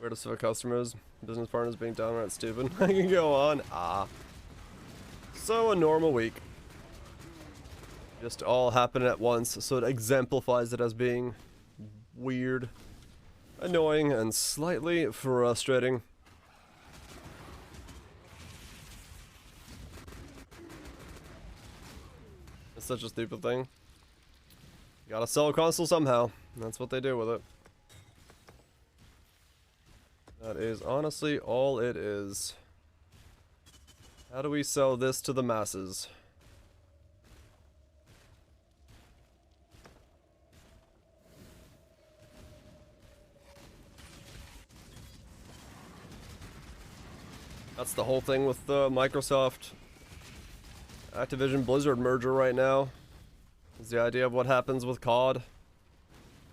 Weirdest of our customers, business partners being downright stupid. I can go on. So a normal week. Just all happening at once, so it exemplifies it as being weird, annoying, and slightly frustrating. It's such a stupid thing. You gotta sell a console somehow. That's what they do with it. That is honestly all it is. How do we sell this to the masses? That's the whole thing with the Microsoft Activision Blizzard merger right now. Is the idea of what happens with COD.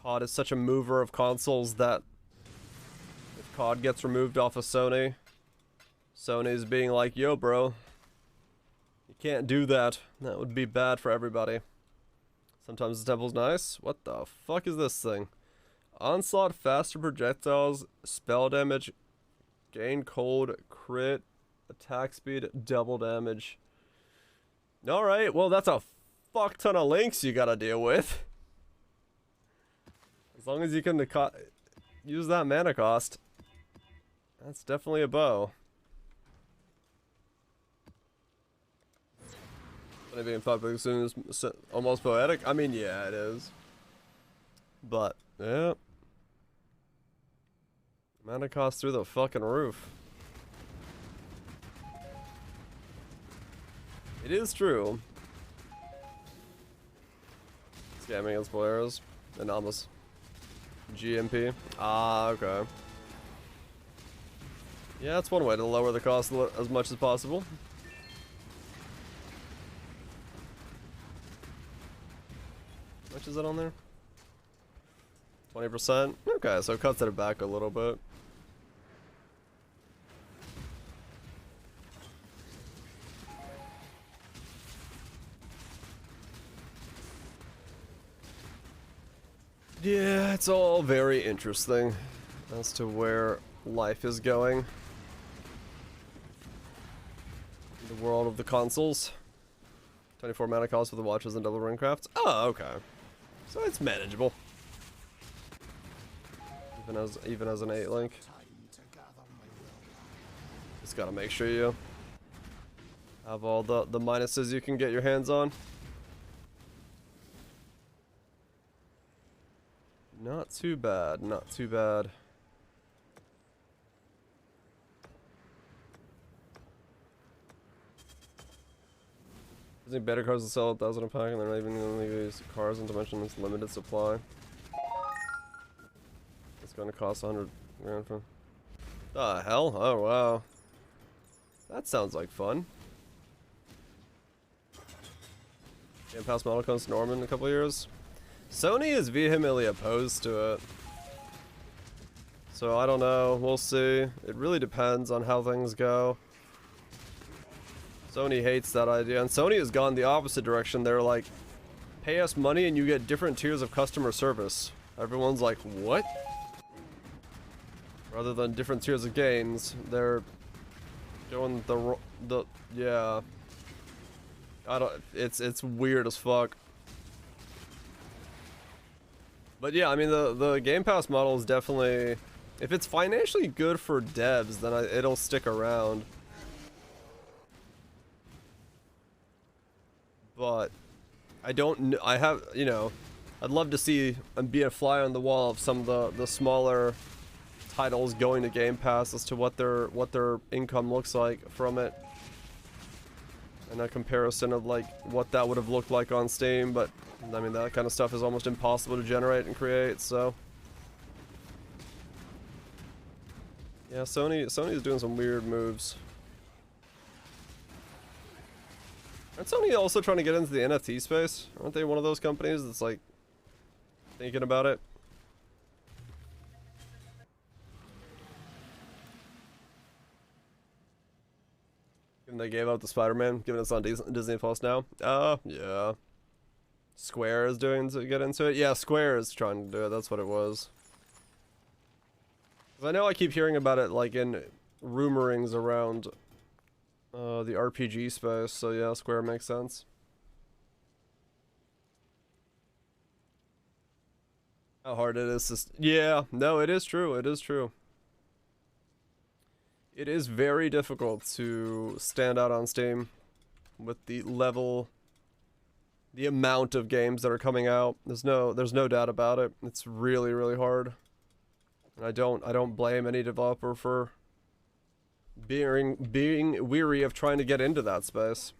COD is such a mover of consoles that if COD gets removed off of Sony, Sony's being like, yo bro, you can't do that. That would be bad for everybody. Sometimes the temple's nice. What the fuck is this thing? Onslaught, faster projectiles, spell damage, gain cold, crit, attack speed, double damage. Alright, well that's a fuck ton of links you gotta deal with. As long as you can use that mana cost. That's definitely a bow. Funny being public soon is almost poetic. I mean, yeah, it is. But, yeah. Mana cost through the fucking roof. It is true. Scamming against players. Anomalous. GMP. Ah, okay. Yeah, that's one way to lower the cost as much as possible. How much is it on there? 20%? Okay, so it cuts it back a little bit. Yeah, it's all very interesting as to where life is going in the world of the consoles. 24 mana cost for the watches and double ring crafts. Oh, okay. So it's manageable. Even as an 8 link. Just gotta make sure you have all the minuses you can get your hands on. Not too bad, not too bad. I think better cars will sell 1,000 a pack, and they're not even going to use cars in Dimension's limited supply. It's going to cost 100 grand for. The hell? Oh wow. That sounds like fun. Game Pass model comes to Norman in a couple years. Sony is vehemently opposed to it. So I don't know, we'll see. It really depends on how things go. Sony hates that idea, and Sony has gone the opposite direction. They're like, pay us money and you get different tiers of customer service. Everyone's like, what? Rather than different tiers of games, they're doing the yeah. I don't, it's weird as fuck. But yeah, I mean, the Game Pass model is definitely, if it's financially good for devs, then it'll stick around. But I don't, I have, you know, I'd love to see and be a fly on the wall of some of the smaller titles going to Game Pass as to what their income looks like from it. And a comparison of like what that would have looked like on Steam, but I mean that kind of stuff is almost impossible to generate and create, so yeah, Sony's doing some weird moves. Aren't Sony also trying to get into the NFT space? Aren't they one of those companies that's like thinking about it? Given they gave out the Spider-Man, given it's on Disney Plus now. Yeah. Square is doing to get into it. Yeah, Square is trying to do it. That's what it was. 'Cause I know I keep hearing about it like in rumorings around the RPG space. So yeah, Square makes sense. How hard it is to yeah, no, it is true. It is true. It is very difficult to stand out on Steam with the amount of games that are coming out. There's no doubt about it. It's really, really hard. And I don't blame any developer for being weary of trying to get into that space.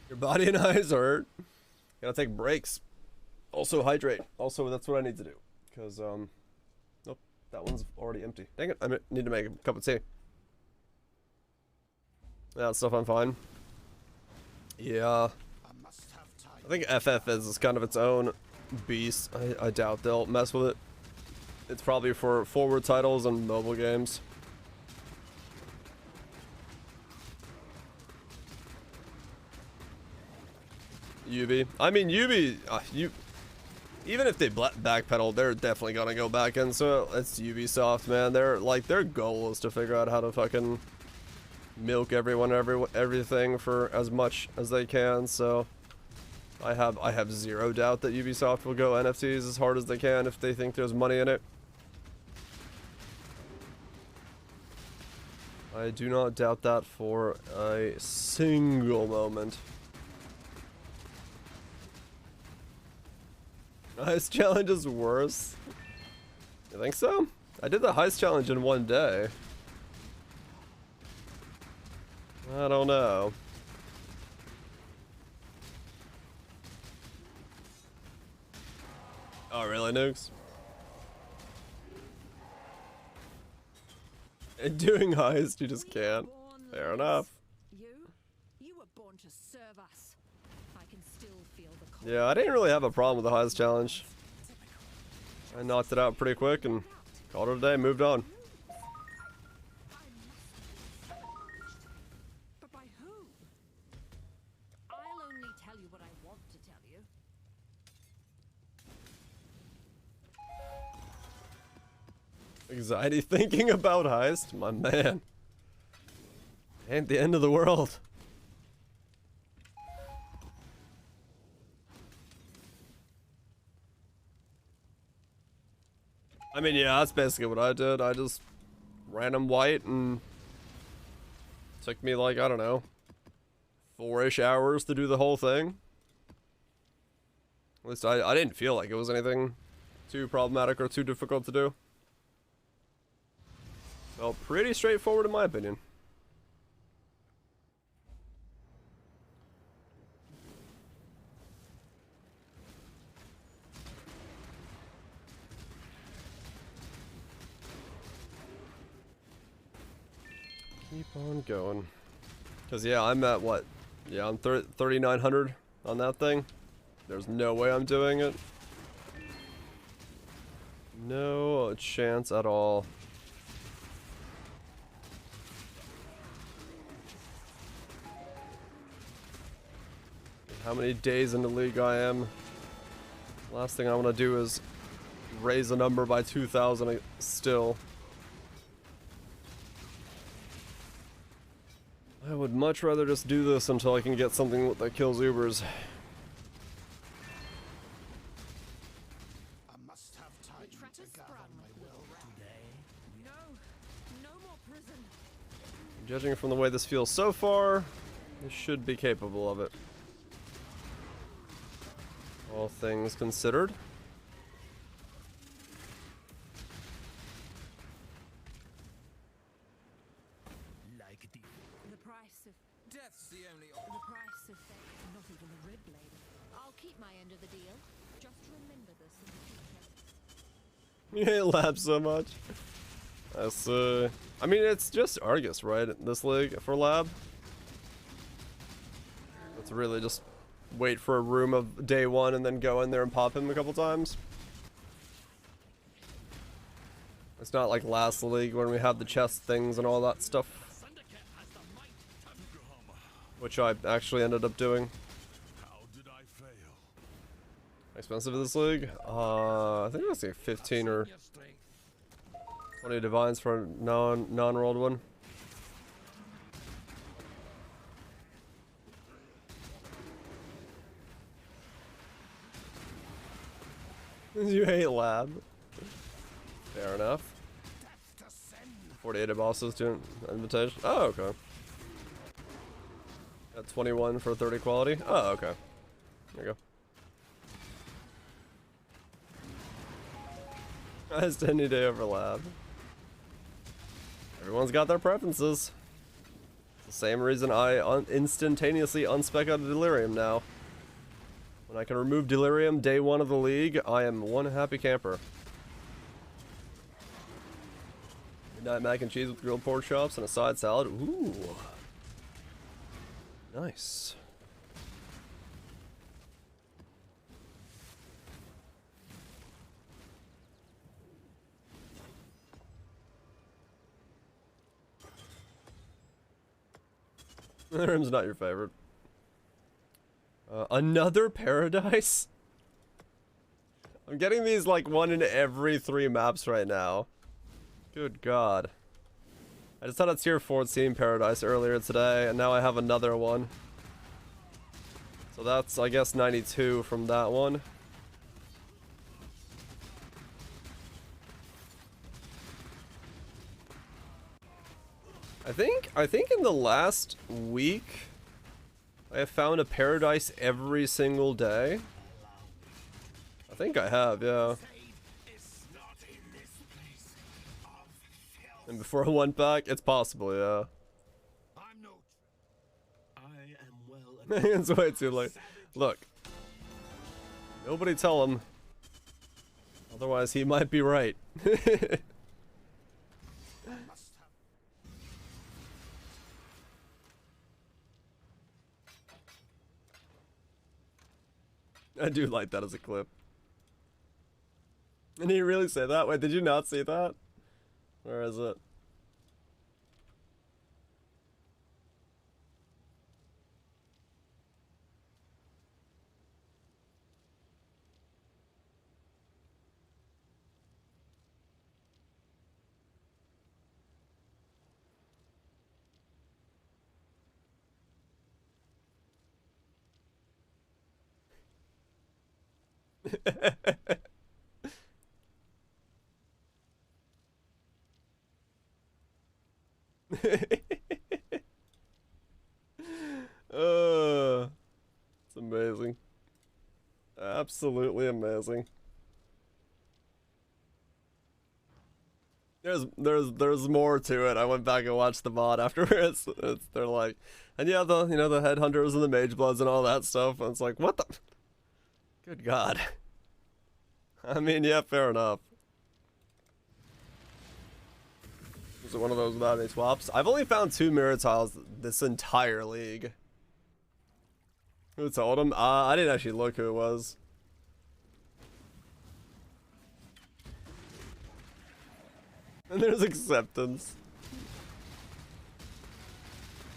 Your body and eyes hurt. Gotta take breaks. Also hydrate. Also, that's what I need to do. Because, That one's already empty. Dang it, I need to make a cup of tea. That stuff I'm fine. Yeah. I think FF is kind of its own beast. I doubt they'll mess with it. It's probably for forward titles and mobile games. UB. I mean, even if they backpedal, they're definitely gonna go back in. So it's Ubisoft, man. They're like, their goal is to figure out how to fucking milk everything for as much as they can. So I have zero doubt that Ubisoft will go NFTs as hard as they can if they think there's money in it. I do not doubt that for a single moment. Heist challenge is worse. You think so? I did the heist challenge in one day. I don't know. Oh, really, Nukes? And doing heist, you just can't. Fair enough. You were born to serve us. I can still feel the cold. Yeah, I didn't really have a problem with the heist challenge. I knocked it out pretty quick and called it a day, moved on. But by who? I'll only tell you what I want to tell you. Anxiety thinking about heist? My man. Ain't the end of the world. I mean, yeah, that's basically what I did. I just random white and took me like, I don't know, 4-ish hours to do the whole thing. At least I didn't feel like it was anything too problematic or too difficult to do. Felt pretty straightforward in my opinion. Keep on going. Cause yeah, I'm at what? Yeah, I'm 3,900 on that thing. There's no way I'm doing it. No chance at all. How many days in the league I am. Last thing I want to do is raise the number by 2,000 still. I would much rather just do this until I can get something that kills Ubers. I must have time to gather my will today. No more prison. Judging from the way this feels so far, it should be capable of it. All things considered. The price of death's the price of not even a red blade. I'll keep my end of the deal. Just remember this in the future. You hate Lab so much. I mean, it's just Argus, right? This league for Lab. It's really just wait for a room of day one and then go in there and pop him a couple times. It's not like last league when we had the chest things and all that stuff, which I actually ended up doing. How did I fail? Expensive this league? I think it was like 15 or 20 divines for a non-rolled one. You hate Lab. Fair enough. 48 bosses to invitation. Oh, okay. At 21 for 30 quality. Oh, okay. There you go. Just any day over Lab. Everyone's got their preferences. It's the same reason I instantaneously unspec out of Delirium now. When I can remove Delirium day one of the league, I am one happy camper. Midnight mac and cheese with grilled pork chops and a side salad. Ooh. Nice. The room's not your favorite. Another paradise? I'm getting these like one in every 3 maps right now. Good God. I just had a tier 14 paradise earlier today, and now I have another one. So that's, I guess, 92 from that one. I think in the last week, I have found a paradise every single day. I think I have, yeah. And before I went back, it's possible, yeah. It's way too late. Look. Nobody tell him. Otherwise, he might be right. I do like that as a clip. And he really say that? Wait, did you not see that? Where is it? It's amazing. Absolutely amazing. There's more to it. I went back and watched the VOD afterwards. They're like, and yeah, the the headhunters and the mage bloods and all that stuff. And it's like, what the? Good God. I mean, yeah, fair enough. Is it one of those without any swaps? I've only found 2 mirror tiles this entire league. Who told him? I didn't actually look who it was. And there's acceptance.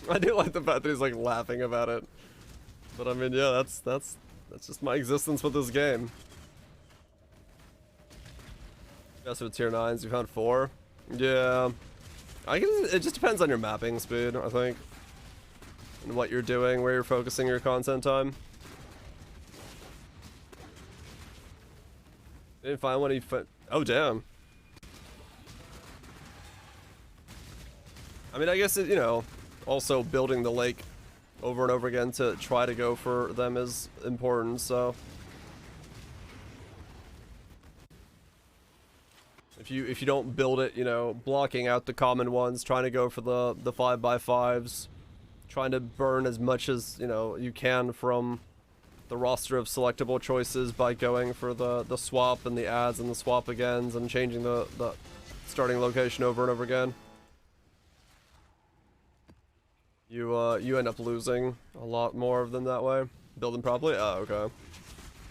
I do like the fact that he's like laughing about it. But I mean, yeah, that's just my existence with this game. Best of tier 9s, you found 4. Yeah. I guess it just depends on your mapping speed, I think. And what you're doing, where you're focusing your content time. Didn't find one, oh damn. I mean, I guess it, also building the lake over and over again to try to go for them is important, so. If you don't build it, blocking out the common ones, trying to go for the 5x5s, trying to burn as much as, you can from the roster of selectable choices by going for the swap and the ads and the swap agains and changing the starting location over and over again. You end up losing a lot more of them that way. Build them properly? Oh, okay.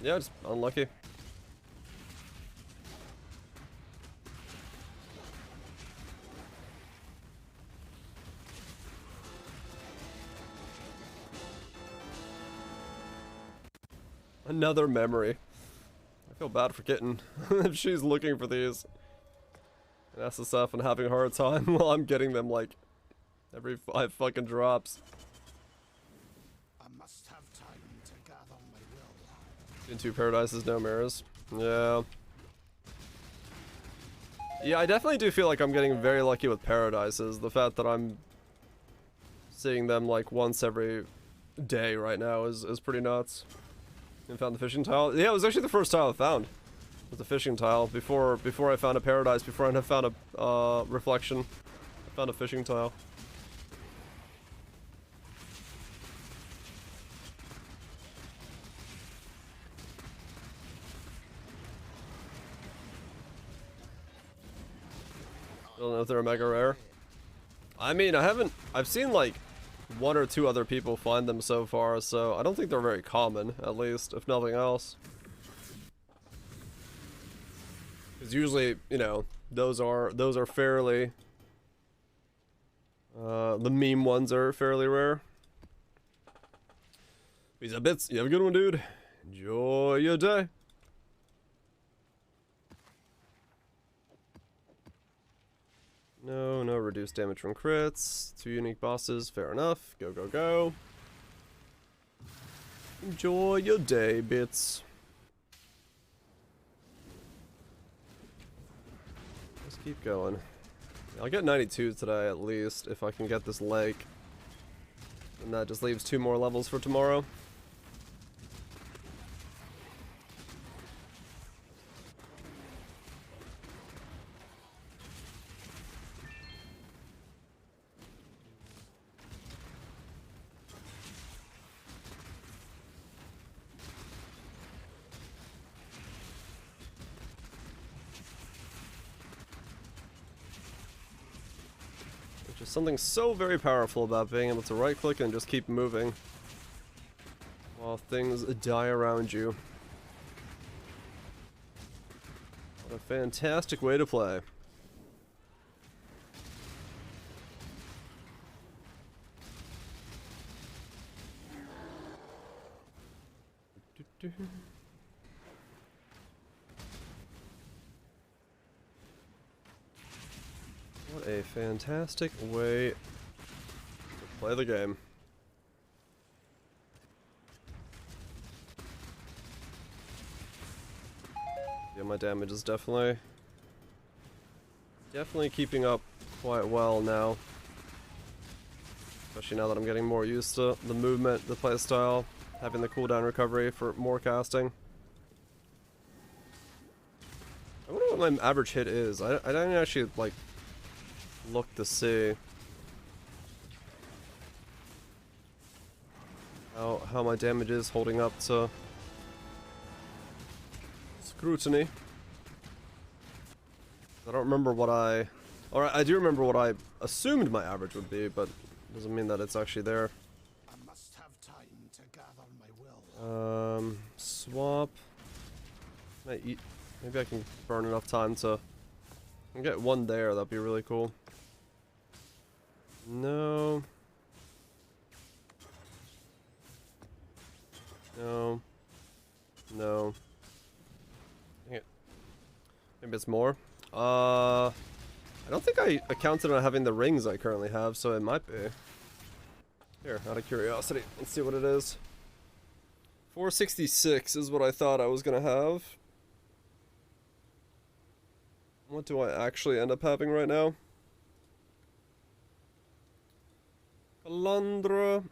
Yeah, just unlucky. Another memory. I feel bad for Kitten if she's looking for these in SSF and having a hard time while I'm getting them like every 5 fucking drops. I must have time to gather my will. In 2 paradises, no mirrors. Yeah. Yeah, I definitely do feel like I'm getting very lucky with paradises. The fact that I'm seeing them like once every day right now is pretty nuts. And found the fishing tile. Yeah, it was actually the first tile I found. Was the fishing tile before I found a paradise. Before I found a reflection, I found a fishing tile. Don't know if they're a mega rare. I mean, I've seen like 1 or 2 other people find them so far, so I don't think they're very common, at least, if nothing else. Because usually, you know, those are fairly, the meme ones are fairly rare. Pizza Bits, you have a good one, dude. Enjoy your day. No reduced damage from crits. 2 unique bosses, fair enough. Go, go, go. Enjoy your day, Bits. Let's keep going. I'll get 92 today at least, if I can get this lake. And that just leaves 2 more levels for tomorrow. Which is something so very powerful about being able to right click and just keep moving while things die around you. What a fantastic way to play. What a fantastic way to play the game. Yeah, my damage is definitely keeping up quite well now. Especially now that I'm getting more used to the movement, the playstyle, having the cooldown recovery for more casting. I wonder what my average hit is. I didn't actually, like, look to see how my damage is holding up to scrutiny. I don't remember what I do remember what I assumed my average would be, but doesn't mean that it's actually there. I must have time to gather my will. Swap. Maybe I can burn enough time to get one there. That'd be really cool. No. No. No. Dang it. Maybe it's more. I don't think I counted on having the rings I currently have, so it might be. Here, out of curiosity, let's see what it is. 466 is what I thought I was gonna have. What do I actually end up having right now? Kalandra.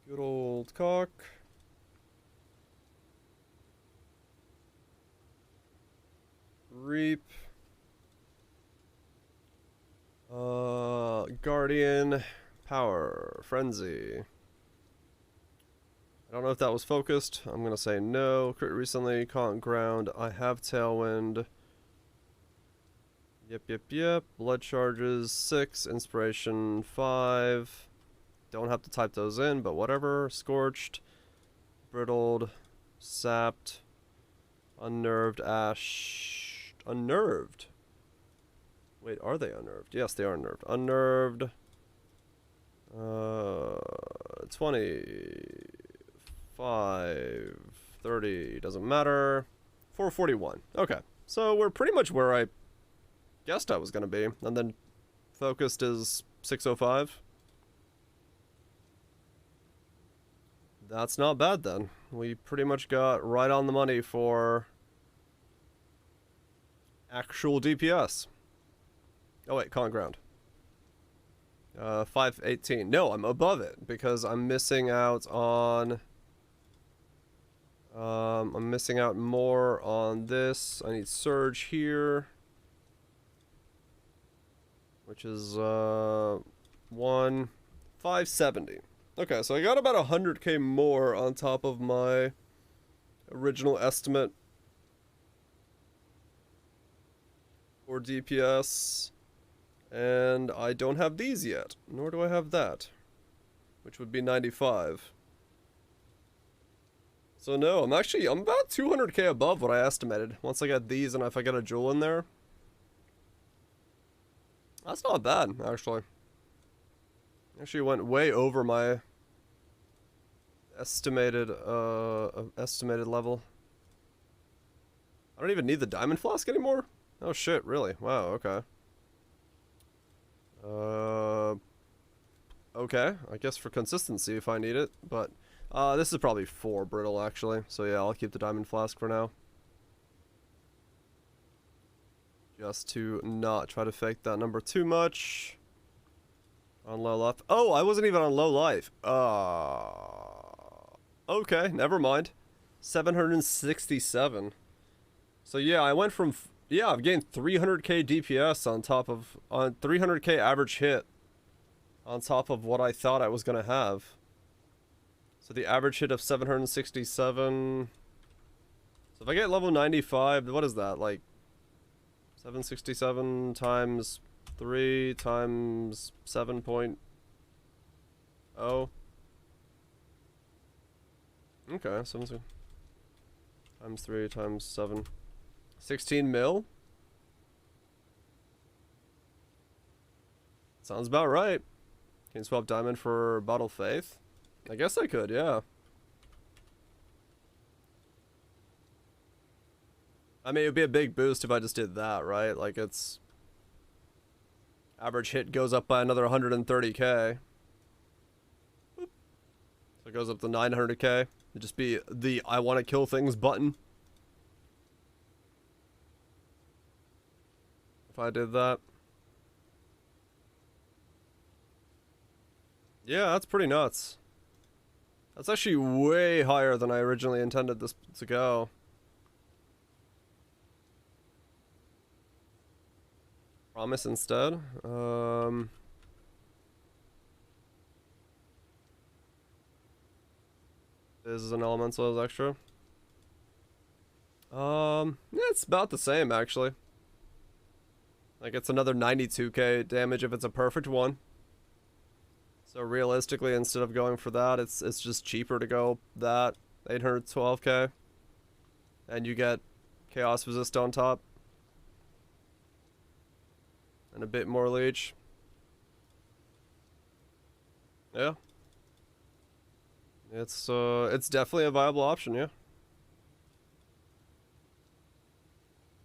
Good old CoC. Reap. Guardian. Power. Frenzy. I don't know if that was focused. I'm gonna say no. Crit recently. Caught on ground. I have Tailwind. Yep. Blood charges 6. Inspiration 5. Don't have to type those in, but whatever. Scorched. Brittled. Sapped. Unnerved. Ash. Unnerved. Wait, are they unnerved? Yes, they are unnerved. Unnerved. 25, 30, doesn't matter. 441. Okay, so we're pretty much where I guessed I was going to be. And then focused is 605. That's not bad then. We pretty much got right on the money for actual DPS. Oh wait, con ground. 518. No, I'm above it because I'm missing out on. I'm missing out more on this. I need surge here, which is 570. Okay, so I got about 100k more on top of my original estimate. or DPS. And I don't have these yet, nor do I have that, which would be 95. So no, I'm about 200k above what I estimated. Once I get these and if I get a jewel in there. That's not bad, actually. Actually went way over my estimated level. I don't even need the diamond flask anymore? Oh shit, really? Wow, okay. Okay, I guess for consistency if I need it, but this is probably 4 brittle actually, so yeah, I'll keep the diamond flask for now. Just to not try to fake that number too much. On low life. Oh, I wasn't even on low life. Okay, never mind. 767. So yeah, I went from... Yeah, I've gained 300k DPS on 300k average hit on top of what I thought I was going to have. So the average hit of 767. So if I get level 95, what is that? Like 767 times 3 times 7.0. Okay, 7 times 3 times 7. 16 mil? Sounds about right. Can you swap diamond for bottle faith? I guess I could, yeah. I mean, it would be a big boost if I just did that, right? Like, it's... Average hit goes up by another 130k. So it goes up to 900k. It'd just be the I want to kill things button. If I did that. Yeah, that's pretty nuts. That's actually way higher than I originally intended this to go. Promise instead. This is an elemental as extra. Yeah, it's about the same actually. Like it's another 92k damage if it's a perfect one. So realistically, instead of going for that, it's just cheaper to go that 812k, and you get chaos resist on top, and a bit more leech. Yeah, it's definitely a viable option. Yeah,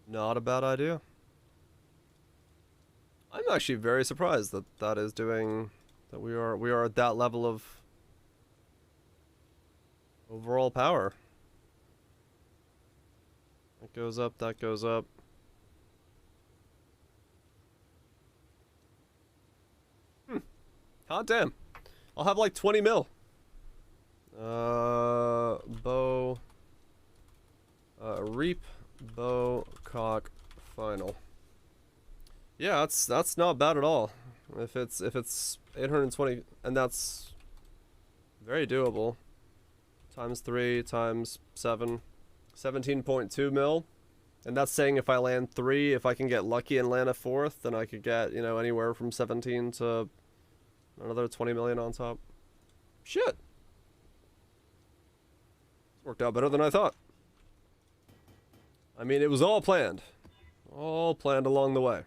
not a bad idea. I'm actually very surprised that that is doing. That we are at that level of overall power. That goes up, that goes up. Hot damn. I'll have like 20 mil. Bow. Reap, bow, cock, final. Yeah, that's not bad at all. If it's 820, and that's very doable. Times 3 times 7, 17.2 mil, and that's saying if I land 3, if I can get lucky and land a 4th, then I could get, you know, anywhere from 17 to another 20 million on top. Shit, worked out better than I thought. I mean, it was all planned along the way.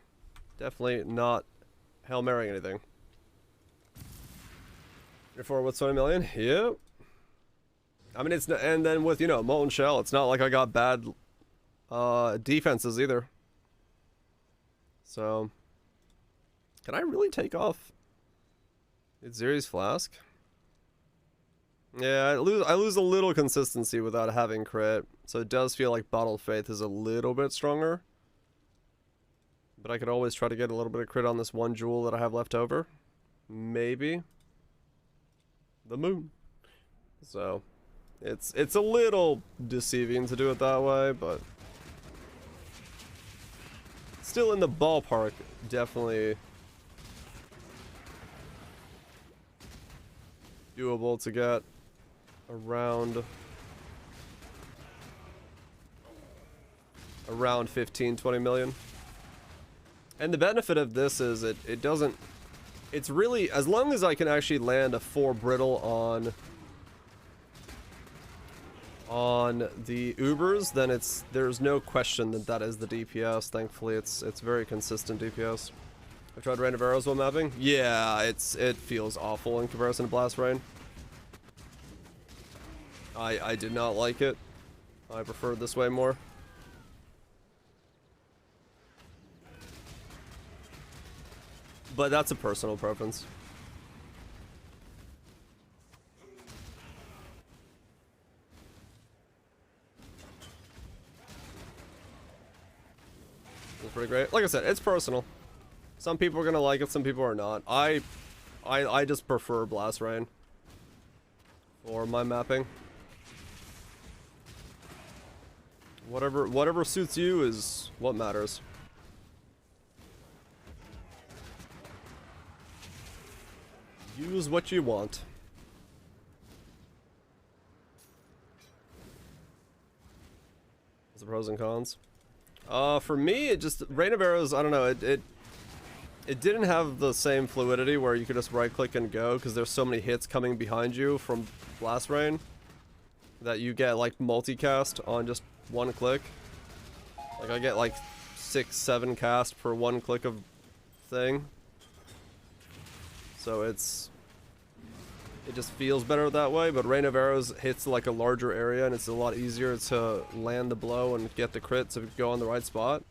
Definitely not Hail Mary anything. Therefore, what's 20 million? Yep. I mean, it's not, and then with, you know, Molten Shell, it's not like I got bad defenses either. So, can I really take off Itziri's Flask? Yeah, I lose a little consistency without having crit, so it does feel like Bottle Faith is a little bit stronger. But I could always try to get a little bit of crit on this one jewel that I have left over. Maybe. The moon. So, it's a little deceiving to do it that way, but still in the ballpark, definitely doable to get around 15-20 million. And the benefit of this is it doesn't... It's really... As long as I can actually land a 4 brittle on the Ubers, then there's no question that that is the DPS. Thankfully, it's very consistent DPS. I've tried Rain of Arrows while mapping. Yeah, it feels awful in comparison to Blast Rain. I did not like it. I prefer it this way more. But that's a personal preference. It's pretty great. Like I said, it's personal. Some people are gonna like it, some people are not. I just prefer Blast Rain for my mapping. Whatever suits you is what matters. Use what you want. What's the pros and cons? For me, it just Rain of Arrows. I don't know. It didn't have the same fluidity where you could just right click and go because there's so many hits coming behind you from Blast Rain that you get like multicast on just one click. Like I get like 6-7 cast per one click of thing. So it just feels better that way, but Rain of Arrows hits like a larger area and it's a lot easier to land the blow and get the crit to go on the right spot.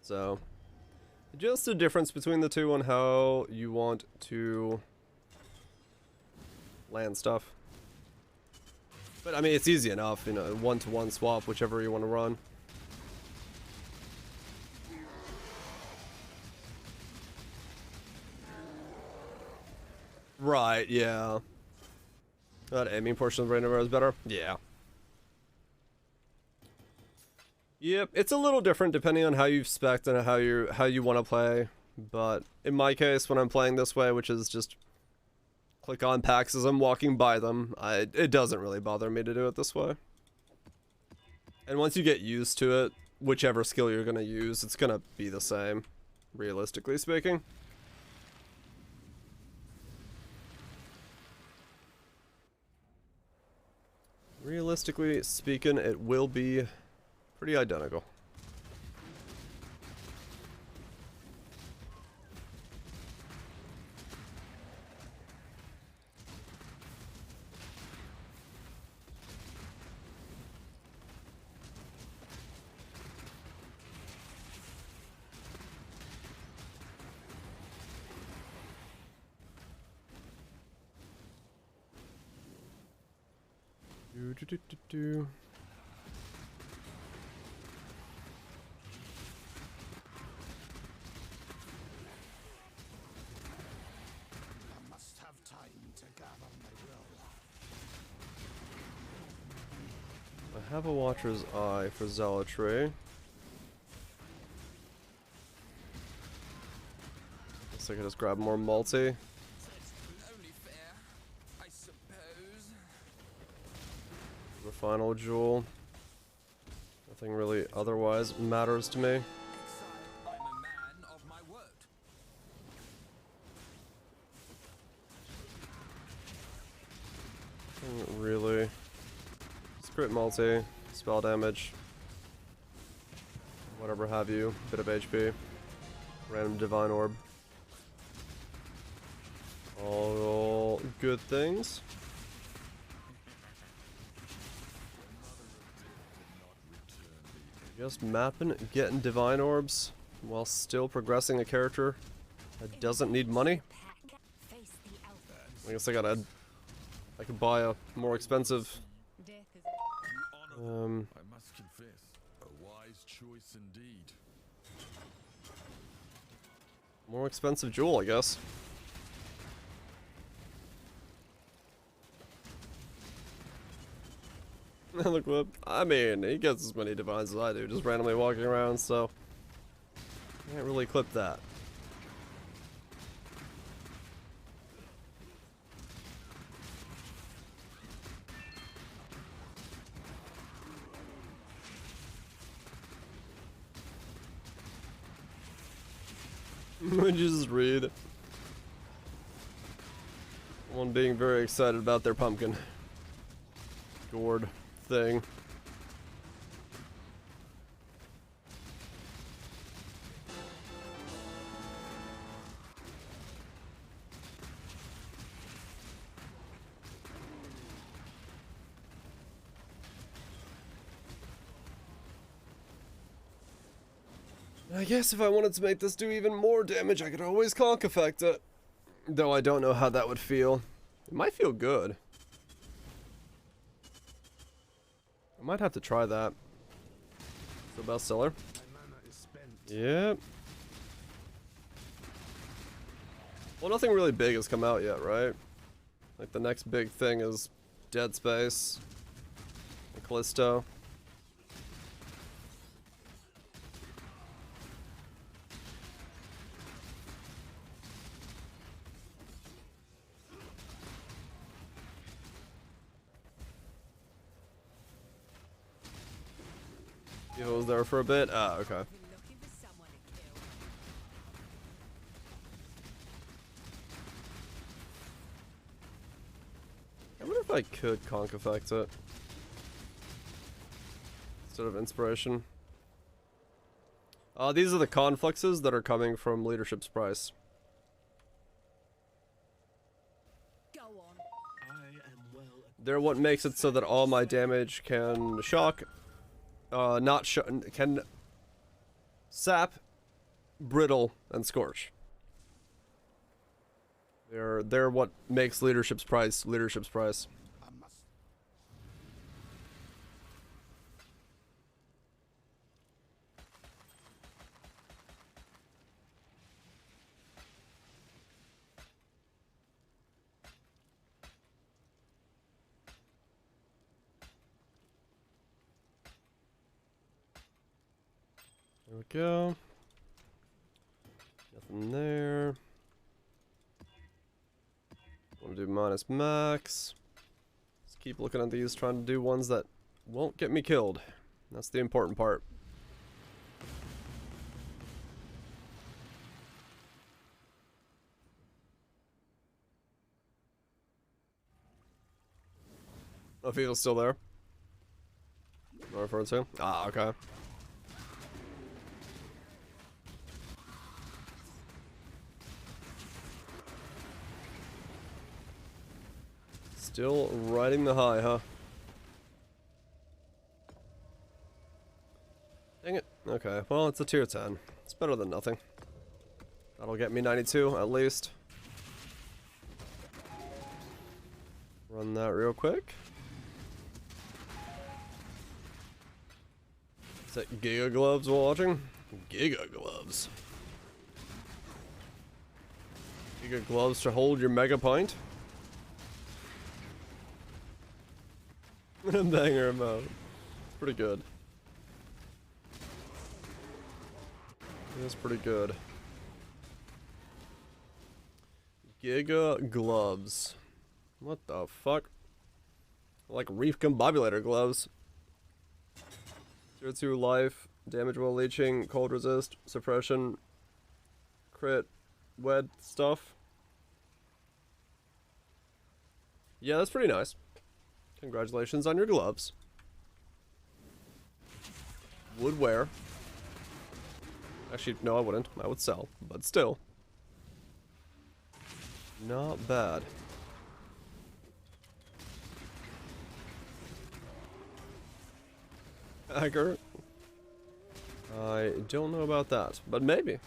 So, just a difference between the two on how you want to land stuff. But I mean, it's easy enough, you know, 1-to-1 swap, whichever you want to run. Right, yeah. That aiming portion of Rain of Arrows is better? Yeah. Yep, it's a little different depending on how you've spec'd and how you want to play. But in my case, when I'm playing this way, which is just click on packs as I'm walking by them, it doesn't really bother me to do it this way. And once you get used to it, whichever skill you're going to use, it's going to be the same, realistically speaking. Realistically speaking, it will be pretty identical. Do. I must have time to gather my will. I have a Watcher's Eye for Zealotry. Guess I could just grab more multi. Only fair, I suppose. The final jewel. Nothing really otherwise matters to me. I'm a man of my word. Nothing really. Crit multi, spell damage, whatever have you, bit of HP, random divine orb. All good things. Just mapping, getting divine orbs while still progressing a character that doesn't need money. I guess I could buy a more expensive. I must confess, a wise choice indeed. More expensive jewel, I guess. Look what I mean, he gets as many divines as I do, just randomly walking around, so can't really clip that. Would you just read? One being very excited about their pumpkin gourd thing. I guess if I wanted to make this do even more damage, I could always CoC effect it. Though I don't know how that would feel. It might feel good. I might have to try that. So bestseller. Yep. Well, nothing really big has come out yet, right? Like the next big thing is Dead Space, and Callisto. He was there for a bit. Ah, okay. I wonder if I could conk effect it instead of inspiration. These are the confluxes that are coming from leadership's price. They're what makes it so that all my damage can shock, can sap, brittle, and scorch. They're what makes leadership's price. There we go. Nothing there. Want to do minus max. Just keep looking at these, trying to do ones that won't get me killed. That's the important part. Oh, Fidel's still there. What I'm referring to? Ah, okay. Still riding the high, huh? Dang it. Okay, well, it's a tier 10. It's better than nothing. That'll get me 92, at least. Run that real quick. Is that Giga Gloves we're watching? Giga Gloves. Giga Gloves to hold your Mega Pint? Banger amount. It's pretty good. It's pretty good. Giga Gloves. What the fuck? Like Reef Combobulator gloves. 0-2 life, damage while leeching, cold resist, suppression, crit, wed stuff. Yeah, that's pretty nice. Congratulations on your gloves. Would wear. Actually, no, I wouldn't. I would sell, but still. Not bad. Hacker. I don't know about that, but maybe.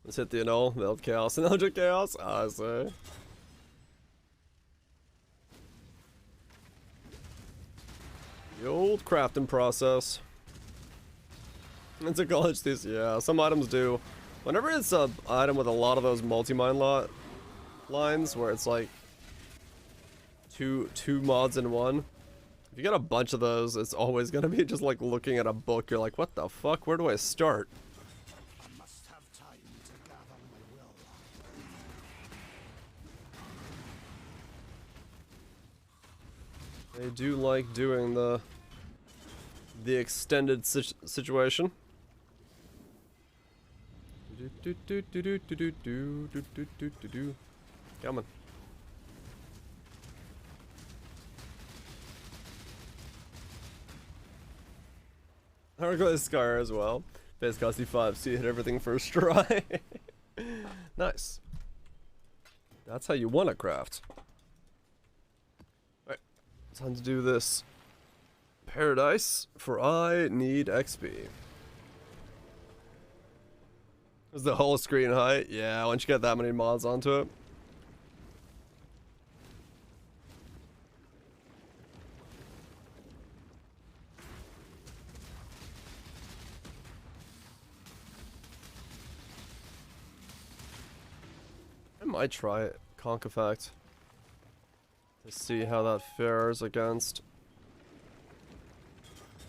Let's hit the annul, Veiled Chaos, and Eldritch Chaos. I say. The old crafting process. It's a college thesis. Yeah, some items do. Whenever it's an item with a lot of those multi-mine lines, where it's like two mods in one, If you get a bunch of those, it's always gonna be just like looking at a book. You're like, what the fuck? Where do I start? I must have time to gather my will. They do like doing the extended situation. Come on. Hardcore Scar as well. Base cost you 5, so you hit everything first try. Nice. That's how you want to craft. Alright, time to do this paradise, for I need XP. Is the whole screen height? Yeah, once you get that many mods onto it. I might try it, CoC effect, to see how that fares against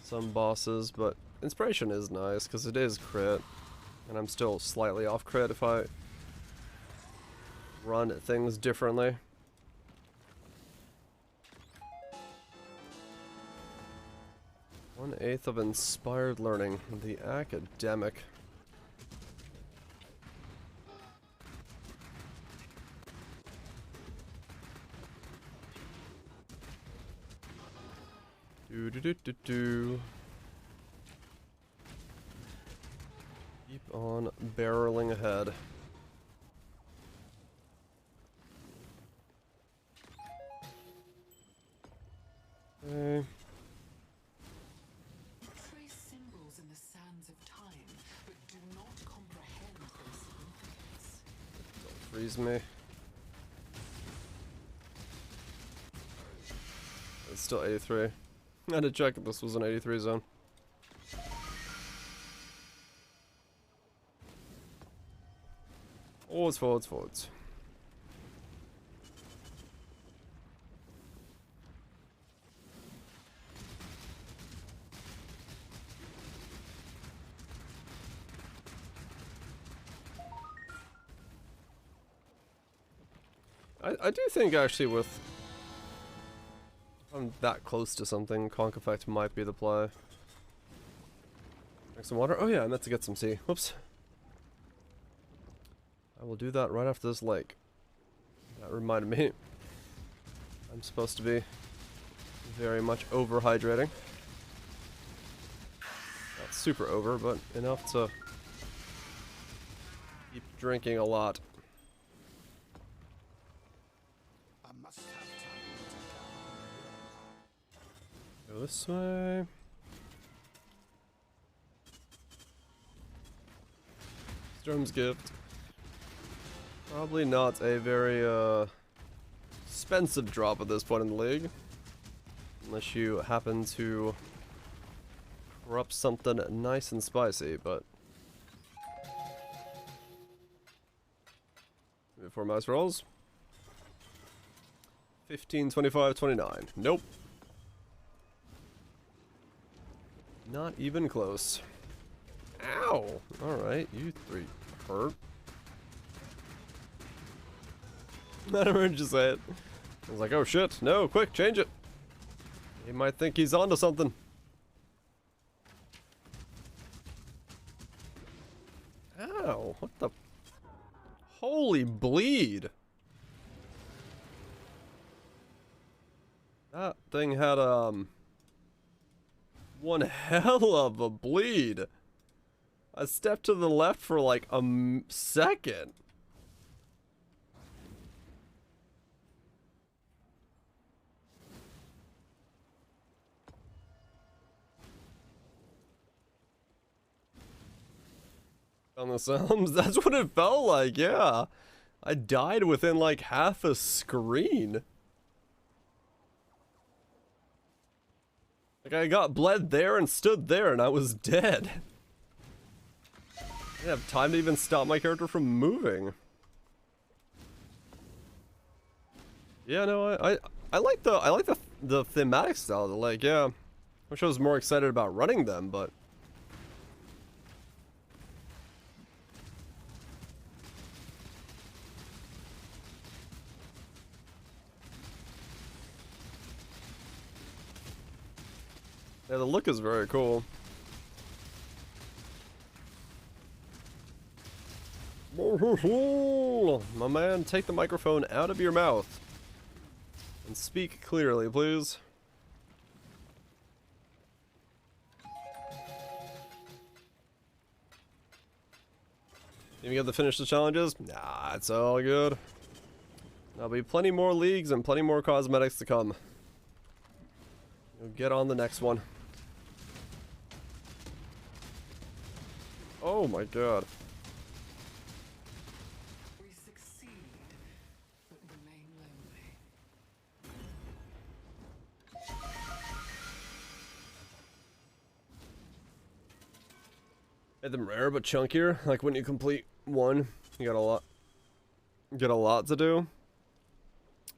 some bosses, but inspiration is nice because it is crit, and I'm still slightly off crit if I run things differently. One-eighth of inspired learning, the academic. Do. Keep on barreling ahead. Okay. Trace symbols in the sands of time, but do not comprehend their significance. Don't freeze me. It's still 83. I had to check if this was an 83 zone. Forwards, forwards, forwards. I do think actually with... if I'm that close to something, CoC effect might be the play. Drink some water? Oh yeah, I meant to get some tea. Whoops. I will do that right after this lake. That reminded me. I'm supposed to be very much overhydrating. Not super over, but enough to keep drinking a lot. I must have time to gather my will. Go this way. Storm's Gift. Probably not a very expensive drop at this point in the league. Unless you happen to corrupt something nice and spicy, but... Four mouse rolls. 15, 25, 29. Nope. Not even close. Ow! Alright, you three hurt. I don't remember to say it. I was like, oh shit, no, quick, change it. He might think he's onto something. Ow, what the... Holy bleed! That thing had, one hell of a bleed. I stepped to the left for like a second. On the Psalms, that's what it felt like, yeah. I died within like half a screen. Like I got bled there and stood there and I was dead. I didn't have time to even stop my character from moving. Yeah, no, I like the the thematic style, like, yeah. I wish I was more excited about running them, but... Yeah, the look is very cool. My man, take the microphone out of your mouth. And speak clearly, please. You get to finish the challenges? Nah, it's all good. There'll be plenty more leagues and plenty more cosmetics to come. You'll get on the next one. Oh my god. We succeed, but remain lonely. Made them rare but chunkier. Like when you complete one, you got a lot. Get a lot to do.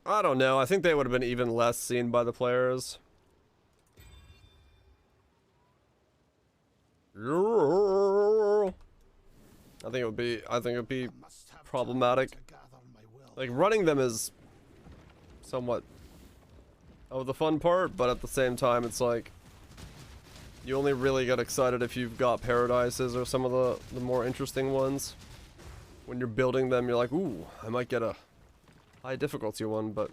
I don't know. I think they would have been even less seen by the players. I think it would be problematic. Like running them is somewhat of the fun part, but at the same time it's like you only really get excited if you've got paradises or some of the more interesting ones. When you're building them, you're like, ooh, I might get a high difficulty one, but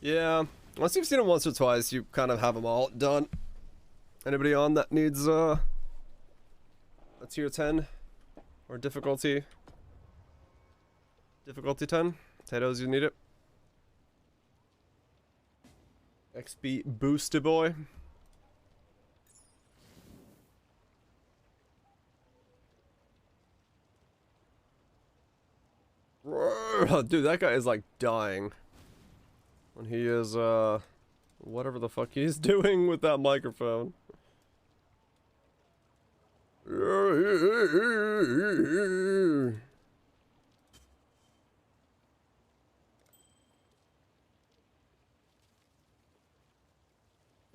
yeah, once you've seen them once or twice, you kind of have them all done. Anybody on that needs a tier 10 or difficulty 10? Potatoes, you need it. XP boosty boy. Dude, that guy is like dying when he is whatever the fuck he's doing with that microphone.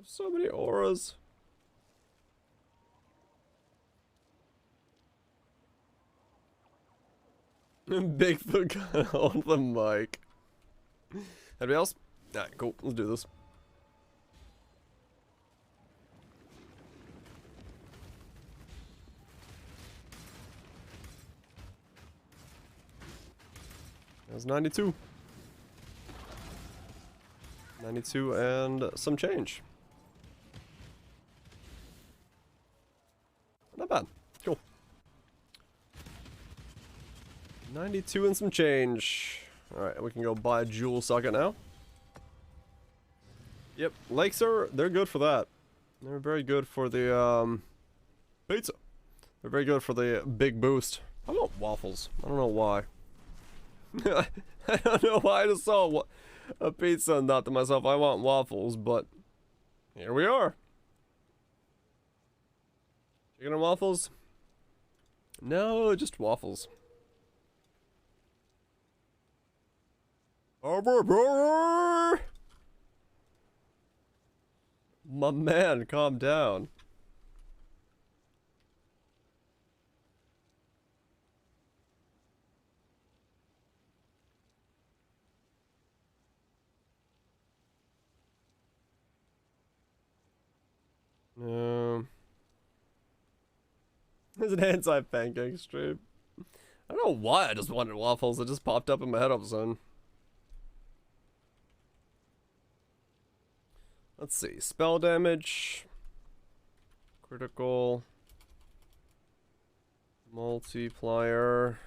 So many auras. Bigfoot got on the mic. Anybody else? Alright, cool. Let's do this. That's 92. 92 and some change. Not bad. Cool. 92 and some change. Alright, we can go buy a jewel socket now. Yep, lakes they're good for that. They're very good for the, pizza. They're very good for the big boost. I want waffles. I don't know why. I don't know why I just saw a pizza and thought to myself, I want waffles, but here we are. Chicken and waffles? No, just waffles. My man, calm down. No. There's an anti-pancake stream. I don't know why I just wanted waffles. It just popped up in my head all of a sudden. Let's see. Spell damage. Critical. Multiplier.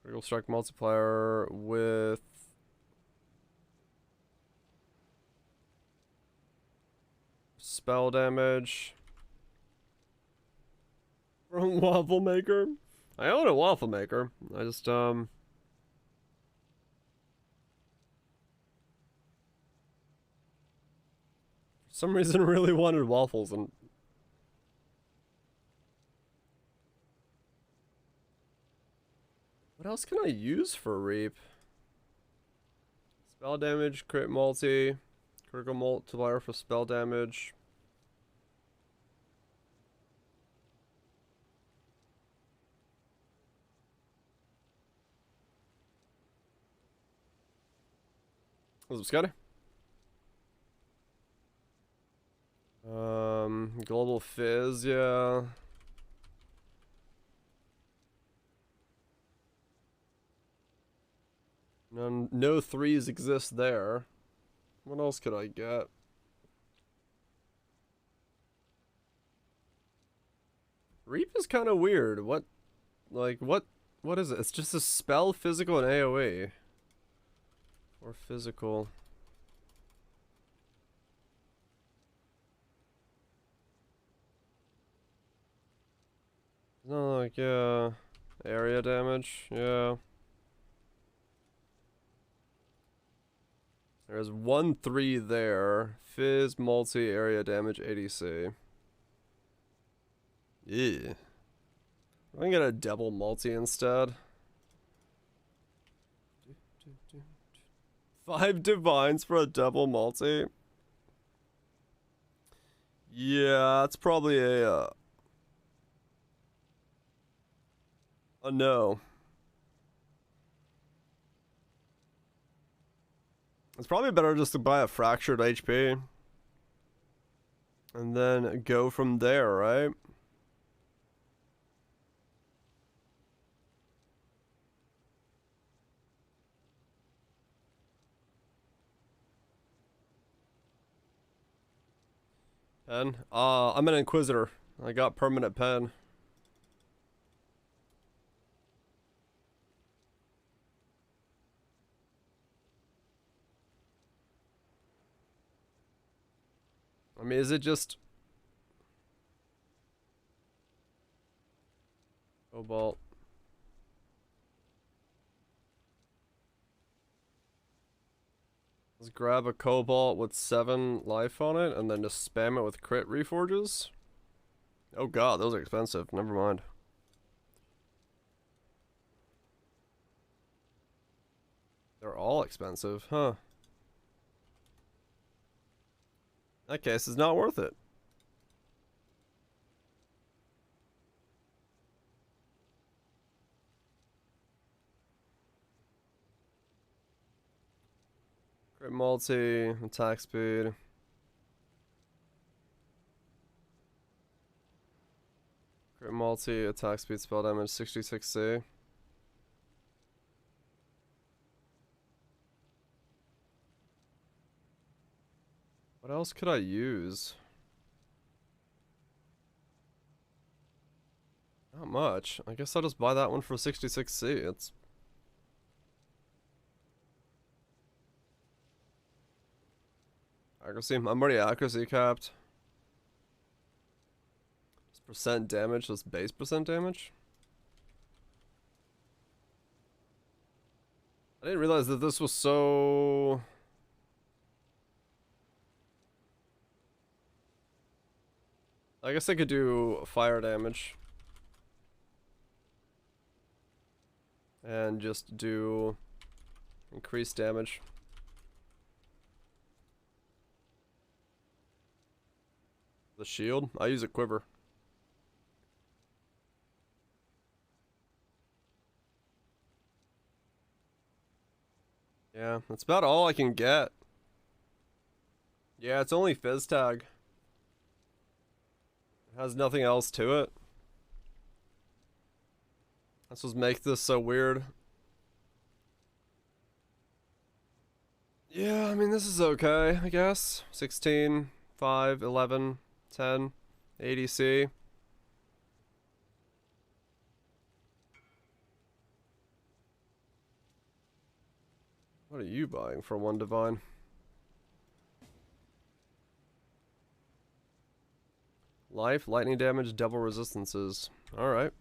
Critical strike multiplier with spell damage from Waffle Maker. I own a Waffle Maker. I just for some reason really wanted waffles, and What else can I use for Reap? Spell damage, crit multi, critical multiplier for spell damage. What's up, Scotty? Global Fizz, yeah. No threes exist there. What else could I get? Reap is kind of weird. What is it? It's just a spell, physical, and AoE. Or physical. No, like, yeah. Area damage, yeah. There's 1-3 there. Fizz, multi, area damage, ADC. Yeah. I'm gonna get a double multi instead. 5 divines for a double multi. Yeah, it's probably a no. It's probably better just to buy a fractured HP. And then go from there, right? Pen? I'm an Inquisitor. I got permanent pen. I mean, is it just Cobalt? Let's grab a Cobalt with 7 life on it and then just spam it with crit reforges. Oh god, those are expensive. Never mind. They're all expensive, huh? In that case, it's not worth it. Crit multi, attack speed. Crit multi, attack speed, spell damage, 66C. What else could I use? Not much. I guess I'll just buy that one for 66C. It's accuracy. I'm already accuracy capped. Just percent damage, just base percent damage. I didn't realize that this was so... I guess I could do fire damage. And just do increased damage. The shield? I use a quiver. Yeah, that's about all I can get. Yeah, it's only Fizz tag. It has nothing else to it. That's what makes this so weird. Yeah, I mean, this is okay, I guess. 16, 5, 11, 10, ADC. What are you buying for 1 divine? Life, lightning damage, double resistances. Alright.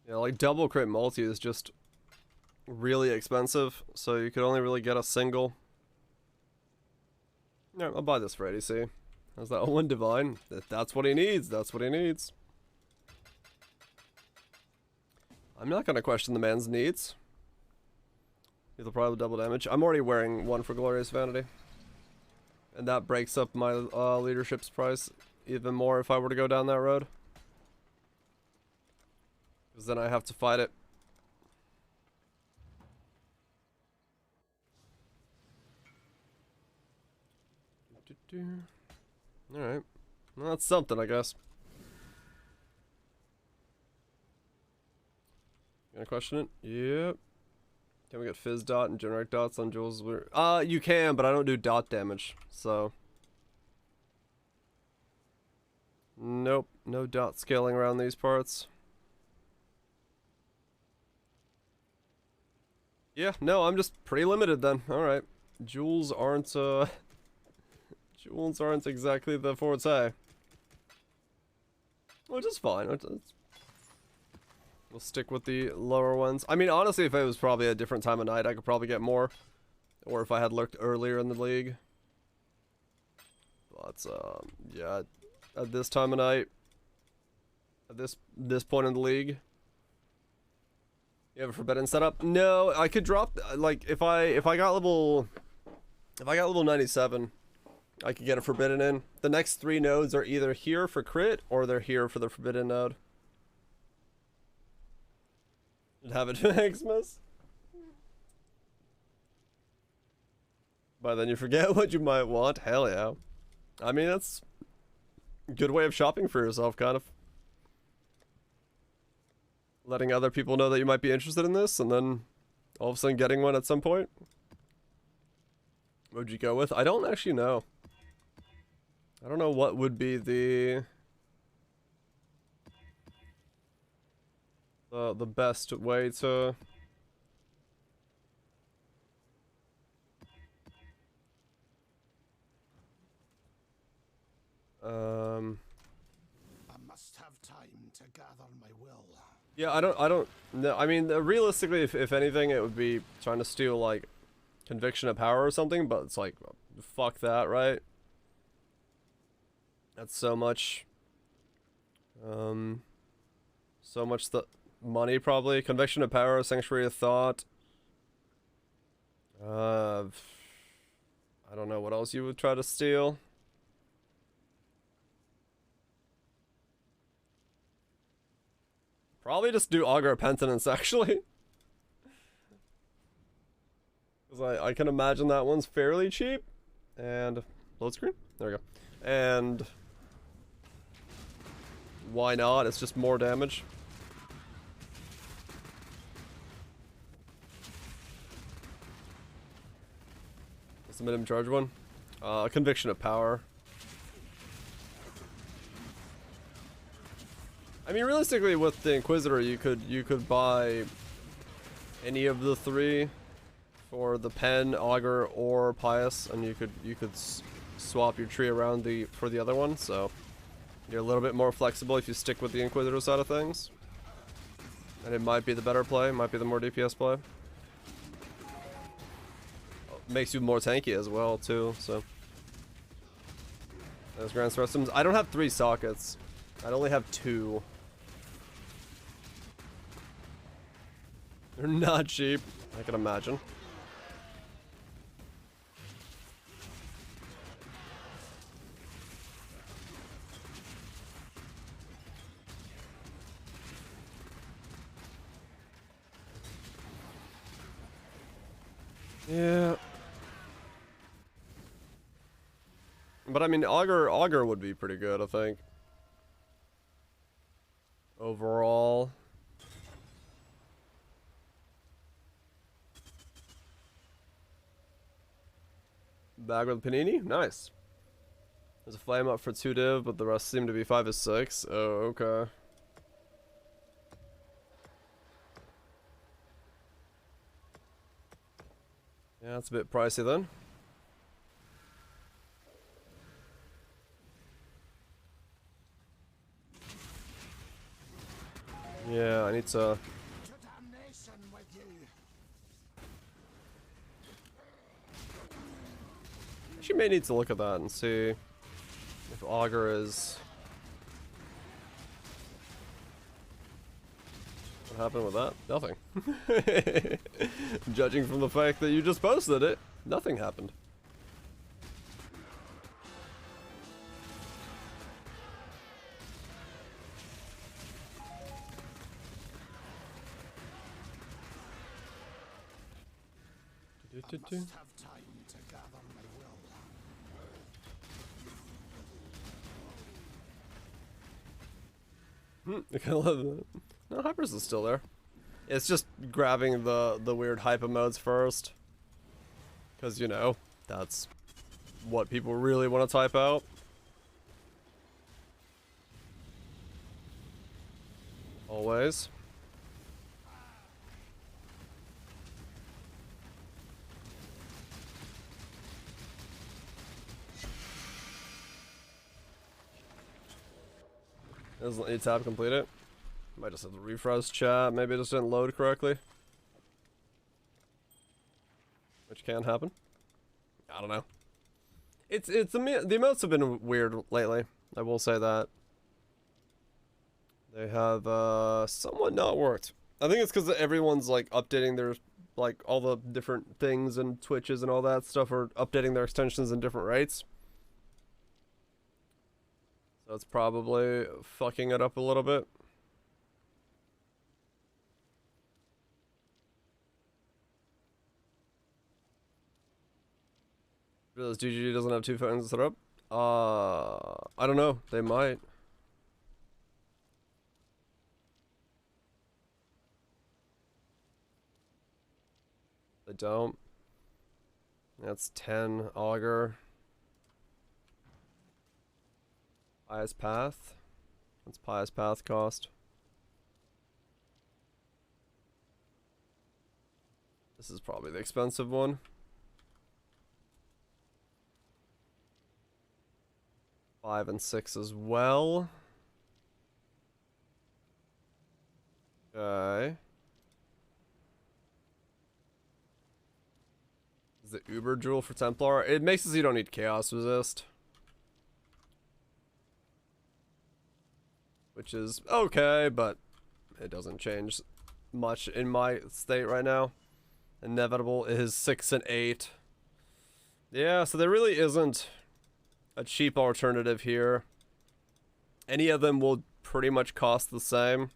Yeah, like double crit multi is just really expensive, so you could only really get a single. Yeah, I'll buy this for ADC. How's that one divine? That's what he needs. That's what he needs. I'm not gonna question the man's needs. He'll probably double damage. I'm already wearing one for Glorious Vanity. And that breaks up my leadership's price even more if I were to go down that road. Because then I have to fight it. Alright. Well, that's something, I guess. Gonna question it? Yep. Can we get fizz dot and generate dots on Jules? You can, but I don't do dot damage, so. Nope, no dot scaling around these parts. Yeah, no, I'm just pretty limited then. Alright. Jewels aren't, Jewels aren't exactly the forte. Which is fine. We'll stick with the lower ones. I mean, honestly, if it was probably a different time of night, I could probably get more. Or if I had looked earlier in the league. But, yeah, at this time of night, at this point in the league, you have a forbidden setup? No, I could drop, like, if I got level 97, I could get a forbidden in. The next 3 nodes are either here for crit, or they're here for the forbidden node. Have it Xmas. But then you forget what you might want. Hell yeah. I mean, that's a good way of shopping for yourself, kind of. Letting other people know that you might be interested in this, and then all of a sudden getting one at some point. What would you go with? I don't actually know. I don't know what would be the best way to I must have time to gather my will. yeah, I don't know. I mean, realistically, if anything, it would be trying to steal like Conviction of Power or something, but it's like fuck that, right? That's so much the money, probably. Conviction of Power, Sanctuary of Thought. I don't know what else you would try to steal. Probably just do Augur of Penitence, actually. Because I can imagine that one's fairly cheap. And load screen? There we go. And why not? It's just more damage. What's the minimum charge one? Conviction of Power. I mean, realistically, with the Inquisitor, you could buy any of the 3 for the Pen, Augur, or Pious, and you could swap your tree around for the other one. So you're a little bit more flexible if you stick with the Inquisitor side of things, and it might be the better play, might be the more DPS play. Makes you more tanky as well too. So there's Grand Thrustums. I don't have 3 sockets. I only have 2. They're not cheap, I can imagine. Yeah. But I mean, Augur would be pretty good, I think. Overall. Bag with Panini? Nice. There's a flame up for 2 div, but the rest seem to be 5 is 6. Oh, okay. Yeah, that's a bit pricey then. Yeah, I need to... Actually, may need to look at that and see if Augur is... What happened with that? Nothing. Judging from the fact that you just posted it, nothing happened. I must have time to gather my will. I kind of love that. No, Hypers is still there. It's just grabbing the weird hyper modes first. Because, you know, that's what people really want to type out. Always. Doesn't let you tab complete it. Might just have to refresh chat. Maybe it just didn't load correctly. Which can happen. I don't know. It's the emotes have been weird lately. I will say that. They have somewhat not worked. I think it's because everyone's like updating their like all the different things and Twitches and all that stuff are updating their extensions in different rates. So it's probably fucking it up a little bit. Realize GG doesn't have 2 phones set up? I don't know. They might. They don't. That's 10 Augur. Pious Path. What's Pious Path cost? This is probably the expensive one. Five and 6 as well. Okay. Is the Uber Jewel for Templar? It makes it so you don't need Chaos Resist. Which is okay, but it doesn't change much in my state right now. Inevitable is 6 and 8. Yeah, so there really isn't a cheap alternative here. Any of them will pretty much cost the same.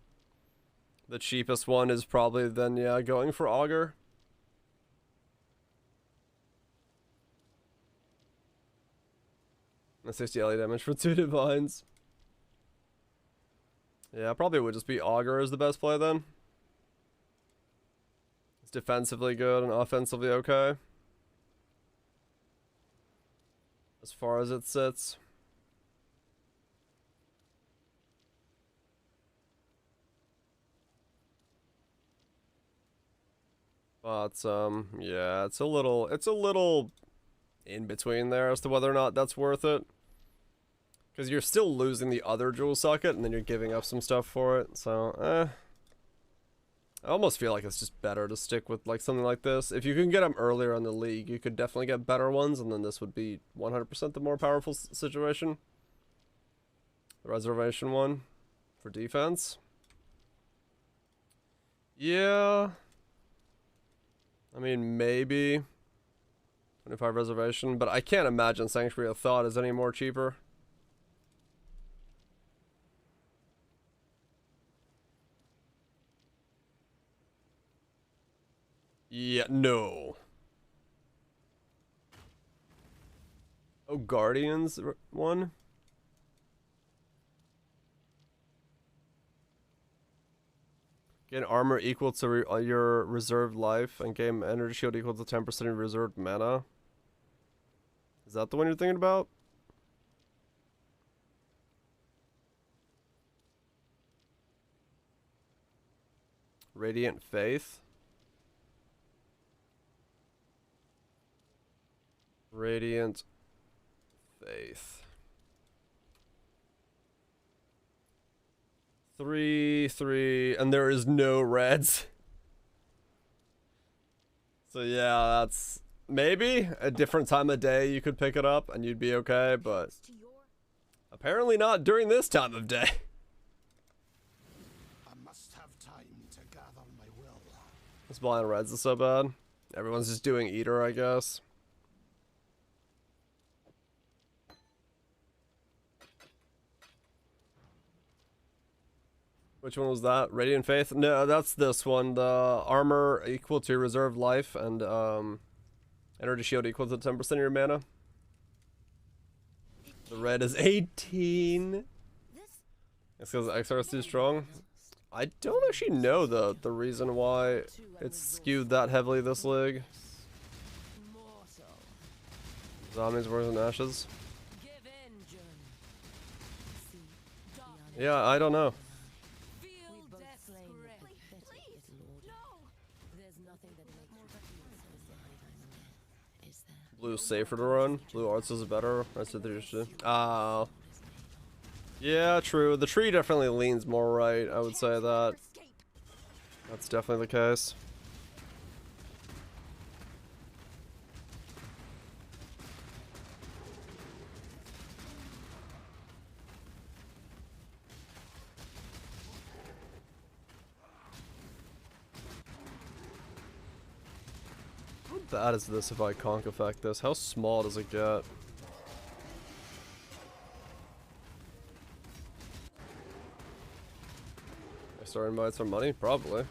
The cheapest one is probably then, yeah, going for Augur. And 60 LA damage for 2 Divines. Yeah, probably would just be Augur as the best play then. It's defensively good and offensively okay. As far as it sits. But yeah, it's a little in between there as to whether or not that's worth it. Because you're still losing the other jewel socket, and then you're giving up some stuff for it, so, I almost feel like it's just better to stick with, like, something like this. If you can get them earlier in the league, you could definitely get better ones, and then this would be 100% the more powerful situation. The reservation one for defense. Yeah. I mean, maybe 25 reservation, but I can't imagine Sanctuary of Thought is any more cheaper. Yeah, no. Oh, Guardians one? Gain armor equal to your reserved life and gain energy shield equal to 10% of reserved mana. Is that the one you're thinking about? Radiant Faith? Radiant Faith. 3, and there is no reds. So yeah, maybe a different time of day you could pick it up and you'd be okay, but apparently not during this time of day. I must have time to gather my will. This blind reds is so bad. Everyone's just doing eater, I guess. Which one was that? Radiant Faith? No, that's this one. The armor equal to reserved life and energy shield equal to 10% of your mana. The red is 18. It's because XR is too strong. I don't actually know the reason why it's skewed that heavily this league. Zombies, wars, and ashes. Yeah, I don't know. Blue's safer to run. Blue arts is better. That's what they're just. Yeah, true. The tree definitely leans more right. I would say that. That's definitely the case. How bad is this if I conk effect this? How small does it get? I start inviting some money? Probably.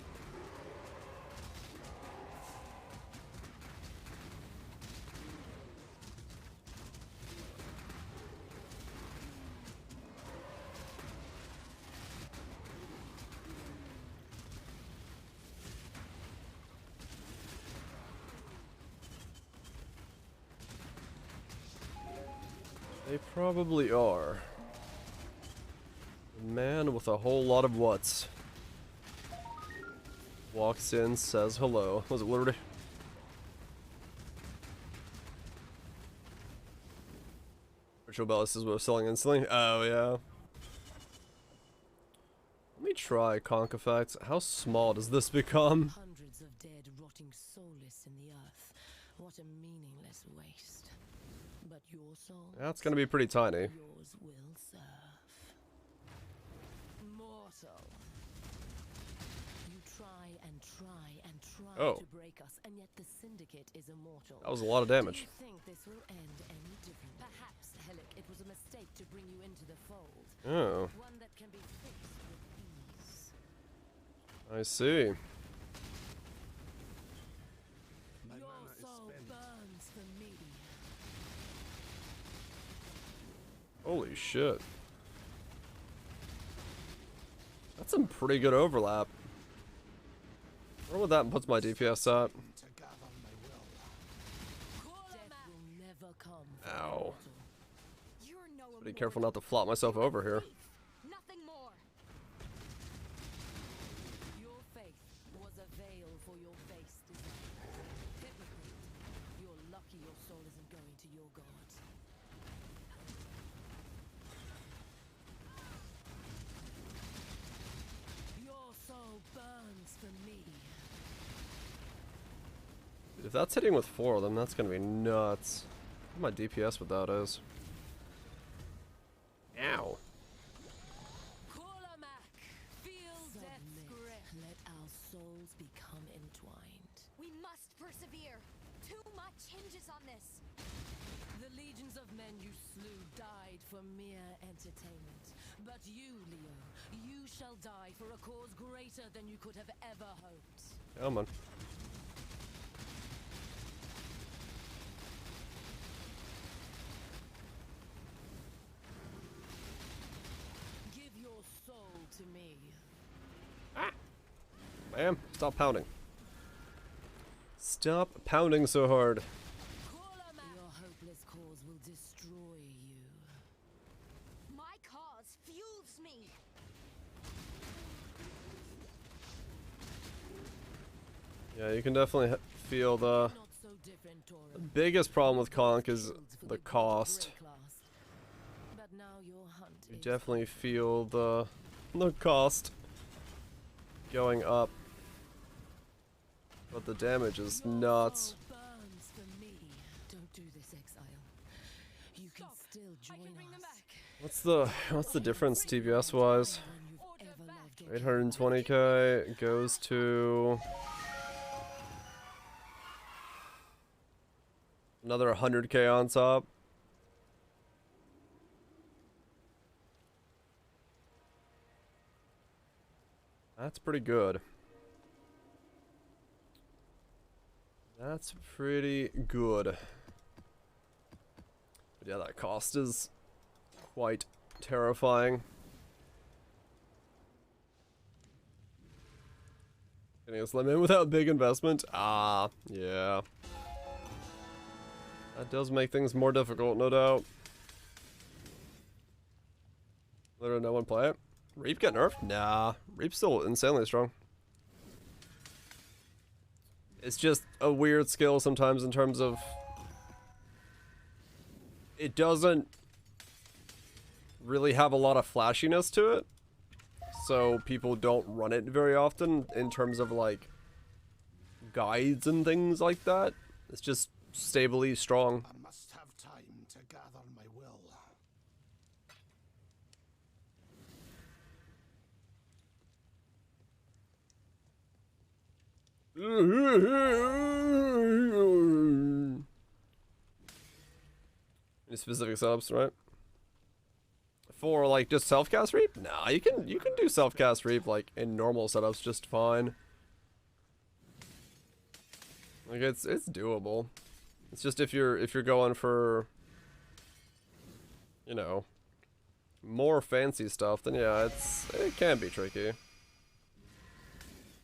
They probably are. A man with a whole lot of what's. Walks in, says hello. Was it Liberty? Virtual Ballast is what I'm selling instantly. Oh, yeah. Let me try conk effect. How small does this become? Hundreds of dead, rotting soulless in the earth. What a meaningless waste. But your soul. That's gonna be pretty tiny. Yours will serve. Mortal. You try and try and try to break us, and yet the syndicate is immortal. That was a lot of damage. Do you think this will end any different? Perhaps, Helic, it was a mistake to bring you into the fold. Oh. One that can be fixed with ease. I see. Your soul burns for me. Holy shit. That's some pretty good overlap. Where would that puts my DPS at? Ow. Be careful not to flop myself over here. Nothing more. Your faith was a veil for your base design. Hypocrite. You're lucky your soul isn't going to your gods. Your soul burns for me. If that's hitting with 4 of them, that's gonna be nuts. What my DPS with that is. Ow. Feel death's grip. Let our souls become entwined. We must persevere. Too much hinges on this. The legions of men you slew died for mere entertainment. But you, Leo, you shall die for a cause greater than you could have ever hoped. Come on. Give your soul to me. Ma'am, stop pounding. Stop pounding so hard. Your hopeless cause will destroy you. My cause fuels me. Yeah, you can definitely feel the biggest problem with conk is the cost. But now your hunt You definitely feel the cost going up. But the damage is nuts. burns for me. can still join us. What's the difference TPS wise? 820k goes to another 100k on top. That's pretty good. That's pretty good. But yeah, that cost is quite terrifying. Getting a slim in without big investment? Ah, yeah. That does make things more difficult, no doubt. Literally no one play it. Reap get nerfed? Nah, Reap's still insanely strong. It's just a weird skill sometimes in terms of it doesn't really have a lot of flashiness to it, so people don't run it very often in terms of like guides and things like that. It's just stably strong. I must have time to gather my will. Any specific setups, right? For like just self-cast reap? Nah, you can do self-cast reap like in normal setups just fine. Like it's doable. It's just if you're going for, you know, more fancy stuff, then yeah, it can be tricky.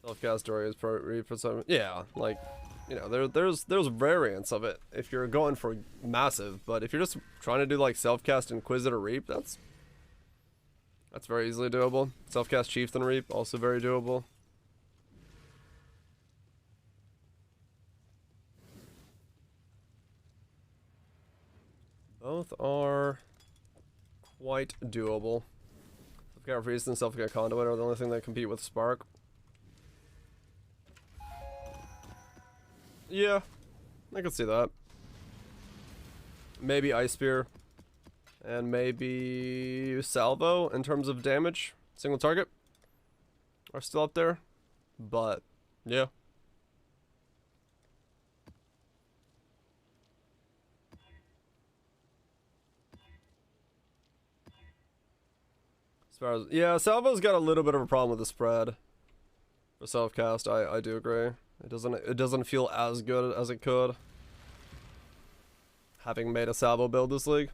Self-cast story is pro reap for some, yeah, like, you know, there's variants of it if you're going for massive, but if you're just trying to do like self-cast Inquisitor reap, that's very easily doable. Self-cast Chieftain reap, also very doable. Both are quite doable. Self-cast Priest and self-cast Conduit are the only thing that compete with Spark. Yeah, I can see that. Maybe Ice Spear. And maybe Salvo in terms of damage. Single target. Are still up there. But, yeah. As far as, yeah, Salvo's got a little bit of a problem with the spread. For self-cast, I do agree. It doesn't feel as good as it could. Having made a Salvo build this league.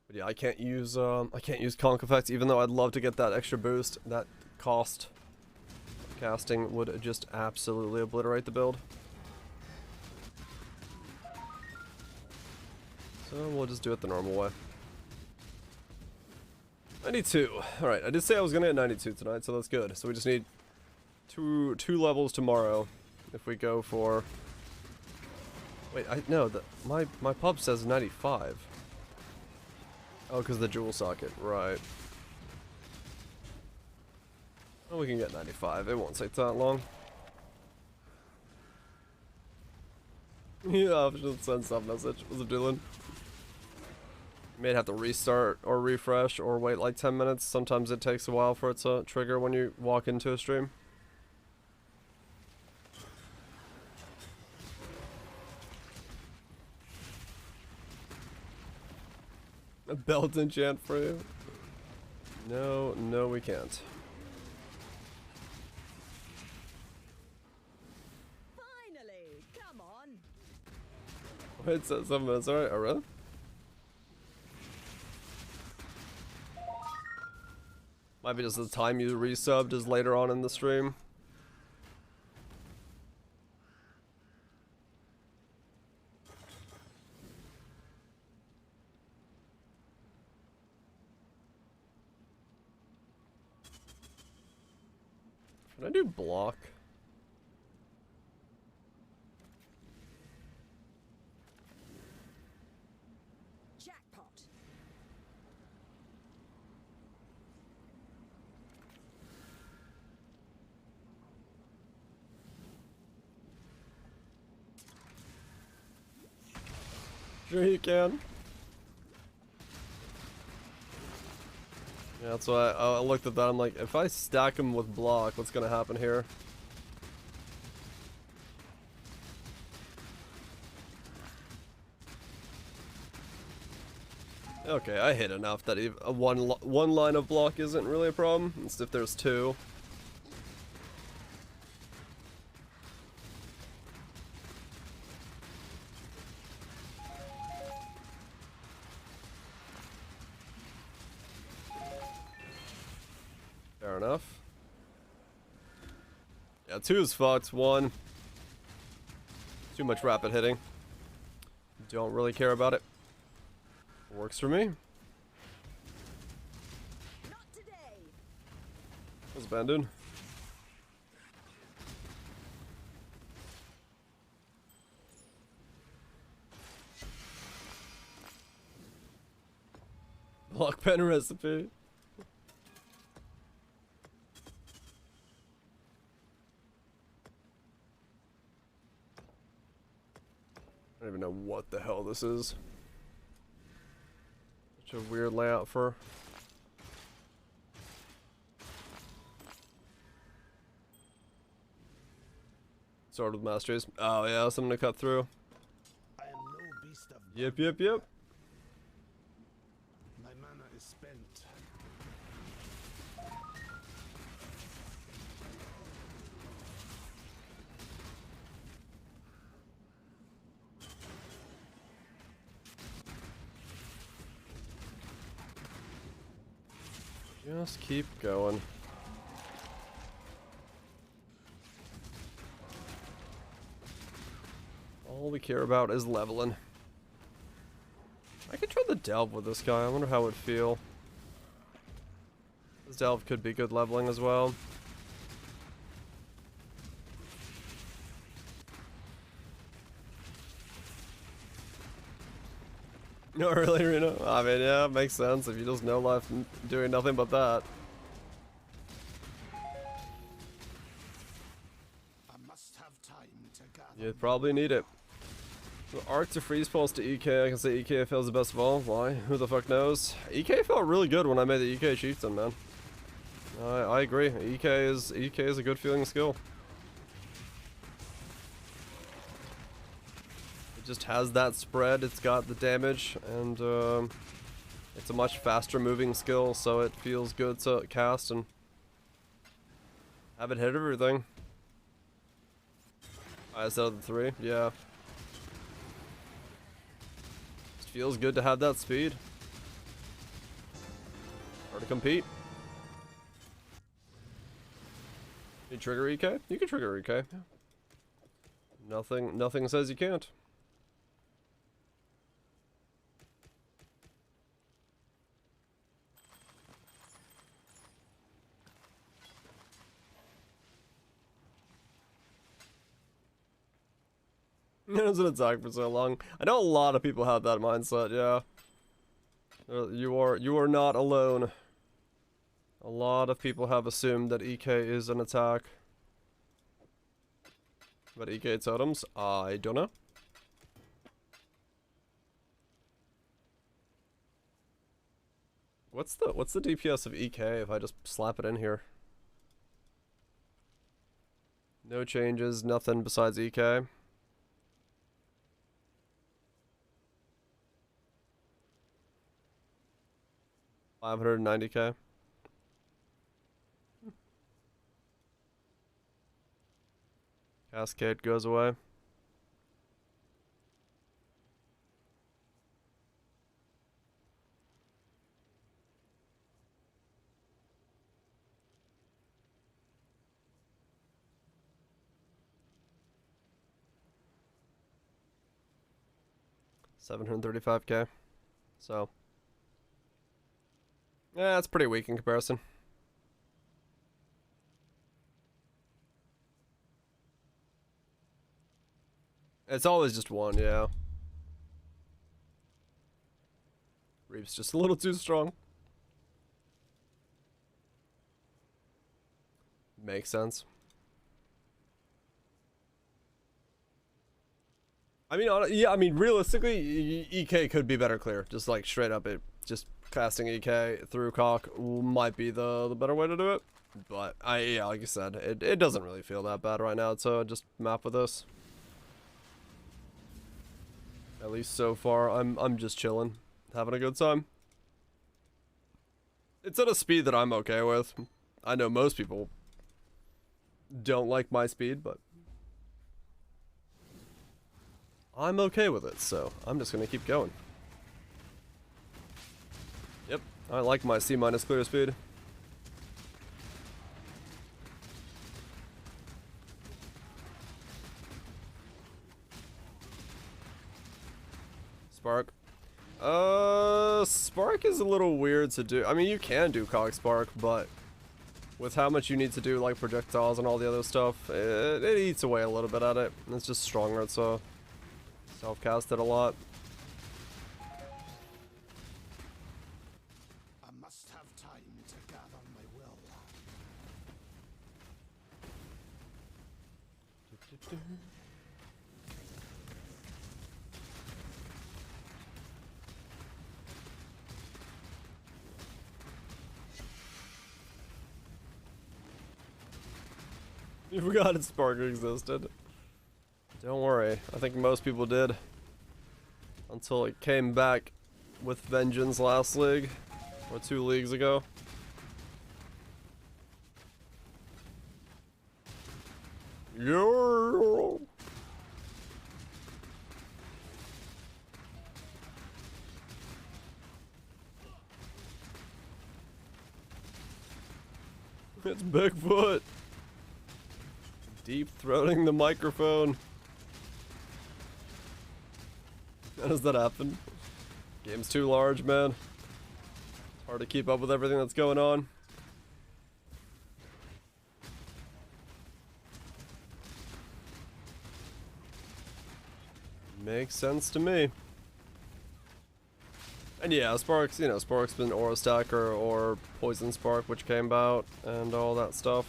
But yeah, I can't use conk effects, even though I'd love to get that extra boost. That cost of casting would just absolutely obliterate the build. So we'll just do it the normal way. 92. Alright, I did say I was gonna hit 92 tonight, so that's good. So we just need two levels tomorrow if we go for... Wait, no, my pub says 95. Oh, because the jewel socket, right. Well, we can get 95, it won't take that long. Yeah, option send sub message. What's up, Dylan? You may have to restart or refresh or wait like 10 minutes. Sometimes it takes a while for it to trigger when you walk into a stream. A belt enchant for you? No, we can't. Finally, come on. Wait, 7 minutes, alright, oh really? Might be just the time you resubbed is later on in the stream. Can I do block? Jackpot. Sure you can. Yeah, that's why I looked at that. I'm like, if I stack him with block, what's gonna happen here? Okay, I hit enough that even one line of block isn't really a problem. It's if there's two. Fair enough. Yeah, 2 is fucked. 1. Too much rapid hitting. Don't really care about it. Works for me. Not today. What's abandoned? Block pen recipe. I don't even know what the hell this is. Such a weird layout for. Sword with masteries. Oh yeah, something to cut through. I am no beast of Yep. my mana is spent. Just keep going. All we care about is leveling. I could try the delve with this guy. I wonder how it would feel. This delve could be good leveling as well. No, really, Reno? I mean, yeah, it makes sense if you just know life doing nothing but that. I must have time to gather. You probably need it. So arc to freeze pulse to EK. I can say EK feels the best of all. Why? Who the fuck knows? EK felt really good when I made the EK chieftain, man. I agree. EK is a good feeling skill. It just has that spread. It's got the damage, and it's a much faster moving skill, so it feels good to cast and have it hit everything. Highest out of the 3, yeah. Just feels good to have that speed. Hard to compete. You trigger EK? You can trigger EK. Yeah. Nothing says you can't. It doesn't attack for so long. I know a lot of people have that mindset, yeah. You are not alone. A lot of people have assumed that EK is an attack. But EK totems? I don't know. What's the DPS of EK if I just slap it in here? No changes, nothing besides EK. $590k. Cascade goes away. $735k. So yeah, that's pretty weak in comparison. It's always just one, yeah. Reap's just a little too strong. Makes sense. I mean, yeah, I mean, realistically, EK could be better clear. Just like straight up, it just casting EK through CoC might be the better way to do it. But yeah, like I said, it doesn't really feel that bad right now. So just map with this. At least so far, I'm just chilling, having a good time. It's at a speed that I'm okay with. I know most people don't like my speed, but I'm okay with it, so I'm just gonna keep going. Yep, I like my C- clear speed. Spark. Spark is a little weird to do. I mean, you can do CoC Spark, but with how much you need to do, like projectiles and all the other stuff, it eats away a little bit at it. It's just stronger, so self-cast it a lot. I must have time to gather my will. You forgot Spark existed. Don't worry, I think most people did. Until it came back with vengeance last league, or 2 leagues ago. Yo! It's Bigfoot! Deep throating the microphone. How does that happen? Game's too large, man. It's hard to keep up with everything that's going on. Makes sense to me. And yeah, Spark's, you know, Spark's been Aura Stacker or Poison Spark, which came out, and all that stuff.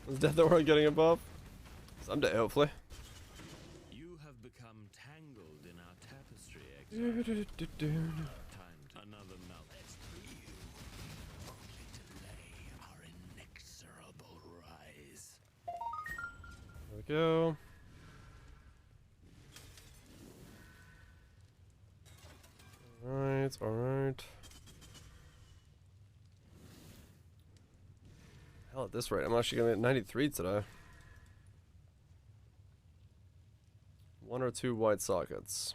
Is Death Aura getting a buff? Someday, hopefully. You have become tangled in our tapestry, exile. Another melt. You only delay our inexorable rise. There we go. Alright, alright. Hell, at this rate, I'm actually gonna get 93 today. 1 or 2 white sockets.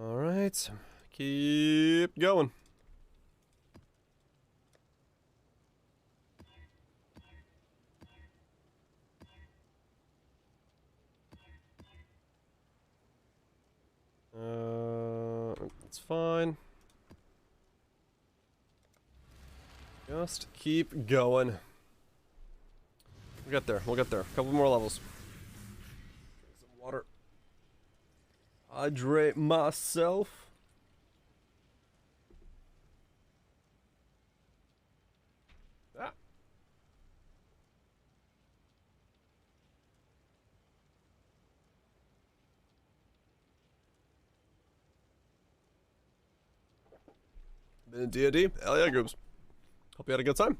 Alright, keep going. It's fine. Just keep going. We'll get there. We'll get there. A couple more levels. Drink some water. Hydrate myself. Ah. Been in DoD? Hell yeah, groups. Hope you had a good time.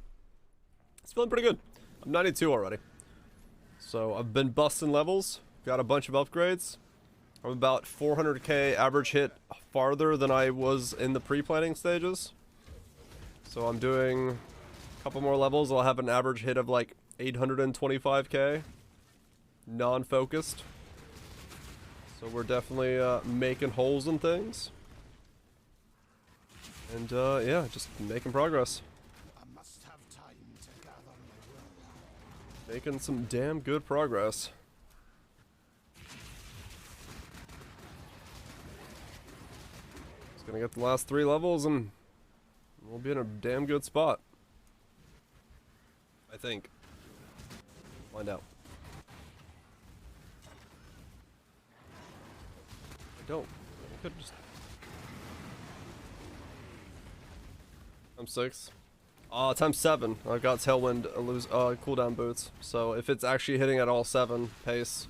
It's feeling pretty good. I'm 92 already. So I've been busting levels. Got a bunch of upgrades. I'm about 400k average hit farther than I was in the pre-planning stages. So I'm doing a couple more levels. I'll have an average hit of like 825k. Non-focused. So we're definitely making holes in things. And yeah, just making progress. I must have time to gather my will. Making some damn good progress. Just gonna get the last 3 levels and we'll be in a damn good spot. I think. Find out. I don't. I could just. Times 6. Times 7. I've got Tailwind cooldown boots. So if it's actually hitting at all 7 pace,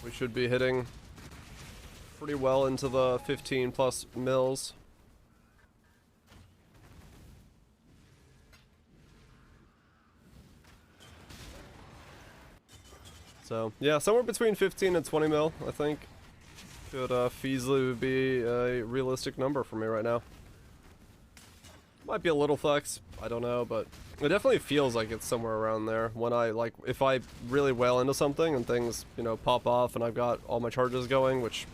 we should be hitting pretty well into the 15 plus mils. So yeah, somewhere between 15 and 20 mil, I think, could feasibly be a realistic number for me right now. Might be a little flex, I don't know, but it definitely feels like it's somewhere around there. When I, like, if I really wail into something and things, you know, pop off and I've got all my charges going, which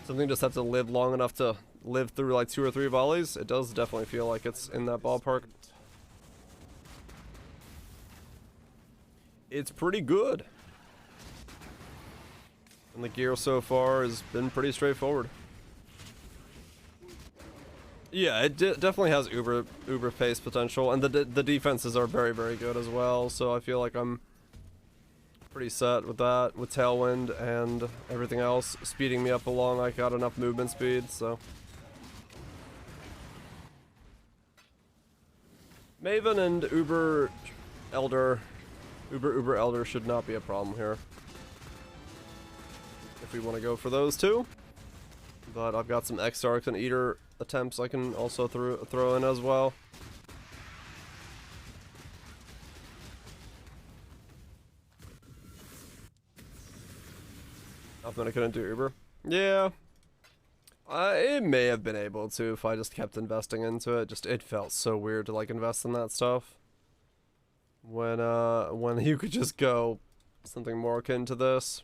something just have to live long enough to live through like 2 or 3 volleys, it does definitely feel like it's in that ballpark. It's pretty good. And the gear so far has been pretty straightforward. Yeah, it definitely has uber pace potential, and the defenses are very, very good as well, so I feel like I'm pretty set with that, with Tailwind and everything else speeding me up along. I got enough movement speed, so. Maven and Uber Elder should not be a problem here, if we want to go for those two. But I've got some X-Arcs and Eater attempts I can also throw in as well. Nothing I couldn't do Uber. Yeah. It may have been able to if I just kept investing into it. Just, it felt so weird to like invest in that stuff. When you could just go something more akin to this.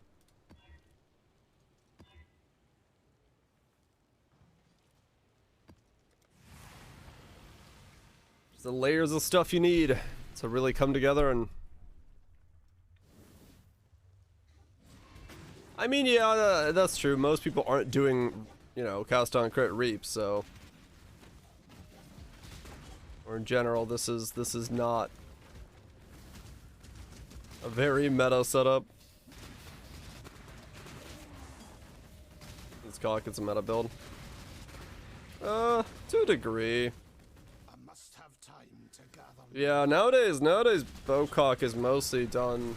Just the layers of stuff you need to really come together. And I mean, yeah, that's true. Most people aren't doing, you know, cast on crit reap, so, or in general, this is not a very meta setup. This CoC, it's a meta build. To a degree. I must have time to gather. Yeah, nowadays bow CoC is mostly done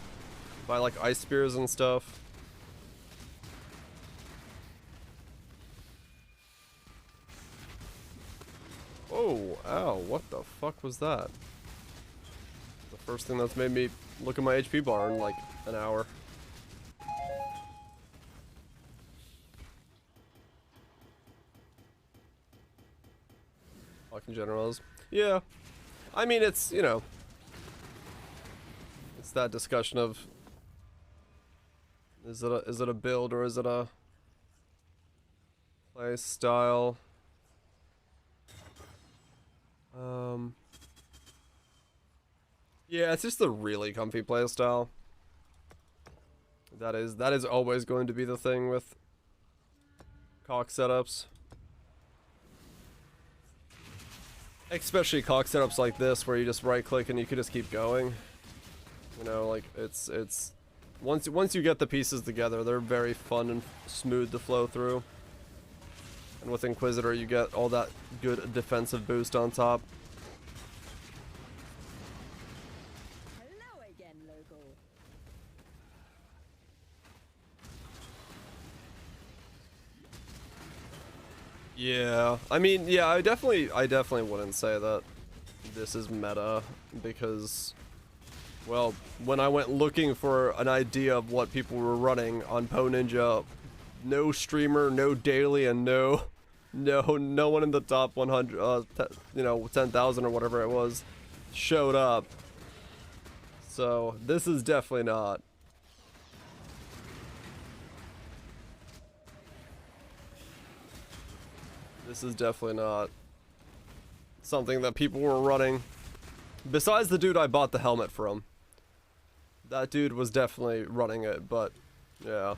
by like ice spears and stuff. Oh, ow, what the fuck was that? The first thing that's made me look at my HP bar in like an hour. Fucking generals. Yeah. I mean, it's, you know, it's that discussion of is it a build or is it a play style? Yeah, it's just a really comfy playstyle. That is always going to be the thing with CoC setups. Especially CoC setups like this where you just right click and you can just keep going. You know, like it's once you get the pieces together, they're very fun and smooth to flow through. And with Inquisitor you get all that good defensive boost on top. Yeah, I mean, yeah, I definitely wouldn't say that this is meta, because, well, when I went looking for an idea of what people were running on Po Ninja, no streamer, no daily, and no one in the top 100, you know, 10,000 or whatever it was, showed up. So this is definitely not. This is definitely not something that people were running. Besides the dude I bought the helmet from. That dude was definitely running it, but yeah.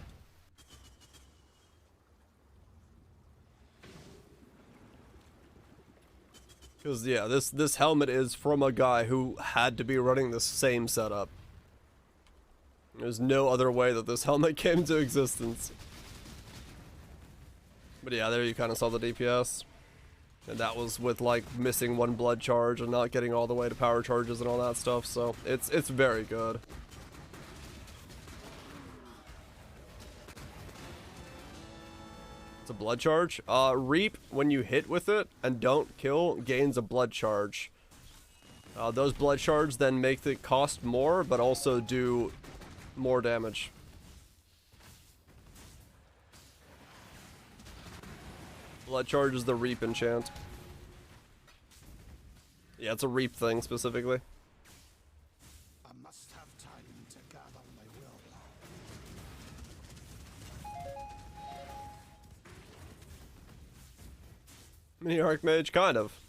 Because yeah, this helmet is from a guy who had to be running the same setup. There's no other way that this helmet came to existence. But yeah, there you kind of saw the DPS. And that was with like missing one blood charge and not getting all the way to power charges and all that stuff, so it's very good. It's a blood charge. Reap, when you hit with it and don't kill, gains a blood charge. Those blood charges then make the cost more, but also do more damage. Blood charge is the Reap enchant. Yeah, it's a Reap thing specifically. I must have time to gather my will. Mini Archmage, kind of.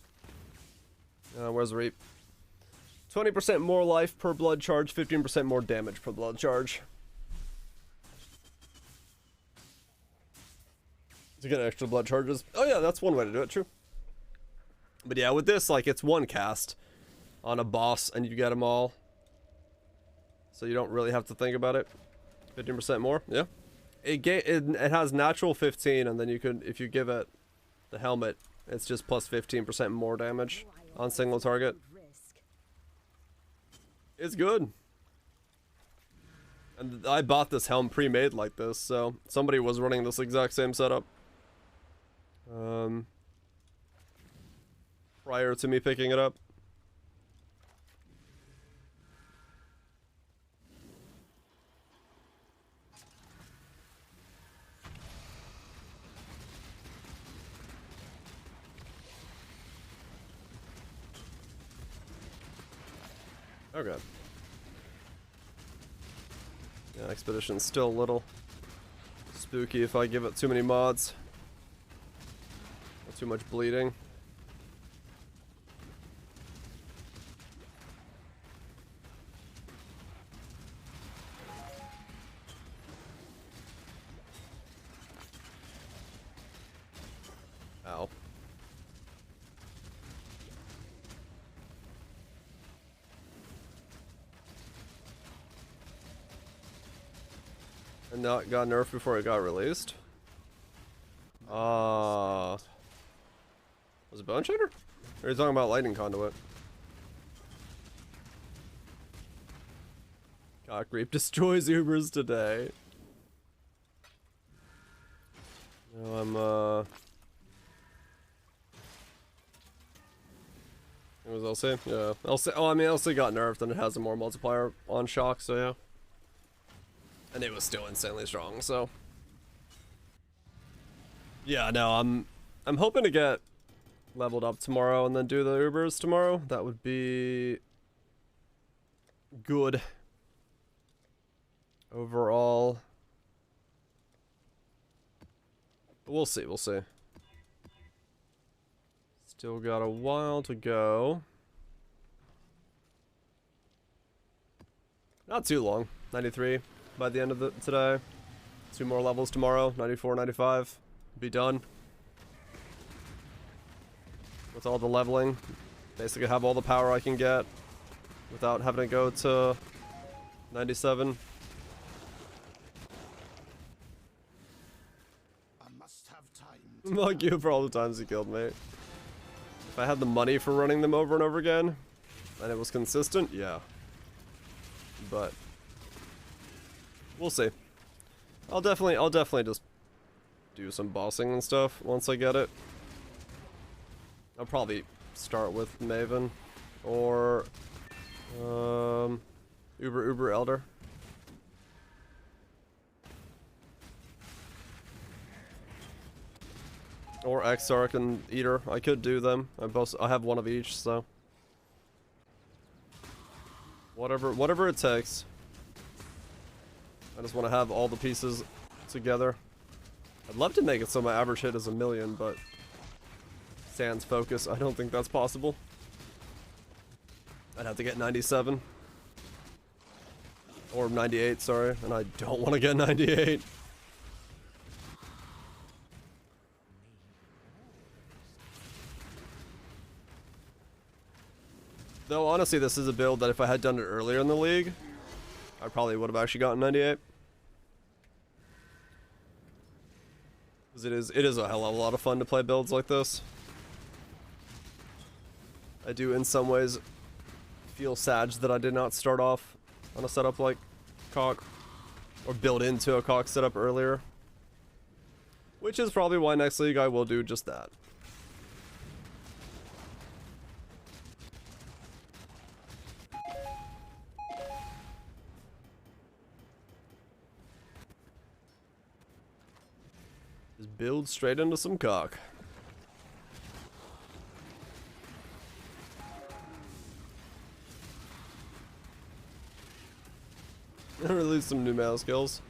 Where's Reap? 20% more life per blood charge, 15% more damage per blood charge. To get extra blood charges. Oh yeah, that's one way to do it, true. But yeah, with this, like, it's one cast on a boss and you get them all. So you don't really have to think about it. 15% more, yeah. It has natural 15, and then you could, if you give it the helmet, it's just plus 15% more damage on single target. It's good. And I bought this helm pre-made like this, so somebody was running this exact same setup. Prior to me picking it up. Okay. Yeah, Expedition's still a little spooky if I give it too many mods. Not too much bleeding. Ow. And not got nerfed before it got released. Was it Bone Shader? Or are you talking about Lightning Conduit? Cock Reap destroys Ubers today. No, it was LC? Yeah. LC, oh, I mean, LC got nerfed and it has a more multiplier on shock, so yeah. And it was still insanely strong, so. Yeah, no, I'm hoping to get leveled up tomorrow and then do the Ubers tomorrow. That would be good overall. But we'll see, we'll see. Still got a while to go. Not too long. 93 by the end of today. 2 more levels tomorrow. 94, 95. Be done. With all the leveling. Basically have all the power I can get without having to go to 97. I must have time. Fuck you for all the times you killed me. If I had the money for running them over and over again, and it was consistent, yeah. But we'll see. I'll definitely just do some bossing and stuff once I get it. I'll probably start with Maven or Uber Elder. Or Exarch and Eater. I could do them. I have one of each, so whatever it takes. I just want to have all the pieces together. I'd love to make it so my average hit is 1,000,000, but Sans focus, I don't think that's possible. I'd have to get 97. Or 98, sorry. And I don't want to get 98. Though, honestly, this is a build that if I had done it earlier in the league, I probably would have actually gotten 98. Because it is a hell of a lot of fun to play builds like this. I do, in some ways, feel sad that I did not start off on a setup like CoC, or build into a CoC setup earlier. Which is probably why next league I will do just that. Just build straight into some CoC. Release some new melee skills.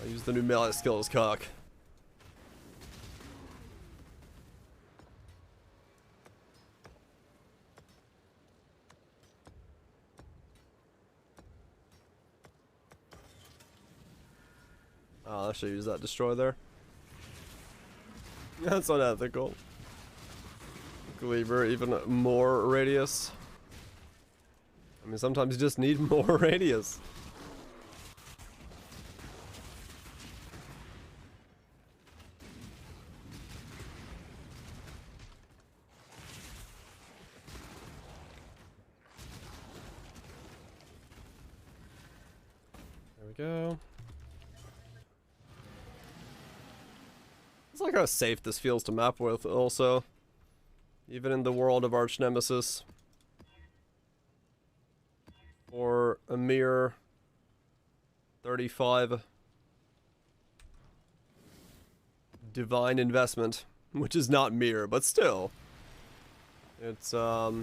I'll use the new melee skill as CoC. Oh, I should use that destroy there. That's unethical. Cleaver, even more radius. I mean, sometimes you just need more radius. There we go. It's like how safe this feels to map with, also. Even in the world of Arch Nemesis. For a mere 35 divine investment, which is not mere, but still. It's, yeah.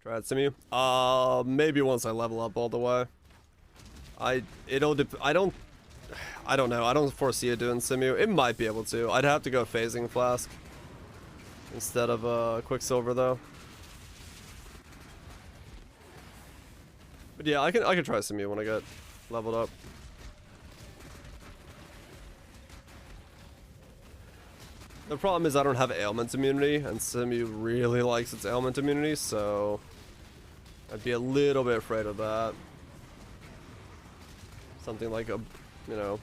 Try it, Simu. Maybe once I level up all the way. I don't know. I don't foresee it doing Simu. It might be able to. I'd have to go phasing flask instead of Quicksilver though. But yeah, I can try Simu when I get leveled up. The problem is I don't have ailment immunity, and Simu really likes its ailment immunity, so I'd be a little bit afraid of that. Something like a, you know,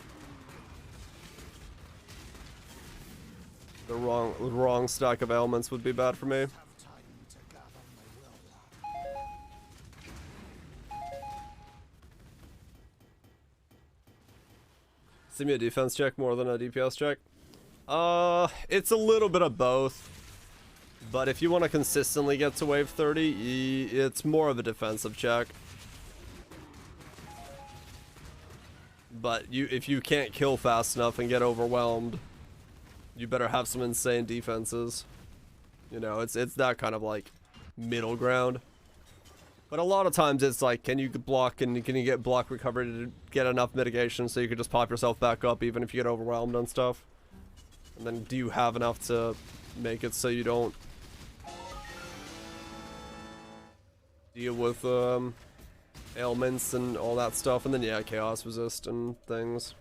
the wrong stack of ailments would be bad for me. Simu a defense check more than a DPS check? It's a little bit of both. But if you want to consistently get to wave 30, it's more of a defensive check. But if you can't kill fast enough and get overwhelmed, you better have some insane defenses. You know, it's that kind of like middle ground. But a lot of times it's like, can you block and can you get block recovery to get enough mitigation so you can just pop yourself back up even if you get overwhelmed and stuff? And then do you have enough to make it so you don't deal with ailments and all that stuff? And then yeah, chaos resist and things.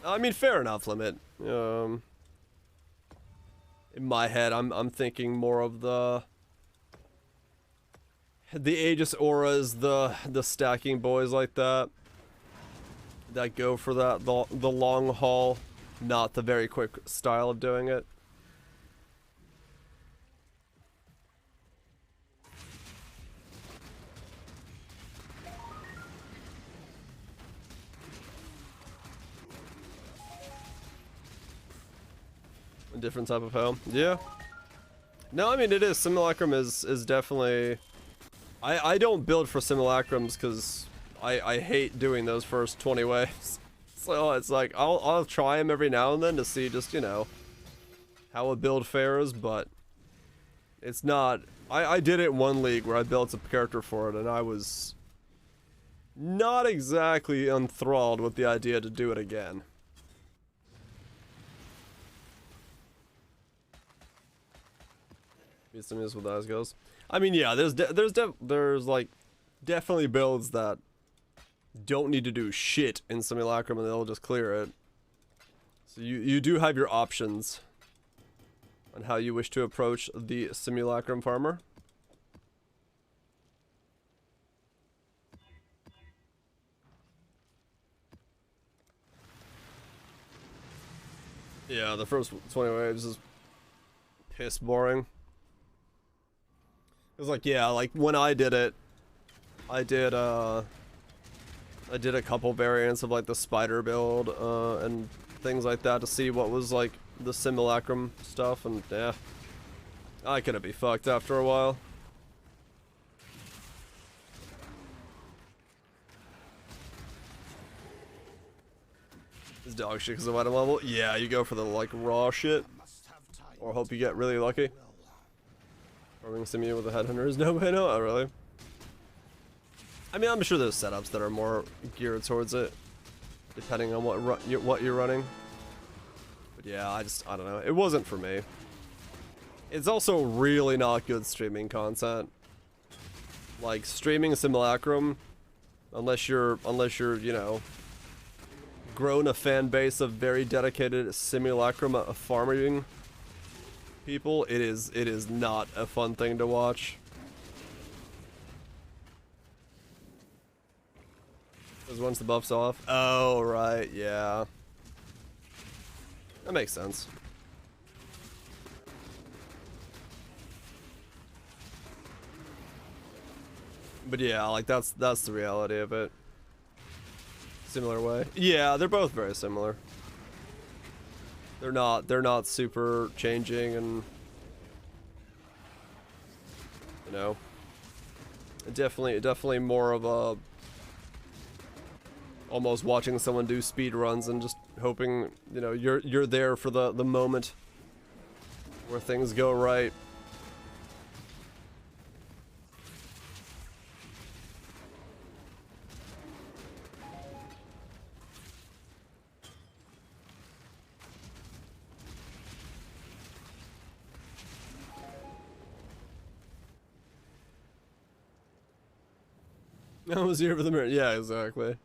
I mean, fair enough, Limit. In my head, I'm thinking more of the Aegis auras, the stacking boys like that go for that the long haul, not the very quick style of doing it. A different type of hell. Yeah. No, I mean it is. Simulacrum is definitely. I don't build for simulacrums because I hate doing those first 20 waves. So it's like I'll try them every now and then to see just, you know, how a build fares, but It's not... I did it in one league where I built a character for it, and I was not exactly enthralled with the idea to do it again. Some is with eyes goes. I mean, yeah, there's like definitely builds that don't need to do shit in Simulacrum and they'll just clear it. So you do have your options on how you wish to approach the Simulacrum farmer. Yeah, the first 20 waves is piss boring. It was like, yeah, like when I did it, I did a couple variants of like the spider build and things like that to see what was like the Simulacrum stuff, and yeah, I could be fucked after a while. Is dog shit because of item level? Yeah, you go for the like raw shit, or hope you get really lucky. Farming Simu with the headhunter is no way, no, not really. I mean, I'm sure there's setups that are more geared towards it, depending on what you're running. But yeah, I don't know. It wasn't for me. It's also really not good streaming content. Like streaming Simulacrum, unless you're you know, grown a fan base of very dedicated Simulacrum farming people, it is not a fun thing to watch. Because once the buff's off. Oh, right, yeah. That makes sense. But yeah, like that's the reality of it. Similar way. Yeah, they're both very similar. They're not super changing, and you know, definitely more of a almost watching someone do speed runs and just hoping, you know, you're there for the moment where things go right. I was here for the mirror. Yeah, exactly.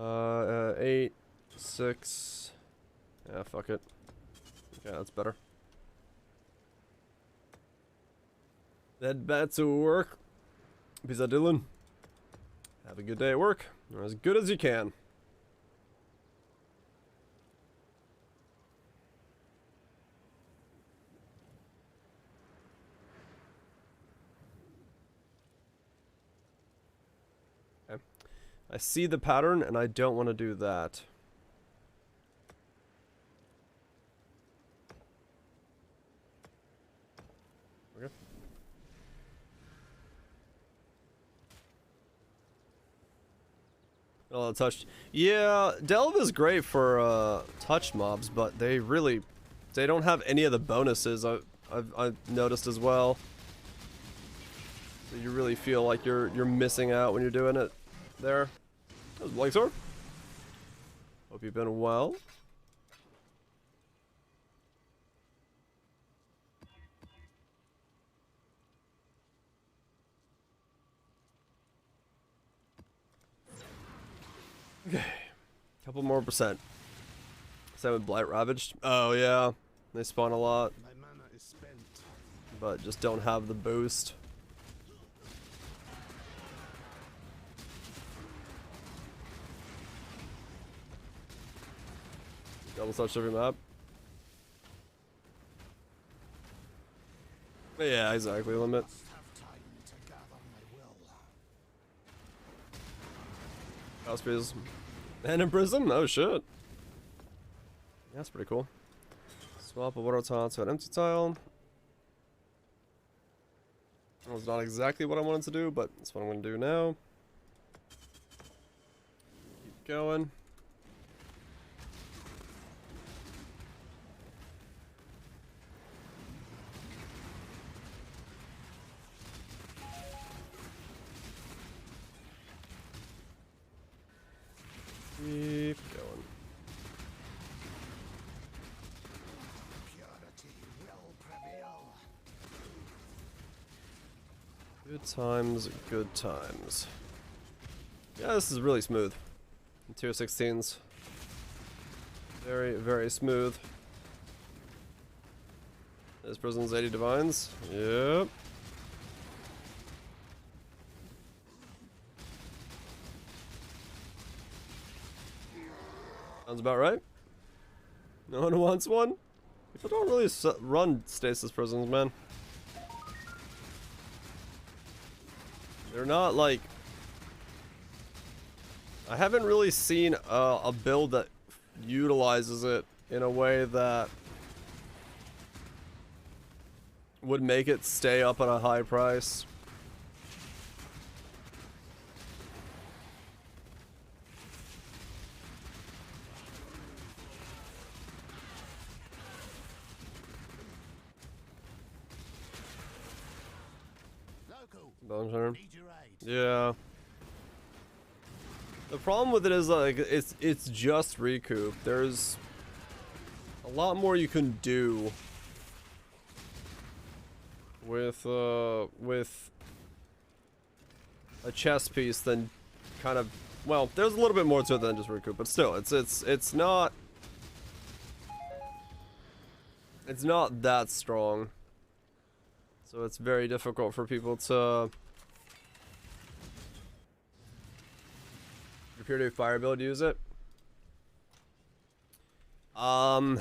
8, 6. Yeah, fuck it. Okay, that's better. Head back to work. Peace out, Dylan. Have a good day at work. Or as good as you can. Okay. I see the pattern and I don't want to do that. Okay. Oh, touched. Yeah, Delve is great for touched mobs, but they don't have any of the bonuses. I've noticed as well. So you really feel like you're missing out when you're doing it there. That was Blakesorb. Hope you've been well. Okay. Couple more percent. 7 Blight Ravaged. Oh yeah. They spawn a lot. My mana is spent. But just don't have the boost. Double touch every map. Yeah, exactly. Limit. Ospreys. And in Prism? Oh shit. That's pretty cool. Swap a water tile to an empty tile. That was not exactly what I wanted to do, but that's what I'm going to do now. Keep going. Good times, good times. Yeah, this is really smooth. Tier 16s. Very, very smooth. This prison's 80 divines. Yep. Sounds about right. No one wants one? People don't really run stasis prisons, man. They're not like... I haven't really seen a build that utilizes it in a way that would make it stay up at a high price. Yeah. The problem with it is like it's just recoup. There's a lot more you can do with a chess piece than kind of, well, there's a little bit more to it than just recoup, but still it's not that strong. So it's very difficult for people to purely fire build use it. I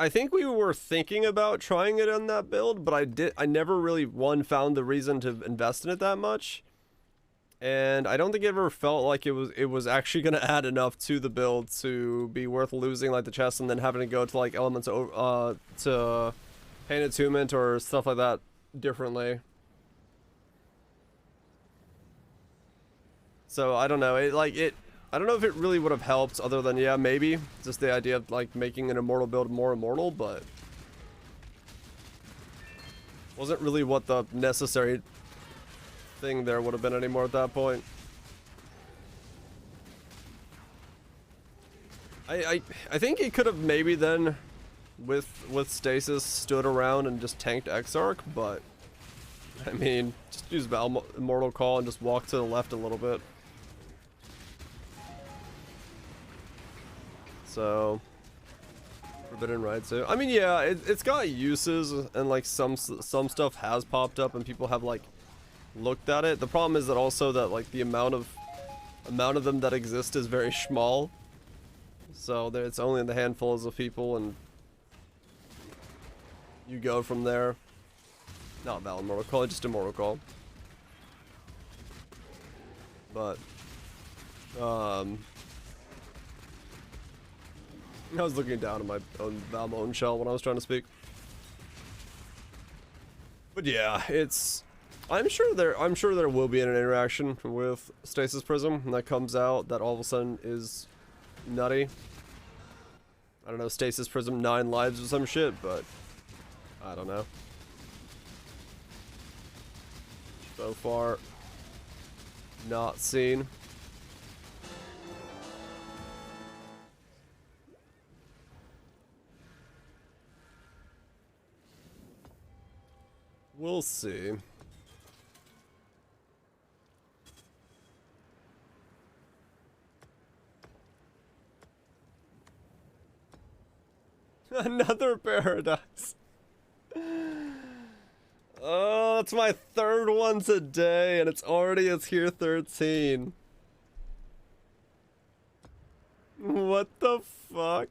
think we were thinking about trying it on that build, but I never really found the reason to invest in it that much. And I don't think it ever felt like it was actually gonna add enough to the build to be worth losing like the chest and then having to go to like elements to paint attunement or stuff like that differently. So I don't know, I don't know if it really would have helped other than, yeah, maybe just the idea of like making an immortal build more immortal, but wasn't really what the necessary thing there would have been anymore at that point. I think he could have maybe then with stasis stood around and just tanked Exarch, but I mean, just use Immortal Call and just walk to the left a little bit. So Forbidden Ride too. I mean, yeah, it's got uses and like some stuff has popped up and people have like looked at it. The problem is that also that like the amount of them that exist is very small. So it's only in the handfuls of people and you go from there. Not Valid Immortal Call, just Immortal Call. But I was looking down at my own shell when I was trying to speak. But yeah, I'm sure there will be an interaction with Stasis Prism that comes out that all of a sudden is nutty. I don't know, Stasis Prism 9 lives or some shit, but I don't know. So far, not seen. We'll see. Another paradise. Oh, that's my third one today, and it's already a tier 13. What the fuck?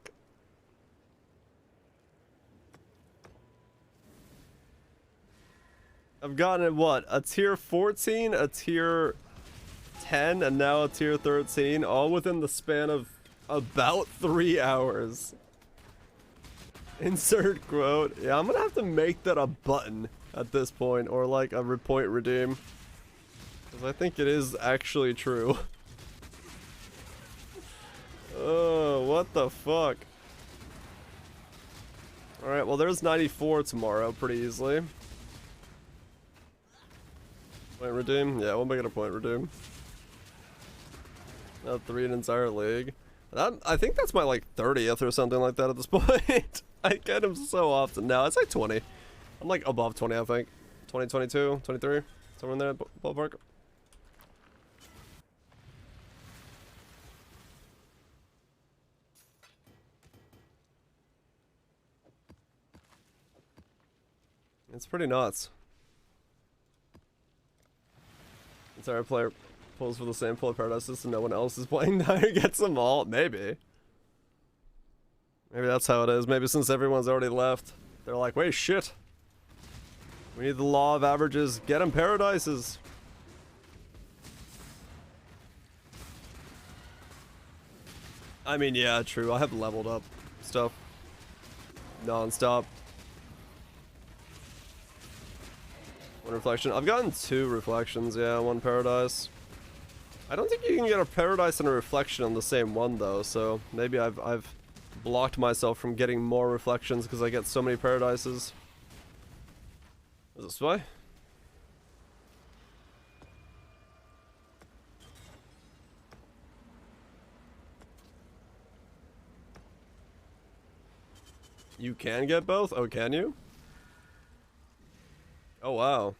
I've gotten what? A tier 14, a tier 10, and now a tier 13, all within the span of about 3 hours. Insert quote. Yeah, I'm gonna have to make that a button at this point, or like a point redeem. Because I think it is actually true. Oh, what the fuck? Alright, well there's 94 tomorrow pretty easily. Point redeem? Yeah, we'll make it a point redeem. Not 3 an entire league. I think that's my like 30th or something like that at this point. I get them so often now. It's like 20. I'm like above 20, I think. 20, 22, 23. Somewhere in there, ballpark. It's pretty nuts. Entire player pulls for the same pool of paradises and no one else is playing Dire gets them all. Maybe. Maybe that's how it is. Maybe since everyone's already left, they're like, wait, shit. We need the law of averages. Get them paradises. I mean, yeah, true. I have leveled up stuff non-stop. One reflection. I've gotten 2 reflections, yeah, 1 paradise. I don't think you can get a paradise and a reflection on the same one though, so maybe I've blocked myself from getting more reflections because I get so many paradises. Is it spy? You can get both? Oh, can you? Oh, wow.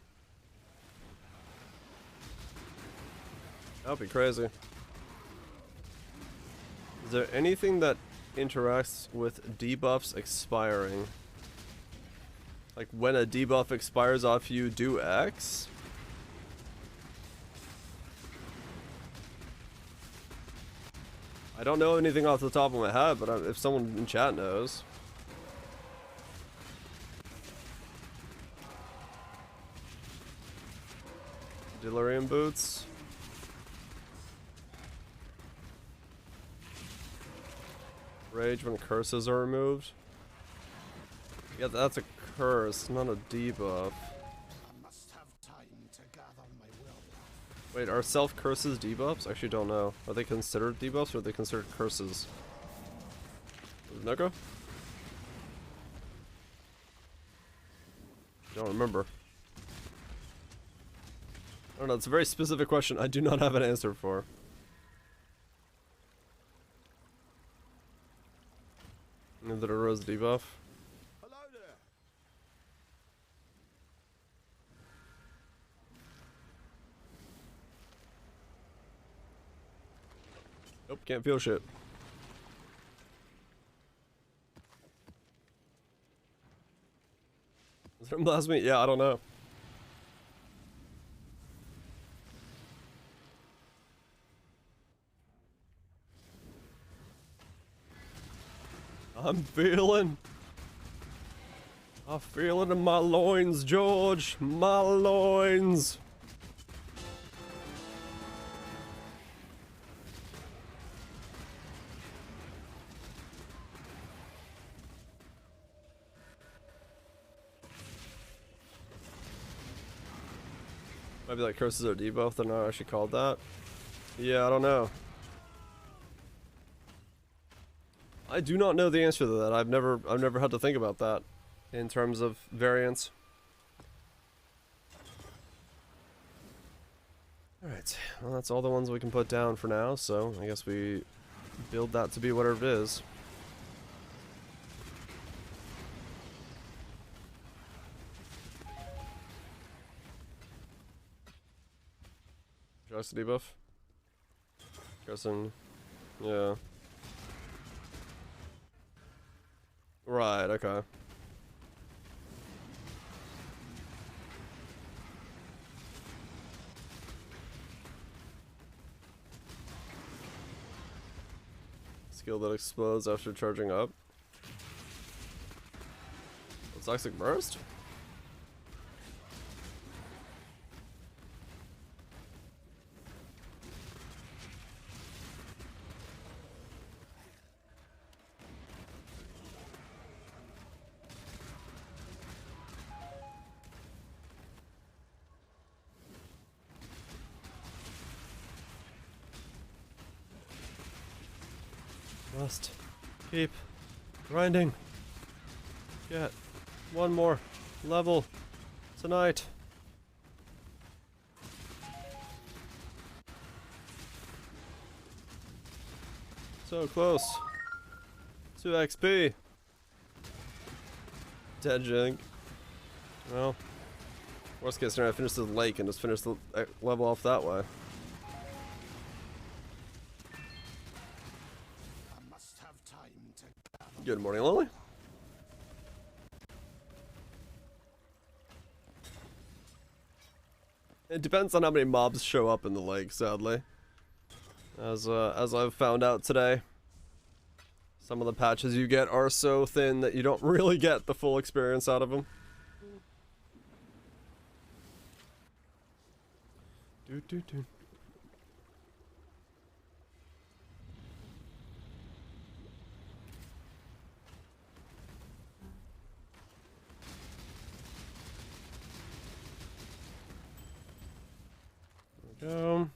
That'd be crazy. Is there anything that interacts with debuffs expiring? Like when a debuff expires off you, do X? I don't know anything off the top of my head, but if someone in chat knows. Delirium boots. Rage when curses are removed. Yeah, that's a curse, not a debuff. I must have time to gather my will. Wait, are self curses debuffs? I actually don't know. Are they considered debuffs or are they considered curses? Neko? Don't remember. I don't know, it's a very specific question I do not have an answer for. Is it a rose debuff? Hello there. Nope, can't feel shit. Is there a blast me? Yeah, I don't know. I feel it in my loins, George. My loins. Maybe like curses are debuff, they're not actually called that. Yeah, I don't know. I do not know the answer to that. I've never had to think about that in terms of variants. Alright, well that's all the ones we can put down for now, so I guess we build that to be whatever it is. Just debuff? Guessing, yeah. Right, okay. Skill that explodes after charging up. Toxic burst? Must keep grinding. Get one more level tonight. So close to XP. Dead jink. Well, worst case scenario, I finish the lake and just finish the level off that way. I must have time to gather. Good morning, Lily. It depends on how many mobs show up in the lake, sadly. As I've found out today. Some of the patches you get are so thin that you don't really get the full experience out of them. Do do do. There we go.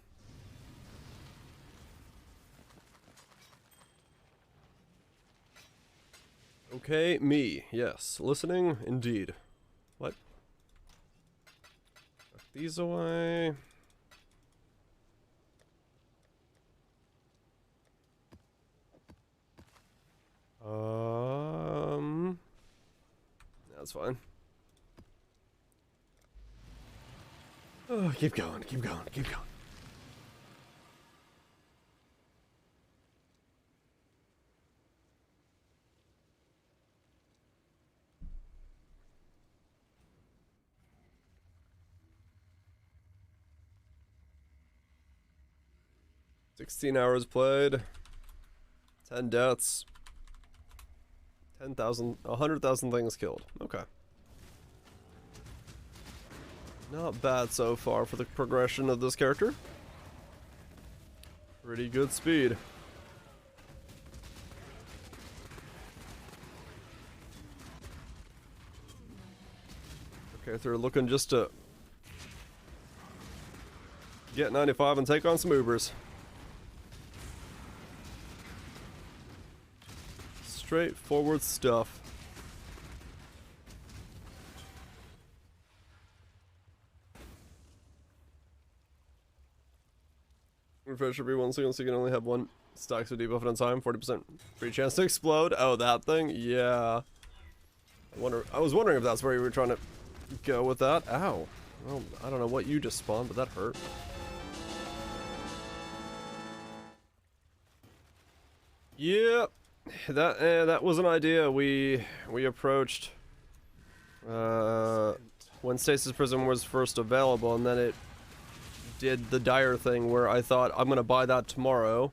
Okay, me. Yes. Listening, indeed. What? Put these away. That's fine. Oh, keep going, keep going, keep going. $16 hours played, 10 deaths, 10,000, 100,000 things killed. Okay. Not bad so far for the progression of this character. Pretty good speed. Okay, they're looking just to get 95 and take on some Ubers. Straightforward stuff. Refresh should be 1 second, so you can only have one stacks of debuff at a time. 40% free chance to explode. Oh, that thing? Yeah. I was wondering if that's where you were trying to go with that. Ow. Well, I don't know what you just spawned, but that hurt. Yep. That was an idea we approached when Stasis Prism was first available, and then it did the dire thing where I thought I'm gonna buy that tomorrow,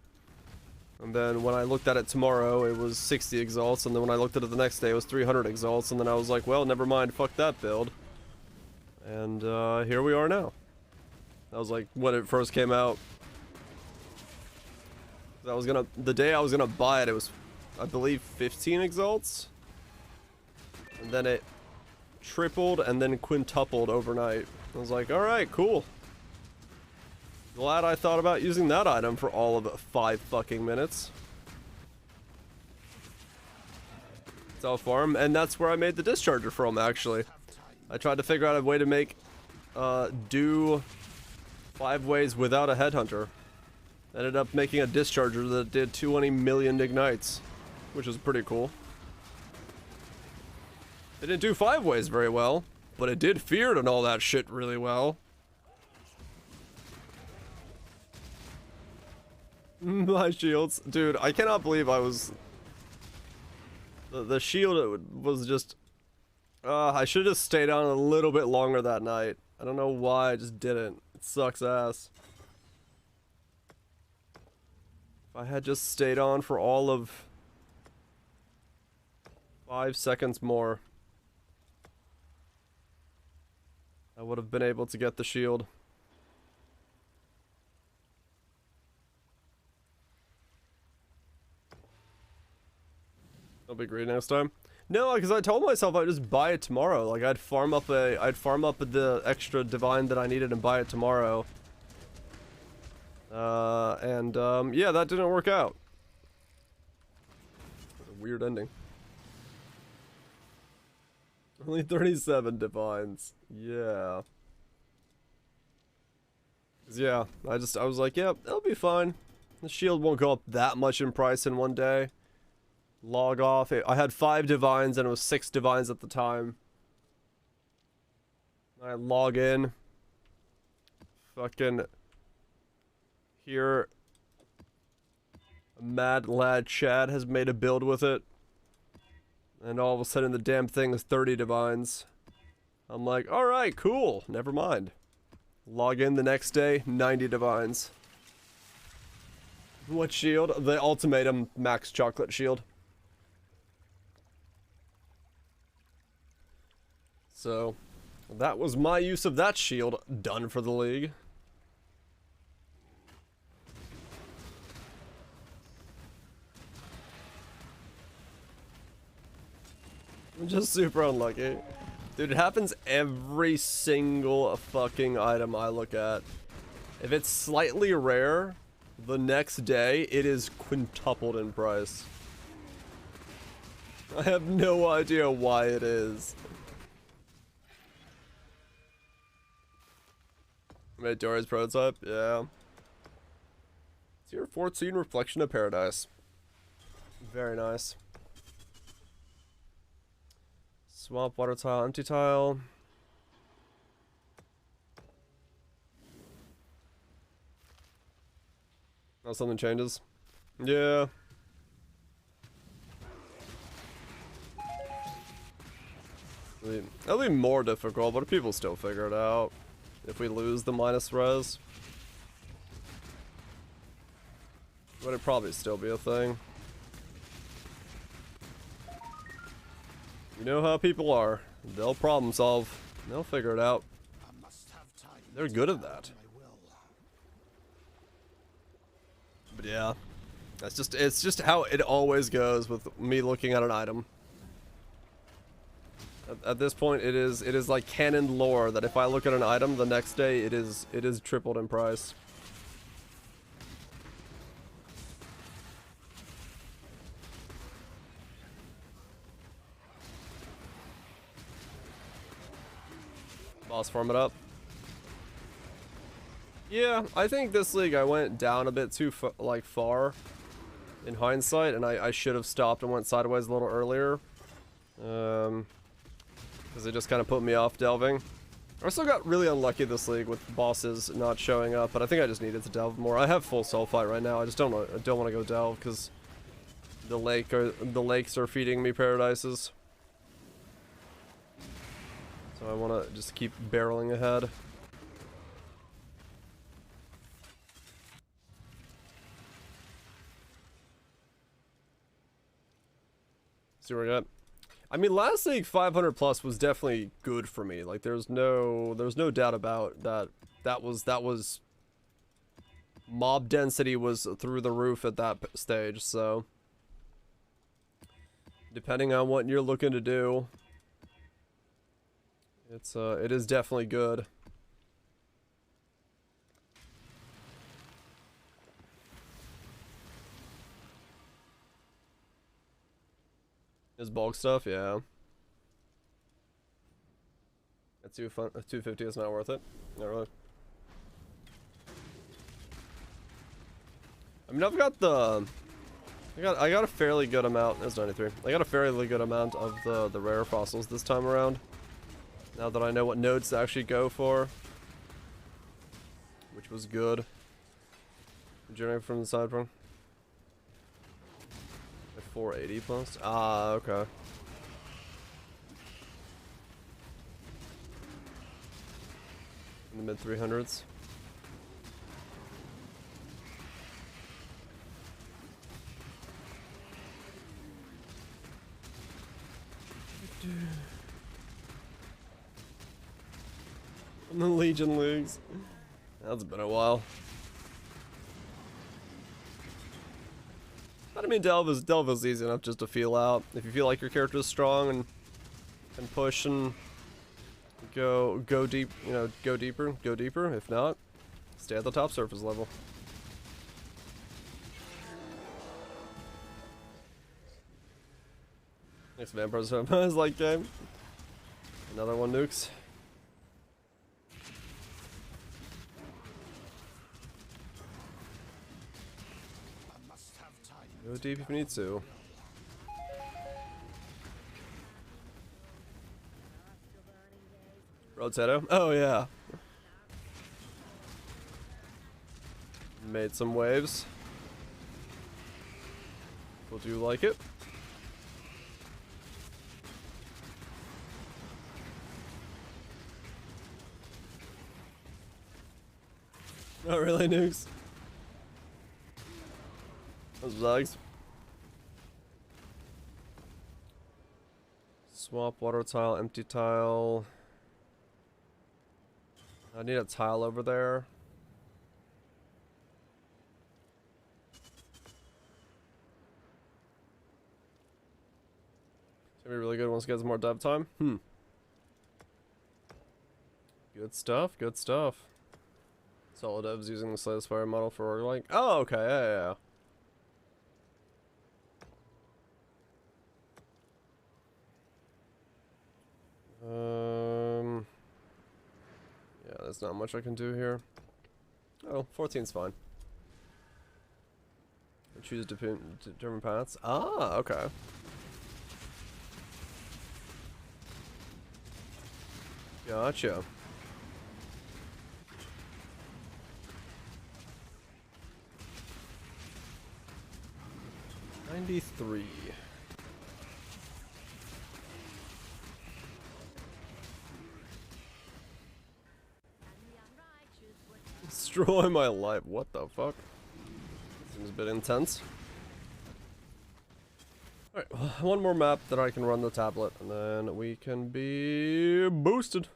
and then when I looked at it tomorrow it was 60 exalts, and then when I looked at it the next day it was 300 exalts, and then I was like, well, never mind, fuck that build, and here we are now. That was like when it first came out. The day I was gonna buy it, it was, I believe, 15 exalts, and then it tripled and then quintupled overnight. I was like, alright, cool. Glad I thought about using that item for all of 5 fucking minutes. Self farm, and that's where I made the discharger from, actually. I tried to figure out a way to make do 5 ways without a headhunter. Ended up making a discharger that did 20 million ignites, which is pretty cool. It didn't do 5 ways very well, but it did feared and all that shit really well. My shields. Dude, I cannot believe I was... The shield was just... I should have stayed on a little bit longer that night. I don't know why I just didn't. It sucks ass. If I had just stayed on for all of 5 seconds more, I would have been able to get the shield. I'll be great next time. No, because I told myself I'd just buy it tomorrow. Like I'd farm up the extra divine that I needed and buy it tomorrow. Yeah, that didn't work out. A weird ending. Only 37 divines. Yeah. Yeah, I was like, yeah, it'll be fine. The shield won't go up that much in price in one day. Log off. I had 5 divines and it was 6 divines at the time. I log in. Fucking here. A mad lad Chad has made a build with it. And all of a sudden the damn thing is 30 divines. I'm like, alright, cool. Never mind. Log in the next day, 90 divines. What shield? The ultimatum max chocolate shield. So, that was my use of that shield, done for the league. I'm just super unlucky. Dude, it happens every single fucking item I look at. If it's slightly rare, the next day, it is quintupled in price. I have no idea why it is. Made Dory's prototype? Yeah. It's your 14 Reflection of Paradise. Very nice. Swamp, water tile, empty tile. Oh, something changes? Yeah. It'll be more difficult, but people still figure it out. If we lose the minus res. But it'd probably still be a thing. You know how people are. They'll problem solve. They'll figure it out. They're good at that. But yeah. It's just how it always goes with me looking at an item. At this point, it is like canon lore that if I look at an item the next day, it is tripled in price. Boss farm it up. Yeah, I think this league I went down a bit too far in hindsight, and I should have stopped and went sideways a little earlier. Because it just kind of put me off delving. I also got really unlucky this league with bosses not showing up, but I think I just needed to delve more. I have full soul fight right now. I just don't want to go delve because the lakes are feeding me paradises. So I want to just keep barreling ahead. See what I got. I mean, last league 500 plus was definitely good for me. Like, there's no doubt about that. That was mob density was through the roof at that stage. So, depending on what you're looking to do, it is definitely good. Is bulk stuff, yeah. At 250 is not worth it. Not really. I mean, I've got the I got a fairly good amount. That's 93. I got a fairly good amount of the rare fossils this time around. Now that I know what nodes to actually go for, which was good. Generate from the side from 480 plus? Ah, okay. In the mid 300s. In the Legion leagues. That's been a while. I mean, delve is easy enough just to feel out. If you feel like your character is strong and can push and go deep, you know, go deeper. If not, stay at the top surface level. Next Vampire Surprise like game. Another one nukes. Go deep if you need to. Rotato? Oh yeah. Made some waves. Would you like it? Not really, nukes. Those bugs. Swap water tile, empty tile. I need a tile over there. It's gonna be really good once it gets more dev time. Good stuff, good stuff. Solid devs using the Slay Fire model for roguelike. Oh, okay, yeah. Yeah, there's not much I can do here. Oh, 14's fine. Choose determined paths. Ah, okay. Gotcha. $93. Destroy my life. What the fuck? Seems a bit intense. Alright, one more map that I can run the tablet, and then we can be boosted.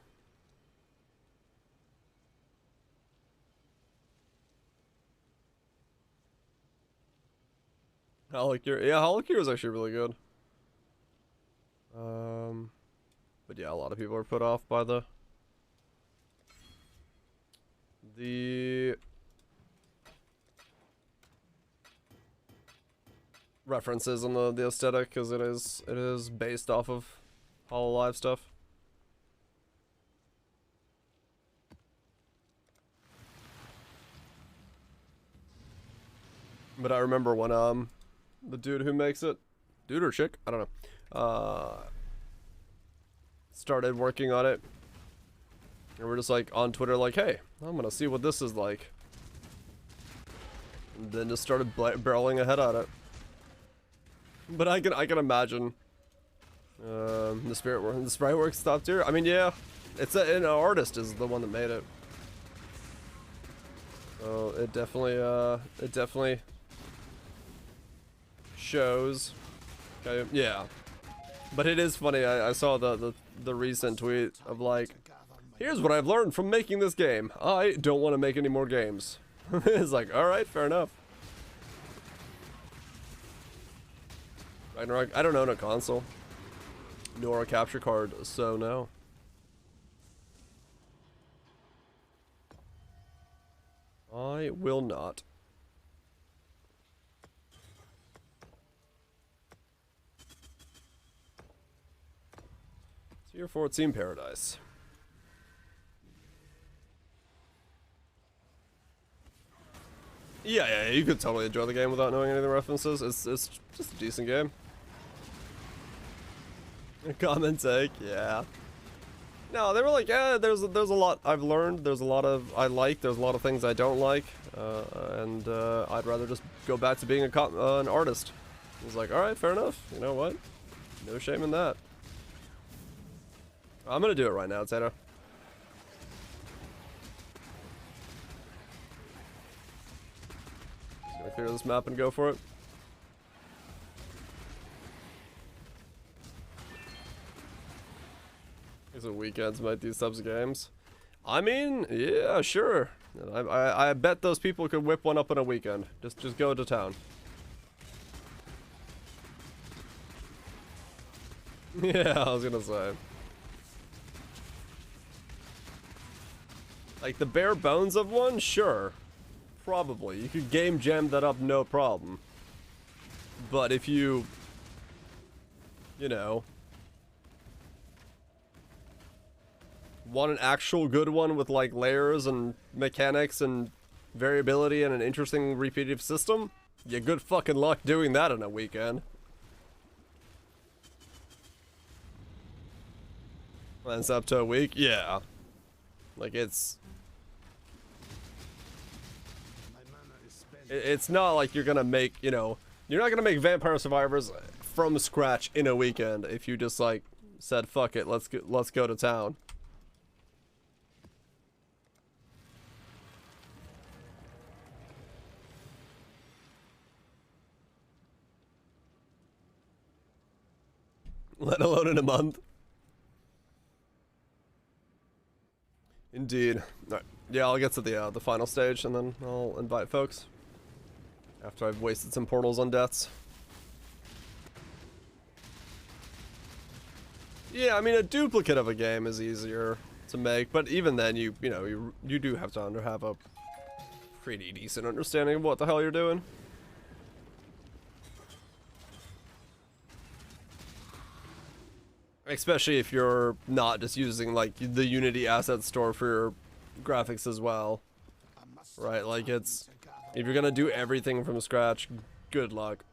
Halakir, yeah, Halakir is actually really good. But yeah, a lot of people are put off by the references and the aesthetic, because it is based off of Hololive stuff. But I remember when the dude who makes it, dude or chick, I don't know, started working on it, and we're just like on Twitter like, hey, I'm gonna see what this is like, and then just started barreling ahead at it. But I can imagine the sprite work stopped here. I mean, yeah, it's an artist is the one that made it, so it definitely shows. Okay, yeah, but it is funny. I saw the recent tweet of like, here's what I've learned from making this game. I don't want to make any more games. It's like, all right, fair enough. Ragnarok, I don't own a console, nor a capture card, so no. I will not. Tier 14 Paradise. Yeah, you could totally enjoy the game without knowing any of the references. It's just a decent game. Common take, yeah. No, they were like, yeah, there's a lot I've learned, there's a lot of I like, there's a lot of things I don't like, and I'd rather just go back to being an artist. I was like, alright, fair enough, you know what? No shame in that. I'm gonna do it right now, Tato. Just gonna clear this map and go for it. So weekends might do subs games. I mean, yeah, sure. I bet those people could whip one up in a weekend. Just go to town. Yeah, I was gonna say. Like the bare bones of one, sure. Probably. You could game jam that up, no problem. But if you know, want an actual good one with like layers and mechanics and variability and an interesting repeative system, you good fucking luck doing that in a weekend. That's up to a week? Yeah. Like it's My mana is spent. it's not like you're gonna make, you know, you're not gonna make Vampire Survivors from scratch in a weekend if you just like said fuck it, let's go to town. Let alone in a month. Indeed. Alright. Yeah, I'll get to the final stage and then I'll invite folks. After I've wasted some portals on deaths. Yeah, I mean a duplicate of a game is easier to make, but even then you know, you do have to have a pretty decent understanding of what the hell you're doing. Especially if you're not just using like the Unity asset store for your graphics as well. Right, like it's, if you're gonna do everything from scratch, good luck.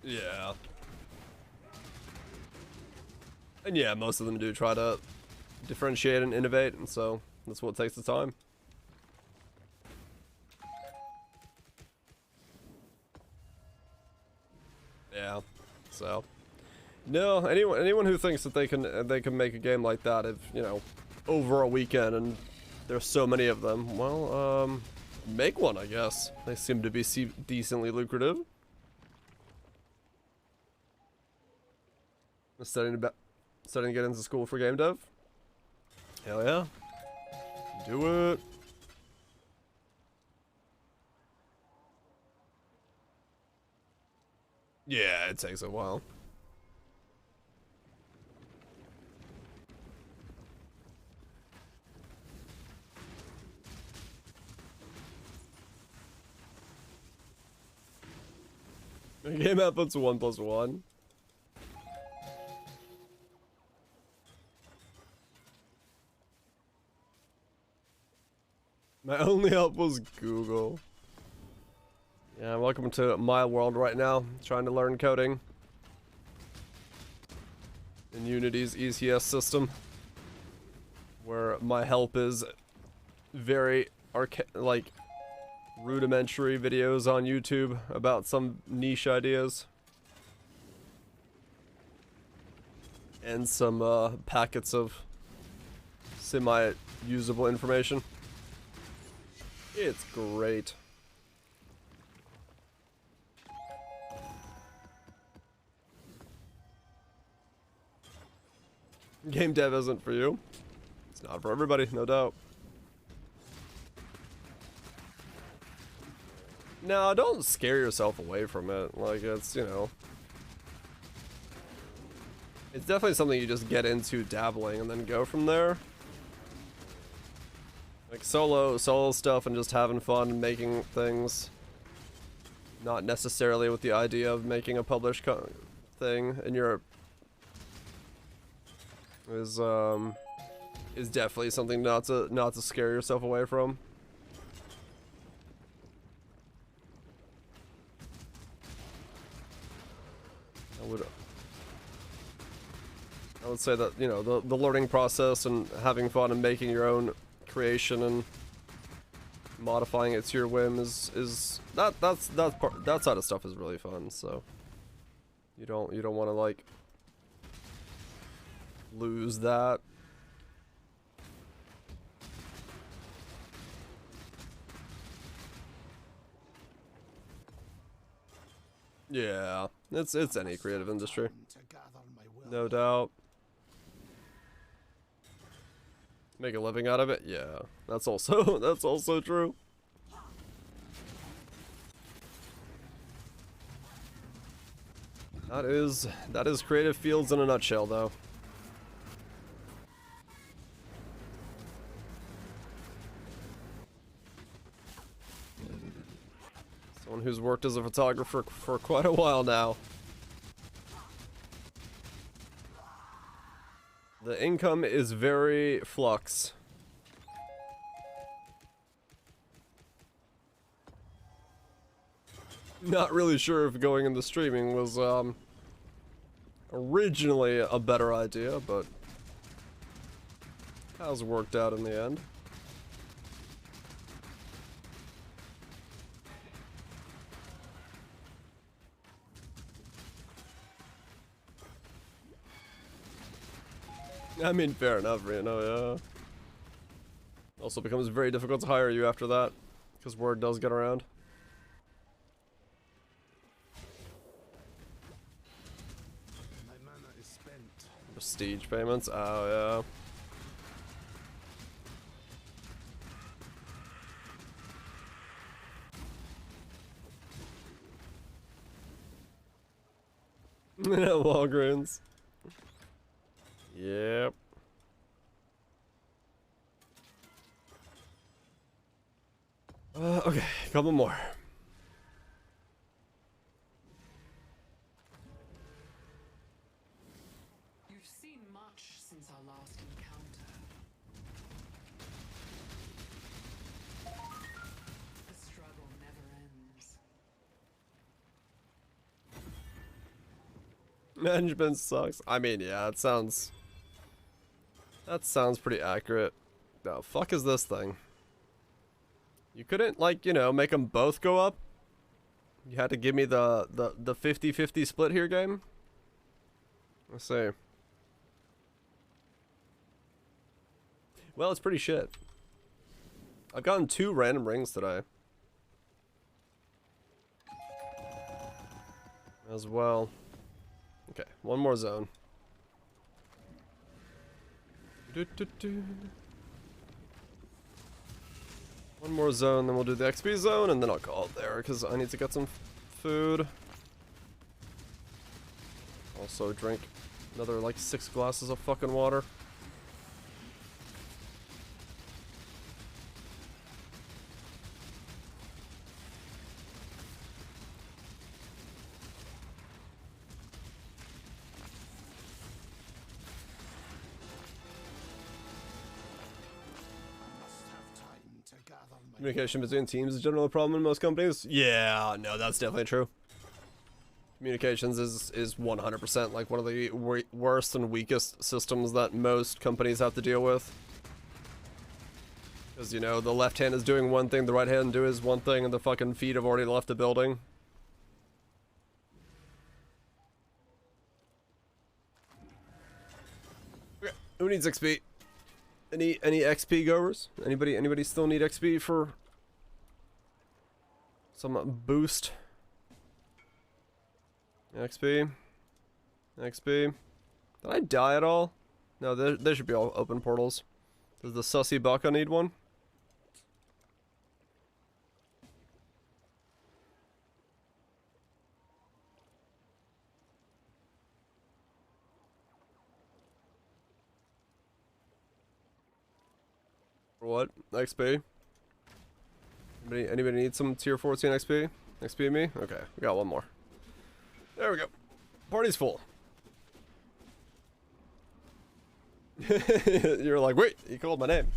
Yeah. And yeah, most of them do try to differentiate and innovate, and so that's what takes the time. Yeah, so no, anyone who thinks that they can make a game like that, if you know, over a weekend, and there's so many of them, well, make one, I guess. They seem to be decently lucrative. Studying to get into school for game dev. Hell yeah, do it. Yeah, it takes a while. The game outputs 1+1. My only help was Google. Yeah, welcome to my world right now. Trying to learn coding in Unity's ECS system, where my help is very like rudimentary videos on YouTube about some niche ideas and some packets of semi-usable information. It's great. Game dev isn't for you. It's not for everybody, no doubt. No, don't scare yourself away from it. Like, it's, you know, it's definitely something you just get into dabbling and then go from there. Like solo stuff and just having fun and making things. Not necessarily with the idea of making a published thing in your is definitely something not to scare yourself away from. I would say that, you know, the learning process and having fun and making your own creation and modifying it to your whim is that side of stuff is really fun. So you don't want to like lose that. Yeah, it's any creative industry, no doubt. Make a living out of it, yeah, that's also true. That is creative fields in a nutshell, though. Someone who's worked as a photographer for quite a while now. The income is very flux. Not really sure if going into streaming was a originally a better idea, but has worked out in the end. I mean, fair enough, you know, yeah. Also becomes very difficult to hire you after that, because word does get around. My mana is spent. Prestige payments, oh yeah. Walgreens. Yep. Okay, a couple more. You've seen much since our last encounter. The struggle never ends. Management sucks. I mean, yeah, that sounds pretty accurate. The fuck is this thing? You couldn't, like, you know, make them both go up? You had to give me the 50-50 split here, game? Let's see. Well, it's pretty shit. I've gotten 2 random rings today. As well. Okay, one more zone. One more zone, then we'll do the XP zone, and then I'll call it there, because I need to get some food. Also drink another, like, 6 glasses of fucking water. Communication between teams is a general problem in most companies. Yeah, no, that's definitely true. Communications is 100% like one of the worst and weakest systems that most companies have to deal with. Because, you know, the left hand is doing one thing, the right hand does one thing, and the fucking feet have already left the building. Okay, who needs XP? Any XP goers? Anybody still need XP for some boost? XP. XP. Did I die at all? No, there should be all open portals. Does the sussy Baka need one? For what? XP? Anybody need some tier 14 XP? XP me? Okay, we got one more. There we go. Party's full. You're like, wait, you called my name.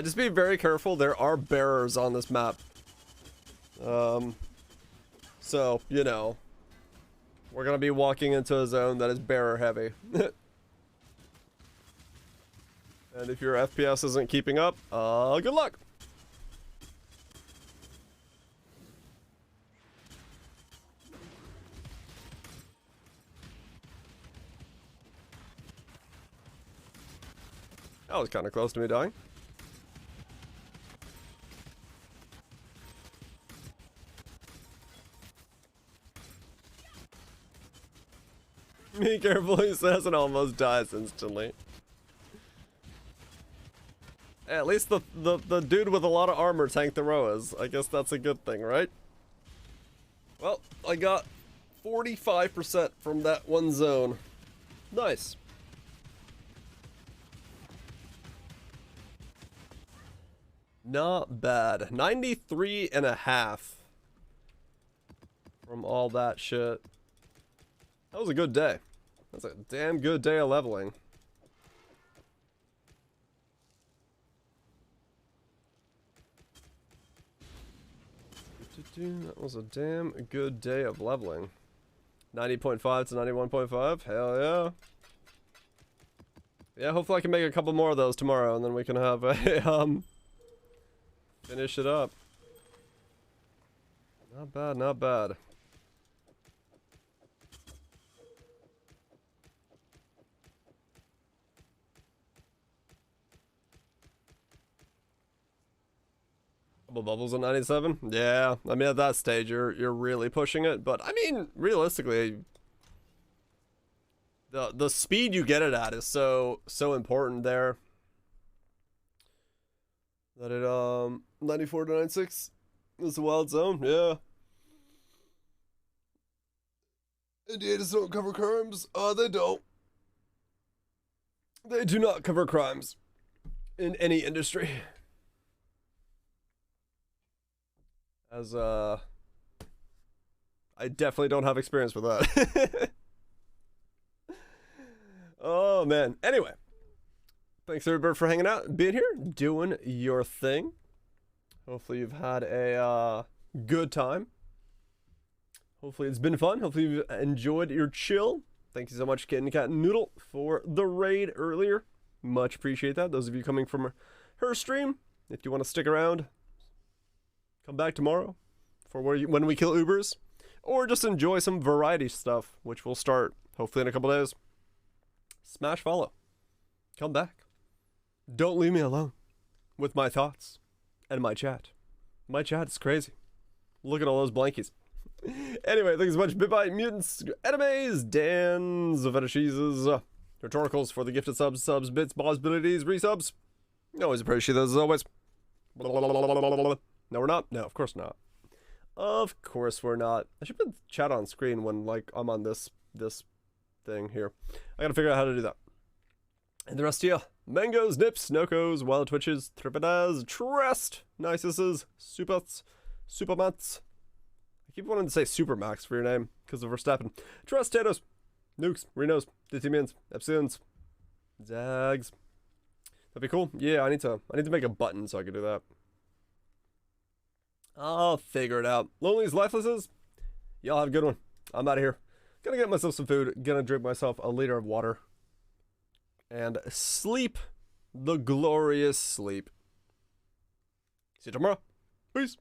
Just be very careful. There are bearers on this map. So, you know, we're gonna be walking into a zone that is bearer heavy. And if your FPS isn't keeping up, good luck. That was kind of close to me dying. Be careful, he says, and almost dies instantly. At least the dude with a lot of armor tanked the Roas. I guess that's a good thing, right? Well, I got 45% from that one zone. Nice. Not bad. 93.5 from all that shit. That was a good day. That's a damn good day of leveling. That was a damn good day of leveling. 90.5 to 91.5. Hell yeah. Yeah, hopefully I can make a couple more of those tomorrow, and then we can have a, finish it up. Not bad, not bad. Couple bubbles at 97? Yeah, I mean at that stage you're really pushing it, but I mean realistically the speed you get it at is so important there. That it 94 to 96 is the wild zone, yeah. Indians don't cover crimes. They don't. They do not cover crimes in any industry. As I definitely don't have experience with that. Oh man. Anyway, thanks everybody for hanging out, being here, doing your thing. Hopefully you've had a good time. Hopefully it's been fun. Hopefully you've enjoyed your chill. Thank you so much, Kitten Cat Noodle, for the raid earlier. Much appreciate that. Those of you coming from her stream, if you want to stick around, come back tomorrow for when we kill Ubers, or just enjoy some variety stuff, which will start hopefully in a couple days. Smash follow. Come back. Don't leave me alone with my thoughts and my chat. My chat is crazy. Look at all those blankies. Anyway, thanks so much. Bitbite, Mutants, Animes, Dan's, Fetishes, Rhetoricals for the gifted subs, bits, possibilities, resubs. Always appreciate those as always. No, we're not. No, of course not. Of course we're not. I should put chat on screen when like I'm on this thing here. I gotta figure out how to do that. And the rest of you, Mangoes, Nips, Nokos, Wild Twitches, Tripidas, Trest, Niceses, Supermats. I keep wanting to say Supermax for your name because of Verstappen. Trest, Tatos, Nukes, Renos, Ditimians, Epsilons, Zags. That'd be cool. Yeah, I need to make a button so I can do that. I'll figure it out. Lonelies, Lifelesses, y'all have a good one. I'm out of here. Gonna get myself some food. Gonna drink myself a liter of water. And sleep the glorious sleep. See you tomorrow. Peace.